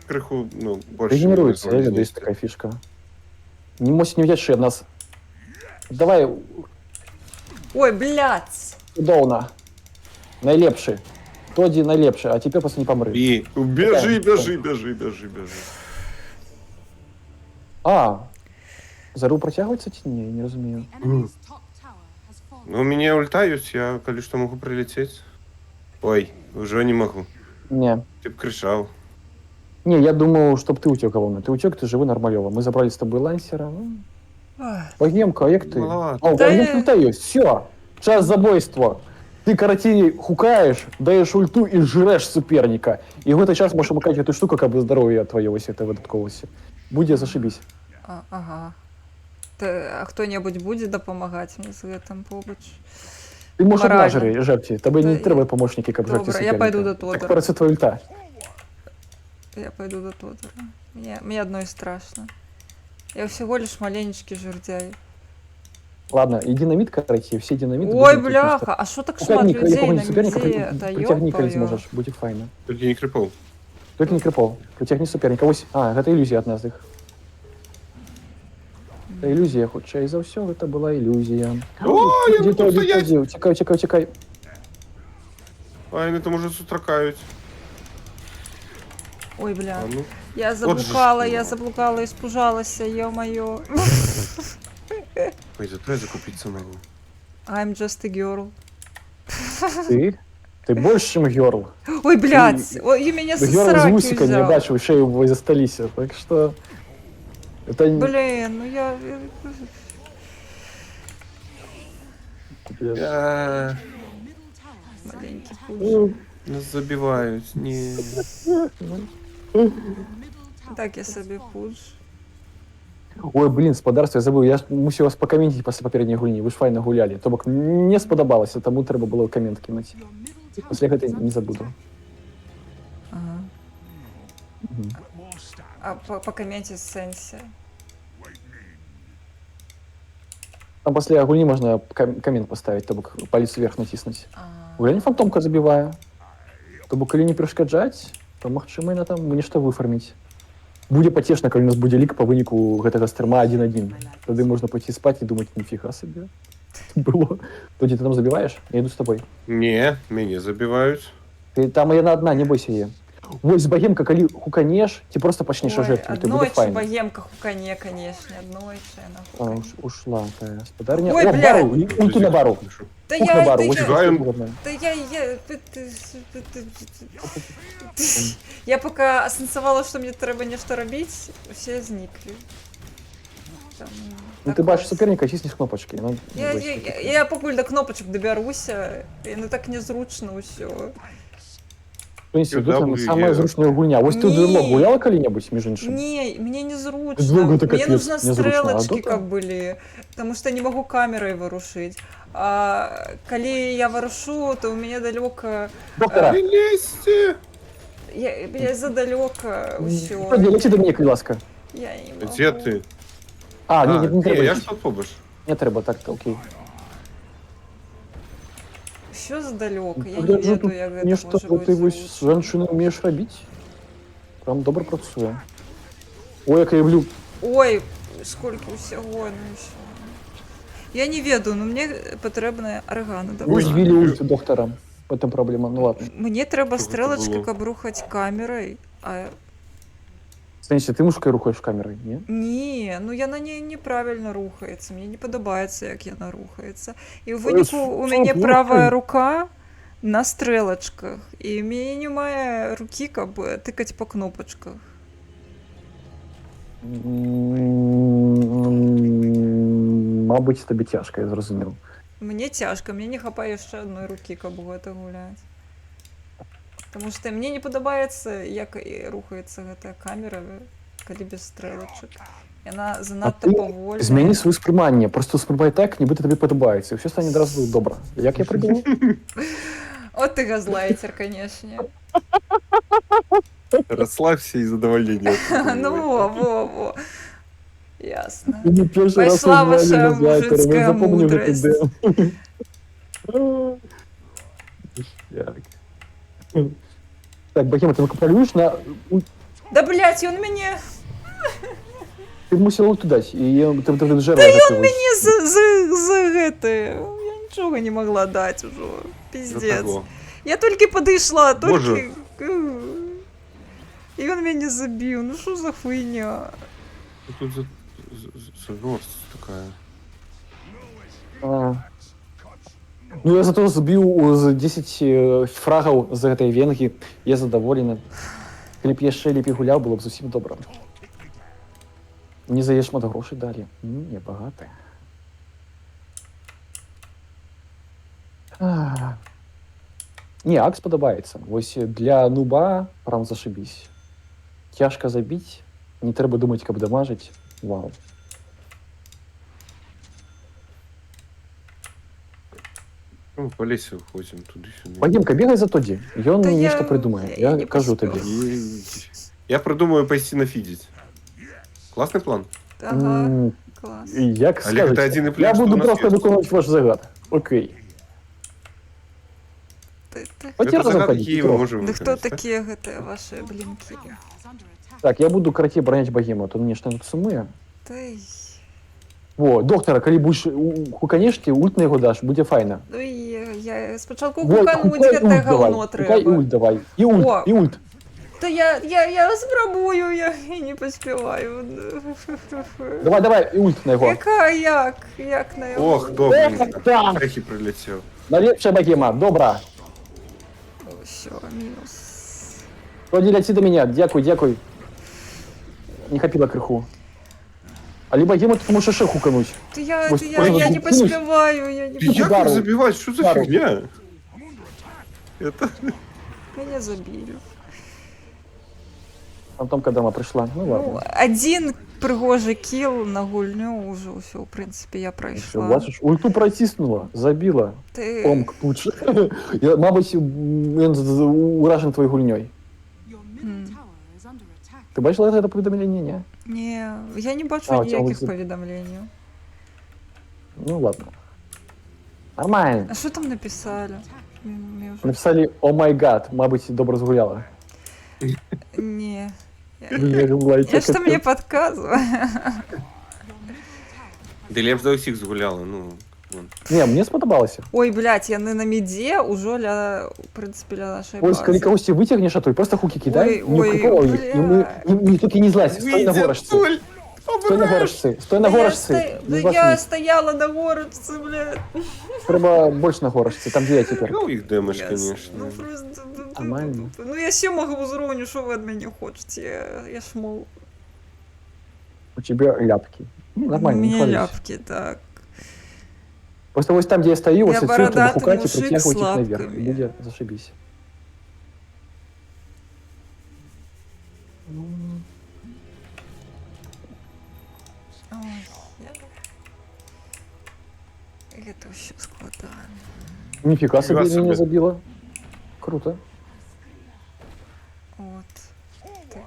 криху, ну, больше. Регенеруется, я веду, есть такая фишка. Не можете не взять шею от нас. Давай, Ой, блядь. Удовна. Найлепший. Тоді найлепший, а тепер просто не помри. І біжи, біжи, біжи, біжи, біжи. А, зару протягується чи ні? Не розумію. Ну, у меня ульта есть, я, коли что, могу прилететь. Ой, уже не могу. Не. Ты б кричал. Не, я думал, чтоб ты утек, Алона. Ты утек, ты живой нормалево. Мы забрали с тобой лансера. Ну. Богемка, а як ти? Маловато. А, у Та Богемки я- ульта есть. Все. Час забойства. Ты коротей хукаешь, даешь ульту и жрешь соперника. И в этот час можешь макать эту штуку, как бы здоровье твое ось это видатковося. Будь зашибись. Ага. А хто-небудь буде допомагати мені з гэтым побач? Ты можешь Морально. одна жри, жерти. Тебе Та не я- треба помощники, как жерти Добре, я соперника. пойду до Так Тодора. працює твоя ульта. Я пойду до Тодора. Мне одной страшно. Я всего лишь маленечкий жердяй. Ладно, и динамит, короче, все динамиты. Ой, будут бляха, просто- а що так Пукай шмат ник- людей якого-нибудь на соперника, міді? Та притягни, коли ёпаю. зможеш, буде файно. Только не крипов. Тільки не крипов, притягни суперника. Ось, гэта ілюзія ад нас їх. Це ілюзія, хоча і за все, це була ілюзія. О, я Іди, буду іди, стоять! іди, Чекай, чекай, чекай. Ай, вони там уже сутракають. Ой, бля. А ну. Я От же заблукала, ж. я заблукала, испужалася, ё-моё. Ой, зато я закупиться могу. I'm just a girl. Ти більш, чим герл. Ой, блядь, ой, меня со Герл з сраки усиками, я взял. бачив, шею ви засталися, так що... Это... Блин, ну я... Маленький пуш. Нас забивають, ні. Так я собі пуш. Ой, блін, спадарство, я забув, я ж мусив вас покаментити після попередньої гульні, ви ж файно гуляли. То бок не сподобалося, тому треба було комент кинути. Після гэтага не забуду. Ага. А по коменте сенсе? Там після гульні можна комент поставити, то бок палец вверх натиснути. Гулянь фантомка забіває. То бок, калі не перашкаджаць, то магчыма яна там нешта выфарміць. Будзе пацешна, калі у нас будзе лік па выніку гэтага стрыма 1-1. Тады можна пойти спаць і думаць, ніфіга сабе. Было. Тоді ти там забіваєш? Я йду з тобою. Не, мяне забіваюць. Ты там яна одна, не бойся яе. Вось багемка, калі хуканеш, ці просто пачнеш ажэт, то буде Однойчы файна. багемка хукане, конечно, однойчы яна хукане. Ушла тая гаспадарня. Ой, О, бля! бару, ульки на бару. Да Хук я, на бару, да ось я, згодна. да я пока асэнсавала, што мне трэба нешта рабіць, усе зніклі. Там, Ну ти бачиш суперника, ціснеш кнопочки. Ну, не я, бойся. я пакуль до кнопачак дабяруся, яно так незручна ўсё. В принципе, тут самая зручная гульня. Вось ты Не. Дедлог гуляла калі-небудзь, між іншым? Не, мне незручно. Дедлог это Мне капец нужно незручно. А стрелочки, Дота? как были, потому что я не могу камерой вырушить. А коли я ворушу, то у меня далеко... Доктора! Не лезьте! Я задалека, все. Поділіться до мене, будь ласка. Я не могу. Где ты? А, ні, не треба. я йти. ж тут побач. Не треба, так, окей. Все задалека, я не Погляджу, веду, тут як гэта нешта може ти бути. вось з жанчиною вмієш робити. Прям добре працює. Ой, як я люблю. Ой, сколько усього, ну що. Я не веду, но мне потрібна органа. Ви збили ульт доктора. В этом проблема, ну ладно. Мені треба Що це стрелочки, було? каб рухати камерою, а Станіся, ти мушкою рухаєш камерою, ні? ні, ну яна неправильно рухається. Мені не подобається, як яна рухається. І в виніку у мене слухай. права рука на стрелочках. І в мене немає руки, каб тикати по кнопочках. Мабуть, тобі тяжко, я зрозумів. Мені тяжко, мені не хапає ще одної руки, каб у гэта гуляти. Тому що мені не подобається, як рухається гэта камера, калі без стрелочок. Яна А занадто ти повольна. зміни своє сприймання. Просто сприймай так, ніби тобі подобається. І все стане одразу добре. Як я придумав? От ти газлайтер, конечно. Расслабься и задоволения. Ну, во. Ясно. Мені перший раз Пошла узнали ваша газлайтером, я мужицкая запомнив мудрость. это. Як? Так, Бахема, ти накопалюєш на... Да, блядь, он мне... Ти мусила ульту дати, і ти вже Да и он мне за это... Я ничего не могла дать уже. Пиздец. того. Я только подошла, Боже. только... И он меня забил. Ну что за хуйня? Тут заверст такая. Ну, я зато збіў з 10 фрагаў з гэтай венгі. Я задаволены. Калі б яшчэ лепей гуляў, было б зусім добра. Мне за яе шмат грошай далі. Я багаты. Не, Акс падабаецца. Вось для нуба прям зашибісь. Цяжка забіць, не трэба думаць, каб дамажыць. Вау. Ну, по лесе уходим туды-сюда. Багемка, бегай за Тоді. Ён Та нешта я- придумае. я Я не кажу поспела. тобі. Я придумаю пойти нафидить. Классный план? Ага, класс. Як Олег, скажете. это один и плюс, Я что буду у нас просто есть. виконувати ваш загад. Окей. Давайте Это разом загадки ходить, Киева Петров. можем Да кто выполнить, да? такие гэта ваши блинки? Так, я буду караці браняць Багему, а то мне что-нибудь сумуе. Да и... Во, доктора, калі будеш хуканеш, ти ульт на його даш, буде файна. Ну і я спочатку Во, гукануть хукай гэта ульт давай, говно хукай треба. ульт давай. І ульт, О. і ульт. Да я спробую, я не поспеваю. Давай, і ульт на його. Як на його? Ох, добренько. Так. Эхи прилетел. Налепша Багема, добра. Все, мінус. Тоді ляці до мене, дякуй. Не хапіла криху. Але Багему ти можеш ще хукануть. Да я Ось не просто поспеваю, я не Ты як Удару. их забивать? Что за Удару. фигня? Это... Меня забили. Фантомка дома прийшла. Ну ладно. Ну, один пригожий кіл на гульню уже ўсё, в прынцыпе, я Все, прайшла. бачиш, ульту протиснула, забила. Ти... Омк лучше. Я, мабуть, він уражен твоєю гульньою. Ти бачила це повідомлення? Ні? Ні, я не бачу А, у тебя ніяких вот- повідомлень. Ну ладно. Нормально. А що там написали? Мне вже- Написали «О май гад», мабуть, добре згуляла. Ні. Я Що мені підказує? Ти лепш за усіх згуляла, ну. вон. Ні, мені сподобалося. Ой, блядь, я не на міді, уже ля, в принципі, ля нашої Ось, бази. коли когось витягнеш, а то й просто хуки кидай, Ой, не ой, приколуй їх. Не тільки не злазь, стой на горочці. Стой на горочці, стой на горочці. Не Я злазь. стояла на горочці, блядь. Треба більше на горочці, там де я тепер. Ну, їх демедж, звісно. Ну просто... Нормально. Ну я 7-го узровню, що ви від мене хочете? Я ж мол... У тебе ляпки. Ну, У нормально, не мене хвались. ляпки, так. Просто ось там, де я стою, ось Я цю треба бородатый хукати і мужик притягувати їх с наверх. лапками. Буде зашибись. Ой, это вообще складно. Ніфіга собі Ніфіга мене собі. забило. Круто. Вот. Ты...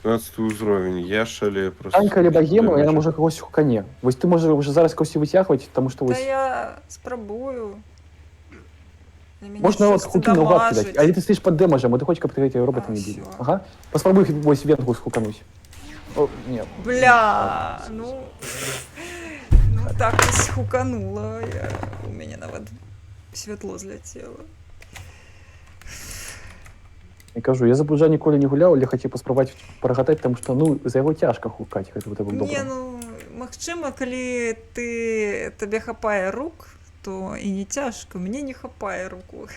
15 уровень, я шале просто. Танька либо гема, демедж. я може когось хукане. Ось ти може вже зараз когось витягувати, тому що Да ось... я спробую. Для меня Можна от щось хуки наугад дамажить. кидати. Але ти стоїш під демеджем, а ти хочеш, щоб тебе роботи не били. Ага. Попробуй ось венгу схукануть. О, ні. Бля, ну так и схуканула. У меня навод светло взлетело. Я кажу, я за Буджа ніколи не гуляв, але хотів поспробувати перегадати, тому що, ну, за його тяжко хукати, як це було Не, добре. ну, магчыма, калі тебе хапае рук, то і не тяжко. Мне не хапае руку.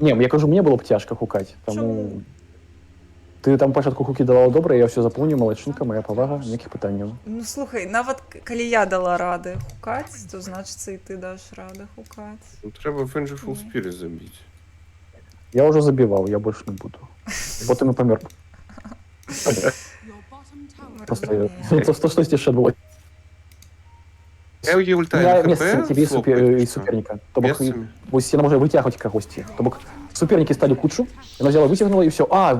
Ні, я кажу, мені було б тяжко хукати. Тому... Ти там початку хуки давала добре, я все запомню, молодчинка, моя повага, ніяких питань. Ну, слухай, нават калі я дала рады хукаць, то значыцца і ты даш рады хукаць. Ну, треба Vengeful Spirit забити. Я вже забивав, я більше не буду. Потім і помер. Просто я... То щось ще було. Я її ультаю Я на місце ХП, тебе і слопаю, суперника. То бок, Місцями. ось вона може витягувати когось. То бок, суперники стали кучу, вона взяла, витягнула і все. А,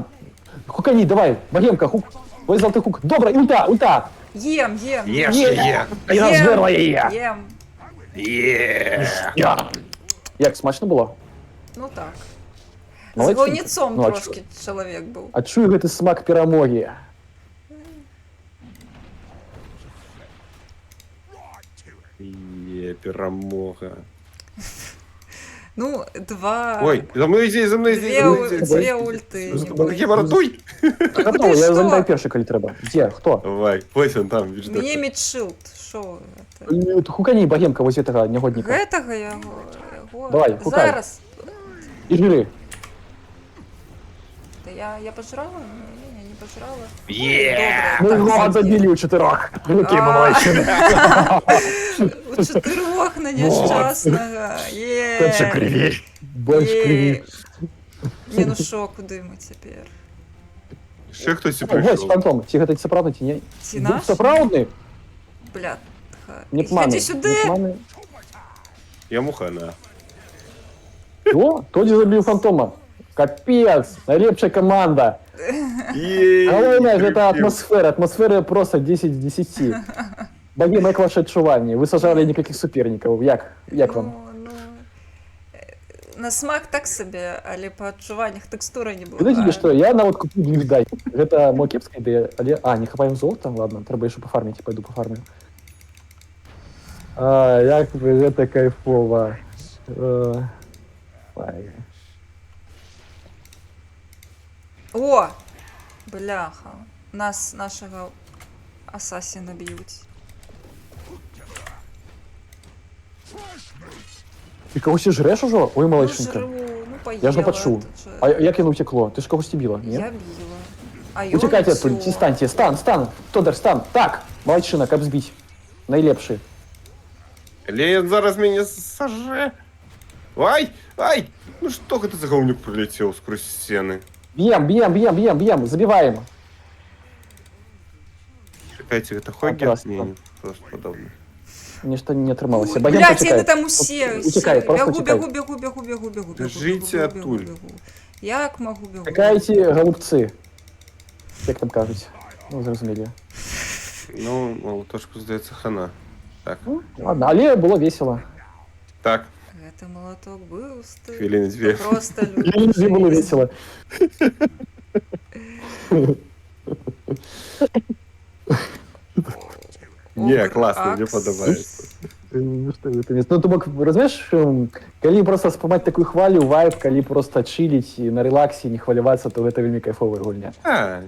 хукані, давай, богемка, хук. Ой, золотий хук. Добре, ульта. Ем. Я розверла її. Ем. Як, смачно було? Ну так. З Молодчинка. говніцом Ну, а трошки чоловік був. А чую гэты смак перамоги. Перемога. Ну, два... Ой, за мною здесь, за мною здесь, за мною здесь. Две ульти. не бойся. Гема, ратуй! Готово, я що? залітаю перший, коли треба. Де, хто? Давай, ось він там, більш Мені мідшилд. Що це? Хукані богемка, ось этого негодника. Гэтага його... Давай, хукай. Зараз. І жири. Та я пожрала? Ні, не пожрала. Мы его забили у 4. Руки молодчины. У 4 на нещасного. Больше кривей. Больше кривей. Не, ну шо, куди ми тепер? Ще хтось Ось прийшов. фантом, ці гэта сапраўдны ці не? Ці наш? Сапраўдны? Бля, Не пманы. Іди сюди. Я мухана. О, тоді забив фантома. Капец, найлепшая команда. Головне, гэта атмосфера просто 10 з 10. Богема, як ваше адчуванне? Вы сажали некалькіх супернікаў. Як вам? На смак так сабе, але па адчуваннях тэкстура не Ведаеце, была. што я нават купіў глюкдай. Гэта мо кепская ідэя, але... А, не хапаем золота? Ладно, трэба яшчэ пафарміць, пайду пафармлю. А, як вы, гэта кайфова. Ай. О! Бляха. Нашага асасіна б'юць. Ты когось жреш ужо? Ой, малайчинка. Ну, поела. Я ж не почув. А як яно утекло? Ти ж когось била, ні? Я била. А ён Утекайте всё. оттуда, станьте, стан, Тодор, стан. Так, малайчина, каб збить. Найлепший. Лея зараз меня сожре. Ай! Ну что это за говнюк прилетел сквозь стены? Бьем, забиваем. Чекайте, это Хогер? раз, Не, так. не, просто подобно. Нічого не отрималося. Ой, Богем, блядь, почекай. я там усі. Утікай, просто Бегу, тікай. бегу. Жийте оттуль. Як можу бегу? Чекайте, голубці. Як там кажуть. Ну, зрозумілі. Ну, молоточку, здається, хана. Так. Ладно, але було весело. Так. Это молоток был стыд. Хвилины две. Просто Хвилины две было весело. Не, класно, мне подобається. Ну, то бок, розумієш, калі просто спамаць такую хвалю, вайб, калі просто чилить і на релаксі, не хвалявацца, то гэта вельмі кайфовая гульня. Так.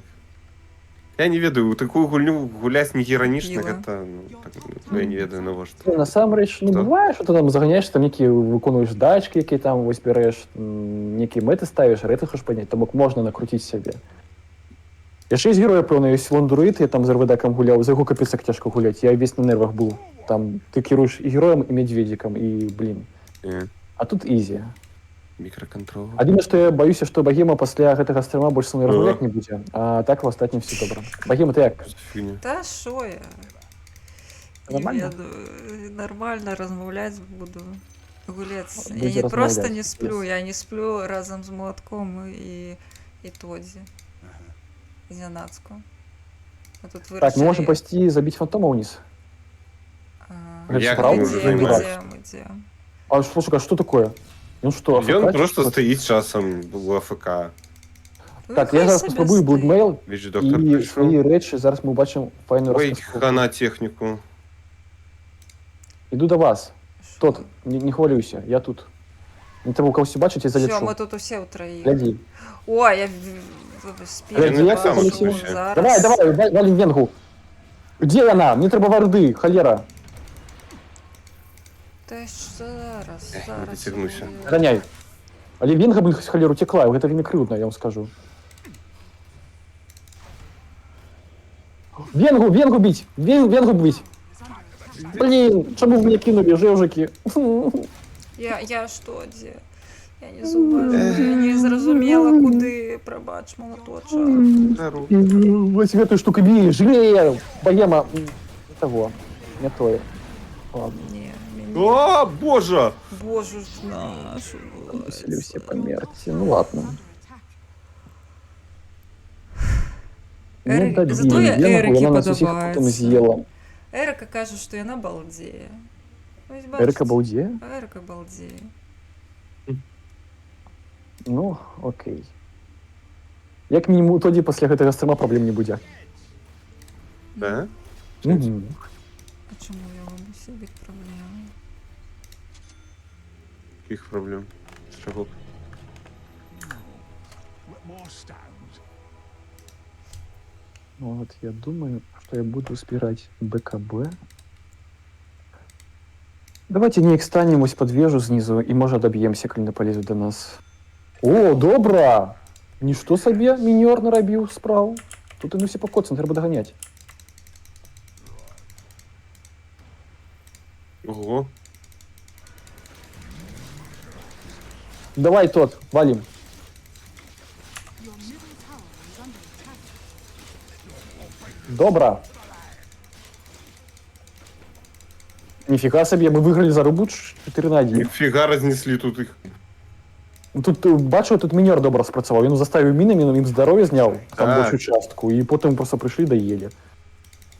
Я не ведаю, у такую гульню гуляць не іранічна, Піла. гэта, ну, так, я не ведаю навошта. Ну, насамрэч, ну, бывае, што ты там заганяеш, там нейкія выконваеш задачкі, якія там вось бярэш, нейкія мэты ставіш, рэты хочаш падняць, то бок можна накруціць сябе. Яшчэ з героя, пэўна, ёсць Лондруид, я там з РВДакам гуляў, за яго капец як цяжка гуляць, я весь на нервах быў. Там ты кіруеш і героем, і медведзікам, і, блін. А тут ізі. Мікракантрол. Адзінае, што я баюся, што Багема пасля гэтага стрыма больш са мной размаўляць не будзе, а так у астатнім все добра. Багема, ты як? Та шо я? Нормально? Нормально размовлять буду. Гулец. Будзе Я не просто размаўляць, не сплю, yes. я не сплю разом з молотком і Тодзі. І Зянацку. А тут Так, мы можем пойти забить фантома вниз. Як справа? мы уже Где? А слушай, а что такое? Ну что, Ён АФК? просто стоїть часом у АФК. Так, я зараз спробую блэкмейл Віч доктор і прийшов. свої речі, зараз ми бачимо файну Ой, розказку. хана техніку. Іду до вас. Тот, не хвалюйся, я тут. Не треба у когось бачити, я Все, залечу. ми тут усі втроїм. Гляди. Ой, я Гляди, як там співаю полетів. зараз. Давай, валим венгу. Где вона? Мені треба варди, холера. Та ж зараз. Не дотягнуся. Ганяй. Але венга бы холеру текла, гэта вельмі крыўдна, я вам скажу. Венгу бить! Венгу бить! Блин, чому в мене кинули, жевжики? Я що, де? Я не зуважила, я не зрозуміла, куди, пробач, молоточок. Ось эту штуку бей, жалею! Богема, того, не тое. Ладно. О, боже! Боже ж наш. Василий все померти, ну ладно. Зато я Ерикі подобається. Потім з'їла. Ерика каже, що я на балдеє. Ерика балдеє? Ерика балдеє. Ну, окей. Як мінімум, тоді після гэтага стрима проблем не буде. Да? Угу. А чому я вам собі проблеми? Яких проблем? З чого? Ну, вот я думаю, что я буду собирать БКБ. Давайте не экстанемось под вежу снизу, и может добьемся, коли не полезут до нас. О, добра! Ничто себе миньор нарабил справа. Тут ему все покоцан, треба догонять. Ого. Давай, тот, валим. Добра. Нифига себе, мы выиграли за рубу 4-1. Нифига разнесли тут их. Тут, бачу, тут міньор добре спрацював. Він заставив мінами, він їм здоров'я зняв, там Так. більшу частку, і потім просто прийшли да їли.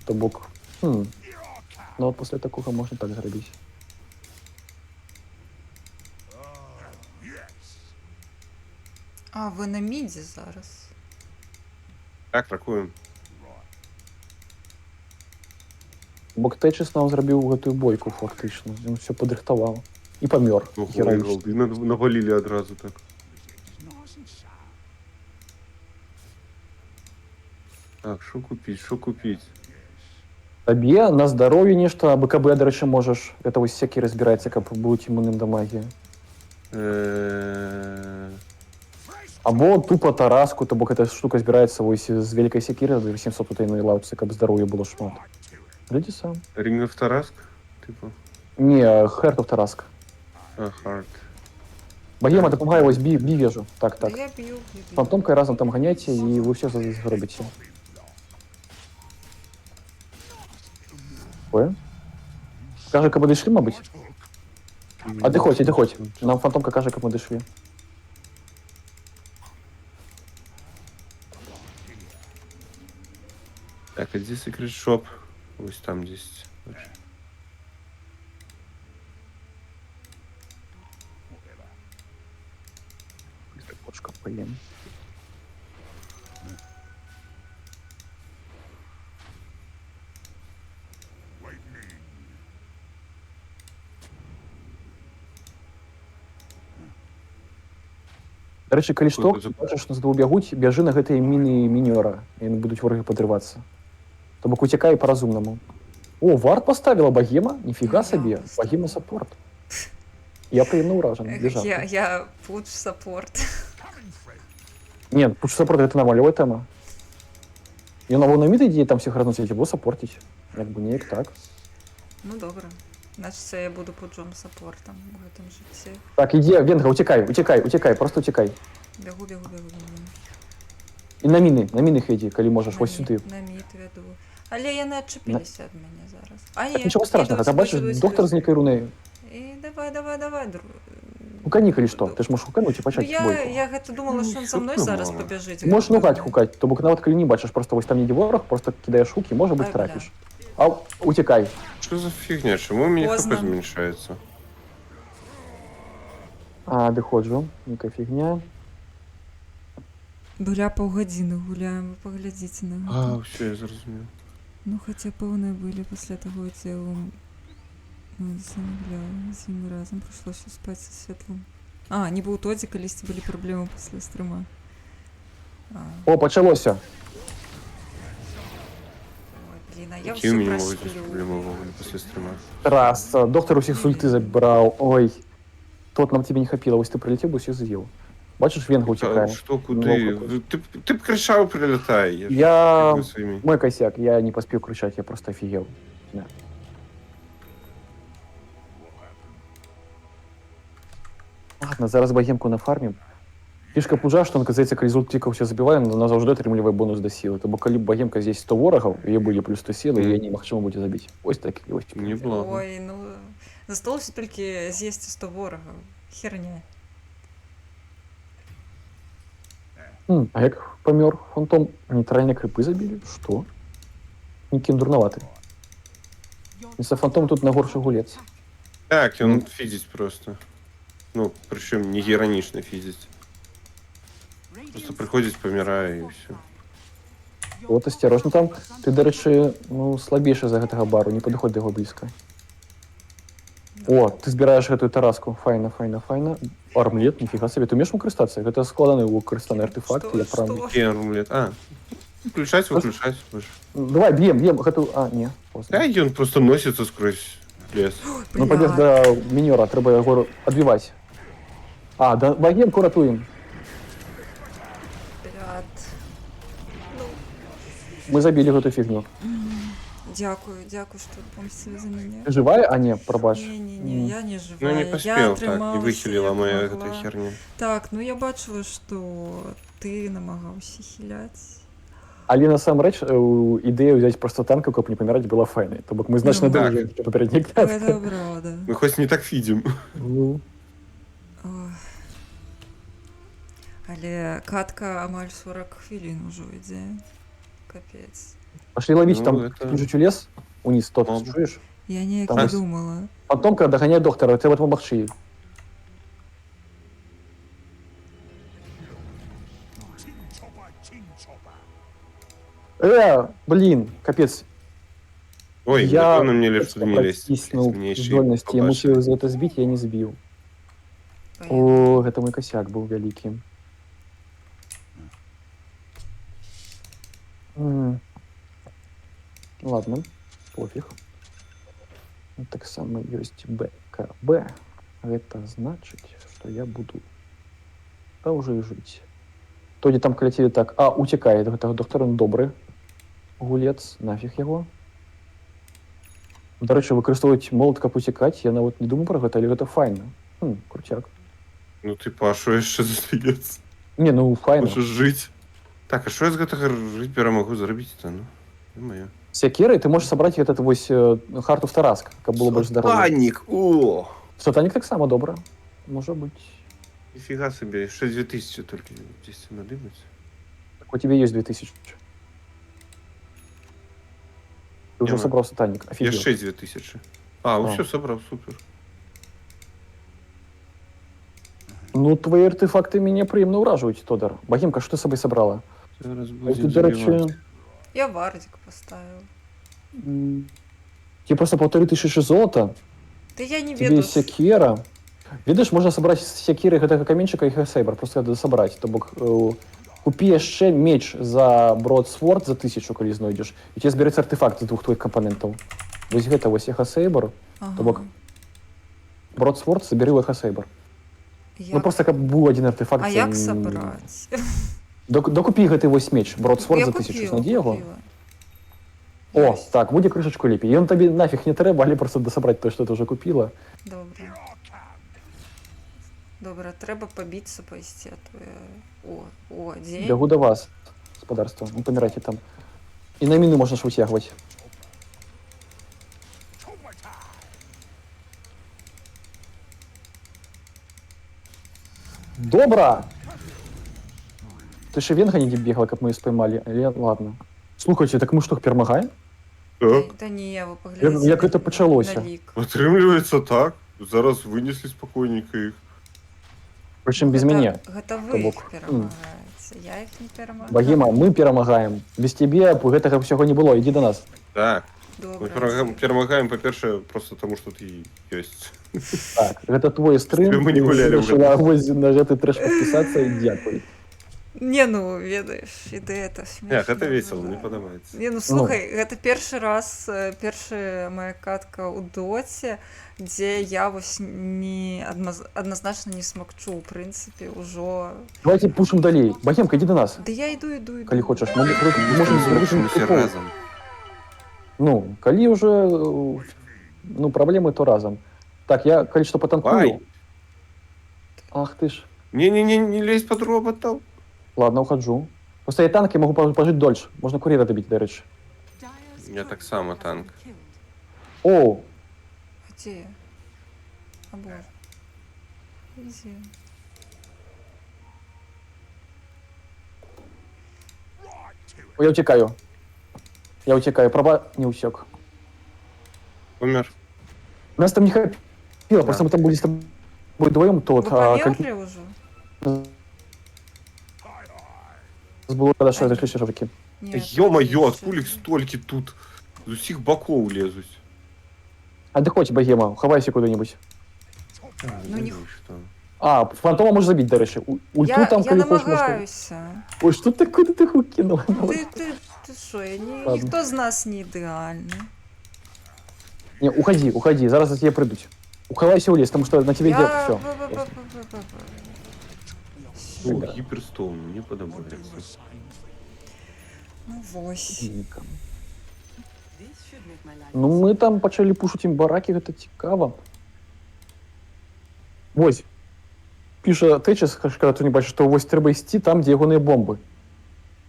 То бок. Ну от після такого можна так зробити. А, ви на міді зараз? Так, ракуємо. Бок Течіс нам зробив гэтую бойку фактично. Він все подрихтував. І помер. Ого, Героїчно. голди навалили одразу так. Так, що купить? Тобі на здоров'я нешта, а БКБ, до речі, можеш. Це ось всякі розбирається, як будуть імунним до магії. Або тупо Тараску, то бок эта штука збирається ось з великої секіри до 800 у тайної лавці, каб здоров'я було шмат. Люди сам. Ring of Тараск? Типу? Не, Heart of Тараск. А, Heart. Богема, допомагай, ось бій вежу. Так, так. Я б'ю. Фантомкой разом там гоняйте, і ви все зробите. Ой. Каже, каб мы дійшли, мабуть. А ти ходь, іди ходь. Нам фантомка каже, каб ми дійшли. Так, а где секрет-шоп? Ось там 10. Кошка поїм. До речі, калі што, бачиш, нас двух бягуць, бяжы на гэтыя міны мінёра, і будуць ворагі падрывацца. То бок уцякай па-разумнаму. О, варт поставила богема? Нифига себе, богема саппорт. Я приємно уражен. Я пуч саппорт. Нет, пуч саппорт это нормальная тема. Я на мид идеи там всех разносить, его саппортить. Як бы не так. Ну добре. Значит, я буду пуджом саппортом в этом житті. Так, иди, Венгра, утекай, просто утекай. Бегу. І на мінах иди, коли можеш, ось сюди. На мід веду. Але я не відчепилася від мене зараз. А ні, нічого страшного, ти бачиш, доктор з некою рунею. І давай. Хукани, коли що, ти ж можеш хукануть і почати бойку. Я гэта думала, що він за мною зараз побіжить. Ти можеш ногать хукать, то бок навіть коли не бачиш, просто ось там не ворог, просто кидаєш хуки, може бути трапиш. А, утекай. Что за фигня? Чему у меня хп зменшается? А, доходжу. Некая фигня. Бля, паўгадзіны гуляем, паглядзіце на гэта. А, все, я зразумеў. Ну, хаця пэўныя былі пасля таго цэлу. З імі разам прыйшлося спаць са святлом. А, не быў тодзе, калісьці былі праблемы пасля стрыма. О, пачалося. Блин, а я Які у ўсё меня могут быть прасплю. проблемы вовремя после стрима? Раз, доктор усіх с ульты забрал. Ой, тот нам тебе не хапило, ось ты прилетел бы все съел. Бачишь, Венга утекает. Что, куды? Ты б кричал, прилетай. Я... Мой косяк, я не поспел кричать, я просто офигел. Да. Ладно, зараз богемку нафармим. Фішка пужа, што, казаецца, калі золот тільки ўсё забівае, на заўжды атрымлівае бонус да сілы. То бок калі богемка здесь 100 ворагаў, яе былі плюс 100 сілы, яе немагчыма будзе забіць. Ось так, ось. Неплохо. Ой, ну, засталося толькі з'есці 100 ворагаў. Херня. А як памёр фантом? Нейтральныя крыпы забілі? Што? Нікім дурнаваты. За фантом тут на горшы гулец. Так, он физить просто. Ну, причем не иронично физить. Просто приходит, помирая и все. Вот, осторожно там. Ты, до речі, ну, слабейшы за гэтага бару, не падыходь да яго блізка. О, ты збіраеш гэтую тараску. Файна. Армлет, ніфіга сабе. Ты умееш выкарыстацца? Гэта складаны выкарыстаны артефакт. Я прям... Какие армлет? А, выключать. Давай, бьем. Гэтую... А, не. Да, и он просто носится сквозь лес. Ну, побег до міньора, трэба яго адбіваць. А, да богемку ратуем. Мы забили гэту фігню. Дякую, што помсцілі за мяне. Ты живая? А, не, прабач. Не, я не живая. Ну, не поспел, так, не выхилила моя эта херня. Так, ну я бачила, што ты намагаўся хіляць. Але насамрэч ідэя ўзяць просто танка, каб не паміраць, была файнай. То бок мы значна дороже папярэднік. Гэта правда. Мы хоть не так видим. Ну. Але катка амаль 40 хвілін ужо ідзе. Капец. Пошли ловить, Ну, там это- чуть лес, униз тот, чуешь? Я неяк Там не ось думала. Фантомка догоняет доктора, трэба дапамагчы. Блин, капец. Ой, я напевно, мне лишь не лезть. протиснул Мне еще и здольности, я побачили. мусіў за это збіць, я не збіў. О, гэта мой косяк быў вялікі. Ладно, пофиг. Так само есть БКБ. Это значит, что я буду уже жить. Тоді там каляцілі так. А, утекает. Гэта доктор, он добрый. Гулец, нафиг его. До речі, выкарыстоўваць молот, каб утекать, я нават не думаю про гэта, але гэта файна. Крутяк. Ну ты пашу яшчэ застаецца. Не, ну файна. Можаш жыць. Так, а што я з гэтага жыць перамагу зрабіць-то, ну? Ё-маё. Секирой ты можешь собрать этот вось Heart of Tarrasque, каб было больш здоровья. Панік! О! Сатанік таксама добра. Можа быць. Нифига себе, 6000 только здесь надымать. Так у тебя есть 2000. Ты уже Я собрал Сатаник. Я Офигел. 6000. А, А. все собрал, супер. Ну, твої артефакти мене приємно вражують, Тодор. Богімка, що ти собі собрала? Зараз Ось буде тут, до речі, заливати. Я вардик поставила. тебе просто 1500 золота, Да я не тебе веду. секера. Видиш, можна собрати з секіри гэтага каменчика і хесейбер, просто треба собрати. То бок, купі яшчэ меч за Broadsword за 1000, калі знойдеш, і тебе збереться артефакт з двох твоїх компонентів. Вось гэта вось хесейбер, то бок Broadsword забери в хесейбер. Ну просто каб був один артефакт. А як собрать? Докупі гэты вось меч, Broadsword Я за 1000, купила, знайди його. купила. О, так, буде крышечку лепей. І он тобі нафіг не треба, але просто дособрати те, що ти вже купила. Добре. Добре, треба побитися, поїсти, а то я... О, день. Бягу до вас, господарство. Не помирайте там. І на міну можна ж витягувати. Добра! Ти ще венга не бігала, як ми її спіймали? Ладно. Слухайте, так ми що, перемагаємо? Так. Та ні, ви поглядите. Як це почалося? На лік. Отрымливается так. Зараз вынесли спокойненько их. Причому без мене. Гэта То ви їх бок, перемагаєте. Я їх не перемагаю. Богима, ми перемагаємо. Без тебе б гэтага всього не було. Іди до нас. Так. Добре. Мы перемагаем, по-перше, просто тому, что ты есть. Так, гэта твой стрим. Мы не гуляли Вирішила на гэты трэш підписатися і дякую. Не, ну, ведаеш, ідэя это смешна. Нет, это весело, мне подобается. Не, ну слухай, гэта першы раз, першая моя катка ў доце, дзе я вось не адназначна не смакчу, у прынцыпе, ўжо... Давайте пушим далей. Богемка, иди до нас. Да я иду. Калі хочаш. Мы можем Мы все разом. Ну, калі уже ну, проблемы, то разом. Так, я, калі что, потанкую. Ай. Ах ты ж. Не-не-не, не лезь под робота. Ладно, ухожу. Просто я танки могу пожить дольше. Можно курьера добить, до речі. Я так само танк. О, Где я? А боже. Где? я утекаю. Я утекаю. Не усек. Умер. Нас там не хапило, просто мы там были с тобой вдвоем тут. Вы померли уже? Было, когда что зашли шашлыки. Ё-моё, откуда их столько тут? З усіх боков лезуть. Отдыхайте, богема, ховайся куда-нибудь. Ну, не... А, фантома можешь забить, до речі. Ульту Я там, коли хочеш, можеш... намагаюся. Ой, що ти, куди ти хук кинула? Ти що, ніхто з нас не ідеальний. Не, уходи, зараз за тебе придуть. Уховайся у лес, потому что на тебе идет все. Гіперстоун, мені подобається. Ну, вось. Ну, ми там почали пушити їм бараки, це цікаво. Ось. Пише Течес, коли ти не бачиш, що ось треба йти там, де ягоні бомби.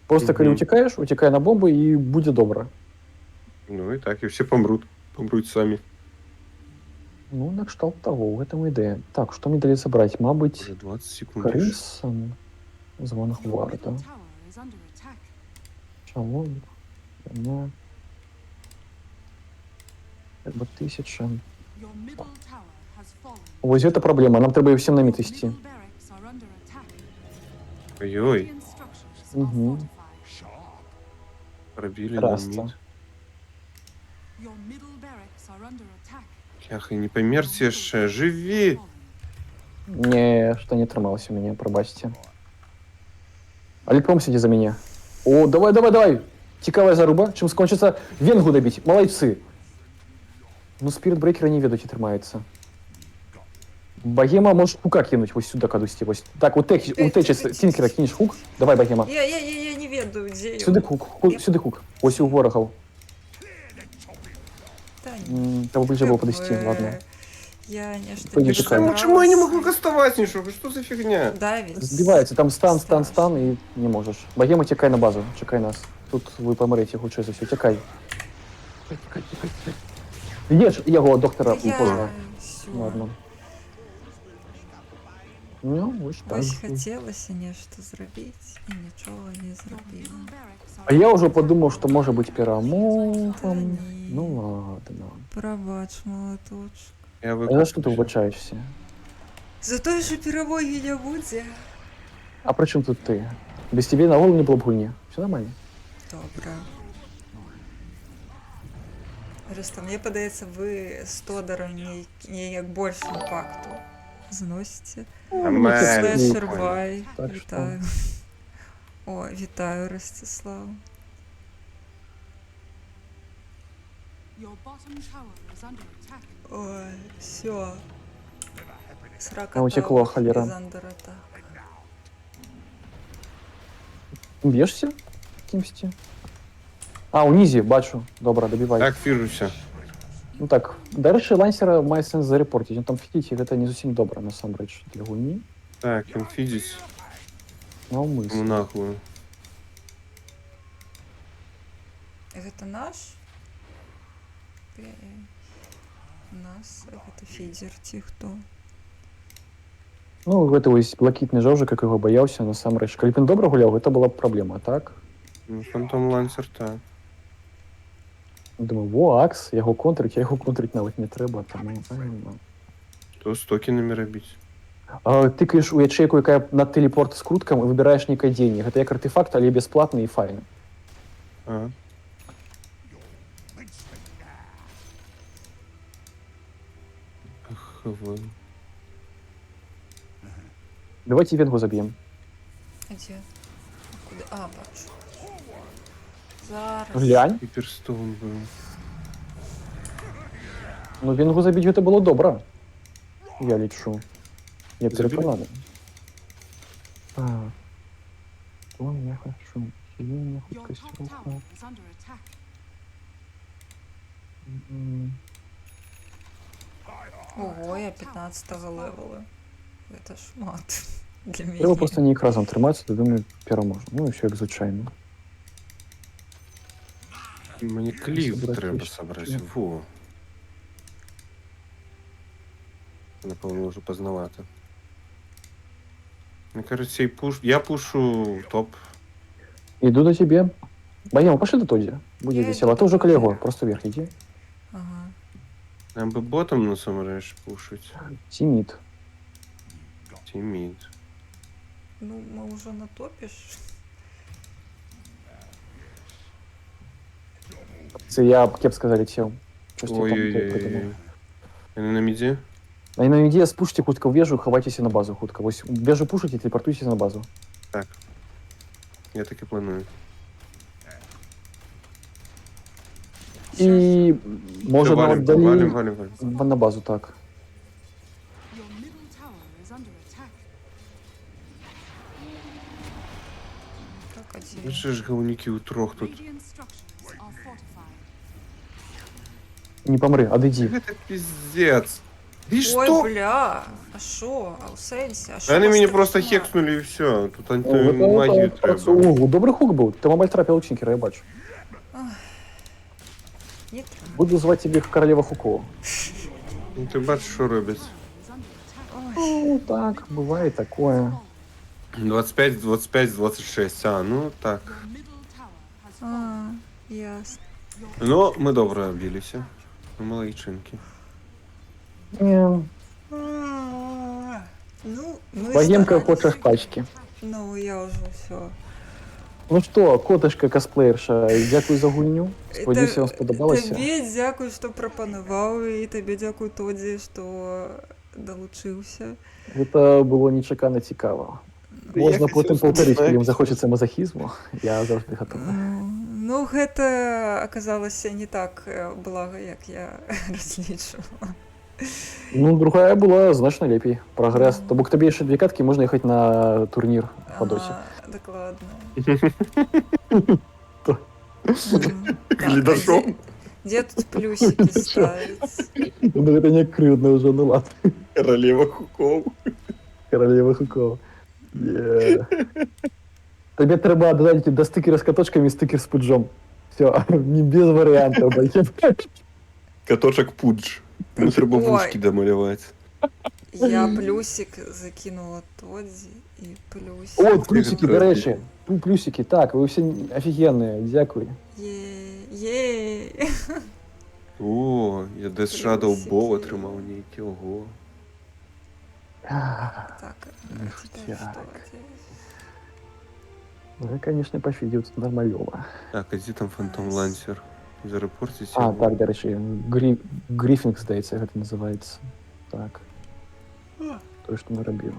Просто коли утікаєш, утікай на бомби і буде добре. Ну і так, і всі помруть. Помруть самі. Ну, на кшталт того, в этом ідея. Так, що мені далі забрати? Мабуть, Уже 20 секунд. Крисон, Звон Хварта, Шалон, Вона, 1000. Ось це проблема, нам треба і всім на мід йти. Ой-ой. Угу. Пробили на Красно. мид. Ах, і не померці ще, живі! Не, что не трималось у меня, пробачьте. Аликом сиди за меня. О, давай! Цікавая заруба, чим скончиться венгу добить. Молодцы. Ну, спиритбрейкера не веду, чи тримається. Богема можешь хука кинуть ось сюда кадусти. Ось. Так, у Течес Тінкера кинеш хук. Давай, Богема. Я не веду, де Сюди хук. Ось у ворогов. Треба ближе было подвести, ладно. Я нечто Пойди не чекай. разобралась. Чому я не можу кастувати нічого? Що за фігня? Да, ведь. Сбивается, там стан, и не можешь. Богема, текай на базу, чекай нас. Тут вы помрете, худше за все, текай. Є ж його доктора Я позва. всё. Ладно. Ну, ось так. Ось хотілося нечто зробити і нічого не зробила. А я вже подумав, що може бути перемогом. Ну ладно. Пробач, молоточок. Я А за що ти вибачаєшся? За те, що перемоги не буде. А при чому тут ти? Без тебе на голову не було б гульні. Все нормально? Добре. Просто мені подається, ви з Тодором ніяк більше імпакту зносите. Слешер бай. Так що? Вітаю. О, вітаю, Ростислав. Your bottom tower is under attack. Ой, все. А, утекло, холера. Із андер атак. Б'єшся? Кімсті? А, у Нізі, бачу. Добре, добивай. Так, фіжуся. Ну так, до речі, лансера має сенс зарепортити. Ну там фітіть, це не зовсім добре, насамреч, для гульні. Так, він фідить. Навмисно. Ну нахуй. Это наш? Нас, это фідер, ті хто. Ну, гэта ось блакітний жовжик, як його боявся, насамреч. Коли б він добре гуляв, це була б проблема, так? Ну, Фантом Лансер, так. Думаю, во, Акс, його контрить, а його контрить навіть не треба, тому... То з токенами робити. Тикаєш у ячейку, яка на телепорт з крутком, і вибираєш некое деньги. Це як артефакт, але безплатний і файний. Ага. ХВ. Давайте Венгу заб'ємо. А де? Куди? А, бачу. Зараз. Глянь. Гіперстоун був. Ну, Венгу забити це було добре. Я лічу. Я Забили? переконаний. Так. Вон я хочу. Хиління, Your худкость top руху. tower is under attack. Ого, я 15-го левела. Это шмат. Для Треба мене. просто не їх разом триматися, то думаю, переможемо. Ну і все як звичайно. Мені клів Собрати треба ще. собрати. Во. Напевно, вже познавати. Мне кажется, я пушу топ. Иду до тебе. Боем, пошли до Тодди. Будет Я весело. А иду ты уже до коллегу, Тодди. просто вверх иди. Ага. Нам би ботом насамреш пушить. Тимит. Тімід. Ну, ми вже на топі ж. Це я кепсько залетел. Щось я там придумав. Ой-ой-ой. Вони на міді? А на идея спушите хутко в вежу, ховайтесь на базу хутко. Ось в вежу пушите, телепортуйтесь на базу. Так. Я так і планую. І може Всё, на валим, отдалі валим, валим. на базу так. Your middle tower is under attack. Так, а Ну де? що ж говнюки у трьох тут. Radiant structures are fortified. Не помри, отойди. Это пиздец. И Ой, что? бля, а шо? А у сенсі? А шо Они вас меня так просто мало? хекснули и все. Тут О, антимагию треба. Ого, добрий хук був. Ти мабуть трапив лучникера, я бачу. Не треба. Буду звати тебе королева хукова. Ну ти бачиш, що роблять. Ну так, буває такое. 25, 25, 26. А, ну так. А, ясно. Ну, ми добре обілися. Ми молодчинки. Ну, ми Богемка старались. хочеш пачки. Ну, я вже все. Ну що, котишка косплеєрша, дякую за гульню. Сподіваюся, вам сподобалося. Тобі дякую, що пропонував, і тобі дякую, Тоді, що долучився. Це було нечекано цікаво. Можна потім повторити, коли їм захочеться мазохізму. Я завжди готовий. Ну, гэта оказалося не так благо, як я разлічвала. Ну, другая була значно лепей. Прогрес. То бок тобі ще дві катки, можна їхати на турнір по доті. Докладно. Глядашом. Где тут плюсики ставить? Ну, це не крюдно вже, ну ладно. Королева хуков. Королева хуков. Тобі треба додати до стикера з каточками і стикер з пуджом. Все, не без варіантів, Багема. Каточок Пудж. Не треба Ой. вушки домалювати. Я плюсик закинула Тодзі і плюсик. О, плюсики, до речі. Ну, плюсики, так, ви всі офігенні, дякую. Єй. О, я Death Shadow Bow отримав ніякі, ого. Так, Ви, звісно, пофігів, це нормальово. Так, а де там Фантом Лансер? Зарепортіть А, його. так, до речі, Гріфінг, здається, як це називається. Так. То, що ми робили.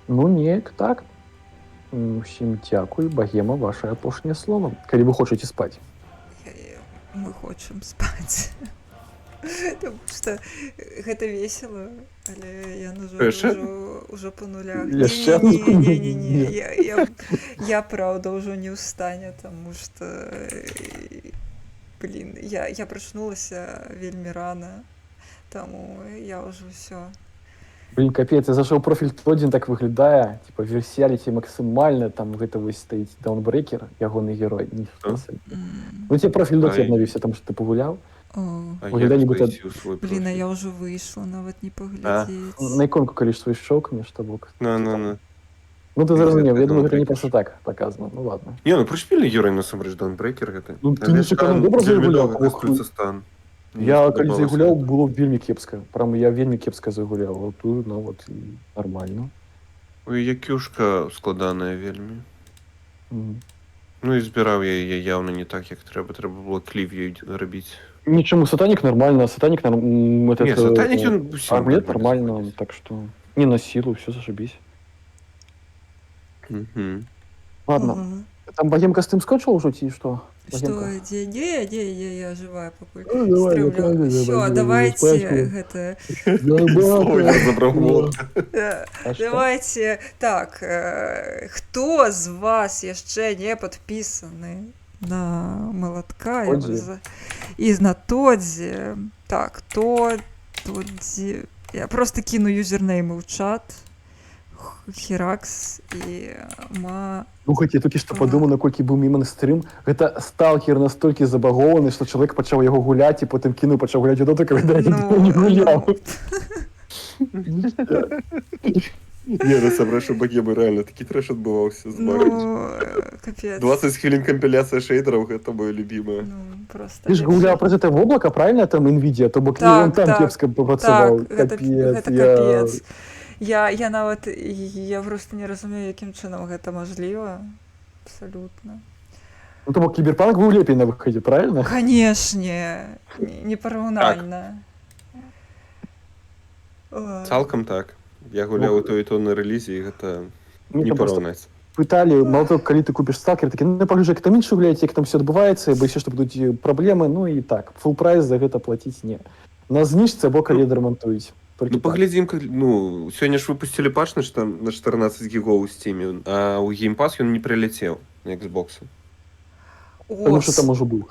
Ну, ніяк так. Всім дякую. Багема, ваше апошнє слово. Коли ви хочете спати. Мы хочам спаць. Потому что гэта весело, але я ўжо по нулях. Яшчэ? Не-не-не, я правда ўжо не ўстане, тому что, блин, я прачнулася вельмі рано, таму я ўжо ўсё. Блин, капец, я зашел в профиль Тодзін, так выглядае, типа, версіаліті максимальна, там гэта вось стаіць Даунбрекер, ягоны герой. Ну, тебе профиль доці обновився, там що ти погуляв. Выглядае, нібито... Блин, а я ўжо выйшла, нават не паглядзець. На іконку, калі ж свой щелкнеш, то бок. Ну. Ну, ти зрозумів, я думаю, гэта не просто так показано, ну ладно. Не, ну прышпільны герой насамрэч Даунбрекер гэта. Ну, ты не шикарно добра загуляв. Стан. Я калі загуляў, было вельмі кепска. Прямо я вельмі кепска загуляў. Вот тут, ну вот, нормально. Ой, якюшка складаная вельмі. Ну і збіраў я яе явно не так, як трэба. Трэба было кліп ёй рабіць. Ничему, Сатаник нормально, Сатаник нормально. Не, Сатаник он Армлет нормально, так что не на силу, все зашибись. Ладно. Там Богемка с тем скончил уже, и что? Что, где я живая покуль. Давай, Все, давайте, это... Давайте, так, кто з вас яшчэ не подписаны на Молотка и на Тодзі? Так, Тодзі... Я просто кину юзернеймы в чат. Херакс і Слухайте, я толькі што падумаў, наколькі быў міман стрым. Гэта сталкер настолькі забагованы, што чалавек пачаў яго гуляць і потым кінуў, пачаў гуляць у доту, калі ніхто не гуляў. Не, насамрэч, у Багемы рэальна такі трэш адбываўся з капец. 20 хвілін кампіляцыя шэйдераў, гэта моё любімае. Ты ж гуляў праз гэта воблака, правильно, там NVIDIA, то бок не там кепска папрацаваў. Так, гэта капец. Я нават, я просто не разумею, якім чынам гэта мажліва. Абсолютно. Ну, то бок Кіберпанк быў лепей на выхадзе, правильно? Канешне, непараўнальна. Цалкам так. Я гуляў у той і то на рэлізе, і гэта не параўнаць. Пыталі, мало того, калі ты купіш сталкер, такі, ну, пагляджу, як там іншы гуляць, як там все адбываецца, бо яшчэ, што будуць праблемы, ну і так, фул прайс за гэта плаціць не. На знижцы або калі дармантуюць. Ну, паглядзім, ну, сёння ж выпусцілі патч на 14 гігоў у Steam, а ў Game Pass ён не прыляцеў на Xbox. Потому что там уже был.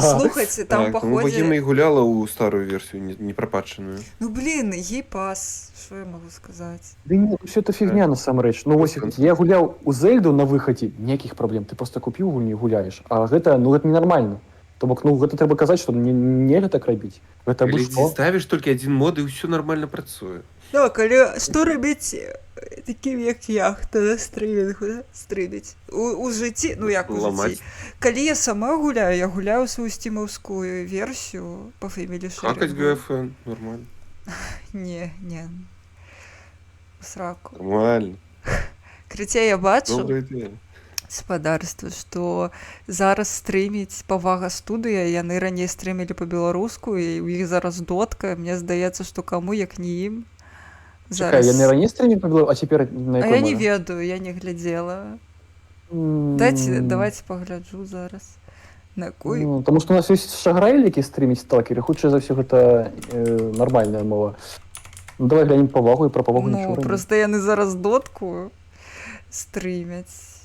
Слухайте, там так, походе... Багема і гуляла ў старую версію, не прапатчаную. Ну, блин, ей пас, что я могу сказать? Да нет, все это фигня насамрэч. Ну, вось, я гуляў у Зельду на выходе, никаких проблем, ты просто купил гульню и гуляешь. А гэта, ну, это ненормально. То бок, ну, гэта трэба казаць, што нельга так рабіць. Гэта бы што? Ставіш толькі адзін мод і ўсё нармальна працуе. Так, але што рабіць такім, як я, хто на стрімінгу стріміць? У жыцці, ну як у жыцці? Калі я сама гуляю, я гуляю свою стімаўскую версію по фэмілі шэрінгу. Хакаць ГФН, нормально. Не. Сраку. Нормально. Крыцей я бачу. Добрая ідэя. Спадарства, што зараз стрыміць Павага студыя, яны раней стрымілі па-беларуску, і ў іх зараз дотка, мне здаецца, што каму, як не ім. Чакай, яны раней стрымілі па-беларуску, а цяпер на якой мове? А я не ведаю, я не глядзела. Давайте пагляджу зараз. На якой? Ну, таму што у нас ёсць шаграіль, які стрыміць сталкеры, хутчэй за ўсё гэта нармальная мова. Ну, давай глянем Павагу і пра Павагу нічога. Ну, проста яны зараз дотку стрымяць.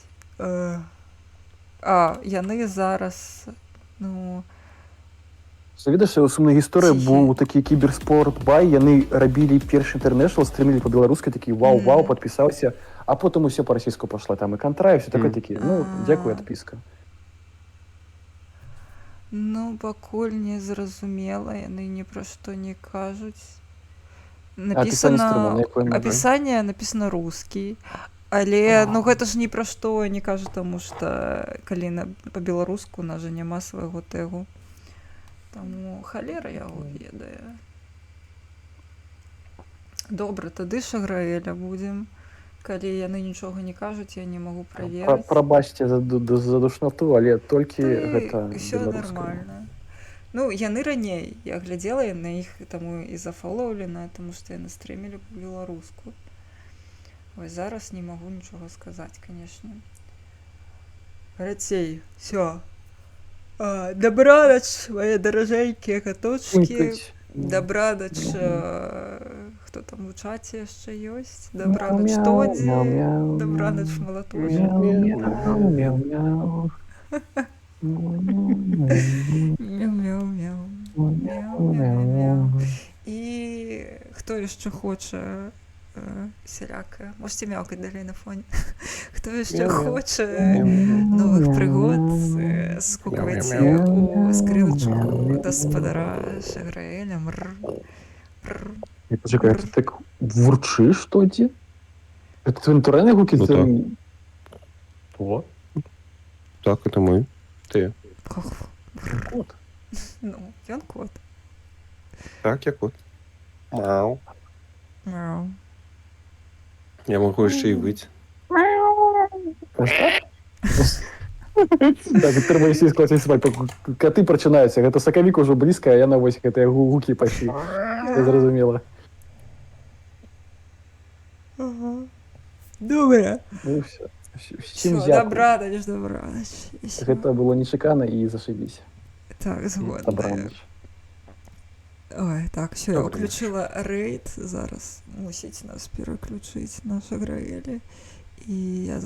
Яны зараз, ну... Ведаеш, у сумнай гісторыі быў такі кіберспорт бай, яны рабілі першы інтэрнэшнл, стрымілі па-беларускай, такі вау-вау, падпісаўся, А потім усе по-російську пішло, там і контра, і все таке. Ну, дякую, відписка. Ну, пакуль не зразумела, яны ні пра што не кажуць. Апісанне стріму, на якой мове? Апісанне напісана рускі, але ну гэта ж ні пра што не кажу, таму што калі па-беларуску у нас жа няма свайго тэгу. Таму халера яго ведае. Добра, тады Шаграэля будзем. Калі яны нічога не кажуць, я не магу праверыць. Прабачце за душнату, але толькі гэта Усё беларуская. нормально. Ну, яны раней, я глядзела на іх, таму і зафолоўлена, таму што яны стрымілі па-беларуску. Вось зараз не магу нічога сказаць, канешне. Рацей, всё. Добранач, мае даражэнькія каточкі. Добранач, хто там у чаце яшчэ ёсць? Добранач Тодзі, добранач Малатожа. Мяу-мяу-мяу. І хто яшчэ хоча сяляка, можете мяукаць далей на фоне. Хто яшчэ хоча новых прыгод, скуквайце у скрылачку гаспадара Шаграэля. Почекай, ты так вурчиш тоді? Це твої натуральні гуки? Ну, Це... так. О. Так, это мы. Ты. Кот. Ну, ён кот. Так, я кот. Мяу. Мяу. Я могу еще и выть. Так, Віктор Моїсей скласив себе. Коти починаються. Гэта сакавік уже близко, а я на вось гэтыя гуки пошли. Це зрозуміло. Добре. Ну все. Всім Все, дякую. добранач. Гэта было нечакана і зашибісь. Так, згодна. Добранач. Ой, так, все, я Добранач. включила рейд. Зараз мусить нас переключить на Шаграэлі. І я